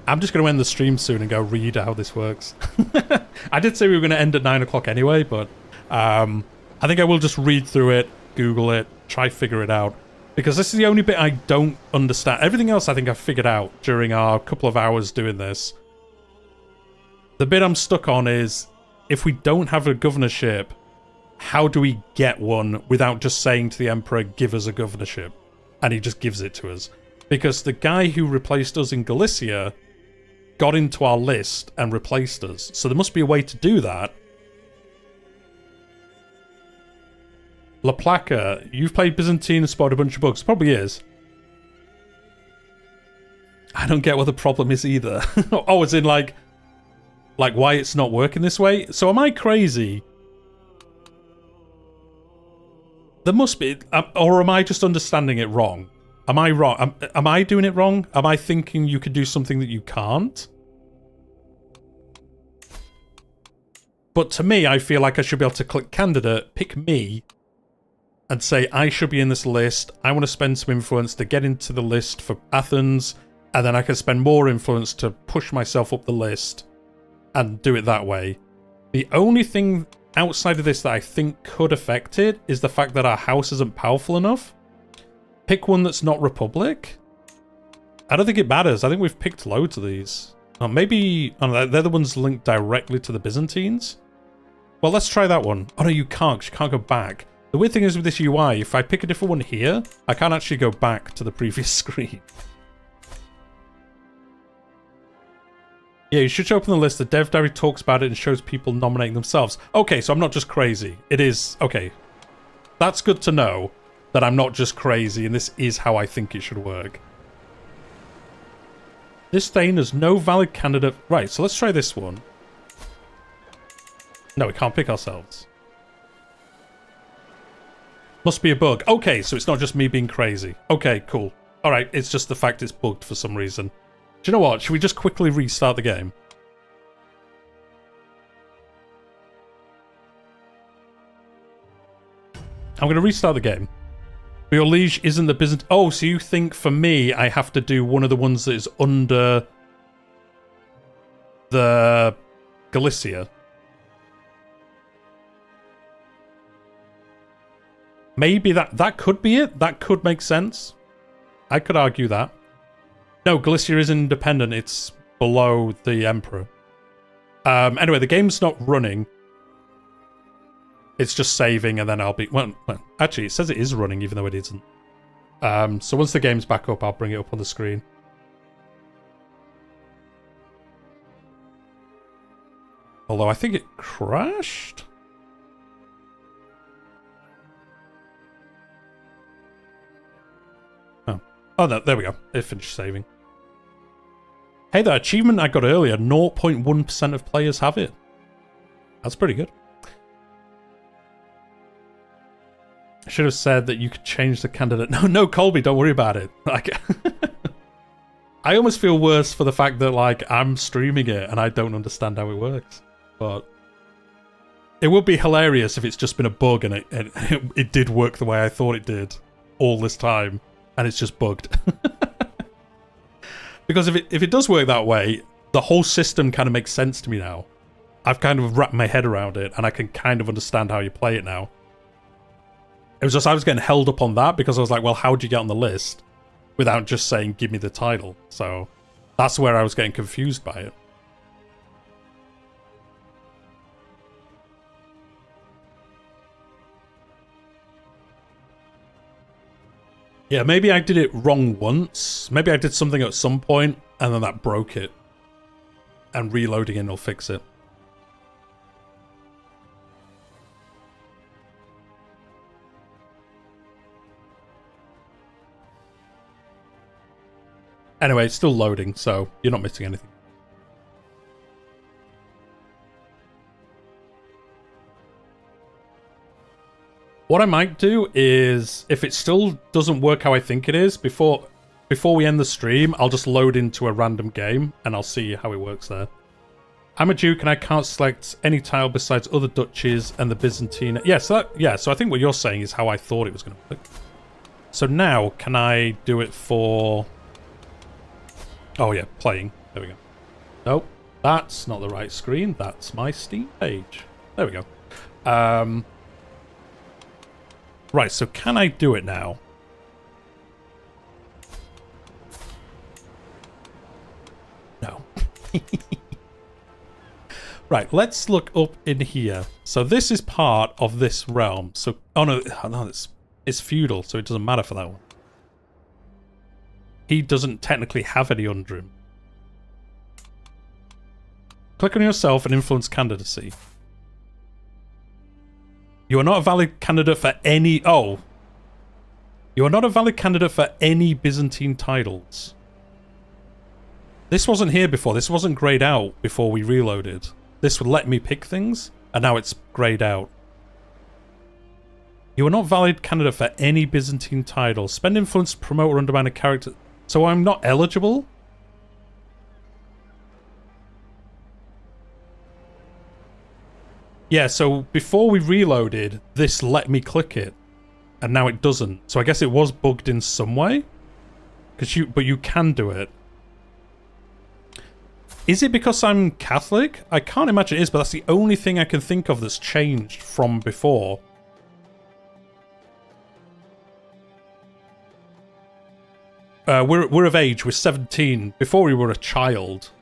I'm just going to end the stream soon and go read how this works. I did say we were going to end at 9 o'clock anyway, but I think I will just read through it, Google it, try figure it out. Because this is the only bit I don't understand. Everything else I think I've figured out during our couple of hours doing this. The bit I'm stuck on is, if we don't have a governorship, how do we get one without just saying to the Emperor, give us a governorship? And he just gives it to us. Because the guy who replaced us in Galicia got into our list and replaced us. So there must be a way to do that. La Placa, you've played Byzantine and spotted a bunch of bugs. Probably is. I don't get what the problem is either. Oh, as in like why it's not working this way? So am I crazy? There must be, or am I just understanding it wrong? Am I wrong? Am I doing it wrong? Am I thinking you could do something that you can't? But to me, I feel like I should be able to click candidate, pick me, and say I should be in this list. I want to spend some influence to get into the list for Athens, and then I can spend more influence to push myself up the list and do it that way. The only thing outside of this that I think could affect it is the fact that our house isn't powerful enough. Pick one that's not Republic. I don't think it matters. I think we've picked loads of these. Oh, maybe they're the ones linked directly to the Byzantines. Well, let's try that one. Oh no, you can't. You can't go back. The weird thing is with this UI, if I pick a different one here, I can't actually go back to the previous screen. Yeah, you should open the list. The dev diary talks about it and shows people nominating themselves. Okay, so I'm not just crazy. It is... Okay. That's good to know that I'm not just crazy and this is how I think it should work. This thing has no valid candidate... Right, so let's try this one. No, we can't pick ourselves. Must be a bug. Okay, so it's not just me being crazy. Okay, cool. Alright, it's just the fact it's bugged for some reason. Do you know what? Should we just quickly restart the game? I'm going to restart the game. But your liege isn't the Byzantine... Oh, so you think for me I have to do one of the ones that is under the Galicia? Maybe that could be it. That could make sense. I could argue that. No, Galicia is independent. It's below the Emperor. Anyway, the game's not running. It's just saving, and then I'll be... Well, actually, it says it is running, even though it isn't. So once the game's back up, I'll bring it up on the screen. Although I think it crashed? Oh, no, there we go. It finished saving. Hey, that achievement I got earlier, 0.1% of players have it. That's pretty good. I should have said that you could change the candidate. No, Colby, don't worry about it. Like, I almost feel worse for the fact that, like, I'm streaming it and I don't understand how it works. But it would be hilarious if it's just been a bug and it did work the way I thought it did all this time. And it's just bugged. Because if it does work that way, the whole system kind of makes sense to me now. I've kind of wrapped my head around it, and I can kind of understand how you play it now. It was just I was getting held up on that, because I was like, well, how'd you get on the list? Without just saying, give me the title. So that's where I was getting confused by it. Yeah, maybe I did it wrong once. Maybe I did something at some point, and then that broke it. And reloading it will fix it. Anyway, it's still loading, so you're not missing anything. What I might do is, if it still doesn't work how I think it is, before we end the stream, I'll just load into a random game, and I'll see how it works there. I'm a Duke, and I can't select any tile besides other duchies and the Byzantine... so I think what you're saying is how I thought it was going to work. So now, can I do it for... Oh yeah, playing. There we go. Nope, that's not the right screen. That's my Steam page. There we go. Right, so can I do it now? No. Right, let's look up in here. So this is part of this realm. So, oh no, it's feudal, so it doesn't matter for that one. He doesn't technically have any under him. Click on yourself and influence candidacy. You are not a valid candidate for any... Oh. You are not a valid candidate for any Byzantine titles. This wasn't here before. This wasn't grayed out before we reloaded. This would let me pick things, and now it's grayed out. You are not valid candidate for any Byzantine title. Spend influence to promote or undermine a character... So I'm not eligible? Yeah, so before we reloaded, this let me click it. And now it doesn't. So I guess it was bugged in some way? But you can do it. Is it because I'm Catholic? I can't imagine it is, but that's the only thing I can think of that's changed from before. We're of age, we're 17. Before we were a child.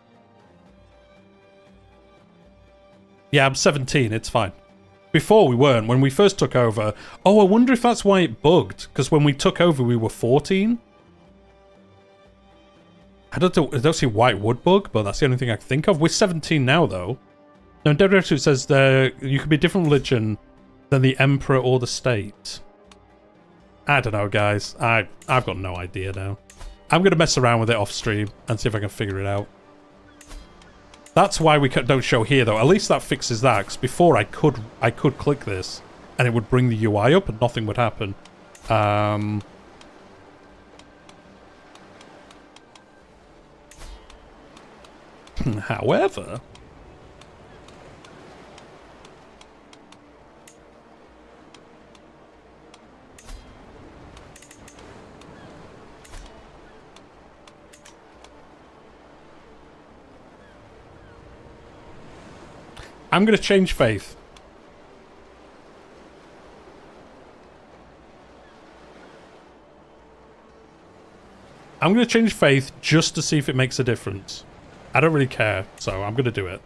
Yeah, I'm 17, it's fine. Before we weren't, when we first took over... Oh, I wonder if that's why it bugged, because when we took over we were 14? I don't see white wood bug, but that's the only thing I can think of. We're 17 now, though. No, in Governorship it says you could be a different religion than the emperor or the state. I don't know, guys. I've got no idea now. I'm going to mess around with it off stream and see if I can figure it out. That's why we don't show here, though. At least that fixes that, because before I could click this and it would bring the UI up and nothing would happen. However, I'm going to change faith. I'm going to change faith just to see if it makes a difference. I don't really care, so I'm going to do it.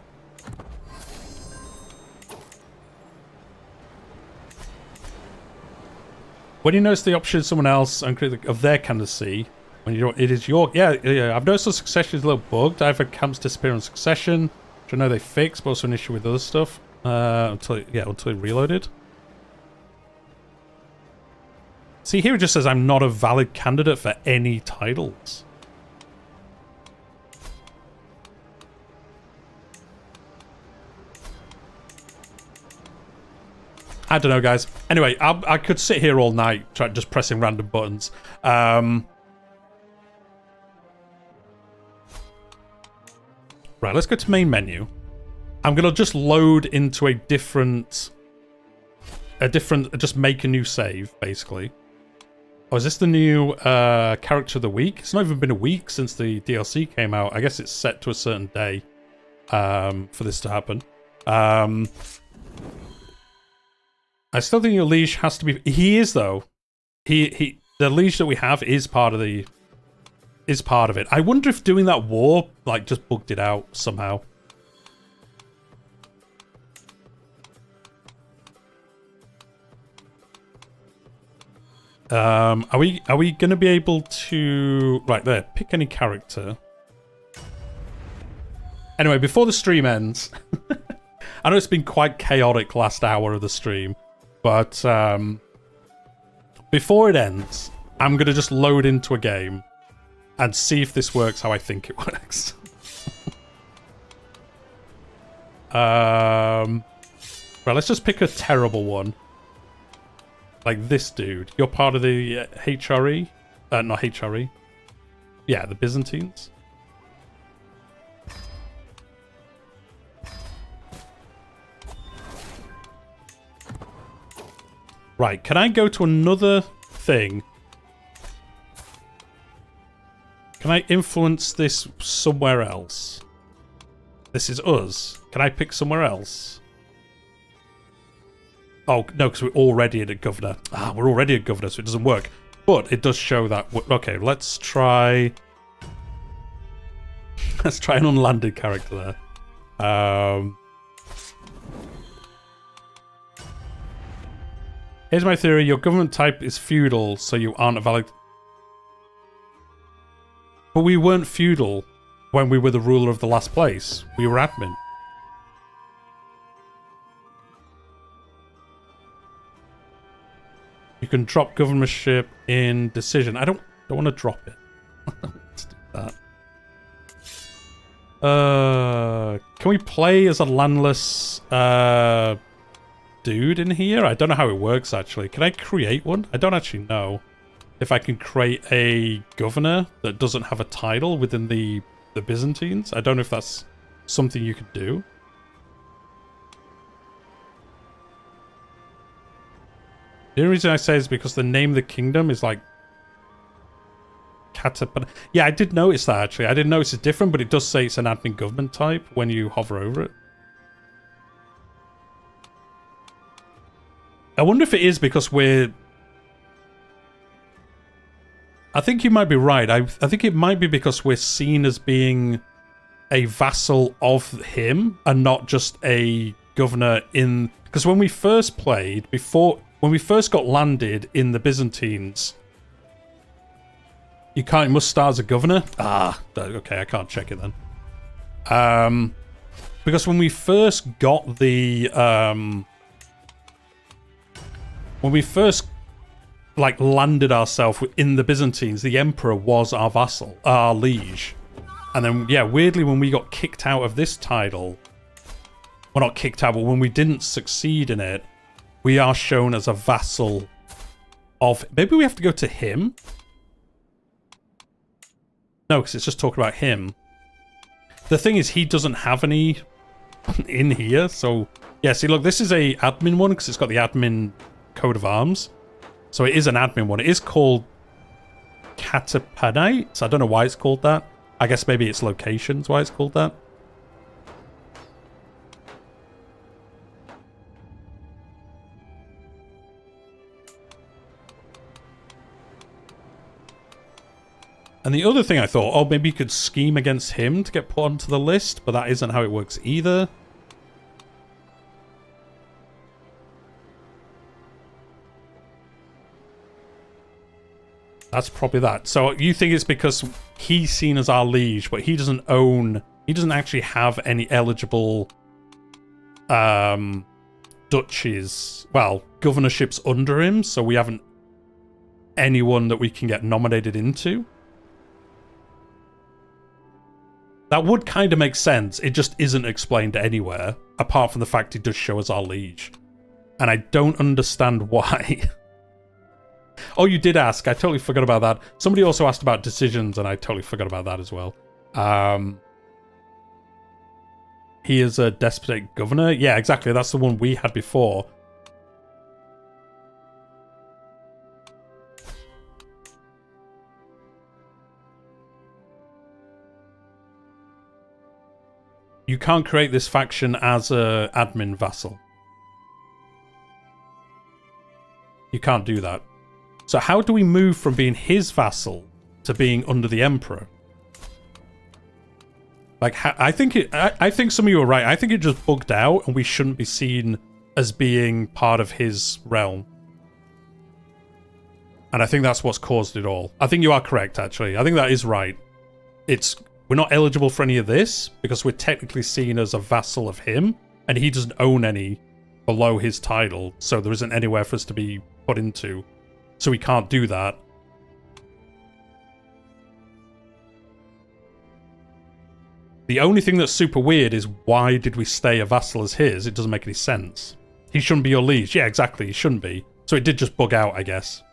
When you notice the option of someone else of their candidacy, when you don't, it is your... Yeah, I've noticed the succession is a little bugged. I've had camps disappear on succession, which I know they fixed, but also an issue with other stuff. Until it reloaded. See, here it just says I'm not a valid candidate for any titles. I don't know, guys. Anyway, I could sit here all night just pressing random buttons. Right, let's go to main menu. I'm going to just load into a different... Just make a new save, basically. Oh, is this the new character of the week? It's not even been a week since the DLC came out. I guess it's set to a certain day for this to happen. I still think your liege has to be... He is, though. The liege that we have is part of the... Is part of it. I wonder if doing that war, like, just bugged it out somehow. Are we going to be able to... Right there, pick any character. Anyway, before the stream ends... I know it's been quite chaotic last hour of the stream. But before it ends, I'm going to just load into a game and see if this works how I think it works. Right, let's just pick a terrible one. Like this dude. You're part of the HRE? Not HRE. Yeah, the Byzantines. Right, can I go to another thing? Can I influence this somewhere else? This is us. Can I pick somewhere else? Oh, no, because we're already at a governor. Ah, we're already a governor, so it doesn't work. But it does show that... Okay, let's try... Let's try an unlanded character there. Here's my theory. Your government type is feudal, so you aren't a valid... But we weren't feudal when we were the ruler of the last place. We were admin. You can drop governorship in decision. I don't want to drop it. Let's do that. Can we play as a landless... dude in here? I don't know how it works, actually. Can I create one? I don't actually know if I can create a governor that doesn't have a title within the Byzantines. I don't know if that's something you could do. The only reason I say is because the name of the kingdom is like... Yeah, I did notice that, actually. I didn't notice it's different, but it does say it's an admin government type when you hover over it. I wonder if it is because we're... I think you might be right. I think it might be because we're seen as being a vassal of him and not just a governor in... Because when we first played, when we first got landed in the Byzantines, You can't. You must start as a governor. Ah, okay. I can't check it then. Because when we first got the when we first like landed ourselves in the Byzantines, the emperor was our vassal, our liege. And then, yeah, weirdly, when we got kicked out of this title, well, not kicked out, but when we didn't succeed in it, we are shown as a vassal of... Maybe we have to go to him? No, because it's just talking about him. The thing is, he doesn't have any in here, so... Yeah, see, look, this is a admin one, because it's got the admin coat of arms. So it is an admin one. It is called Catapanite. I don't know why it's called that. I guess maybe it's locations why it's called that. And the other thing I thought, oh, maybe you could scheme against him to get put onto the list, but that isn't how it works either. That's probably that. So you think it's because he's seen as our liege, but he doesn't own... He doesn't actually have any eligible duchies, well, governorships under him, so we haven't anyone that we can get nominated into. That would kind of make sense. It just isn't explained anywhere, apart from the fact he does show as our liege. And I don't understand why. Oh, you did ask. I totally forgot about that. Somebody also asked about decisions, and I totally forgot about that as well. He is a despotic governor. Yeah, exactly. That's the one we had before. You can't create this faction as a admin vassal. You can't do that. So how do we move from being his vassal to being under the emperor? Like, I think some of you are right. I think it just bugged out, and we shouldn't be seen as being part of his realm. And I think that's what's caused it all. I think you are correct, actually. I think that is right. We're not eligible for any of this because we're technically seen as a vassal of him, and he doesn't own any below his title, so there isn't anywhere for us to be put into. So we can't do that. The only thing that's super weird is why did we stay a vassal as his? It doesn't make any sense. He shouldn't be your liege. Yeah, exactly. He shouldn't be. So it did just bug out, I guess.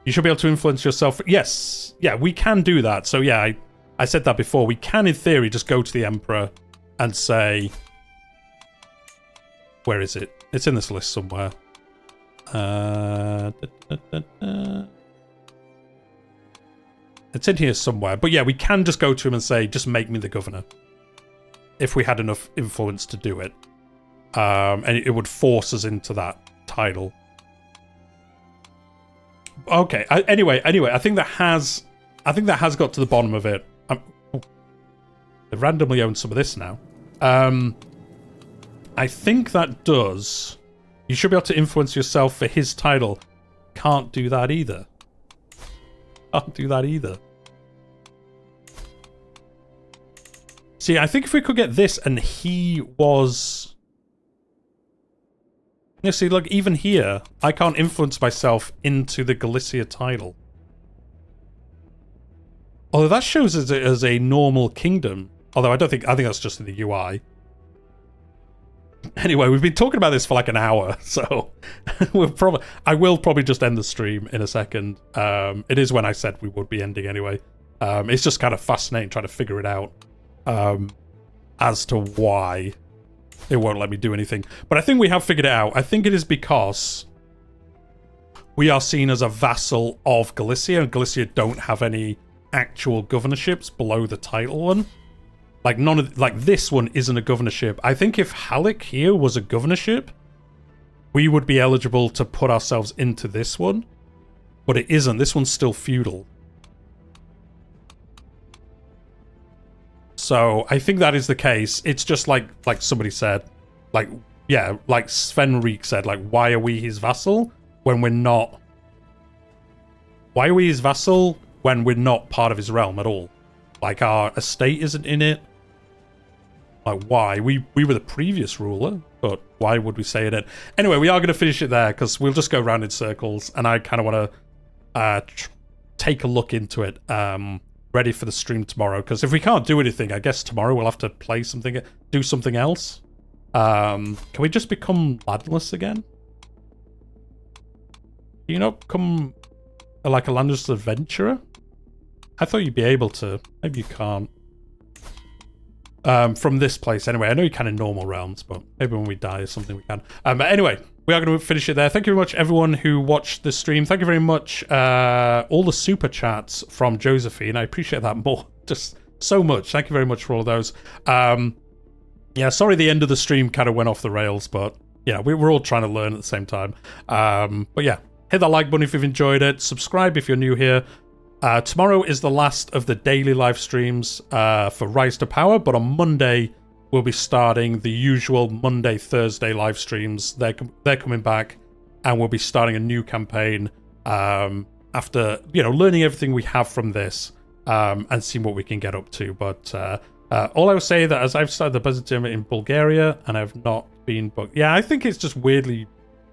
You should be able to influence yourself. Yes. Yeah, we can do that. So yeah, I said that before. We can, in theory, just go to the emperor and say... Where is it? It's in this list somewhere. It's in here somewhere. But yeah, we can just go to him and say, just make me the governor. If we had enough influence to do it. And it would force us into that title. Okay. Anyway, I think that has got to the bottom of it. They randomly own some of this now. I think that does. You should be able to influence yourself for his title. Can't do that either. Can't do that either. See, I think if we could get this and he was... You see, look, even here, I can't influence myself into the Galicia title. Although that shows as a normal kingdom. Although I think that's just in the UI. Anyway, we've been talking about this for like an hour, so I will probably just end the stream in a second. It is when I said we would be ending anyway. It's just kind of fascinating trying to figure it out as to why it won't let me do anything. But I think we have figured it out. I think it is because we are seen as a vassal of Galicia, and Galicia don't have any actual governorships below the title one. Like none of this one isn't a governorship. I think if Halleck here was a governorship, we would be eligible to put ourselves into this one. But it isn't. This one's still feudal. So I think that is the case. It's just like somebody said, like Sven Reek said, like, why are we his vassal when we're not Why are we his vassal when we're not part of his realm at all? Like, our estate isn't in it. Like, why? We were the previous ruler, but why would we say it? Anyway, we are going to finish it there, because we'll just go around in circles, and I kind of want to take a look into it, ready for the stream tomorrow, because if we can't do anything, I guess tomorrow we'll have to play something, do something else. Can we just become landless again? Do you not become like a landless adventurer? I thought you'd be able to. Maybe you can't. From this place anyway. I know you can in normal realms, but maybe when we die or something we can. But anyway, we are going to finish it there. Thank you very much, everyone who watched the stream. Thank you very much, all the super chats from Josephine. I appreciate that more. Just so much. Thank you very much for all of those. Yeah, sorry the end of the stream kind of went off the rails, but yeah, we're all trying to learn at the same time. But yeah, hit that like button if you've enjoyed it. Subscribe if you're new here. Tomorrow is the last of the daily live streams for Rise to Power, but on Monday we'll be starting the usual Monday, Thursday live streams. They're coming back, and we'll be starting a new campaign after, you know, learning everything we have from this and seeing what we can get up to. But all I will say that as I've started the Byzantine Empire in Bulgaria, and I've not been booked. Yeah, I think it's just weirdly,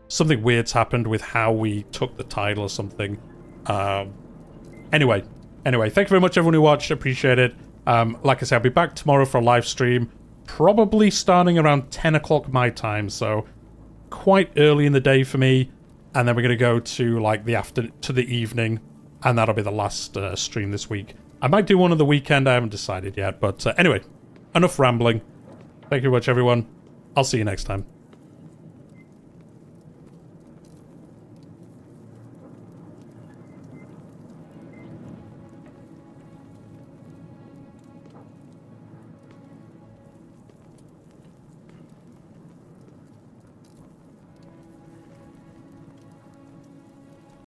something weird's happened with how we took the title or something. Anyway, thank you very much everyone who watched. Appreciate it. Like I said, I'll be back tomorrow for a live stream, probably starting around 10 o'clock my time, so quite early in the day for me. And then we're going to go to like the evening, and that'll be the last stream this week. I might do one on the weekend. I haven't decided yet, but anyway, enough rambling. Thank you very much, everyone. I'll see you next time.